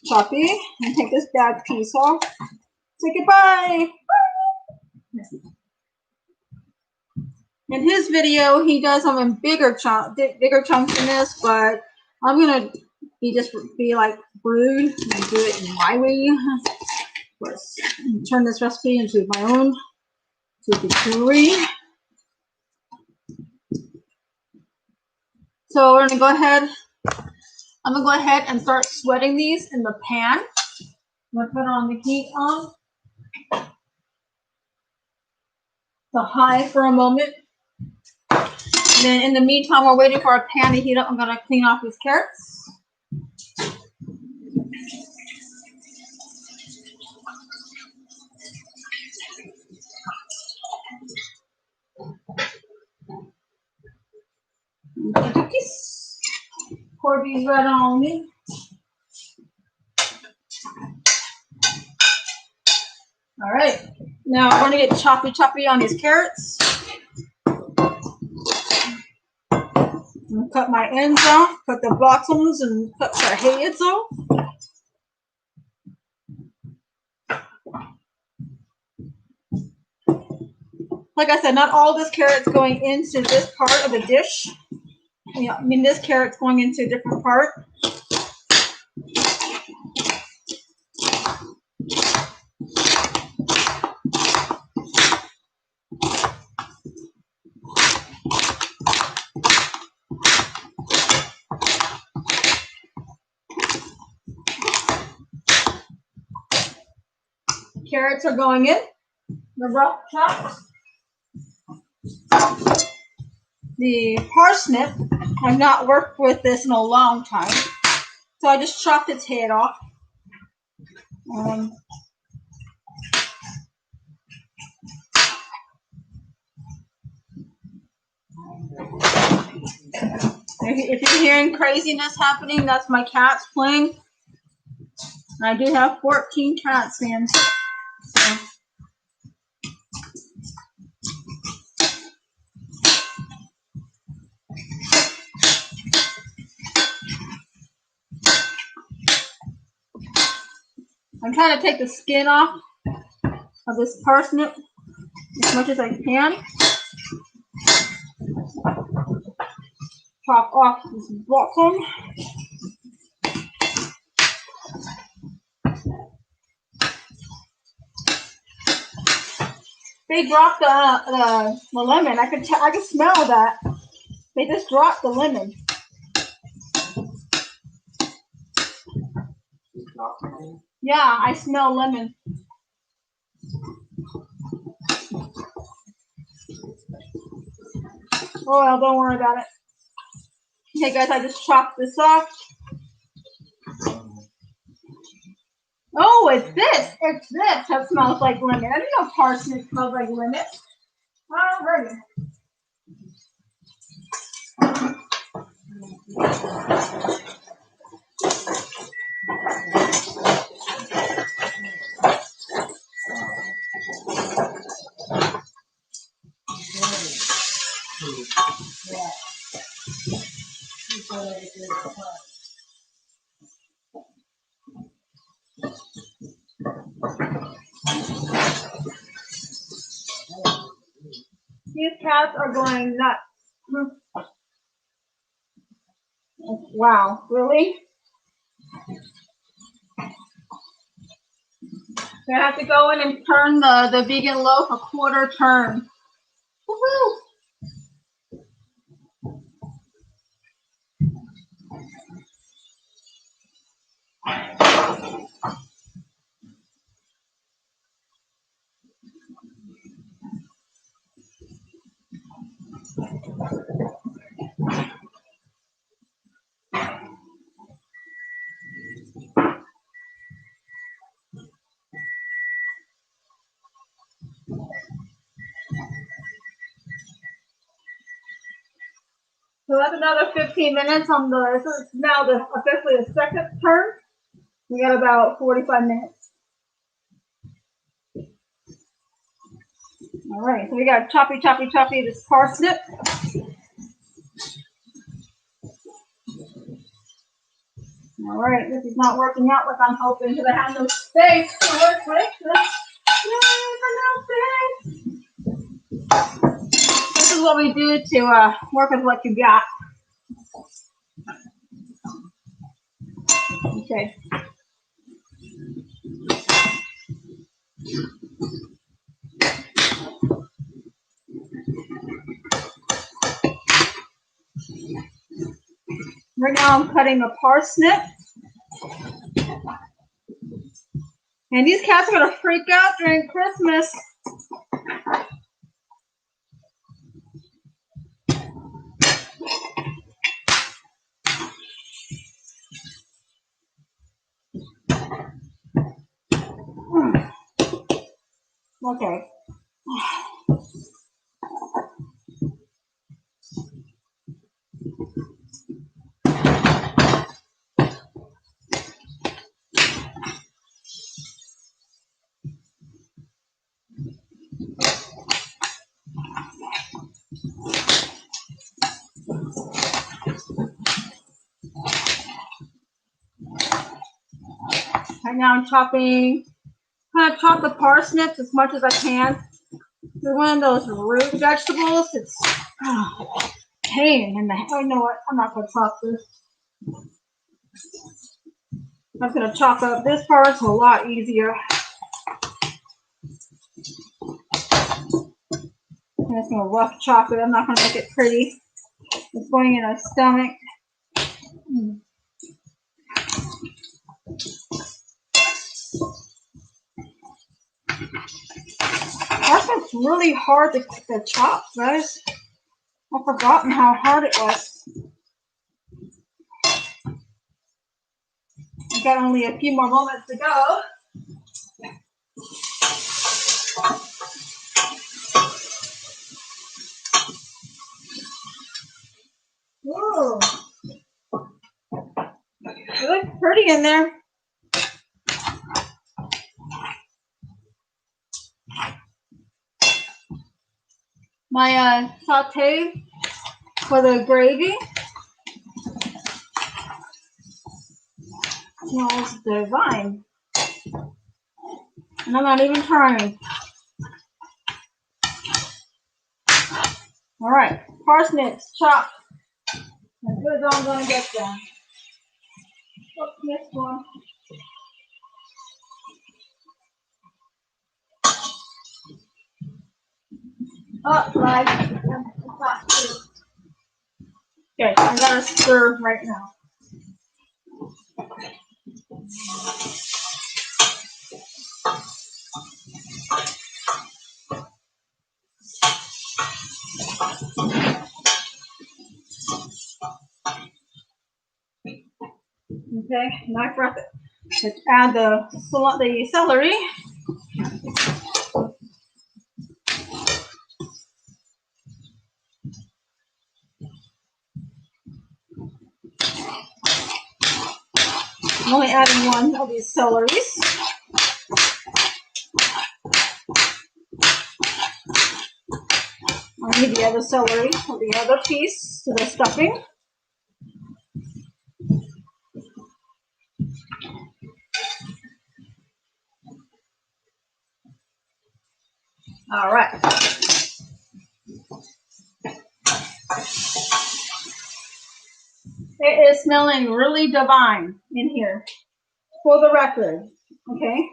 choppy. And take this bad piece off. Say goodbye. In his video, he does them in bigger chunks than this, but I'm gonna just be like rude and do it in my way. Let's turn this recipe into my own to a degree. So we're gonna go ahead. I'm gonna go ahead and start sweating these in the pan. I'm gonna put on the heat on the high for a moment. And then in the meantime, we're waiting for our pan to heat up. I'm gonna clean off these carrots. Pour these right on me. All right. Now I'm gonna get choppy on these carrots. And cut my ends off, cut the bottoms, and cut the heads off. Like I said, not all this carrot's going into this part of the dish. Yeah, I mean, this carrot's going into a different part. Carrots are going in. The rough chops. The parsnip, I've not worked with this in a long time, so I just chopped its head off. If you're hearing craziness happening, that's my cats playing. I do have 14 cats, man. So. I'm trying to take the skin off of this parsnip as much as I can. Chop off this bottom. They dropped the lemon. I could smell that. They just dropped the lemon. Yeah, I smell lemon. Oh well, don't worry about it. Okay, guys, I just chopped this off. Oh, it's this. It's this that smells like lemon. I didn't know parsnip smells like lemon. Alrighty. These cats are going nuts. Wow, really? So I have to go in and turn the vegan loaf a quarter turn. Woohoo! So that's another 15 minutes on the, so it's now officially the second turn. We got about 45 minutes. All right, so we got choppy this parsnip. All right, this is not working out like I'm hoping because I have no space to work with. This is what we do to work with what you got. Okay. Right now I'm cutting a parsnip. And these cats are gonna freak out during Christmas. Okay. Right now I'm chopping, kind of chop the parsnips as much as I can. They're one of those root vegetables. It's pain in the head. Oh, you know what? I'm not going to chop this. I'm going to chop up this part. It's a lot easier. I'm just going to rough chop it. I'm not going to make it pretty. It's going in our stomach. Parsnip's really hard to chop, guys. I've forgotten how hard it was. We've got only a few more moments to go. Whoa. It looks pretty in there. My saute for the gravy smells divine. And I'm not even trying. All right, parsnips chopped. As good as I'm gonna get them. What's this one? Oh, right. Okay, I gotta stir right now. Okay, now for it. Let's add the celery. I'm only adding one of these celeries. I'll need the other celery or the other piece to the stuffing. All right. It is smelling really divine in here, for the record, okay?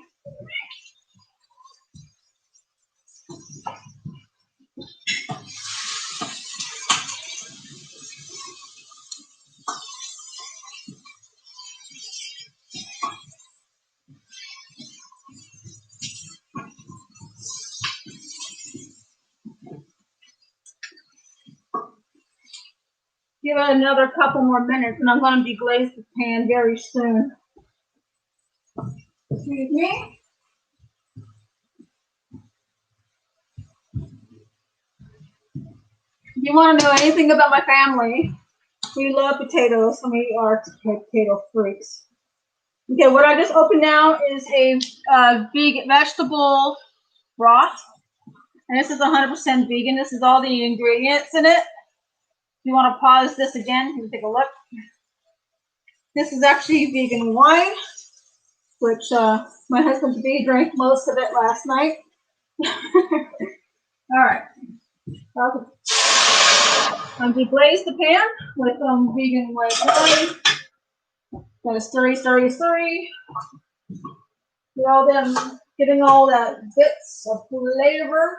Give it another couple more minutes and I'm going to deglaze the pan very soon. Excuse me? If you want to know anything about my family, We love potatoes. So we are potato freaks. Okay, what I just opened now is a vegan vegetable broth. And this is 100% vegan. This is all the ingredients in it. If you want to pause this again, you can take a look. This is actually vegan wine, which my husband drank most of it last night. All right. Deglaze the pan with vegan white wine. Gotta stirry. Get all them, getting all that bits of flavor.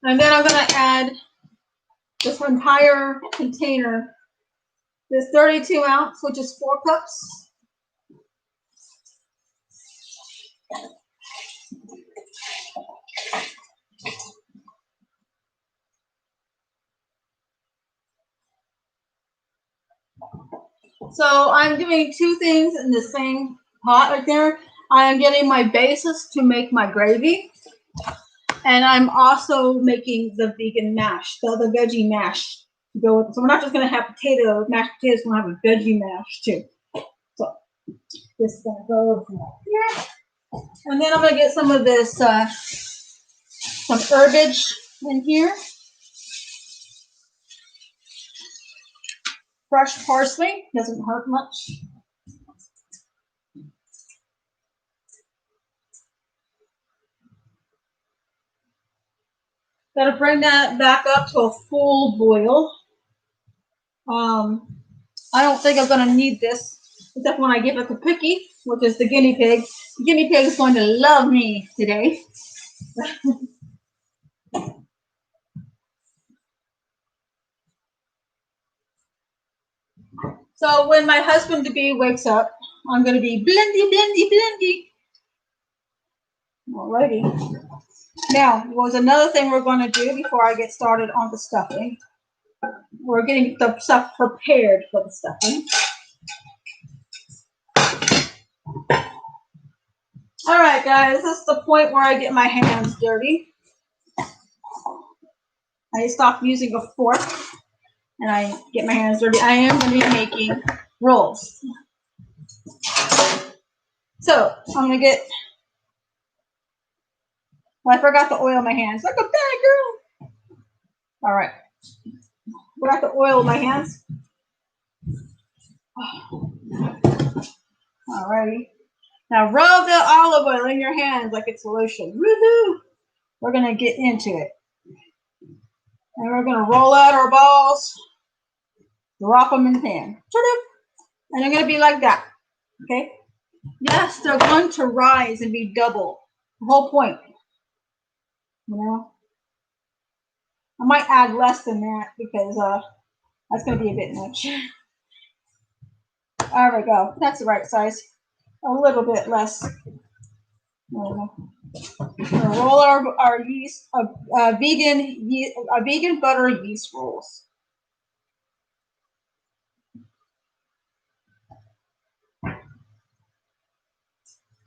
And then I'm gonna add this entire container, this 32 ounce, which is 4 cups. So I'm doing 2 things in the same pot right there. I am getting my bases to make my gravy. And I'm also making the vegan mash, the veggie mash to go with it. So we're not just gonna have mashed potatoes, we're gonna have a veggie mash too. So this is gonna go over here. And then I'm gonna get some of this, some herbage in here. Fresh parsley, doesn't hurt much. Gotta bring that back up to a full boil. I don't think I'm gonna need this, except when I give it to Picky, which is the guinea pig. The guinea pig is going to love me today. So when my husband-to-be wakes up, I'm gonna be blendy. Alrighty. Now, was another thing we're going to do before I get started on the stuffing. We're getting the stuff prepared for the stuffing. All right, guys, this is the point where I get my hands dirty. I stop using a fork and I get my hands dirty. I am going to be making rolls. So I'm going to get, well, I forgot to oil my hands. Like a bad girl. All right. Forgot to oil my hands. All righty. Now rub the olive oil in your hands like it's lotion. Woohoo! We're going to get into it. And we're going to roll out our balls, drop them in the pan. And they're going to be like that. Okay? Yes, they're going to rise and be double. The whole point. You know? I might add less than that because that's going to be a bit much. There we go. That's the right size. A little bit less. There we go. We'll roll our yeast, vegan butter yeast rolls.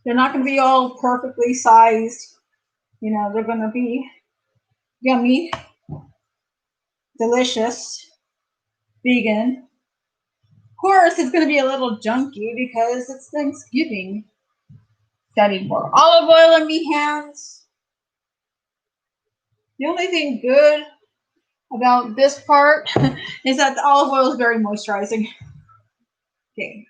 They're not going to be all perfectly sized. You know, they're going to be yummy, delicious, vegan. Of course, it's going to be a little junky because it's Thanksgiving. Gotta more olive oil in me hands. The only thing good about this part is that the olive oil is very moisturizing. Okay.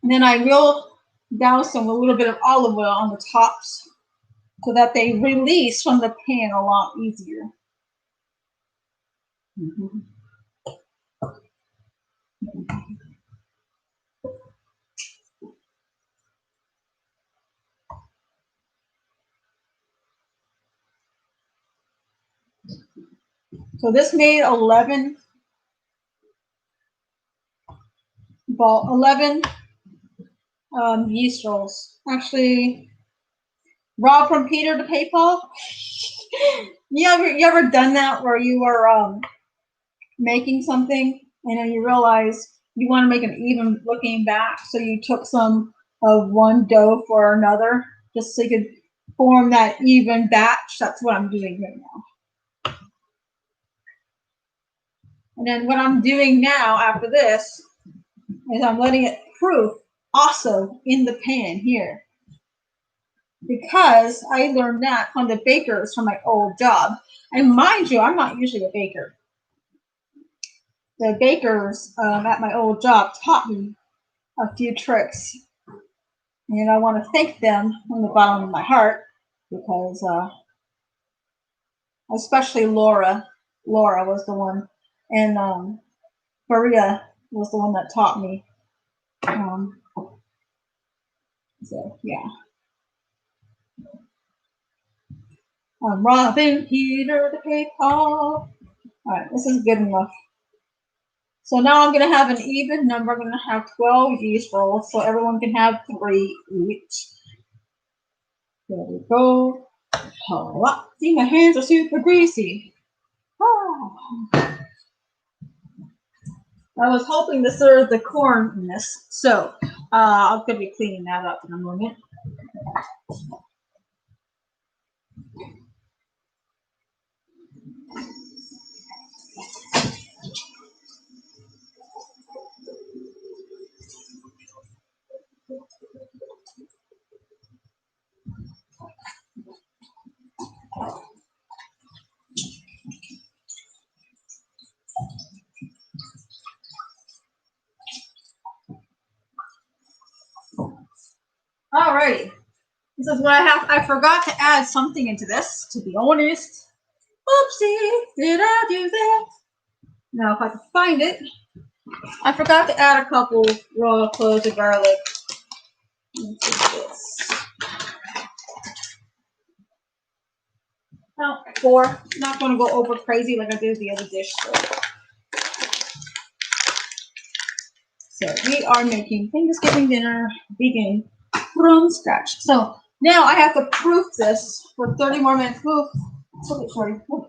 And then I will douse them with a little bit of olive oil on the tops so that they release from the pan a lot easier. So this made 11 yeast rolls. Actually, Rob from Peter to PayPal. You ever done that where you were making something and then you realize you want to make an even looking batch, so you took some of one dough for another, just so you could form that even batch. That's what I'm doing right now. And then what I'm doing now after this is I'm letting it proof also in the pan here, because I learned that from the bakers from my old job. And mind you, I'm not usually a baker. The bakers at my old job taught me a few tricks, and I want to thank them from the bottom of my heart, because especially Laura was the one, and Maria was the one that taught me. So yeah. I'm robbing Peter to pay Paul. All right, this is good enough. So now I'm going to have an even number. I'm going to have 12 yeast rolls, so everyone can have 3 each. There we go. Oh, see, my hands are super greasy. Oh. I was hoping to serve the corn in this, so I'm going to be cleaning that up in a moment. Alrighty. This is what I have. I forgot to add something into this, to be honest. Oopsie, did I do that? Now, if I can find it, I forgot to add a couple royal cloves of garlic. Let's do this. About 4. Not going to go over crazy like I did the other dish. So we are making Thanksgiving dinner vegan from scratch. So now I have to proof this for 30 more minutes. Move. Okay, sorry. Move.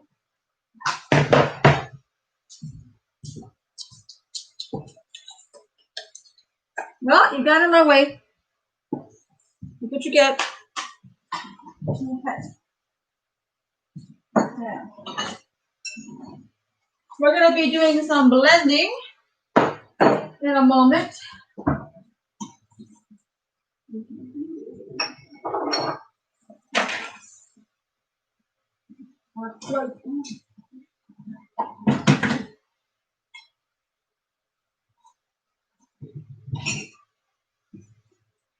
Well, you got in my way. Look what you get. Okay. Yeah. We're going to be doing some blending in a moment.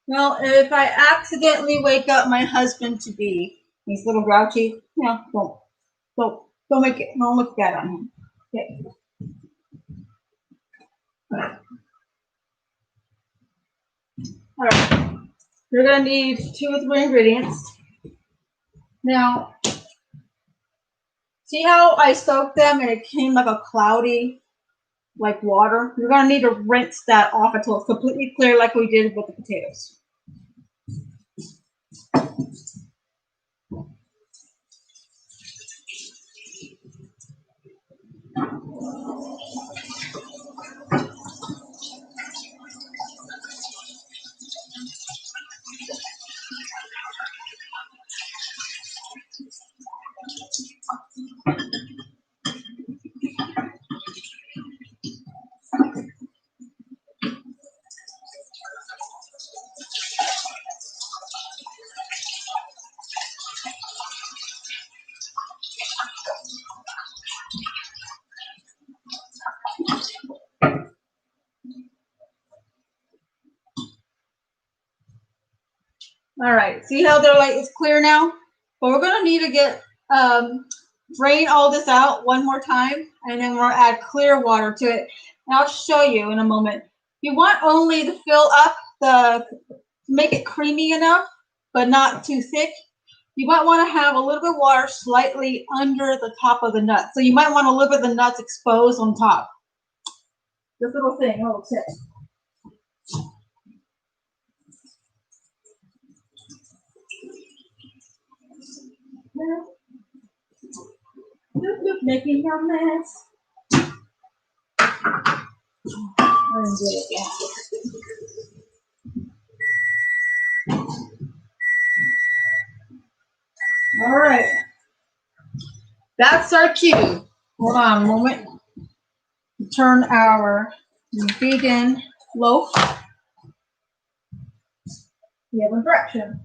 Well, if I accidentally wake up my husband to be, he's a little grouchy, don't look bad on him. Okay. All right. You're gonna need 2 or 3 ingredients. Now, see how I soaked them and it came like a cloudy, like water? You're gonna need to rinse that off until it's completely clear, like we did with the potatoes. All right, see how they're like, it's clear now? But we're gonna need to get, drain all this out one more time, and then we'll add clear water to it. And I'll show you in a moment. You want only to fill up make it creamy enough, but not too thick. You might want to have a little bit of water slightly under the top of the nut. So you might want a little bit of the nuts exposed on top. This little thing, a little tip. Making a mess. didn't do it yet. All right. That's our cue. Hold on a moment. Turn our vegan loaf the other direction.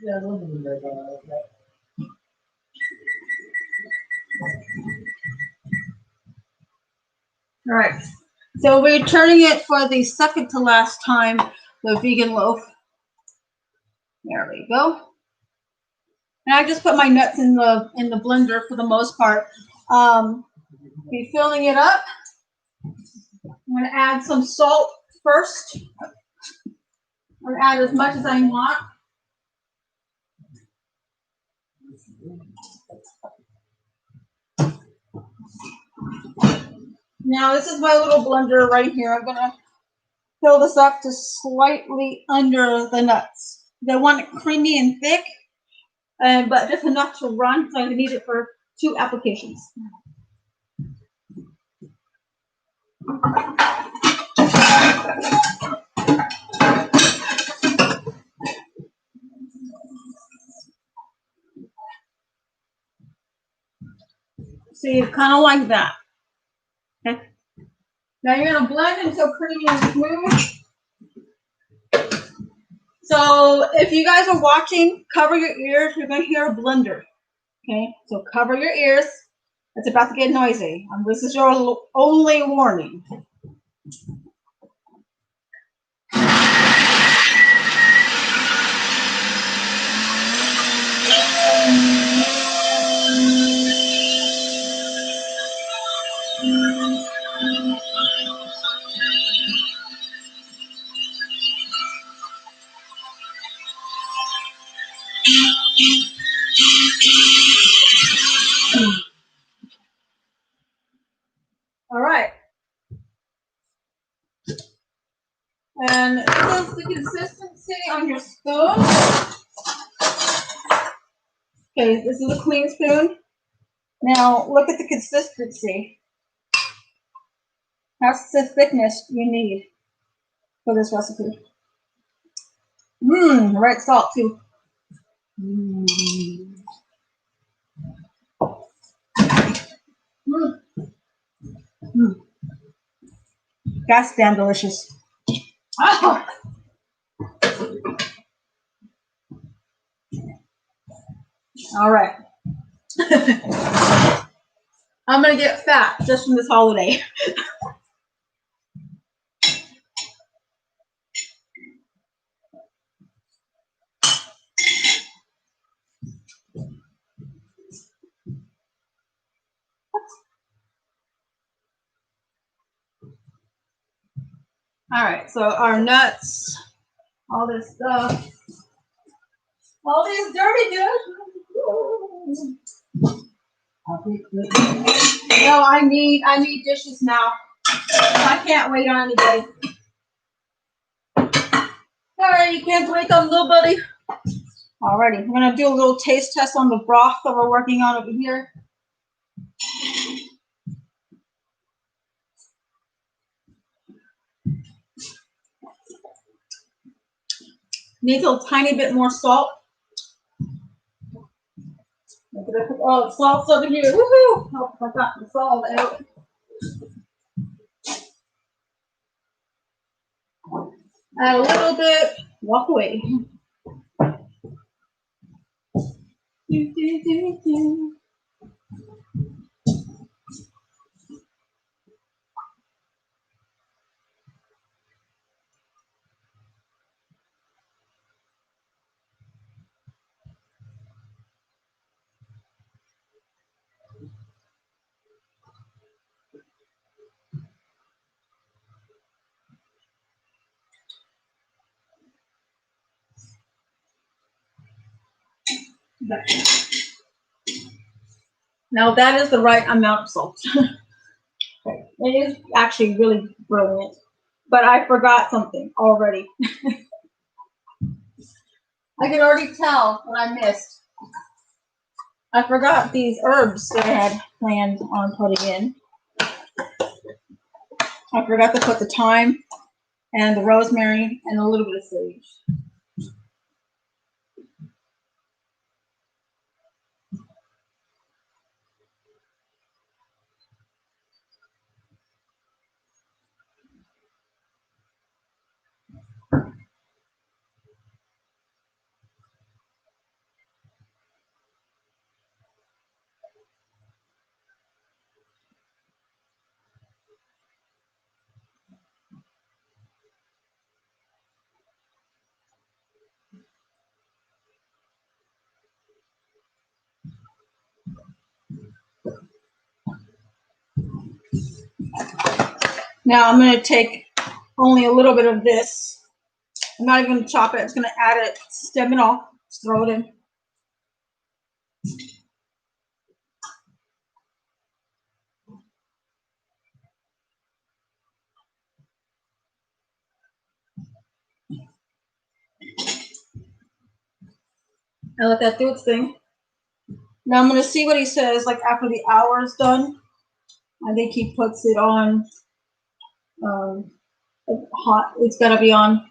Yeah, a little bit of that. All right. So we're turning it for the second to last time, the vegan loaf. There we go. And I just put my nuts in the blender for the most part. Be filling it up. I'm going to add some salt first. I'm going to add as much as I want. Now this is my little blender right here. I'm going to fill this up to slightly under the nuts. I want it creamy and thick, but just enough to run, so I need it for 2 applications. See, kind of like that. Okay. Now you're gonna blend until creamy and smooth. So if you guys are watching, cover your ears. You're gonna hear a blender. Okay, so cover your ears. It's about to get noisy. This is your only warning. All right. And this is the consistency on your spoon. Okay, this is a clean spoon. Now look at the consistency. That's the thickness you need for this recipe. Right salt too. That's damn delicious. Oh. All right. I'm gonna get fat just from this holiday. All right, so our nuts, all this stuff, all these dirty dishes. No, I need dishes now. I can't wait on anybody. Sorry, you can't wait on nobody. Alrighty, I'm gonna do a little taste test on the broth that we're working on over here. Needs a tiny bit more salt. Oh, salt's over here. Woohoo! Oh, I got the salt out. Add a little bit. Walk away. Now that is the right amount of salt. It is actually really brilliant, but I forgot something already. I can already tell what I missed. I forgot these herbs that I had planned on putting in. I forgot to put the thyme and the rosemary and a little bit of sage. Now I'm going to take only a little bit of this. I'm not even going to chop it. I'm just going to add it, stem it off, just throw it in. I let that do its thing. Now I'm going to see what he says, like after the hour is done. I think he puts it on hot. It's got to be on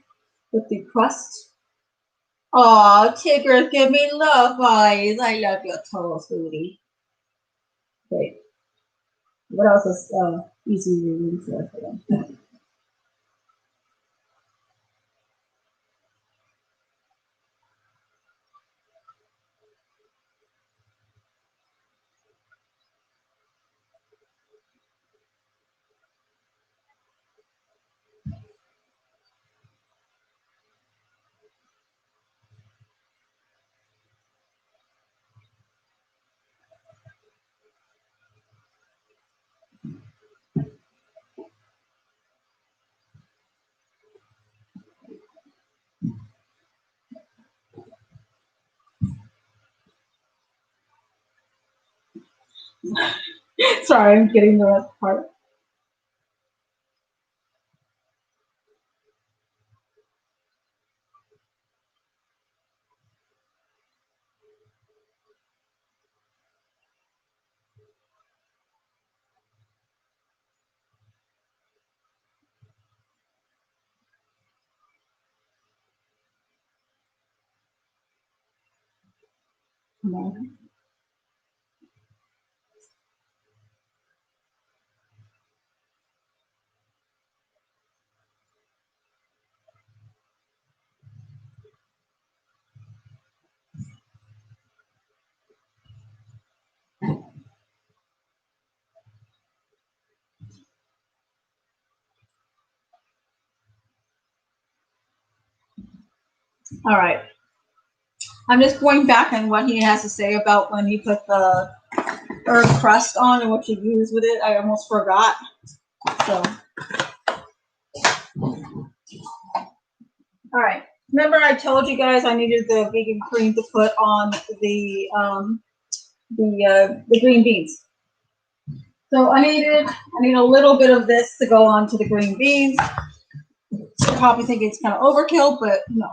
with the crust. Oh, Tigger, give me love eyes. I love your total sweetie. Okay. What else is easy reading for them? Sorry, I'm getting the rest part. All right. I'm just going back on what he has to say about when he put the herb crust on and what you use with it. I almost forgot. So, all right. Remember, I told you guys I needed the vegan cream to put on the green beans. So I need a little bit of this to go on to the green beans. You probably think it's kind of overkill, but no.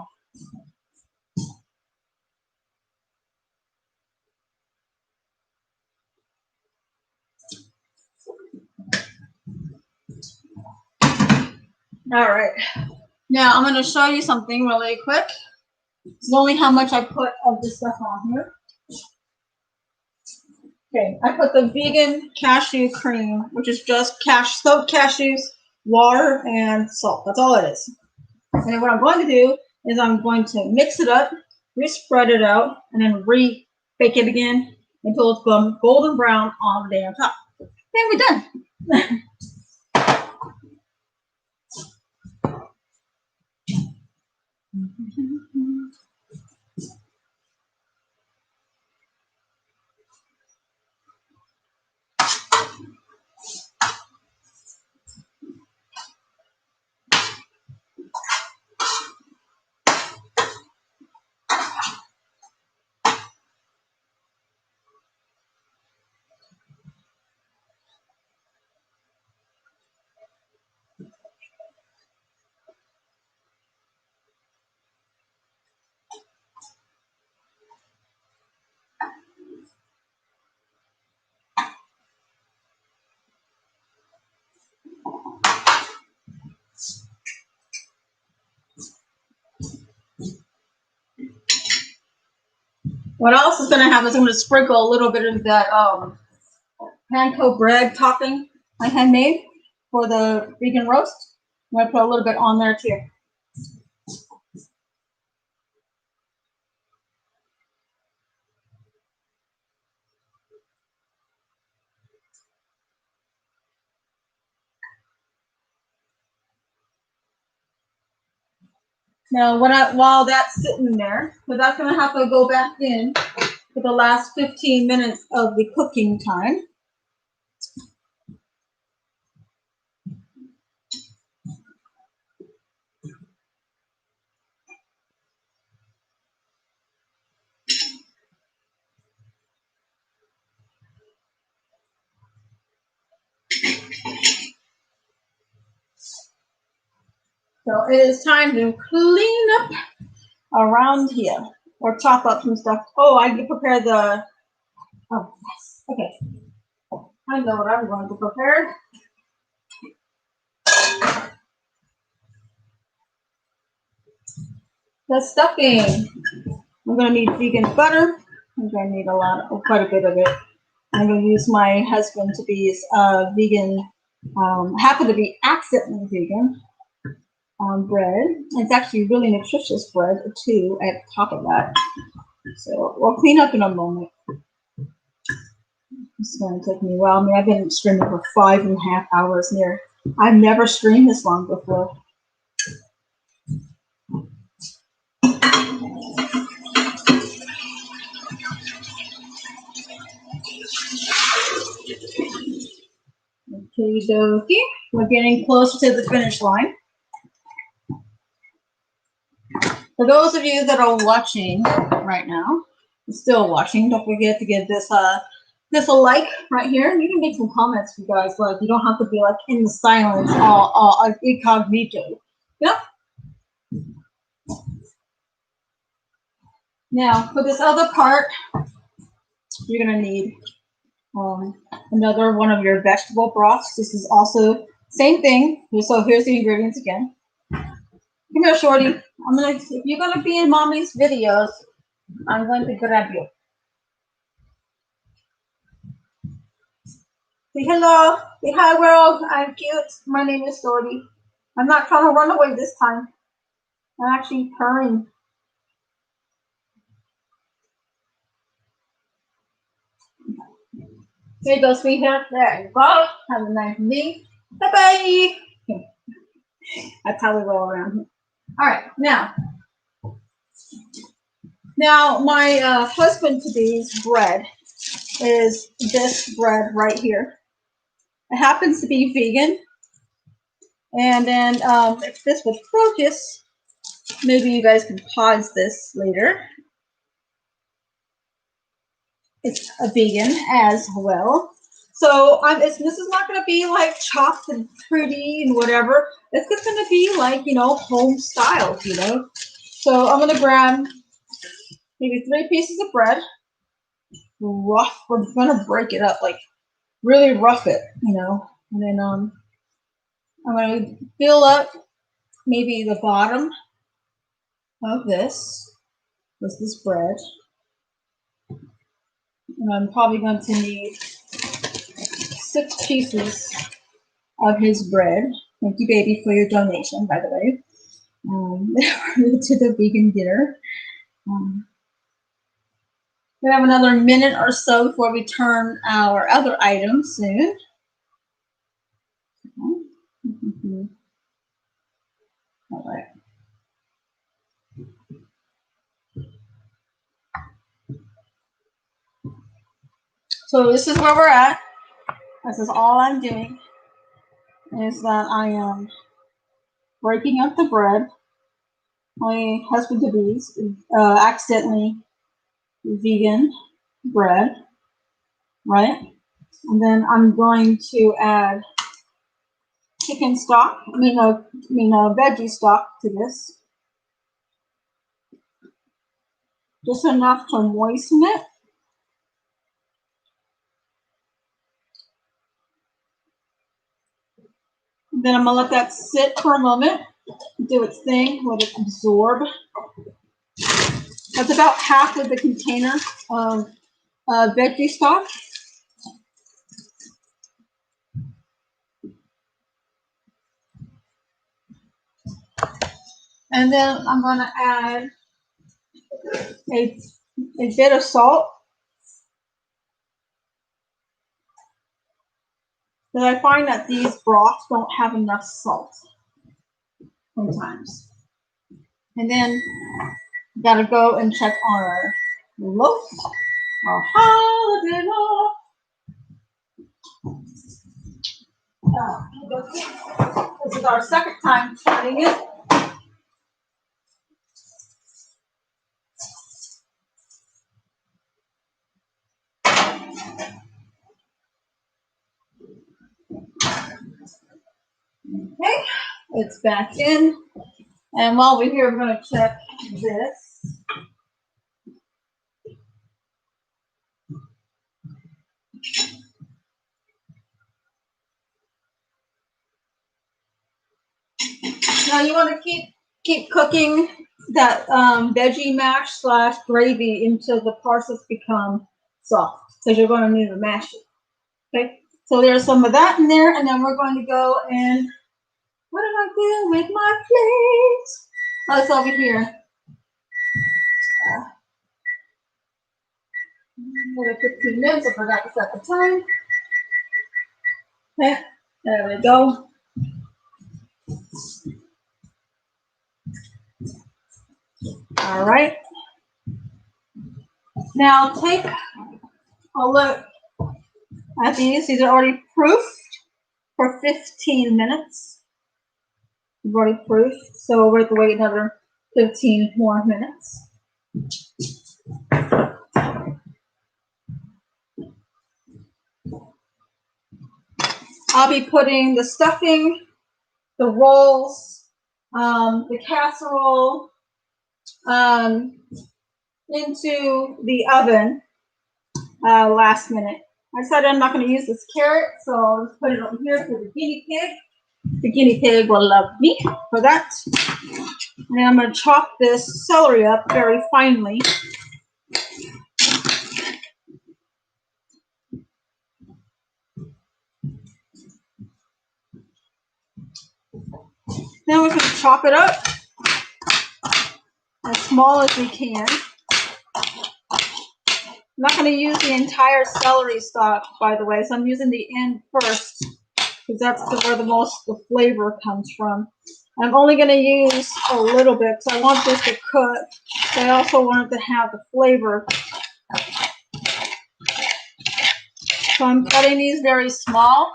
All right. Now I'm going to show you something really quick. It's only how much I put of this stuff on here. Okay, I put the vegan cashew cream, which is just soaked cashews, water, and salt. That's all it is. And then what I'm going to do is I'm going to mix it up, re-spread it out, and then re-bake it again until it's golden brown on the damn top. Then we're done. What else is going to happen is I'm going to sprinkle a little bit of that panko bread topping I had made for the vegan roast. I'm going to put a little bit on there too. Now, while that's sitting there, so that's going to have to go back in for the last 15 minutes of the cooking time. So it is time to clean up around here or chop up some stuff. Oh, I can prepare the, oh, yes, okay. I know what I'm going to prepare. The stuffing. I'm going to need vegan butter. I'm going to need quite a bit of it. I'm going to use my husband to be vegan, happen to be accidentally vegan bread. It's actually really nutritious bread too at the top of that. So we'll clean up in a moment. It's going to take me a while. I mean, I've been streaming for 5.5 hours near. I've never streamed this long before. Okay, dokie. We're getting close to the finish line. For those of you that are watching right now, still watching, don't forget to give this a like right here. You can make some comments, you guys. Like, you don't have to be like in the silence, all incognito. Yeah. Now, for this other part, you're gonna need another one of your vegetable broths. This is also same thing. So here's the ingredients again. Come here, shorty. If you're gonna be in mommy's videos, I'm going to grab you. Say hello. Say hi, world. I'm cute. My name is Shorty. I'm not trying to run away this time. I'm actually purring. Here you go, sweetheart. There you go. Have a nice day. Bye-bye. That's how we roll around here. All right, now my husband-to-be's bread is this bread right here. It happens to be vegan. And then if this would focus, maybe you guys can pause this later. It's a vegan as well. So this is not going to be like chopped and pretty and whatever. It's just going to be like, home style, So I'm going to grab maybe 3 pieces of bread. Rough. We're going to break it up, like really rough it, And then I'm going to fill up maybe the bottom of this with this bread. And I'm probably going to need 6 pieces of his bread. Thank you, baby, for your donation, by the way, to the vegan dinner. We have another minute or so before we turn our other items soon. All right. So this is where we're at. This is all I'm doing, is that I am breaking up the bread. My husband-to-be's accidentally vegan bread, right? And then I'm going to add chicken stock, veggie stock to this. Just enough to moisten it. Then I'm gonna let that sit for a moment, do its thing, let it absorb. That's about half of the container of veggie stock. And then I'm going to add a bit of salt. But I find that these broths don't have enough salt sometimes. And then gotta go and check on our loaf, our holiday loaf. This is our second time trying it. Okay, it's back in. And while we're here, we're going to check this. Now you want to keep cooking that veggie mash / gravy until the parsnips become soft, because you're going to need to mash it. Okay, so there's some of that in there, and then we're going to go and what am I doing with my plate? Oh, it's over here. Another 15 minutes. I forgot to set the time. Okay, there we go. All right. Now take a look at these. These are already proofed for 15 minutes. We've already proofed, so we're going to wait another 15 more minutes. I'll be putting the stuffing, the rolls, the casserole into the oven last minute. I decided I'm not going to use this carrot, so I'll just put it over here for the guinea pig. The guinea pig will love me for that. And then I'm going to chop this celery up very finely. Then we're going to chop it up as small as we can. I'm not going to use the entire celery stalk, by the way, so I'm using the end first, because that's where the flavor comes from. I'm only going to use a little bit, so I want this to cook. But I also want it to have the flavor. So I'm cutting these very small,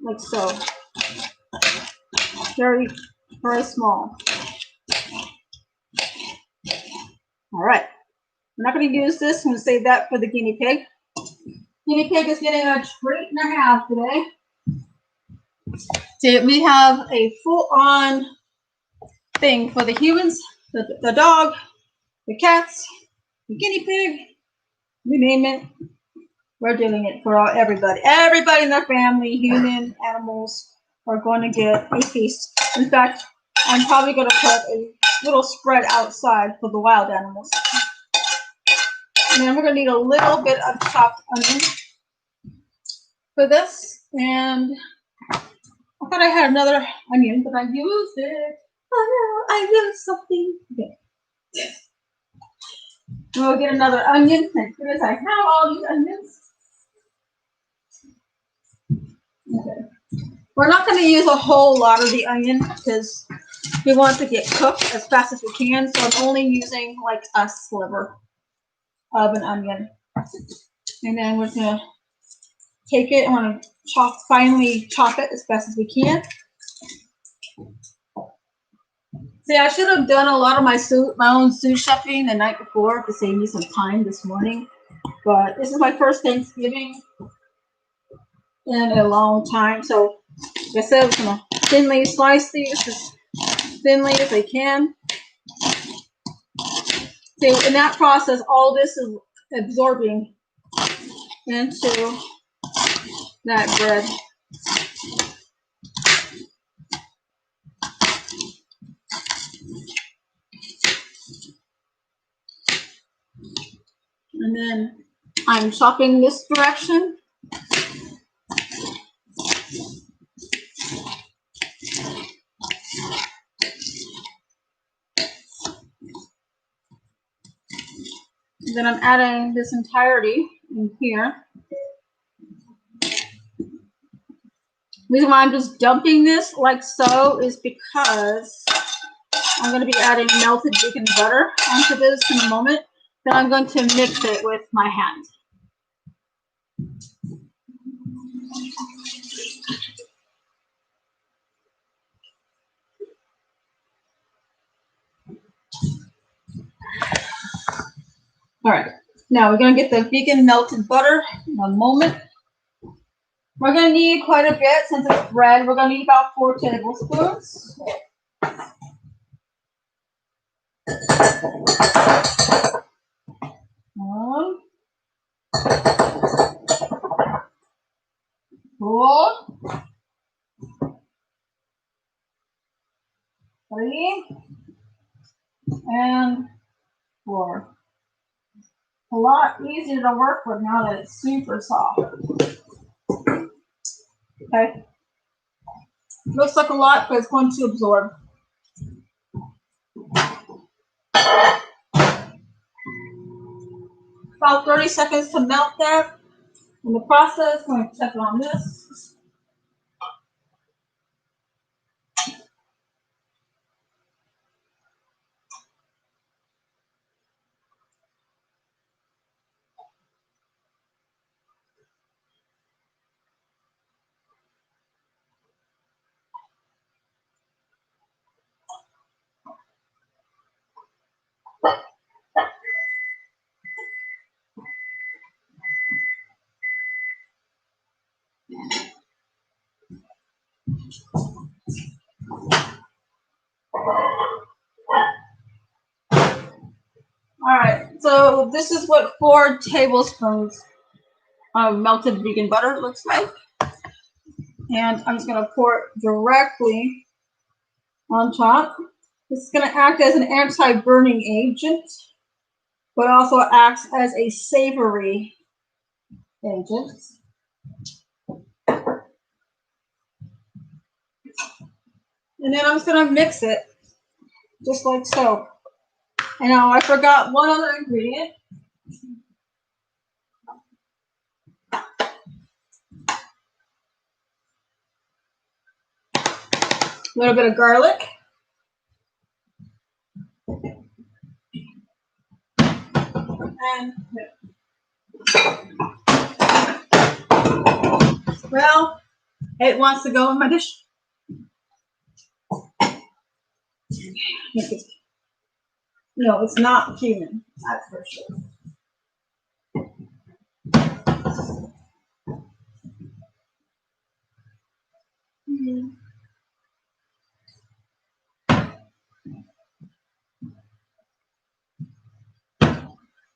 like so. Very, very small. All right. I'm not going to use this. I'm going to save that for the guinea pig. Guinea pig is getting a treat and a half today. So we have a full-on thing for the humans, the dog, the cats, the guinea pig, you name it. We're doing it for everybody. Everybody in their family, human, animals, are going to get a feast. In fact, I'm probably going to put a little spread outside for the wild animals. And then we're going to need a little bit of chopped onion for this. And I thought I had another onion, but I used it. Oh no, I used something. Okay. We'll get another onion. Thank goodness I have all these onions. Okay. We're not going to use a whole lot of the onion because we want it to get cooked as fast as we can. So I'm only using like a sliver of an onion. And then we're going to take it and want to finely chop it as fast as we can. See, I should have done a lot of my own sous chefing the night before to save me some time this morning. But this is my first Thanksgiving in a long time. So, like I said, I'm going to thinly slice these as thinly as I can. See, in that process, all this is absorbing into that bread. then I'm chopping this direction. And then I'm adding this entirety in here. The reason why I'm just dumping this like so is because I'm going to be adding melted vegan butter onto this in a moment. Then I'm going to mix it with my hand. All right, now we're going to get the vegan melted butter in a moment. We're going to need quite a bit since it's bread. We're going to need about 4 tablespoons. One, 4, 3, and 4. A lot easier to work with now that it's super soft. Okay. Looks like a lot, but it's going to absorb. About 30 seconds to melt that. In the process, I'm going to check on this. All right, so this is what 4 tablespoons of melted vegan butter looks like. And I'm just going to pour it directly on top. This is going to act as an anti-burning agent, but also acts as a savory agent. And then I'm just going to mix it just like so. And now I forgot one other ingredient. A little bit of garlic. And, well, it wants to go in my dish. No, it's not cumin, that's for sure.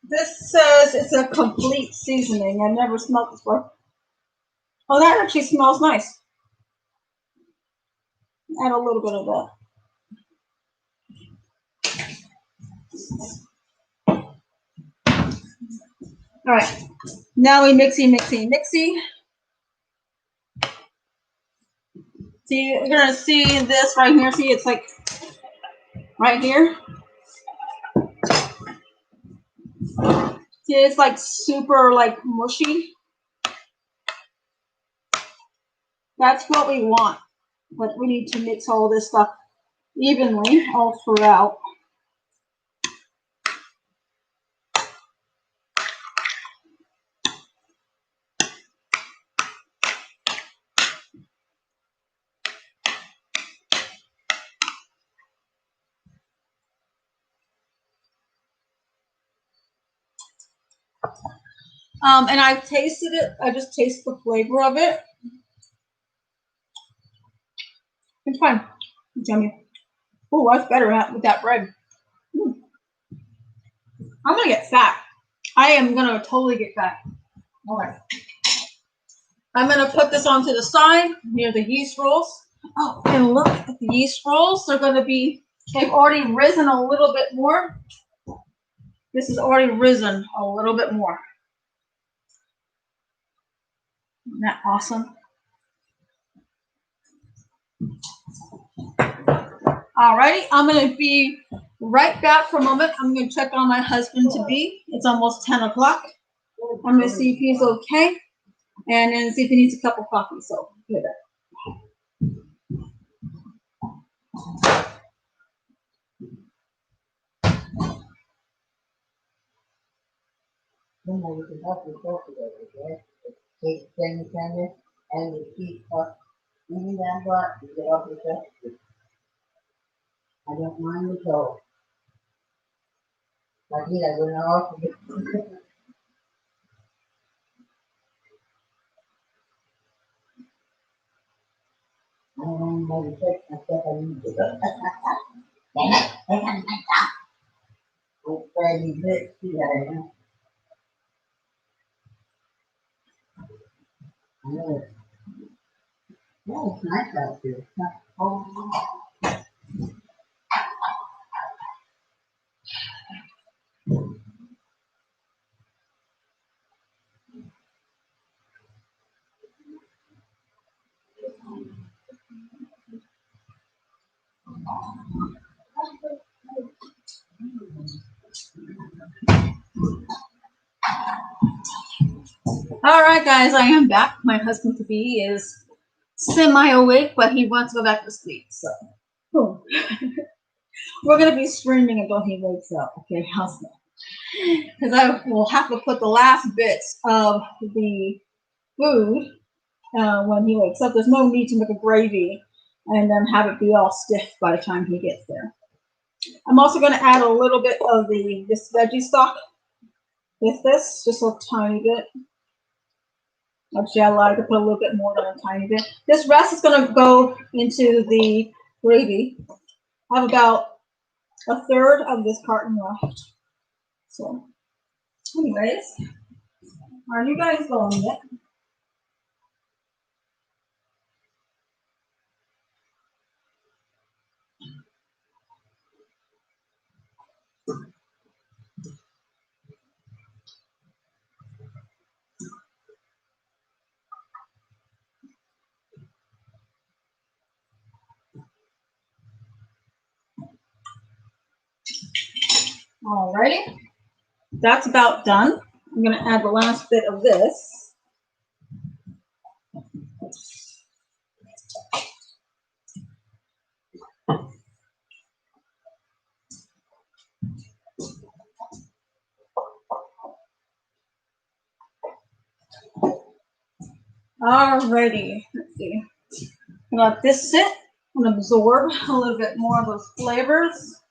This says it's a complete seasoning. I've never smelled this before. Oh, that actually smells nice. Add a little bit of that. All right, now we mixy. See, you're gonna see this right here. See, it's like right here. See, it's like super like mushy. That's what we want. But we need to mix all this stuff evenly all throughout. And I've tasted it. I just taste the flavor of it. It's fine. It's yummy. Oh, that's better with that bread. I'm gonna get fat. I am gonna totally get fat. All right. I'm gonna put this onto the side near the yeast rolls. Oh, and look at the yeast rolls. They're gonna be, they've already risen a little bit more This has already risen a little bit more. Isn't that awesome? Alrighty, I'm gonna be right back for a moment. I'm gonna check on my husband to be. It's almost 10 o'clock. I'm gonna see if he's okay and then see if he needs a cup of coffee. So, here that. You know, you can help yourself today, okay? Take the sandwich and you keep up. Even that block, you get off yourself. I don't mind the cold. Like he doesn't know how to get. I don't know how to fix myself. I need to go. Dang it, they got my top. I'm afraid he bit. See that, you know? I know it. Yeah, it's nice out here. It's not cold. All right, guys, I am back. My husband to be is semi-awake, but he wants to go back to sleep. So, boom. We're gonna be screaming until he wakes up. Okay, how's that? Because I will have to put the last bits of the food when he wakes up. There's no need to make a gravy and then have it be all stiff by the time he gets there. I'm also going to add a little bit of this veggie stock with this, just a tiny bit. Actually, I like to put a little bit more than a tiny bit. This rest is going to go into the gravy. I have about a third of this carton left. So, anyways, are you guys going yet? Alrighty, that's about done. I'm going to add the last bit of this. Alrighty, let's see. I'm gonna let this sit and absorb a little bit more of those flavors.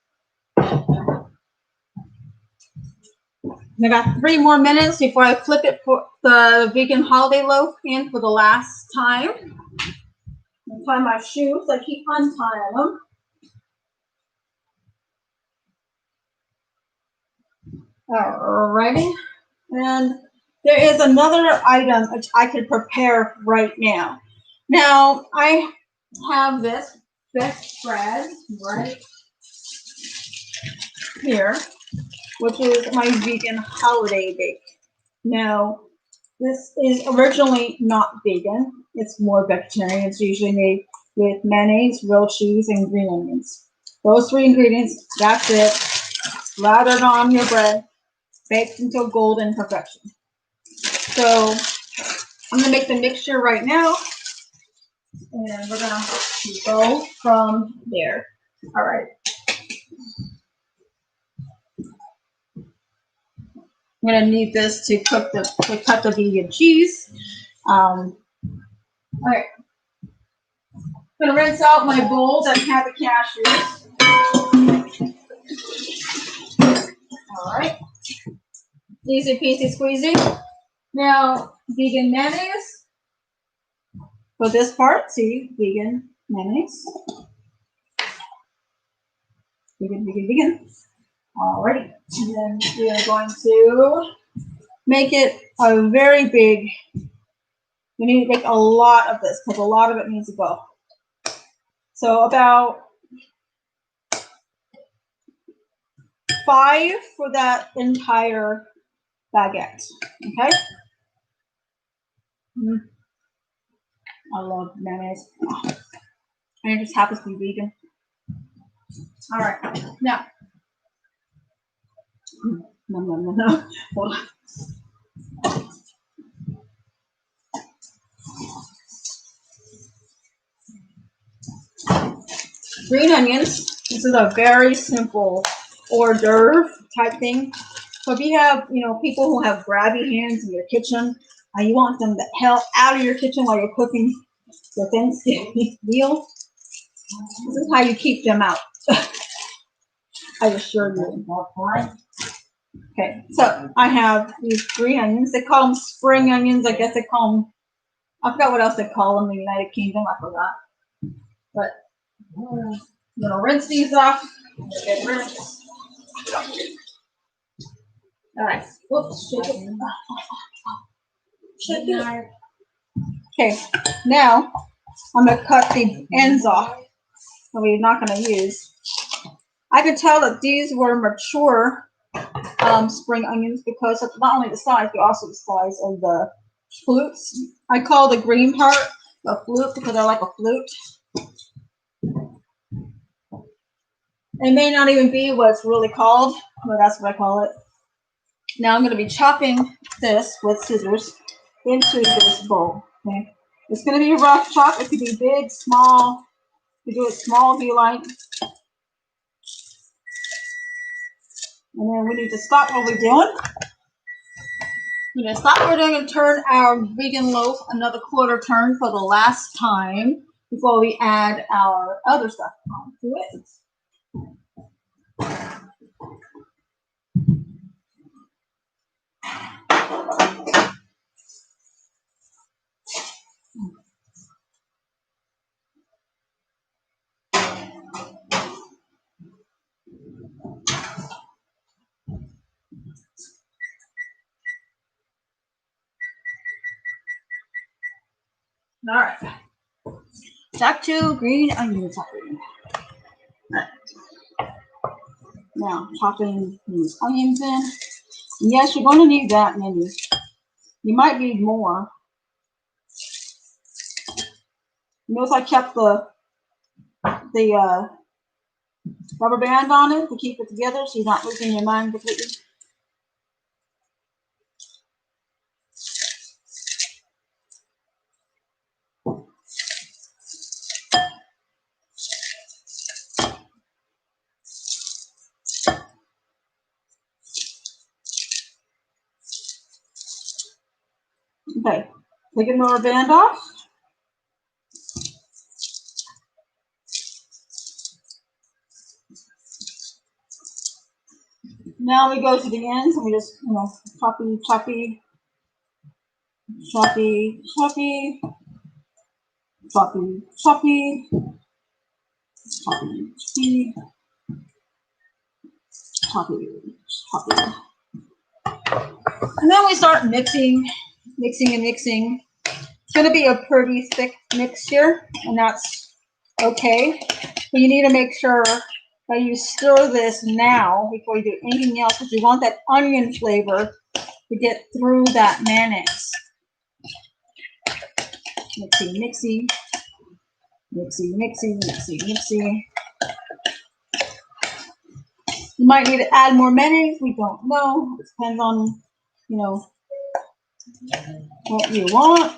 I got 3 more minutes before I flip it for the vegan holiday loaf in for the last time. Untie my shoes. I keep untying them. Alrighty. And there is another item which I could prepare right now. Now, I have this spread right here, which is my vegan holiday bake. Now, this is originally not vegan. It's more vegetarian. It's usually made with mayonnaise, real cheese, and green onions. Those 3 ingredients, that's it. Slathered on your bread, baked until golden perfection. So, I'm gonna make the mixture right now, and we're gonna go from there. All right. I'm gonna need this to cut the vegan cheese. All right. I'm gonna rinse out my bowl that had the cashews. All right. Easy peasy squeezy. Now, vegan mayonnaise. For this part, see, vegan mayonnaise. Vegan. Alrighty. And then we are going to make it a very big. We need to make a lot of this because a lot of it needs to go. So about 5 for that entire baguette. Okay. I love mayonnaise. And it just happens to be vegan. All right. Now. No. Hold on. Green onions. This is a very simple hors d'oeuvre type thing. So if you have, people who have grabby hands in your kitchen, and you want them the hell out of your kitchen while you're cooking your Thanksgiving meal, this is how you keep them out. I assure you. Okay, so I have these green onions. They call them spring onions. I guess they call them, I forgot what else they call them in the United Kingdom. I forgot. But I'm gonna rinse these off. Get rinsed. All right. Whoops. Shake it. Shake it. Okay. Now I'm gonna cut the ends off that we're not gonna use. I could tell that these were mature spring onions because of not only the size but also the size of the flutes. I call the green part a flute because I like a flute. It may not even be what it's really called, but that's what I call it. Now I'm going to be chopping this with scissors into this bowl. Okay, it's going to be a rough chop. It could be big, small. You do it small if you like. And then we need to stop what we're doing. We're going to stop what we're doing and turn our vegan loaf another quarter turn for the last time before we add our other stuff onto it. All right. Back to green onion chopping. Right. Now chopping these onions in. And yes, you're going to need that many. You might need more. Notice I kept the rubber band on it to keep it together so you're not losing your mind completely. Okay, taking the rubber band off. Now we go to the ends and we just, choppy, choppy, choppy, choppy, choppy, choppy, choppy, choppy, choppy, choppy. And then we start mixing and mixing. It's going to be a pretty thick mixture, and that's okay. But you need to make sure that you stir this now before you do anything else, because you want that onion flavor to get through that mayonnaise. Mixy, mixy, mixy, mixy, mixy, mixy. You might need to add more mayonnaise. We don't know. It depends on, what you want.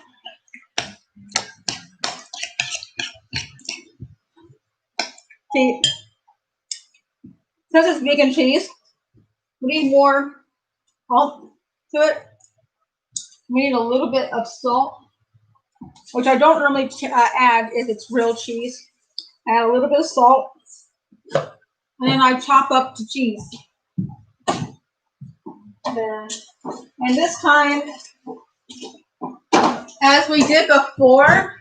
See, because it's vegan cheese, we need more to it. We need a little bit of salt, which I don't normally add if it's real cheese. Add a little bit of salt, and then I chop up the cheese. And this time, as we did before,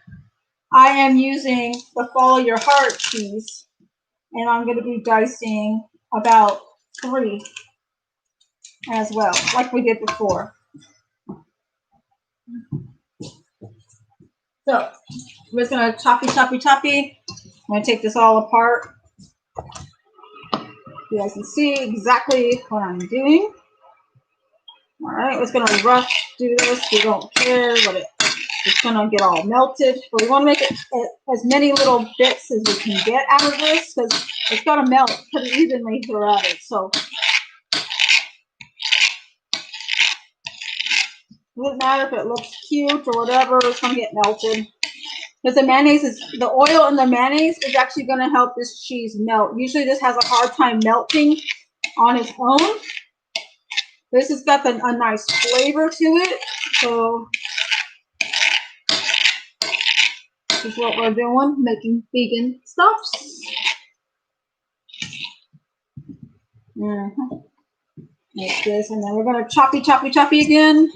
I am using the Follow Your Heart cheese, and I'm going to be dicing about 3 as well, like we did before. So we're just going to choppy, choppy, choppy. I'm going to take this all apart. You guys can see exactly what I'm doing. All right, it's gonna rough do this. We don't care what it's gonna get all melted, but we want to make it as many little bits as we can get out of this because it's gonna melt pretty evenly throughout it. So it doesn't matter if it looks cute or whatever, it's gonna get melted. Because the oil in the mayonnaise is actually gonna help this cheese melt. Usually this has a hard time melting on its own. This has got a nice flavor to it. So this is what we're doing, making vegan stuffs. Like this, and then we're gonna choppy again.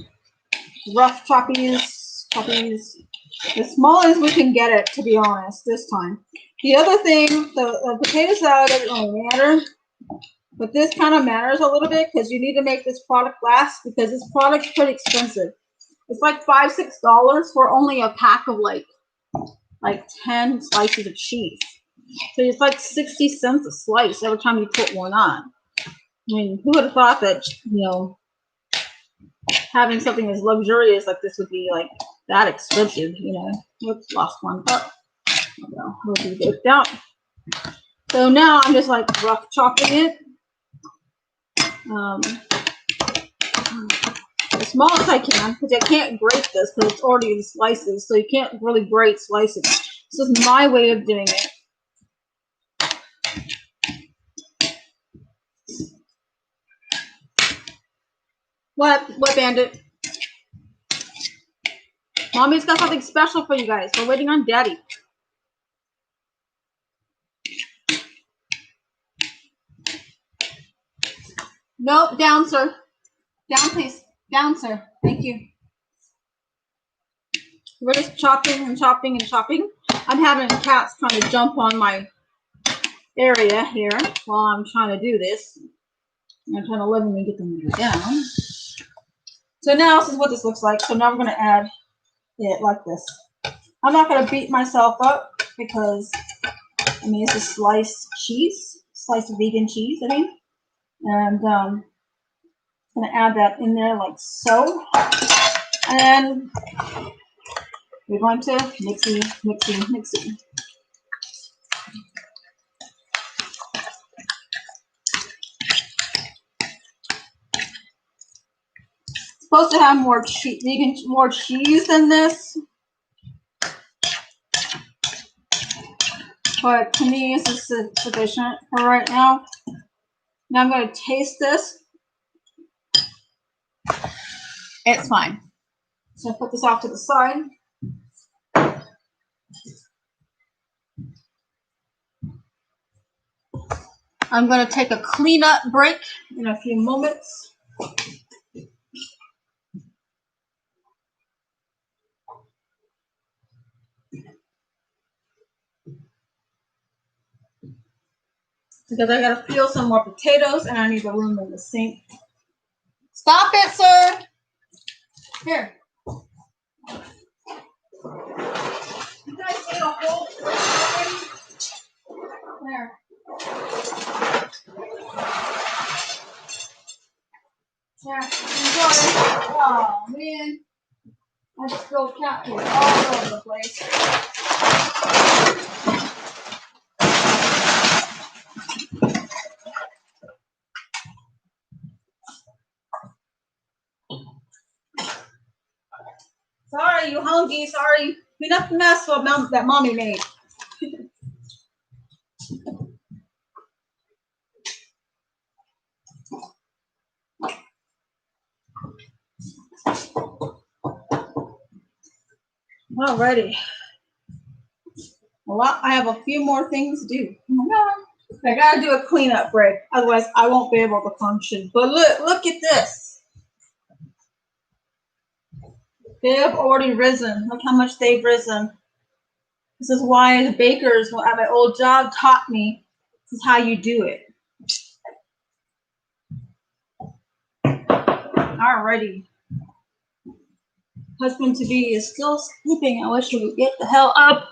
Rough choppies. As small as we can get it, to be honest, this time. The other thing, the potato salad doesn't really matter, but this kind of matters a little bit because you need to make this product last because this product's pretty expensive. It's like $5-6 for only a pack of like 10 slices of cheese. So it's like 60 cents a slice every time you put one on. I mean, who would have thought that, you know, having something as luxurious like this would be like that expensive, you know? Oops, lost one cup. We'll be baked out. So now I'm just like rough chopping it. As small as I can, because I can't grate this because it's already in slices, so you can't really grate slices. This is my way of doing it. What Bandit? Mommy's got something special for you guys. We're waiting on Daddy. Nope, down, sir. Down, please. Down, sir. Thank you. We're just chopping and chopping and chopping. I'm having cats trying to jump on my area here while I'm trying to do this. I'm trying to lovingly get them down. So now this is what this looks like. So now we're going to add it like this. I'm not going to beat myself up because, I mean, it's a sliced cheese, sliced vegan cheese, I mean. And I'm going to add that in there like so. And we're going to mixy. Supposed to have more cheese than this, but to me this is sufficient for right now. Now I'm going to taste this. It's fine. So I put this off to the side. I'm going to take a cleanup break in a few moments. Because I gotta peel some more potatoes and I need the room in the sink. Stop it, sir! Here. You guys ate a whole plate already? There. Yeah, enjoy. Oh man. I just spilled cat food all over the place. Sorry, you hungry. Sorry. Clean up the mess that mommy made. Alrighty. I have a few more things to do. Oh my God. I gotta do a cleanup break. Otherwise, I won't be able to function. But look at this. They have already risen. Look how much they've risen. This is why the bakers at my old job taught me this is how you do it. Alrighty. Husband to be is still sleeping. I wish he would get the hell up.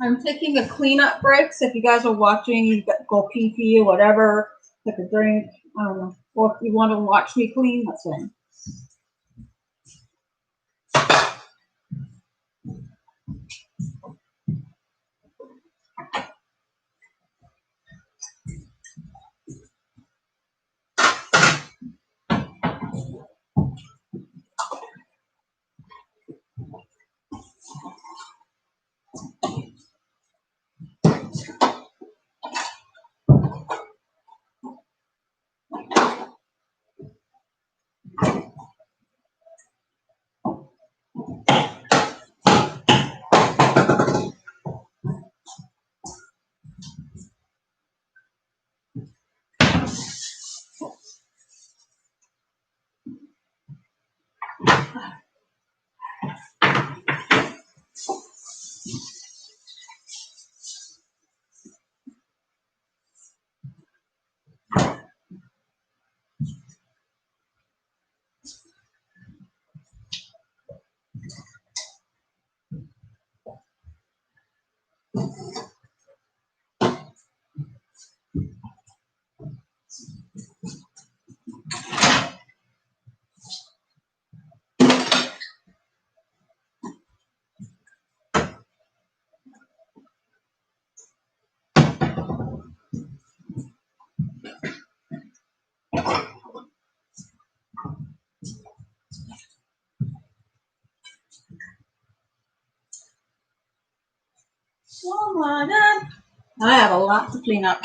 I'm taking a cleanup break, so if you guys are watching, you go pee or whatever, take a drink, I don't know. Or if you want to watch me clean, that's fine. Oh my God. I have a lot to clean up.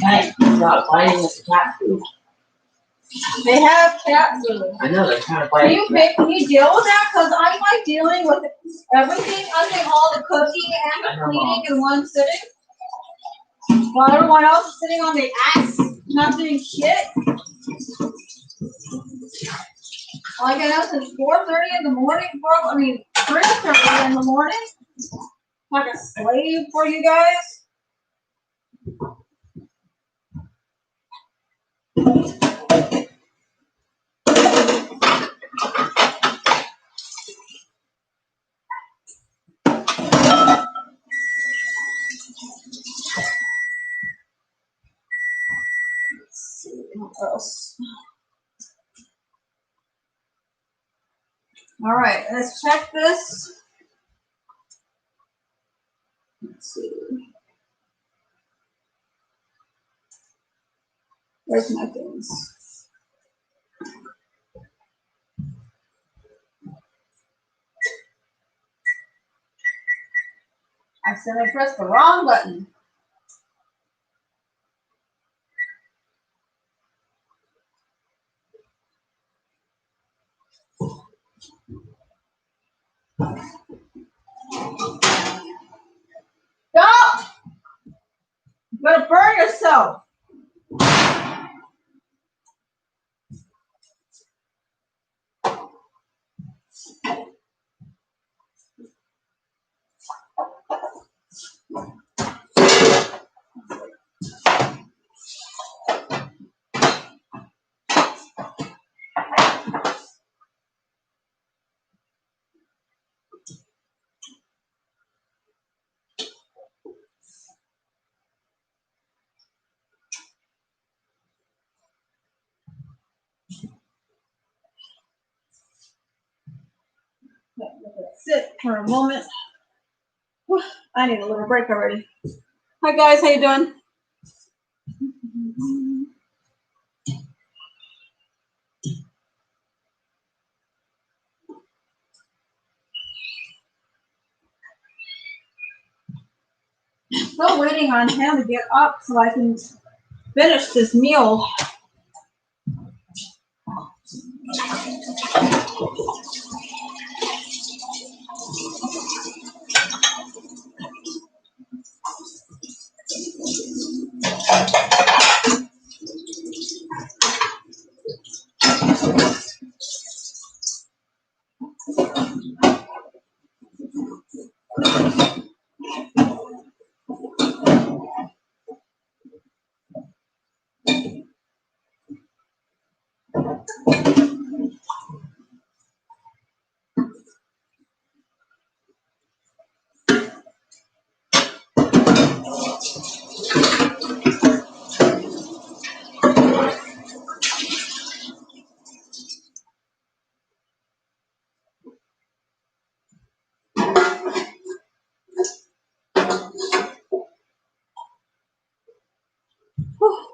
Hey, stop fighting with the cat food. They have cat food. I know they're trying to fight. Can you deal with that? Because I like dealing with everything. I think all the cooking and the cleaning in one sitting. While everyone else is sitting on their ass, not doing shit. Like I know since 4:30 in the morning, bro. I mean 3:30 in the morning. Like a slave for you guys. Let's see what else. All right, let's check this. Let's see. Where's my things? I said I pressed the wrong button. Stop! You're gonna burn yourself. Sit for a moment. Whew, I need a little break already. Hi guys, how you doing? Still waiting on him to get up so I can finish this meal. Whew,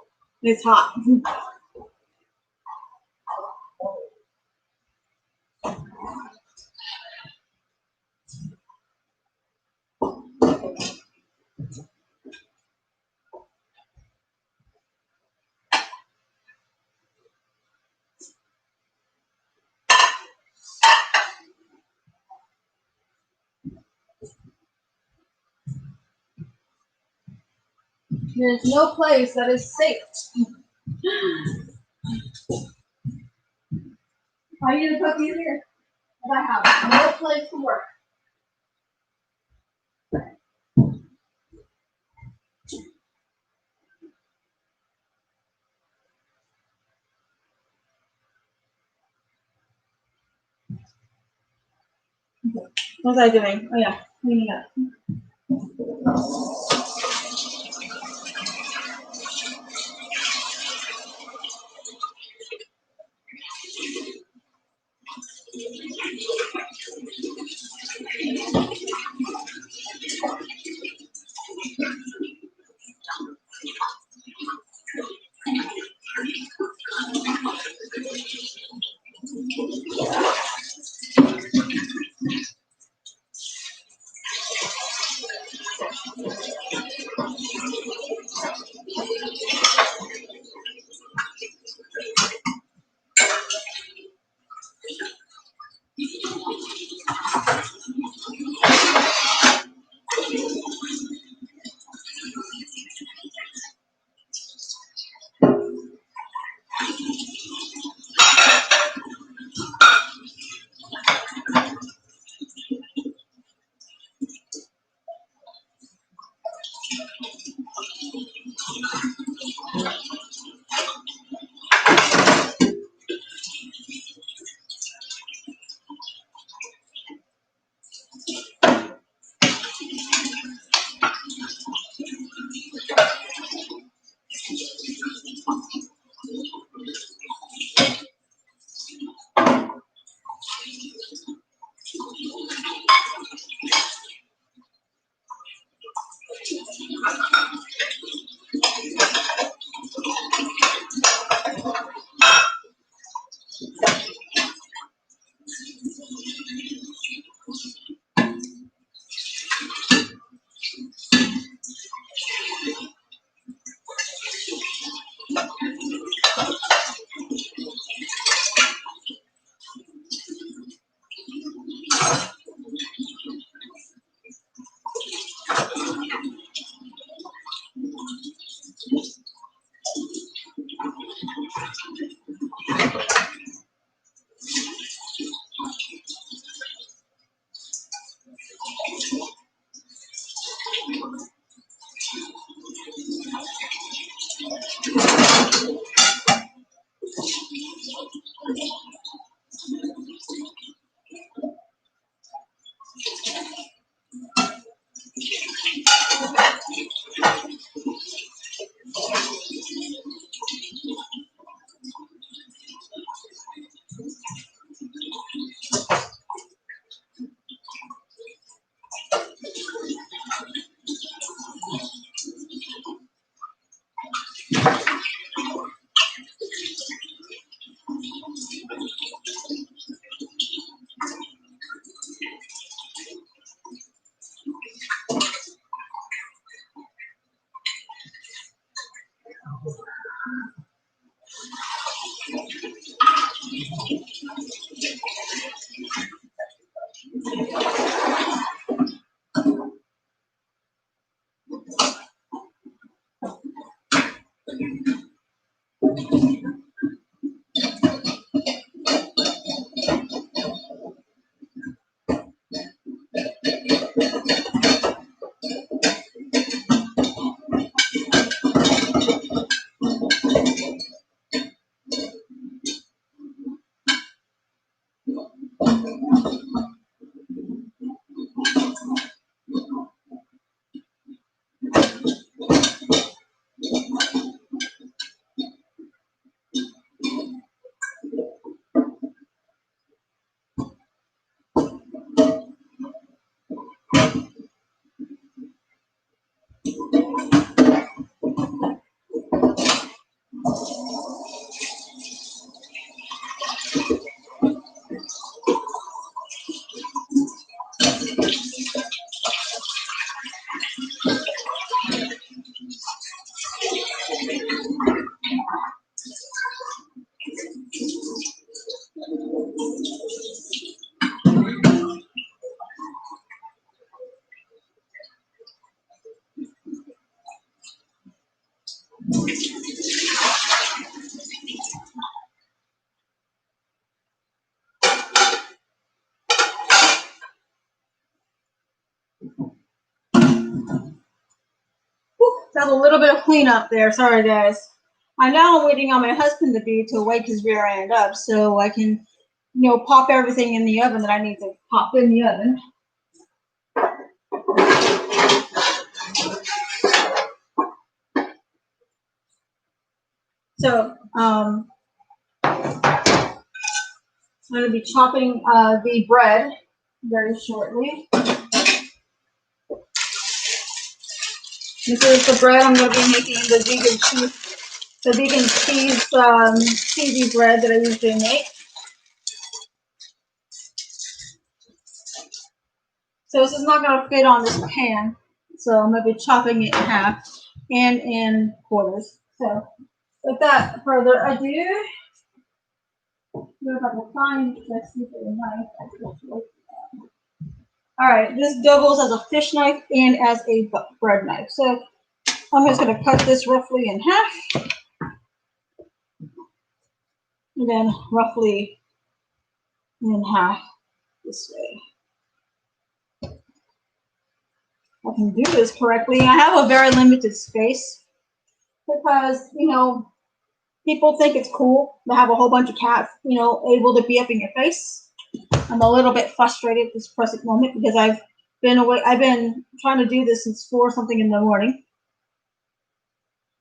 it's hot. There's no place that is safe. Why are you gonna put me here? I have no place to work. What was I doing? Oh yeah, cleaning up. Whew, that's a little bit of cleanup there. Sorry, guys. I know I'm waiting on my husband to wake his rear end up so I can, you know, pop everything in the oven that I need to pop in the oven. So, I'm going to be chopping the bread very shortly. This is the bread I'm going to be making the vegan cheese cheesy bread that I usually make. So this is not going to fit on this pan, so I'm going to be chopping it in half and in quarters. So without further ado, if I can find this knife. All right, this doubles as a fish knife and as a bread knife. So I'm just going to cut this roughly in half, and then roughly in half this way. I can do this correctly. I have a very limited space because, you know, people think it's cool to have a whole bunch of cats, you know, able to be up in your face. I'm a little bit frustrated at this present moment because I've been trying to do this since 4 something in the morning.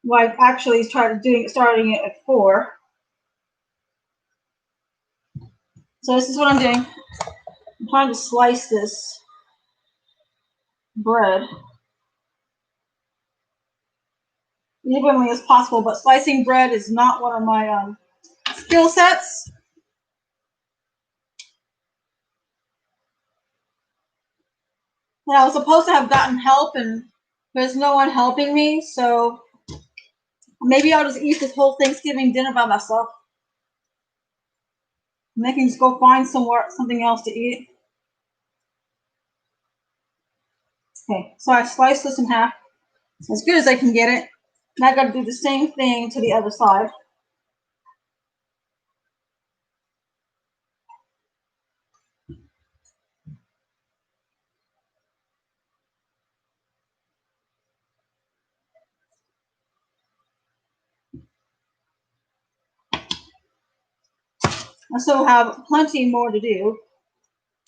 Well, I've actually starting it at 4. So this is what I'm doing. I'm trying to slice this bread evenly as possible, but slicing bread is not one of my skill sets. And I was supposed to have gotten help, and there's no one helping me, so maybe I'll just eat this whole Thanksgiving dinner by myself. And I can just go find something else to eat. Okay, so I sliced this in half as good as I can get it. Now I got to do the same thing to the other side. I still have plenty more to do,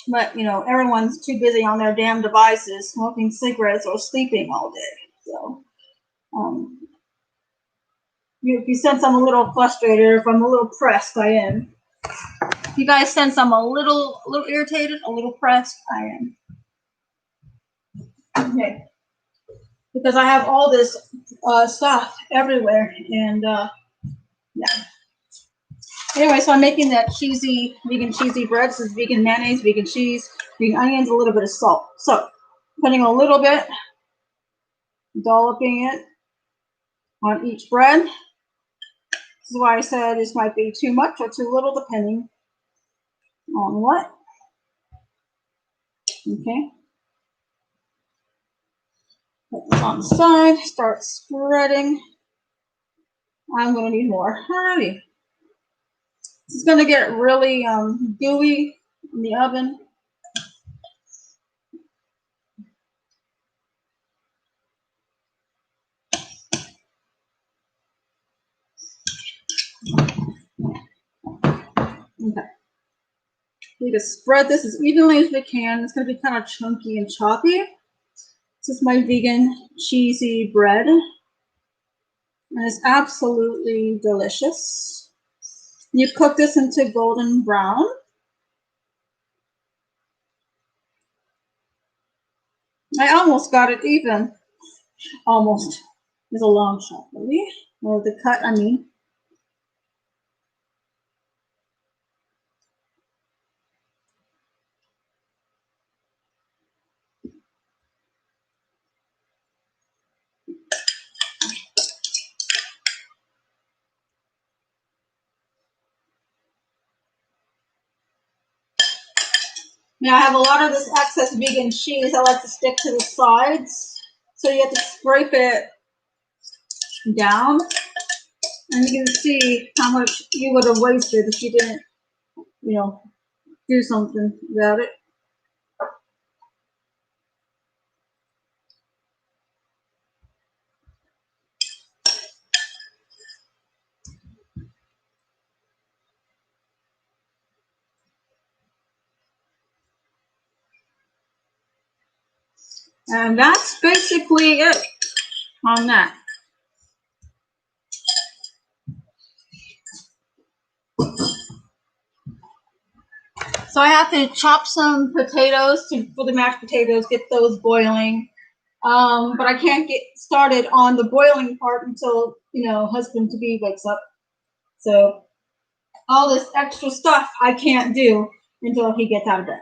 but you know, everyone's too busy on their damn devices, smoking cigarettes or sleeping all day. So, if you sense I'm a little frustrated, if I'm a little pressed, I am. If you guys sense I'm a little irritated, a little pressed, I am. Okay, because I have all this stuff everywhere, and yeah. Anyway, so I'm making that vegan cheesy bread. This is vegan mayonnaise, vegan cheese, vegan onions, a little bit of salt. So, putting a little bit, dolloping it on each bread. This is why I said this might be too much or too little, depending on what. Okay. Put this on the side, start spreading. I'm going to need more. Alrighty. This is going to get really gooey in the oven. Okay. We just spread this as evenly as we can. It's going to be kind of chunky and choppy. This is my vegan cheesy bread. And it's absolutely delicious. You cook this into golden brown. I almost got it even. Almost. It's a long shot, really. Or the cut, I mean. Now I have a lot of this excess vegan cheese I like to stick to the sides. So you have to scrape it down. And you can see how much you would have wasted if you didn't, you know, do something about it. And that's basically it on that. So I have to chop some potatoes for the mashed potatoes, get those boiling. But I can't get started on the boiling part until, husband to be wakes up. So all this extra stuff I can't do until he gets out of bed.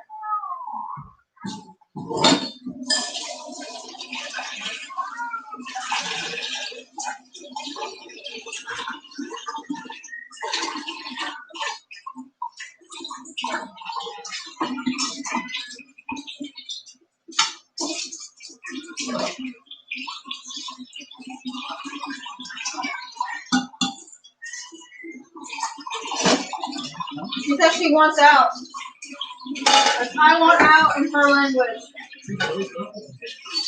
She says she wants out. I want out in her language.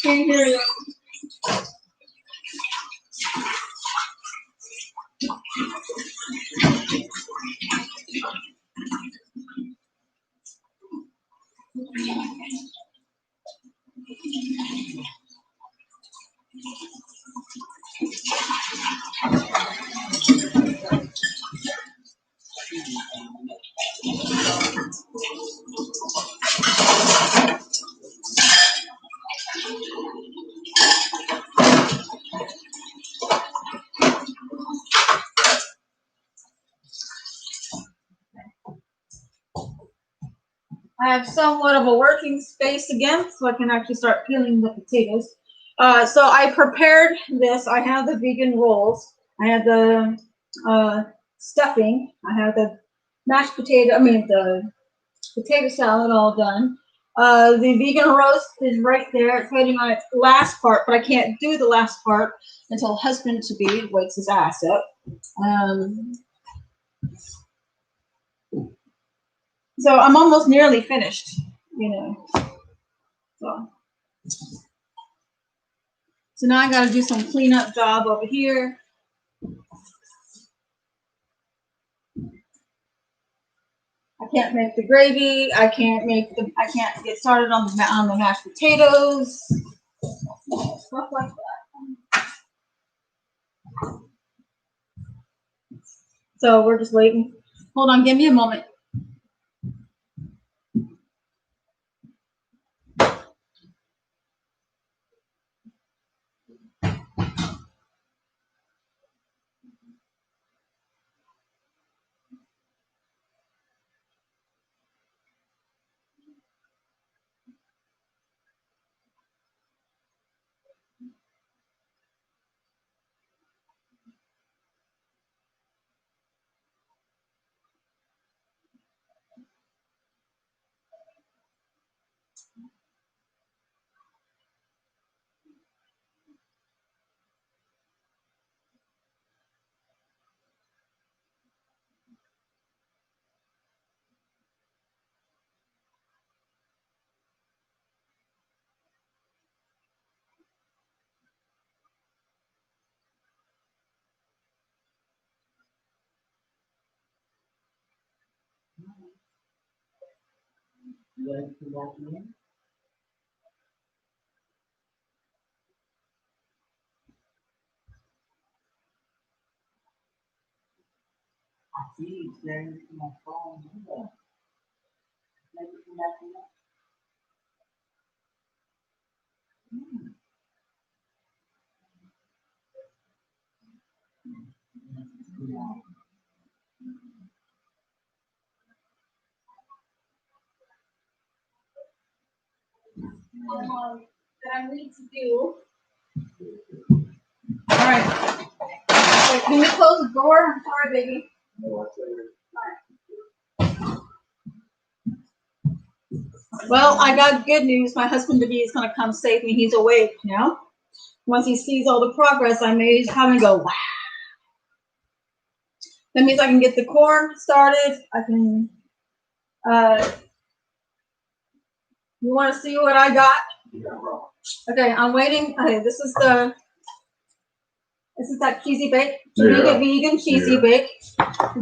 Can't hear you. I have somewhat of a working space again, so I can actually start peeling the potatoes. So I prepared this. I have the vegan rolls. I have the stuffing. I have the mashed potato. The potato salad all done. The vegan roast is right there. It's waiting on its last part, but I can't do the last part until husband to be wakes his ass up. So I'm almost nearly finished, So now I got to do some cleanup job over here. I can't make the gravy. I can't get started on the mashed potatoes. Stuff like that. So we're just waiting. Hold on, give me a moment. I see you staring at my phone. Maybe come back in. That I need to do. All right. Wait, can you close the door? I'm sorry, baby. Well, I got good news. My husband to be is going to come save me. He's awake now. Once he sees all the progress I made, he's having to go, wow. That means I can get the corn started. I can, you want to see what I got? Okay, I'm waiting. Okay, this is that cheesy bake. Vegan cheesy bake.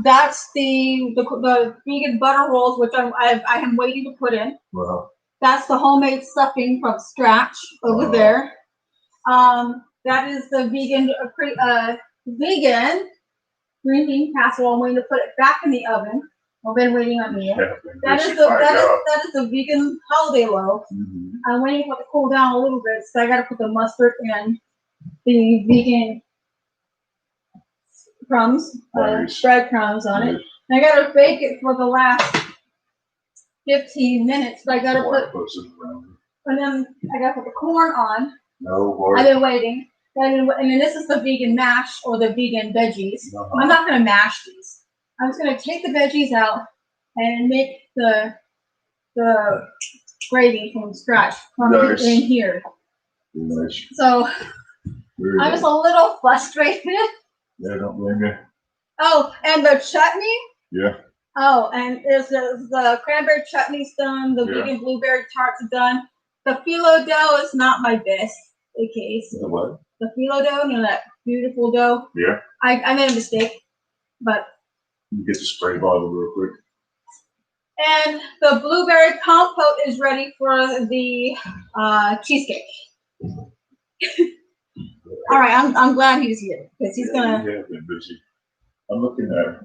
That's the vegan butter rolls, which I am waiting to put in. Wow. That's the homemade stuffing from scratch over there. That is the vegan green bean casserole. I'm waiting to put it back in the oven. I've been waiting on me. That is the vegan holiday loaf. Mm-hmm. I'm waiting for it to cool down a little bit, so I got to put the mustard and the vegan crumbs, breadcrumbs on it. And I got to bake it for the last 15 minutes, but I got to and then I got to put the corn on. I've been waiting. And then this is the vegan mash or the vegan veggies. I'm not going to mash these. I'm just going to take the veggies out and make the gravy from scratch in here. Nice. So I'm just a little frustrated. Yeah, don't blame me. Oh, and the chutney? Yeah. Oh, and there's the cranberry chutney's done. The vegan blueberry tart's done. The phyllo dough is not my best. Okay. The what? The phyllo dough, you know, that beautiful dough. Yeah. I made a mistake, but. You get the spray bottle real quick. And the blueberry compote is ready for the cheesecake. All right, I'm glad he's here because he's gonna. Yeah, been busy. I'm looking at it.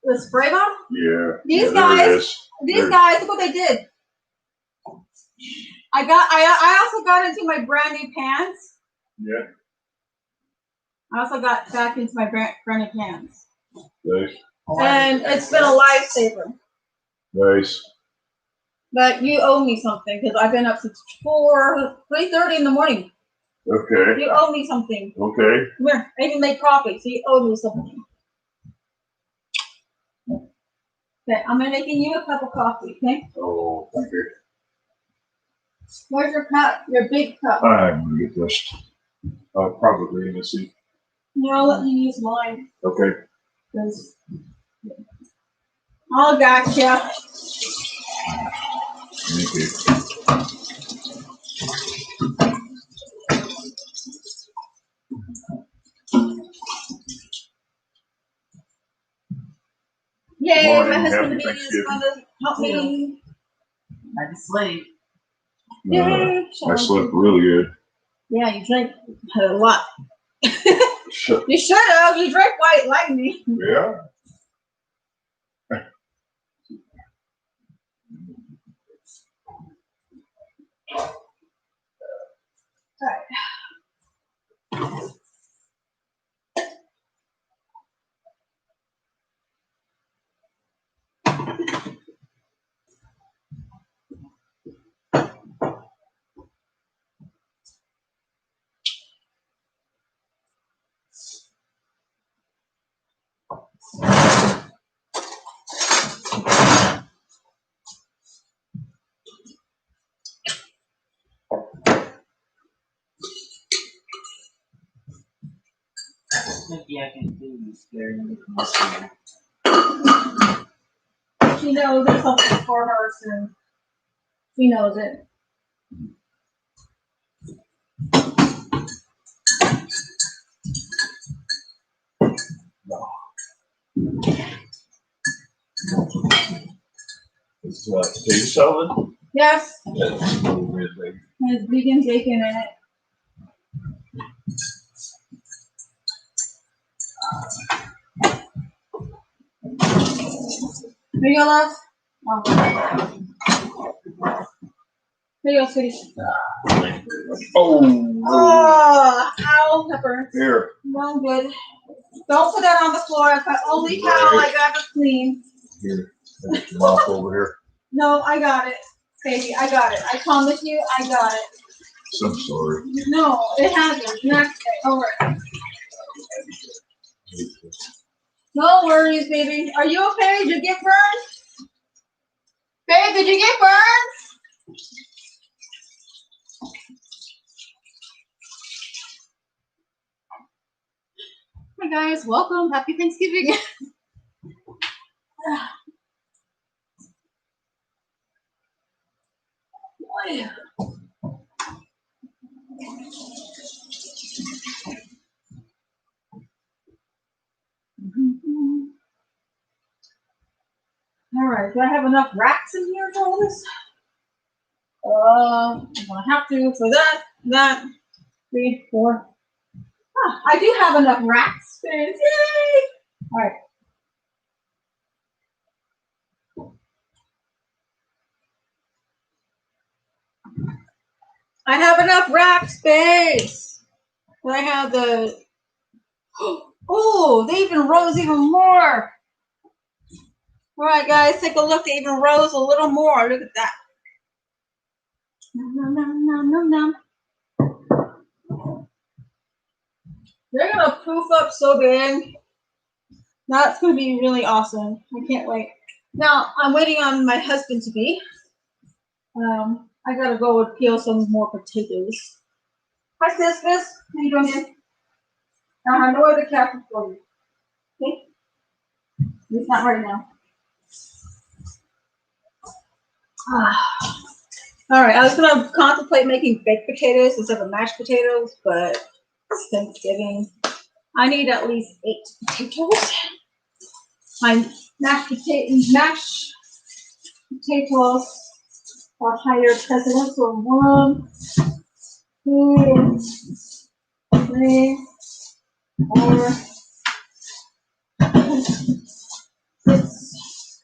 The spray bottle? Yeah. These guys, look what they did. I also got into my brand new pants. Yeah. I also got back into my brand new pants. Nice. And it's been a lifesaver. Nice. But you owe me something because I've been up since 3:30 in the morning. Okay. You owe me something. Okay. Come here. I even made coffee, so you owe me something. Okay, I'm making you a cup of coffee, okay? Oh, thank you. Where's your cup? Your big cup. I'm gonna get this. Probably in the seat. No, I'll let you use mine. Okay. I'll gotcha. Thank you. Yay, my husband is going to help me. Happy sleep. Yay. I slept really good. Yeah, you drank a lot. Shut. You should have. You drank white like me. Yeah. All right. Maybe I can do this there. She knows there's something for her soon. She knows it. It's potato salad. Yes. That's a little weird thing. There's vegan bacon in it. Here you go, love. Oh. Here you go, sweetie. Oh. Oh, ow, pepper. Here. No good. Don't put that on the floor. That's the only towel I got to clean. Here. There's your mouth over here. No, I got it, baby. I got it. I promise you, I got it. I'm sorry. No, it hasn't. Next day. All right. No worries, baby. Are you okay? Did you get burned? Babe, did you get burned? Hi guys, welcome. Happy Thanksgiving. All right, do I have enough racks in here for all this? I'm gonna have to for that, 3, 4. Ah, I do have enough rack space. Yay! All right. I have enough rack space. I have the. Oh, they even rose even more. All right, guys, take a look. They even rose a little more. Look at that. Nom, nom, nom, nom, nom. They're gonna poof up so big. That's gonna be really awesome. I can't wait. Now I'm waiting on my husband to be. I gotta go and peel some more potatoes. Hi, sis. How you doing, man? I have no other captain for you. Okay? It's not right now. All right, I was gonna contemplate making baked potatoes instead of mashed potatoes, but it's Thanksgiving. I need at least 8 potatoes. My mashed potatoes are higher precedence. So 1, 2, 3, 4, 6,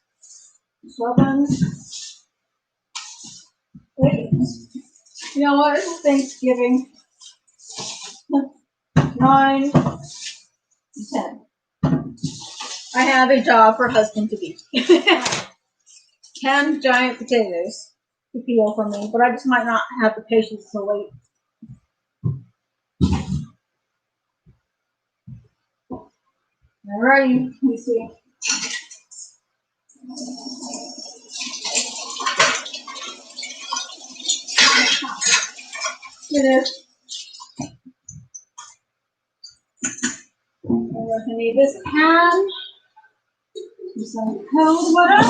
7, 8. You know what? This is Thanksgiving. 9, 10. I have a job for husband to be. 10 giant potatoes to peel for me, but I just might not have the patience to wait. Alrighty, let me see. It is. I need this pan. Some cold water.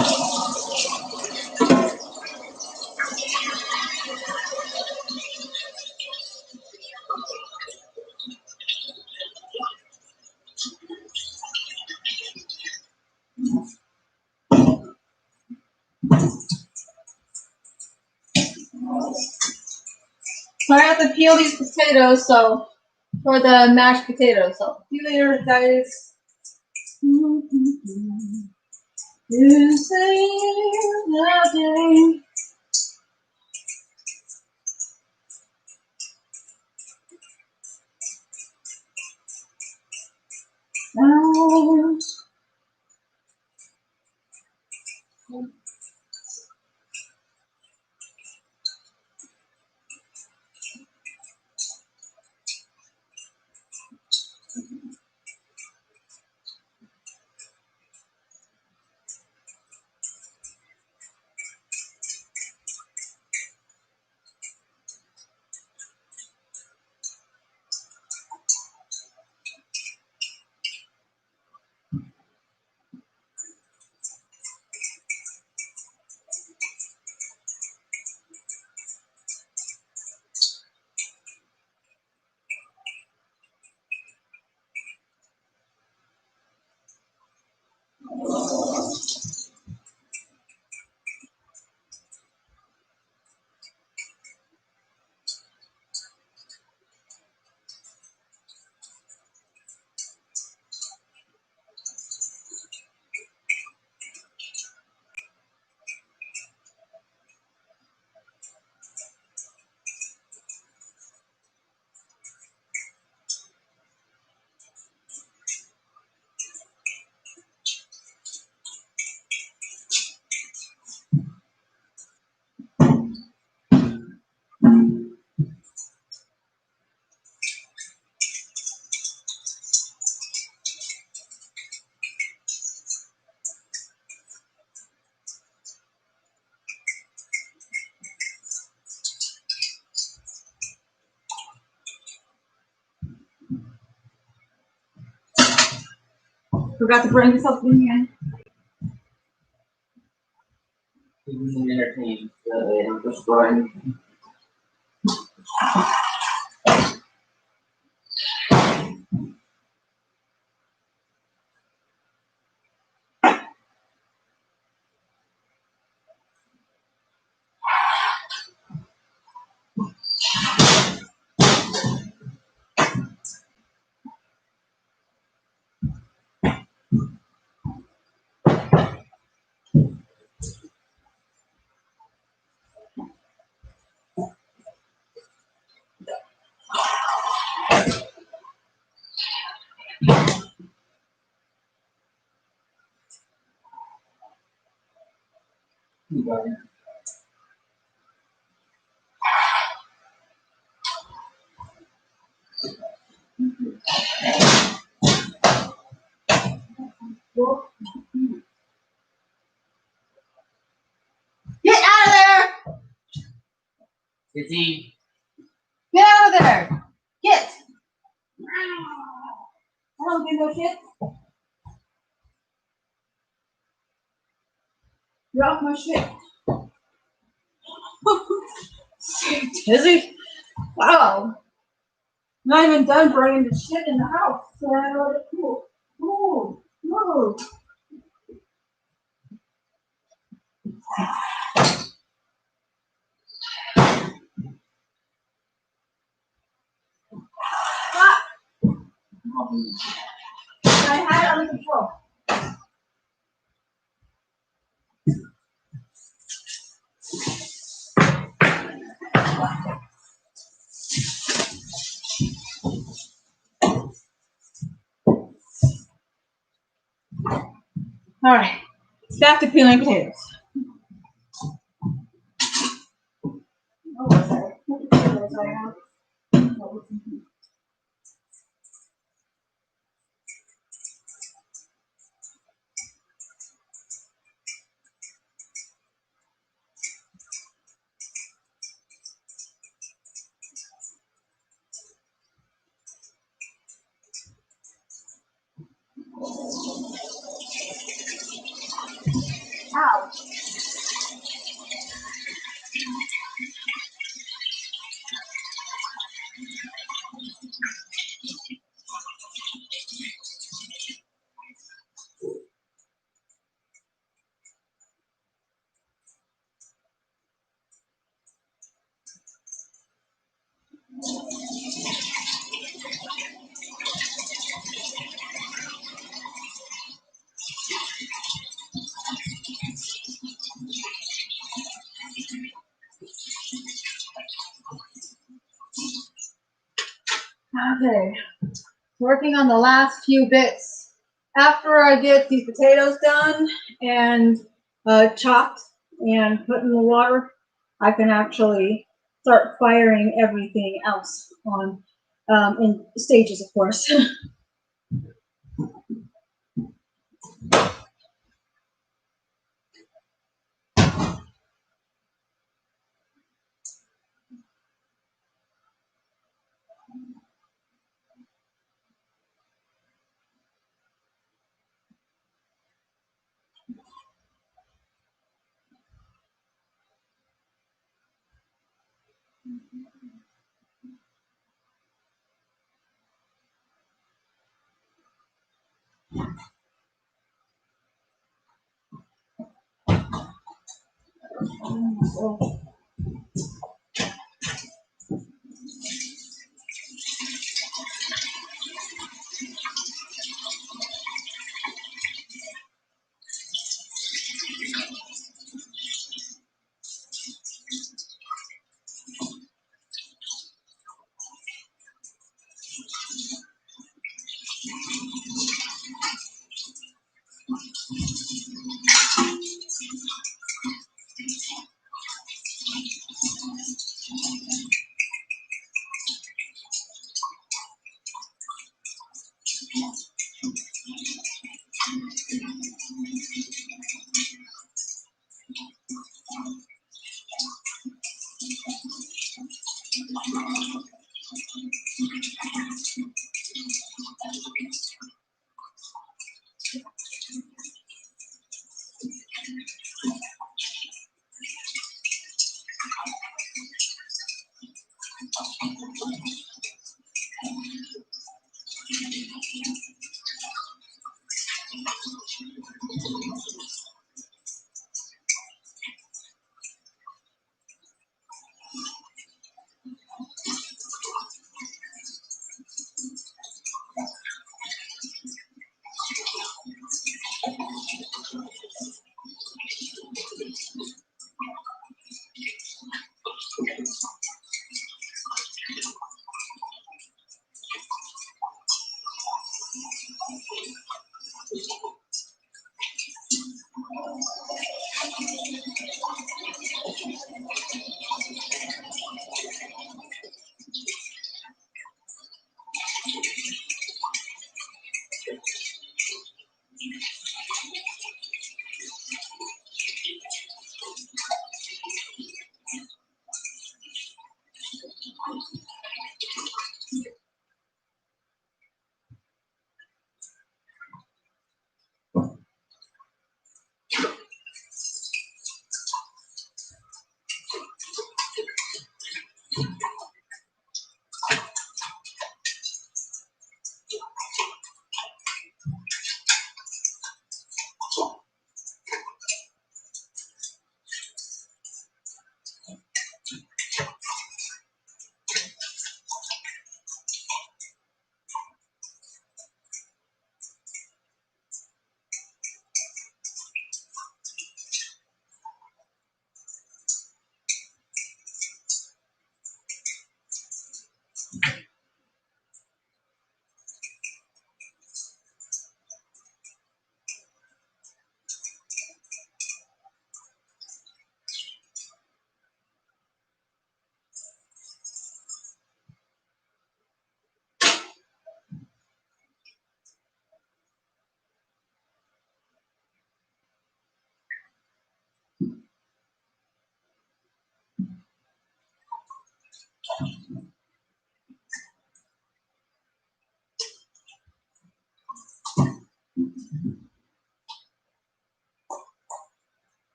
So I have to peel these potatoes, so for the mashed potatoes. So see you later, guys. You say nothing. Forgot to bring something in. Keeping them entertained, so they don't just run. Get out of there! Busy. Get out of there! Get! I don't give no shit. You're off my shit. Dizzy? Wow. Not even done bringing the shit in the house. So, cool. Move. Move. Stop. I had it under control. All right. Back to peeling potatoes. Oh, sorry. Ow. Okay. Working on the last few bits. After I get these potatoes done and chopped and put in the water, I can actually start firing everything else on in stages, of course.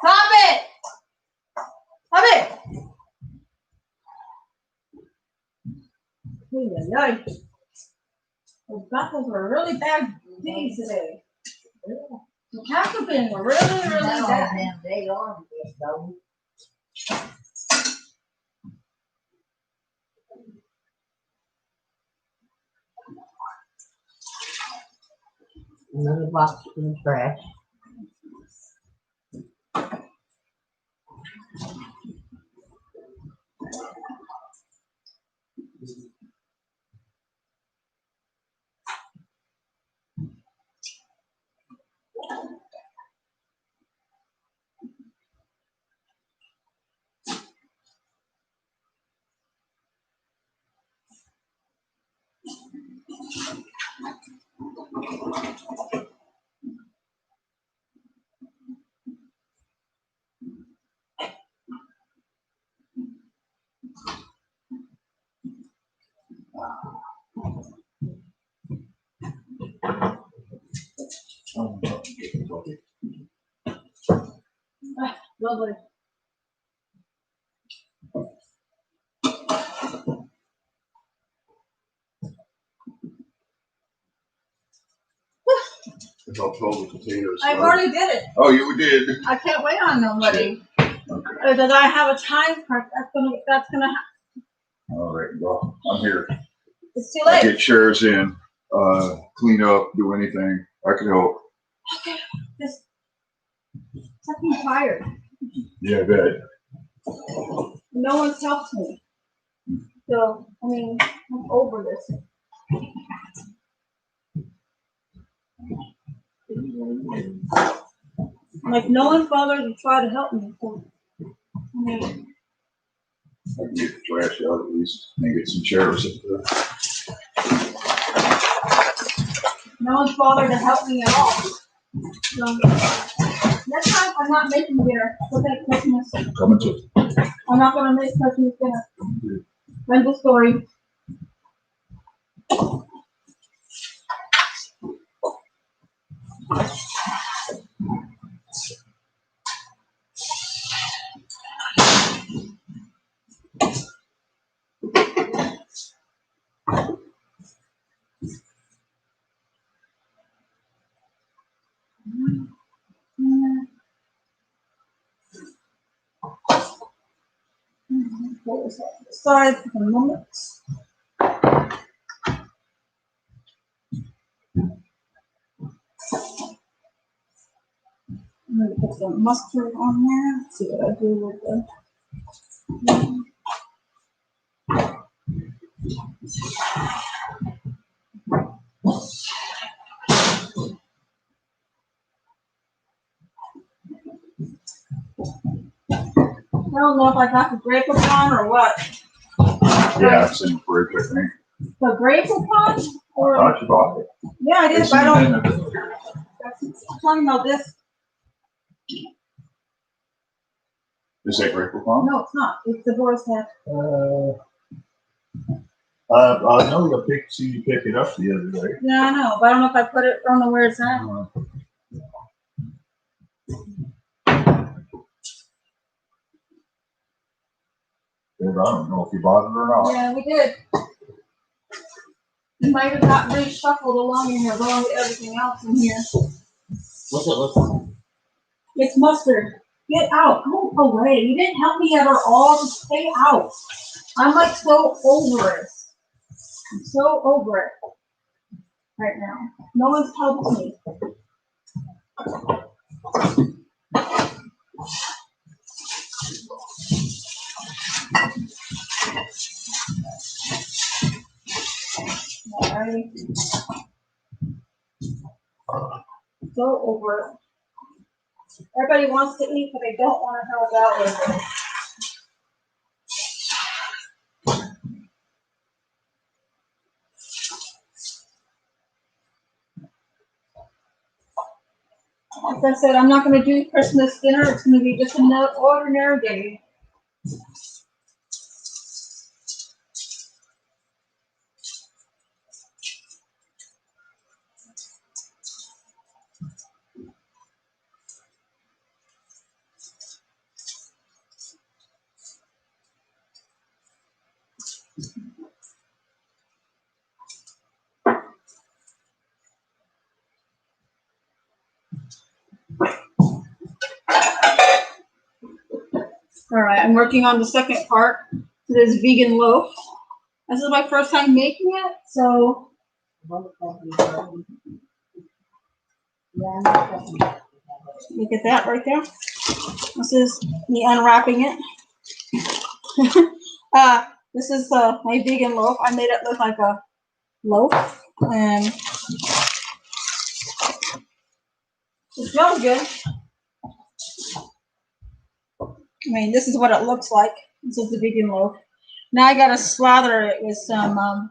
Stop it! Stop it! Those buckles were really bad days today. The cats have been really bad. They are just though. Another box in the trash. Lovely. It's all told the potatoes. I already did it. Oh, you did? I can't wait on nobody. Okay. Because I have a time crunch. That's gonna happen. All right, well, I'm here. It's too I late. get chairs in, clean up, do anything. I can help. Okay. Just fucking tired. Yeah, I bet. No one's helped me. So, I mean, I'm over this. Like, no one's bothered to try to help me. So, I mean, I can get the trash out at least and get some chairs up there. no one's bothered to help me at all. So, next time I'm not making dinner. Look at Christmas. Coming to. I'm not gonna make Christmas dinner. End of story. Aside for the moment. I'm gonna put some mustard on there. Let's see what I do with the. I don't know if I got the grape upon or what. Yeah, it's in the fridge, I think. The grape upon? I Or thought you bought it. yeah, I did, It's but I don't. in the- I'm talking about this. Is that grape Poupon? No, it's not. It's the Boar's Head. I know see you pick it up the other day. Yeah, I know, but I don't know if I put it. I don't know where it's at. I don't know if you bought it or not. Yeah, we did. It might have got reshuffled along in here, along with everything else in here. What's it look like? It's mustard. Get out. Go away. You didn't help me at all. Just stay out. I'm like so over it. I'm so over it right now. No one's helping me. Alright. So over it. Everybody wants to eat, but they don't want to help out with it. Like I said, I'm not going to do Christmas dinner. It's going to be just another ordinary day. All right, I'm working on the second part to this vegan loaf. This is my first time making it, so look at that right there. This is me unwrapping it. This is my vegan loaf. I made it look like a loaf, and it smells good. I mean, this is what it looks like. This is the vegan loaf. Now I gotta slather it with some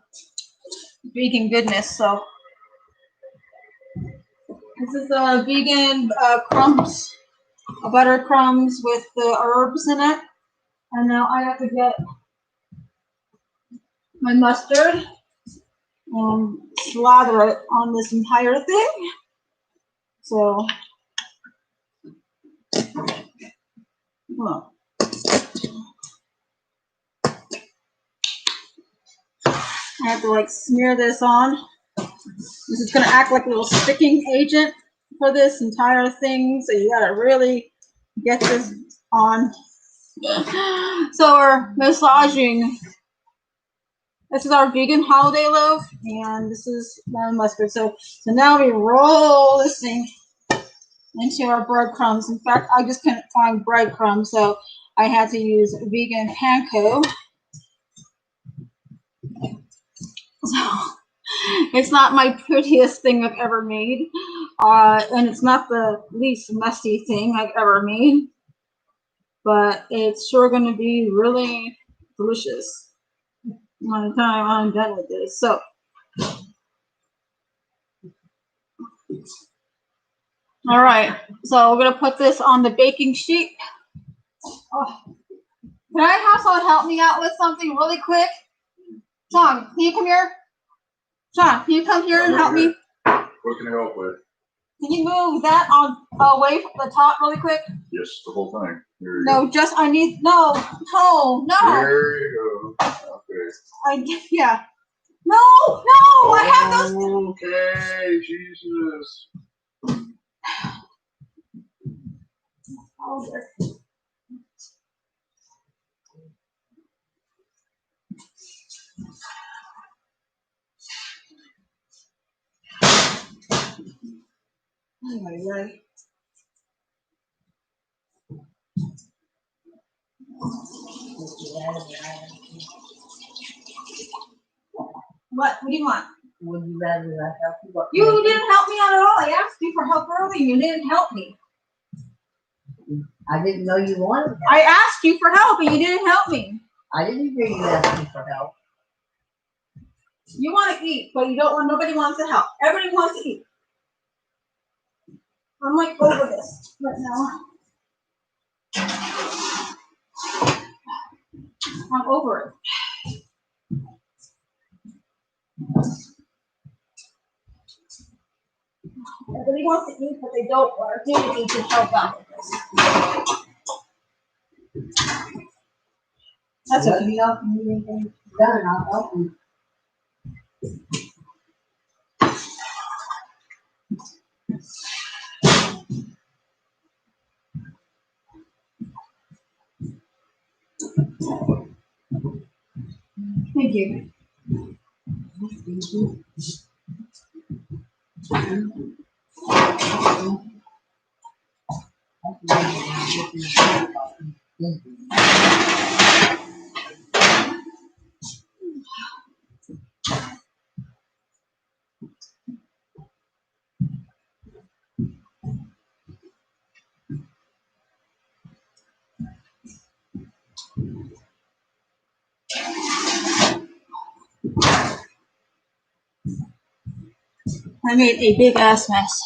vegan goodness. So this is vegan crumbs, butter crumbs with the herbs in it. And now I have to get my mustard and slather it on this entire thing. So, well, I have to like smear this on. This is going to act like a little sticking agent for this entire thing. So you got to really get this on. So we're massaging. This is our vegan holiday loaf, and this is my mustard. So now we roll this thing into our breadcrumbs. In fact, I just couldn't find breadcrumbs, so I had to use vegan panko. So it's not my prettiest thing I've ever made, and it's not the least messy thing I've ever made, but it's sure going to be really delicious by the time I'm done with this. So all right, so we're going to put this on the baking sheet. Oh. Can I have someone help me out with something really quick? Sean, can you come here? Sean, can you come here and help me? What can I help with? Can you move that on away from the top really quick? Yes, the whole thing. Here you No, go. just I need no. There you go. Okay. Yeah. No, I have those. Okay, Jesus. Oh, there. Anyway. What? What do you want? Would you rather I help you? You didn't help me out at all. I asked you for help earlier. You didn't help me. I didn't know you wanted help. I asked you for help and you didn't help me. I didn't hear you asking for help. You want to eat, but you don't want. Nobody wants to help. Everybody wants to eat. I'm like over this right now. I'm over it. Everybody wants to eat, but they don't want to do anything to help out with this. That's Let okay. me know if you need anything done. I'll help you. Thank you. I made a big ass mess.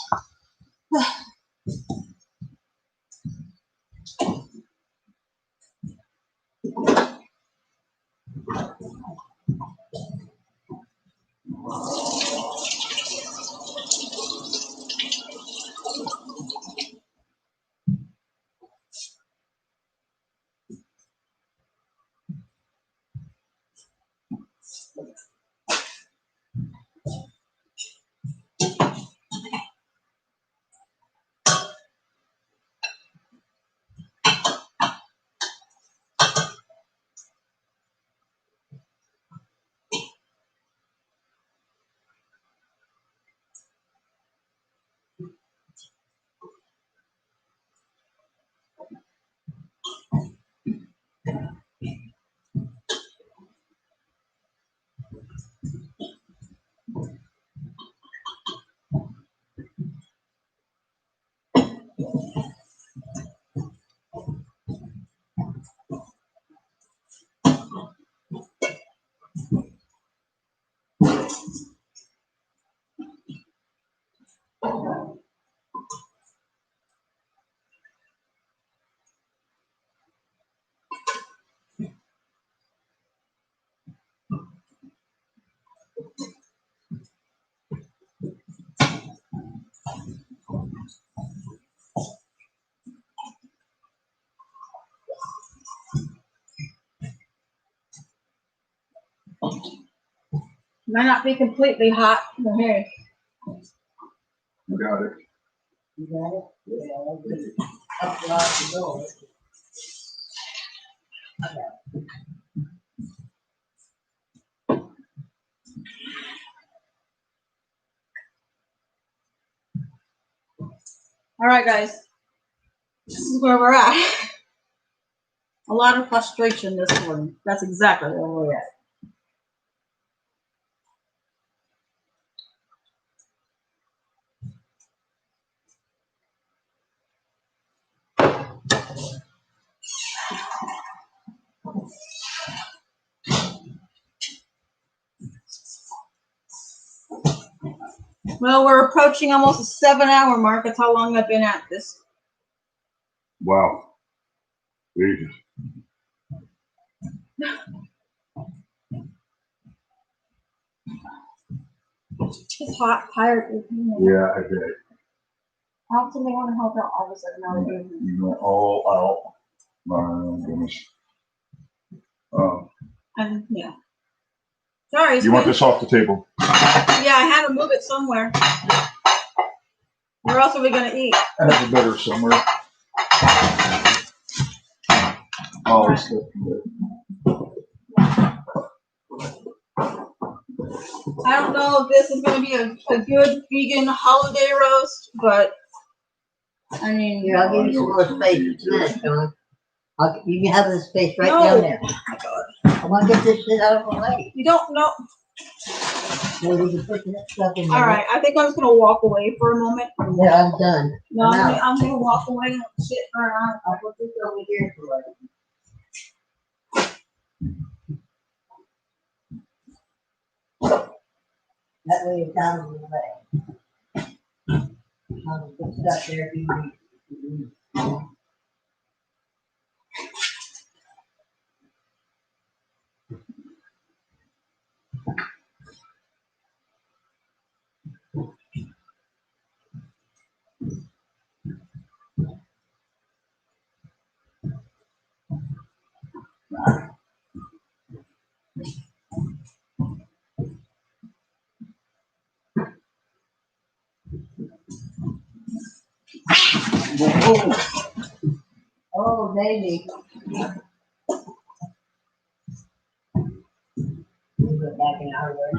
Might not be completely hot. But hey. You got it. You got it? Yeah, I'll get it. Up to the door. All right, guys. This is where we're at. A lot of frustration this morning. That's exactly where we're at. Well, we're approaching almost a 7-hour mark. That's how long I've been at this. Wow. Jesus. It's hot, tired. Yeah, I bet. I don't think they want to help out all of a sudden. Now they're doing it. You went all out. My goodness. And yeah. Sorry. You want this off the table? Yeah, I had to move it somewhere. Where else are we gonna eat? I have a better somewhere. Oh, it's good. I don't know if this is gonna be a good vegan holiday roast, but I mean, Here, I'll give you some more space in a minute, John. You can have this space right No. down there. oh my God, I want to get this shit out of the way. you don't know. Well, we can put that stuff in All there. right, I think I'm just gonna walk away for a moment. Yeah, I'm done. No, I'm out. I'm gonna walk away and sit around. I'll put this over here for you. That way it's out of the way. I'll put stuff there if you need. Oh, baby. We'll go back in our way.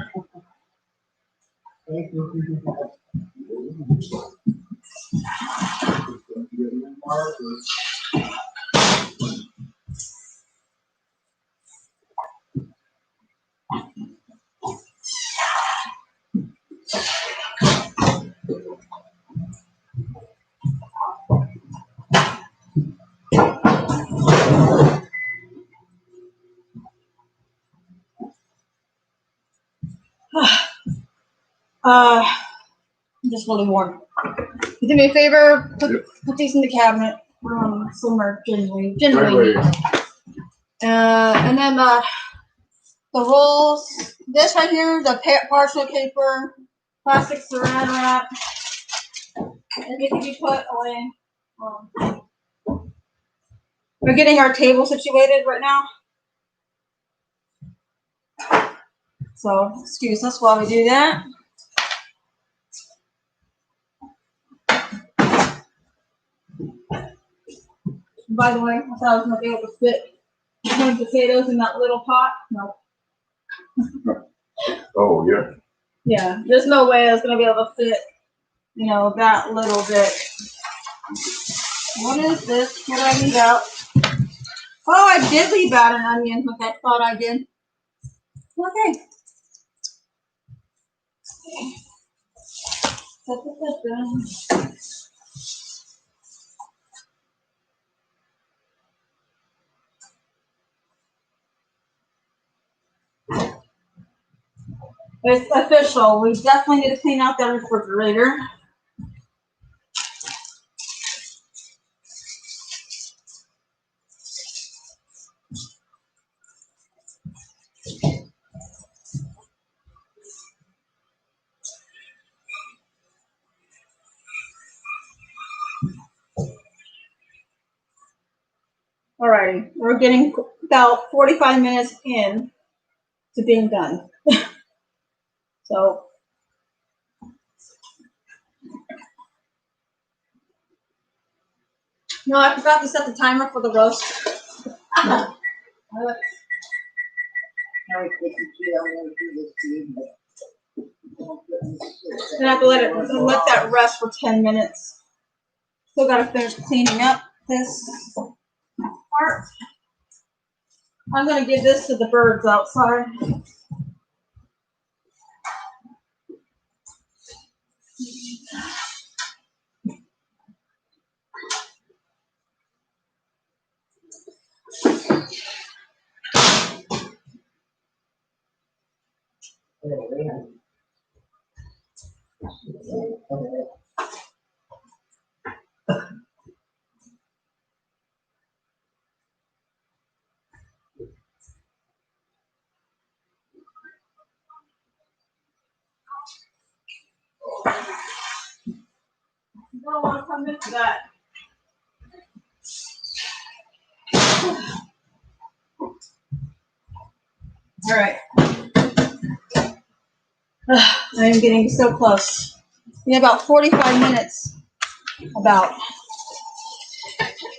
Just really warm. You do me a favor, Yep. put these in the cabinet, somewhere gently. Right away. And then the rolls. This right here, the parchment paper, plastic saran wrap. And it can be put away. We're getting our table situated right now. So excuse us while we do that. By the way, I thought I was gonna be able to fit 20 potatoes in that little pot. No. Oh, yeah. Yeah, there's no way I was gonna be able to fit, that little bit. What is this? What did I leave out? Oh, I did leave out an onion. Okay, thought I did. Okay. It's official. We definitely need to clean out that refrigerator. Alrighty, we're getting about 45 minutes in to being done. So, no, I forgot to set the timer for the roast. I would think you don't want to do this to you, but. I'm gonna have to let that rest for 10 minutes. Still gotta finish cleaning up this part. I'm gonna give this to the birds outside. You don't want to come into that. All right. I am getting so close. In about 45 minutes. About.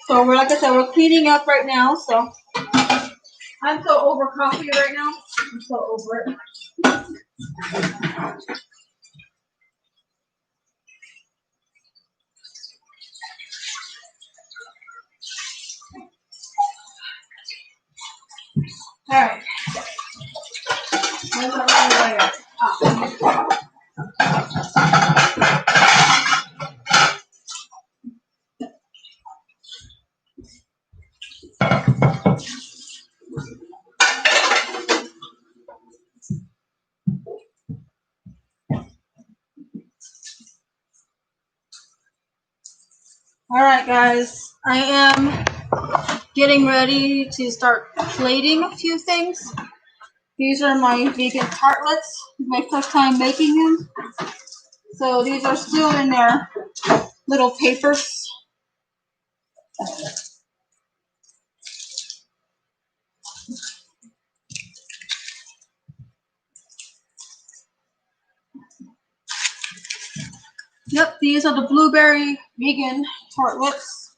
So like I said, we're cleaning up right now. So I'm so over coffee right now. I'm so over it. All right. Where's our layer? Ah. All right, guys, I am getting ready to start plating a few things. These are my vegan tartlets. My first time making them. So these are still in their little papers. Yep, these are the blueberry vegan tartlets.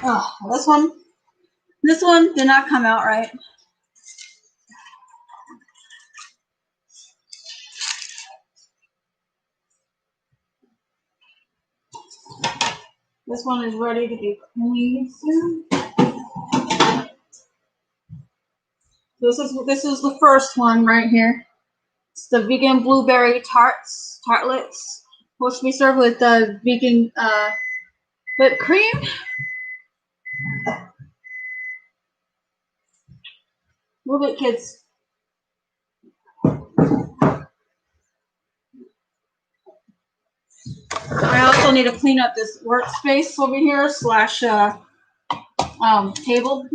Oh, this one did not come out right. This one is ready to be cleaned soon. This is the first one right here. It's the vegan blueberry tartlets, which we serve with vegan whipped cream. Move it, kids. I also need to clean up this workspace over here slash table.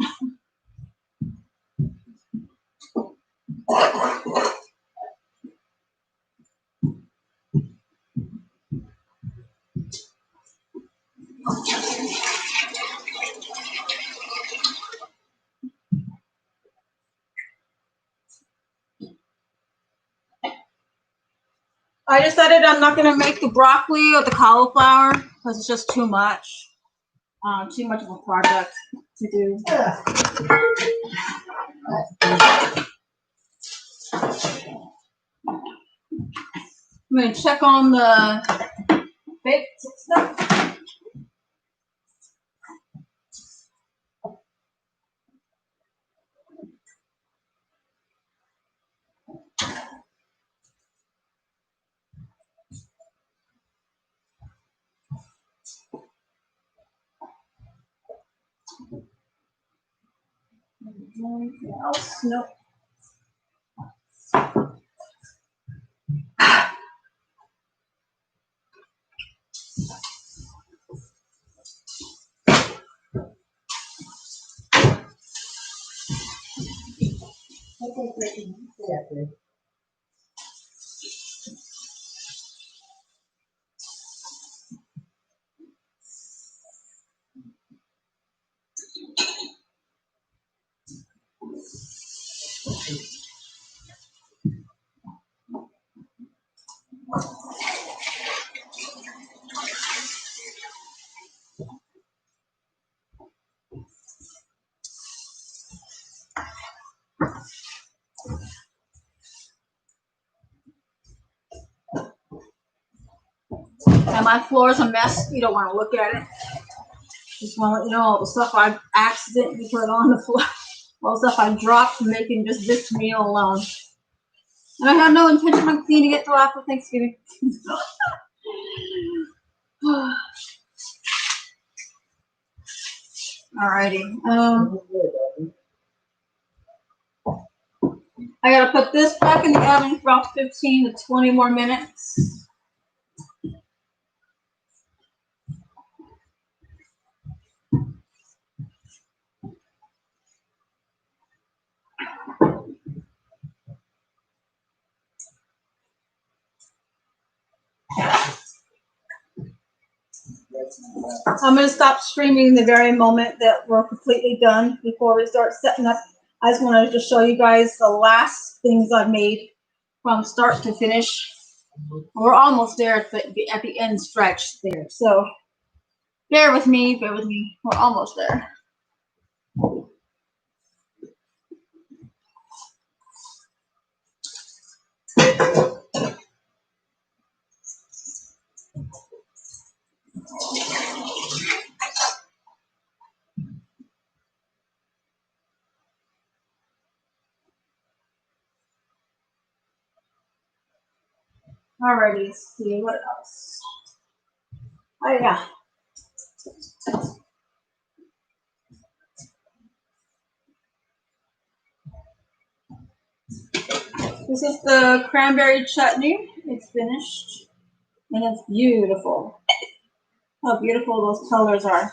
I decided I'm not going to make the broccoli or the cauliflower because it's just too much. Too much of a project to do. I'm going to check on the baked stuff. Anything else? Nope. And my floor is a mess. You don't want to look at it. Just want to let you know all the stuff I accidentally put on the floor. All the stuff I dropped making just this meal alone. And I had no intention of cleaning it till after Thanksgiving. Alrighty. I gotta put this back in the oven for about 15 to 20 more minutes. I'm going to stop streaming the very moment that we're completely done before we start setting up. I just wanted to show you guys the last things I've made from start to finish. We're almost there at the end stretch there. So bear with me, bear with me. We're almost there. Alrighty, let's see what else. Oh yeah. This is the cranberry chutney. It's finished. And it's beautiful. How beautiful those colors are.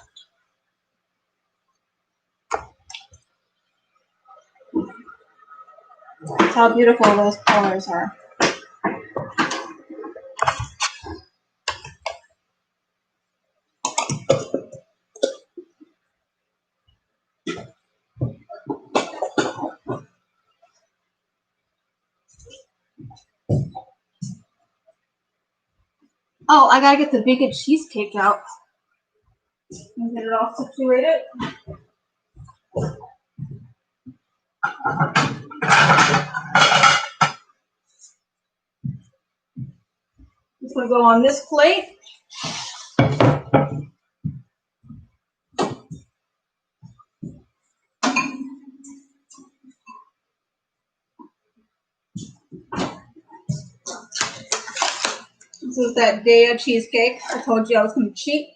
That's how beautiful those colors are. Oh, I gotta get the vegan cheesecake out and get it all situated. It's gonna go on this plate. This is that Daya cheesecake. I told you I was gonna cheat.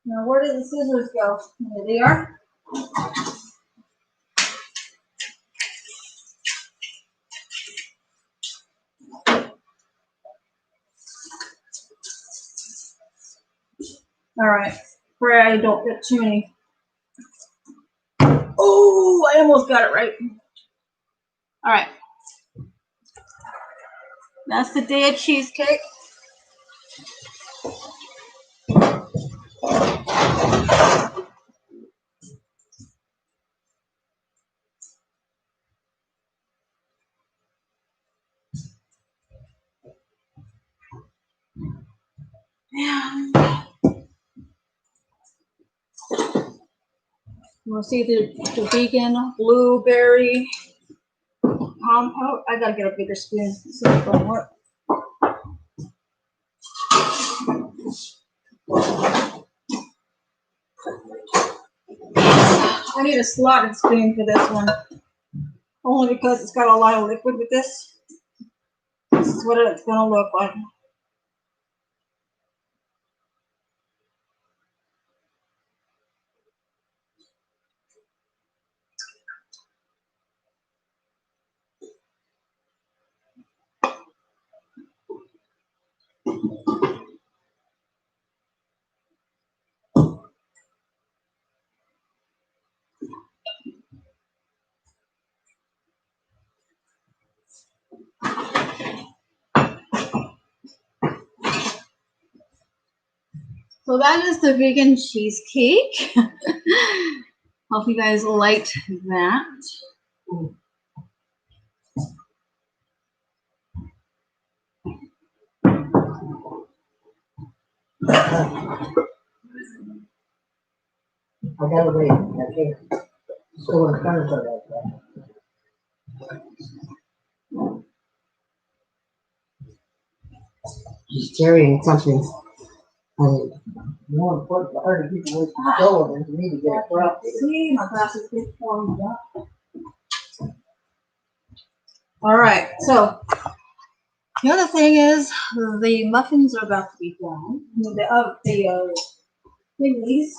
Now, where did the scissors go? There they are. All right, pray I don't get too many. Oh, I almost got it right. All right, that's the Daya cheesecake. We'll see the vegan blueberry compote. I gotta get a bigger spoon so it don't work. I need a slotted spoon for this one. Only because it's got a lot of liquid with this. This is what it's gonna look like. So that is the vegan cheesecake. Hope you guys liked that. I gotta wait. I can't go in front of her like that. She's carrying something. More important for her to get away from the door than for me to get across. See, my glasses get formed up. All right, so the other thing is the muffins are about to be done. The thingies.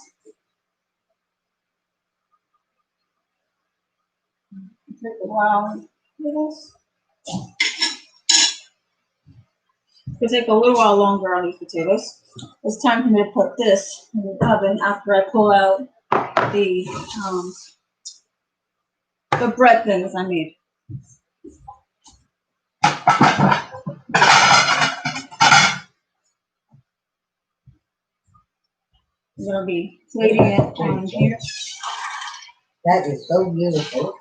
Take a while. It'll take a little while longer on these potatoes. It's time for me to put this in the oven after I pull out the bread things I made. I'm gonna be plating it on here. That is so beautiful.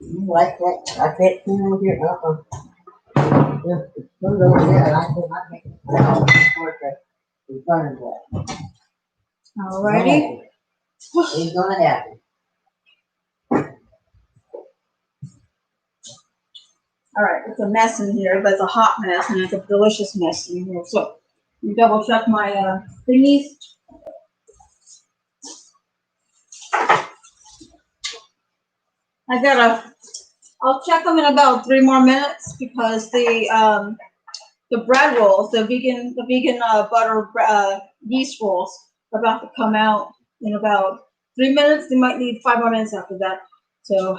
You like that? I can't see over here. Just put it over there, and I cannot make it towards the in front of that. Alrighty. He's gonna happen. All right, it's a mess in here, but it's a hot mess and it's a delicious mess in here. So, you double check my thingies. I'll check them in about 3 more minutes because the bread rolls, the vegan butter yeast rolls are about to come out in about 3 minutes. They might need 5 more minutes after that. So,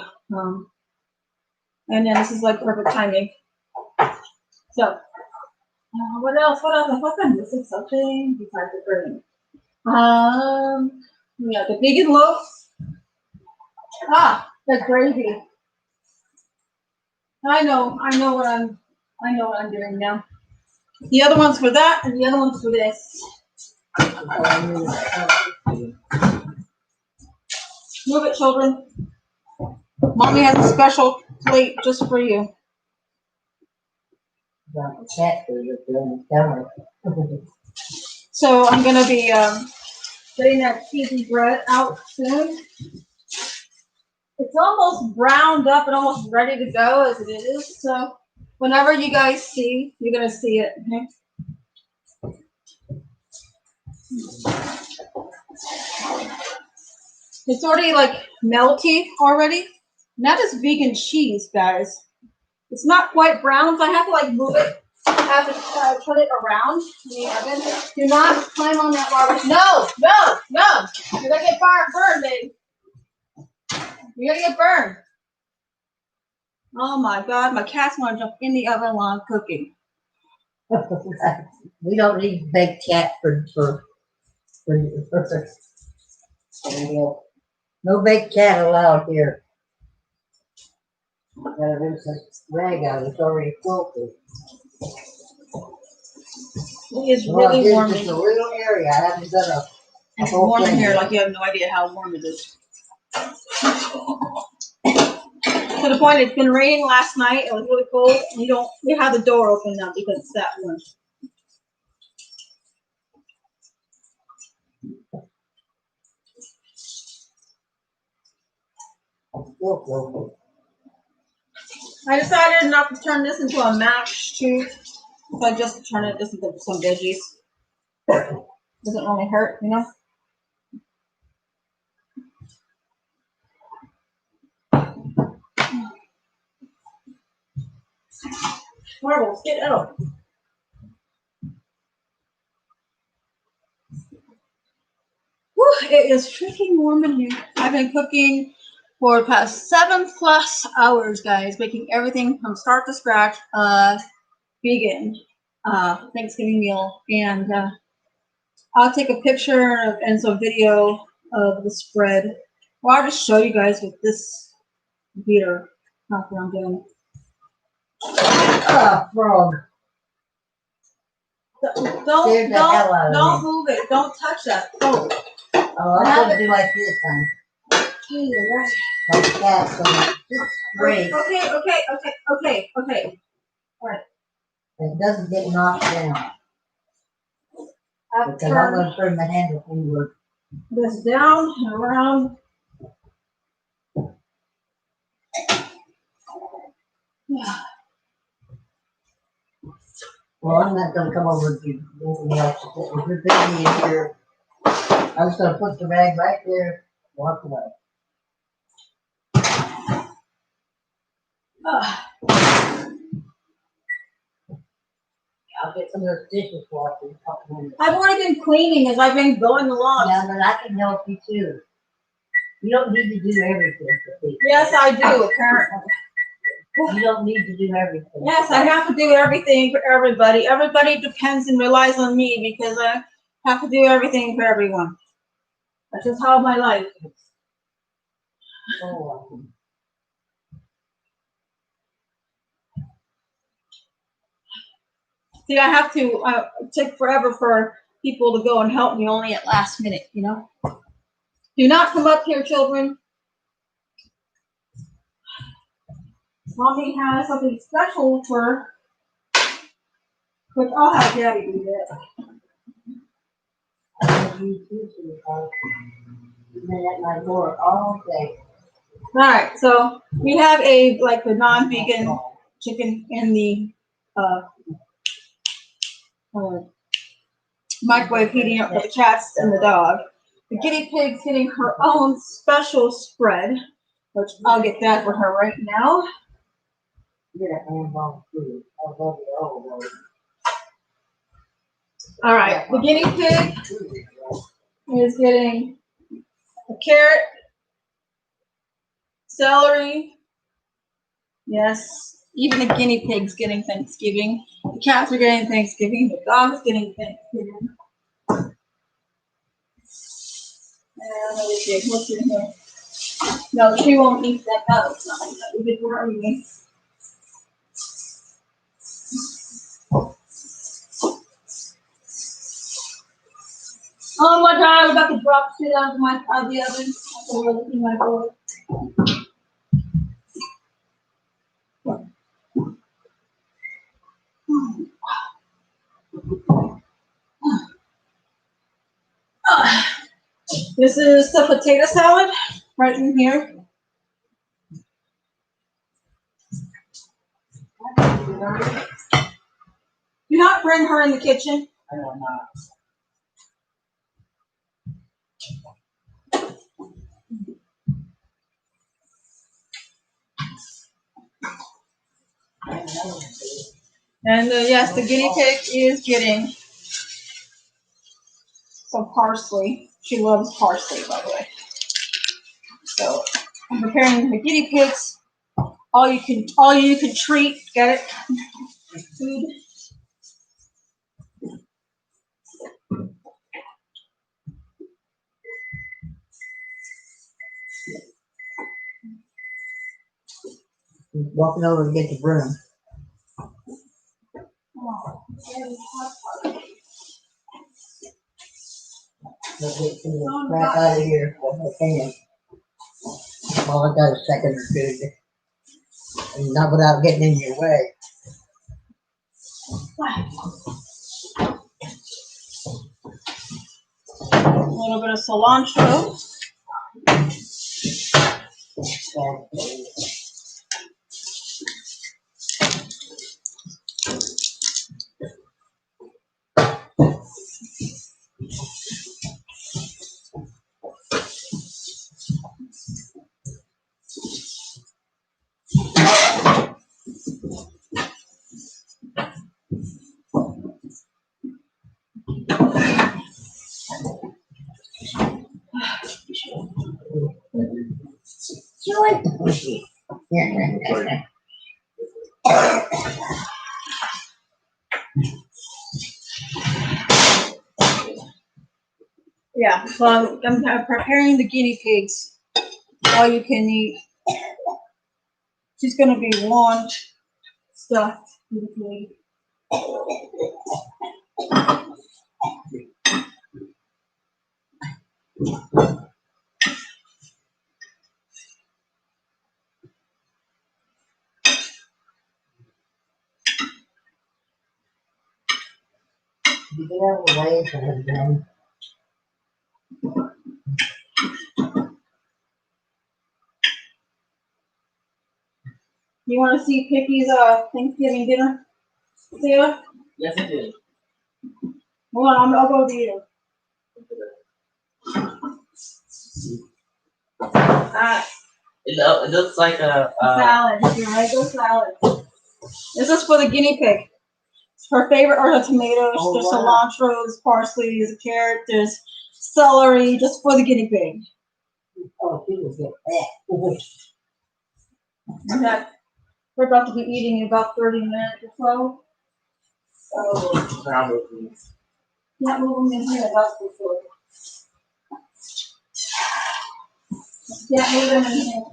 and then this is like perfect timing. So, what else? I thought I'm missing something besides the bread. Yeah, the vegan loaves. The gravy. I know what I'm doing now. The other one's for that, and the other one's for this. Move it, children. Mommy has a special plate just for you. So I'm gonna be getting that cheesy bread out soon. It's almost browned up and almost ready to go as it is. So whenever you guys see, you're gonna see it. Okay? It's already like melty already. And that is vegan cheese, guys. It's not quite brown, so I have to like move it. I have to turn it around in the oven. Do not climb on that barbecue. No. You're gonna get burned, babe. You're gonna get burned. Oh my God, my cats want to jump in the oven while I'm cooking. We don't need big cat for no big cat allowed here. Gotta rinse this rag out, it's already quilted. It is really warm. Just a little area, I haven't done a It's warm in here, like you have no idea how warm it is. To the point, it's been raining last night. It was really cold. And you have the door open now because it's that warm. I decided not to turn this into a mash too. So I just turn it into some veggies. Doesn't really hurt, you know. Marbles, get out. Whew, it is freaking warm in here. I've been cooking for the past 7+ hours, guys, making everything from start to scratch, vegan, Thanksgiving meal, and I'll take a picture and some video of the spread. Well, I'll just show you guys with this computer. That's what I'm doing. frog. Don't move it. Don't touch that. Oh, I have to do like this time. Okay, you're right. Like that, so just great. Okay. All right. It doesn't get knocked down. I've Because I'm turned going to turn the handle inward. this down and around. Well, I'm not going to come over and do anything else. If you're busy in here, I'm just going to put the rag right there, walk away. I'll get some of those dishes washed in a couple minutes. I've already been cleaning as I've been going along. Yeah, but I can help you too. You don't need to do everything for people. Yes, I do, apparently. You don't need to do everything. Yes, I have to do everything for everybody. Everybody depends and relies on me because I have to do everything for everyone. That's just how my life is. Oh, See, I have to take forever for people to go and help me only at last minute, you know? Do not come up here, children. Mommy has something special for, which I'll have Daddy do that. You've been at my door all day. All right, so we have the non-vegan chicken in the uh, microwave heating up for the cats and the dog. The guinea pig's getting her own special spread, which I'll get that for her right now. You're a hands-on food. I love you all. All right, the guinea pig is getting a carrot, celery. Yes, even the guinea pig's getting Thanksgiving. The cats are getting Thanksgiving. The dog's getting Thanksgiving. And let me see, what's in here? No, she won't eat that. No, it's not like that. We did for me. Oh my God, I'm about to drop shit out of the oven. So we're looking my board. This is the potato salad right in here. Do not bring her in the kitchen. I don't know. And yes, the guinea pig is getting some parsley. She loves parsley, by the way. So I'm preparing the guinea pigs. All you can treat. Get it? Food. He's walking over to get the broom. Let's get some of the crap out of here. Okay. All I got is second or two. And not without getting in your way. A little bit of cilantro. Yeah, so I'm preparing the guinea pigs. All you can eat. She's gonna be launched, stuffed guinea pig. You get out of the way for him. You want to see Picky's Thanksgiving dinner, Taylor? Yes, I do. Hold on, I'll go to you. It looks like a Salad, your regular salad. This is for the guinea pig. Her favorite are the tomatoes, Oh, there's wow. cilantro, there's parsley, there's a carrot, there's celery, just for the guinea pig. Oh, he was get fat. Okay. We're about to be eating in about 30 minutes or so. probably. Not moving in here, that's for sure. Yeah, move them in here.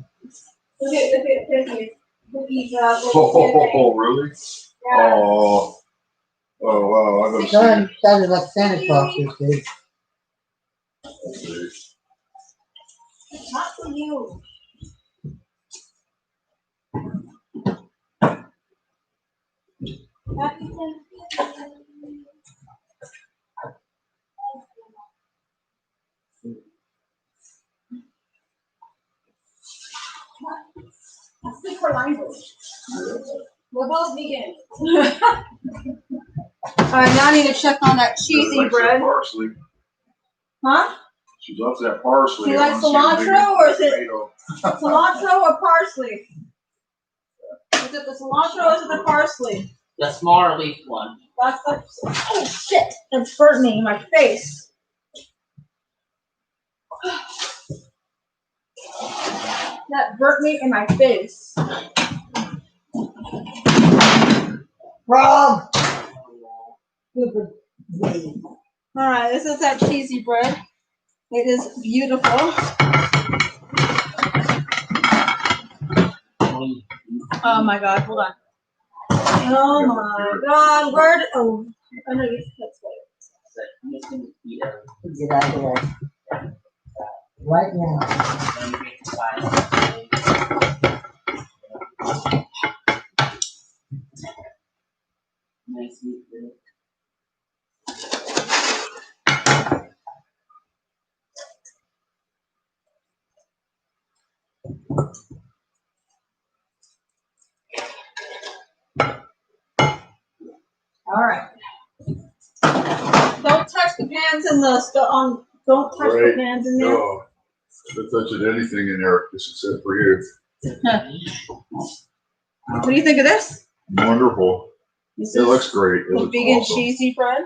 Look at Picky's. Picky's, Oh, really? yeah. Oh, oh, wow, I gotta see Son it. sounded like Santa Claus this week. Let's see. Not for you. Happy Thanksgiving. I speak her language. We're both vegan. All right, now I need to check on that cheesy Likes that bread. Parsley. Huh? She loves that parsley. You I like wanna see her cilantro or is it tomato. cilantro or parsley? Is it the cilantro or is it the parsley? The smaller leaf one. That's the, oh shit, it's burning in my face. That burnt me in my face. Frog. Alright, this is that cheesy bread. It is beautiful. Oh my god, hold on. Oh my god, where did, oh, I know you said I'm just gonna eat it. Get out of here. Right now. And make the size. Nice meat bread. Alright. Don't touch the pans in the don't touch the Right. pans in there. No. If I touching anything in there, just except for you. What do you think of this? Wonderful. This It is looks great. It the looks vegan awesome. cheesy bread.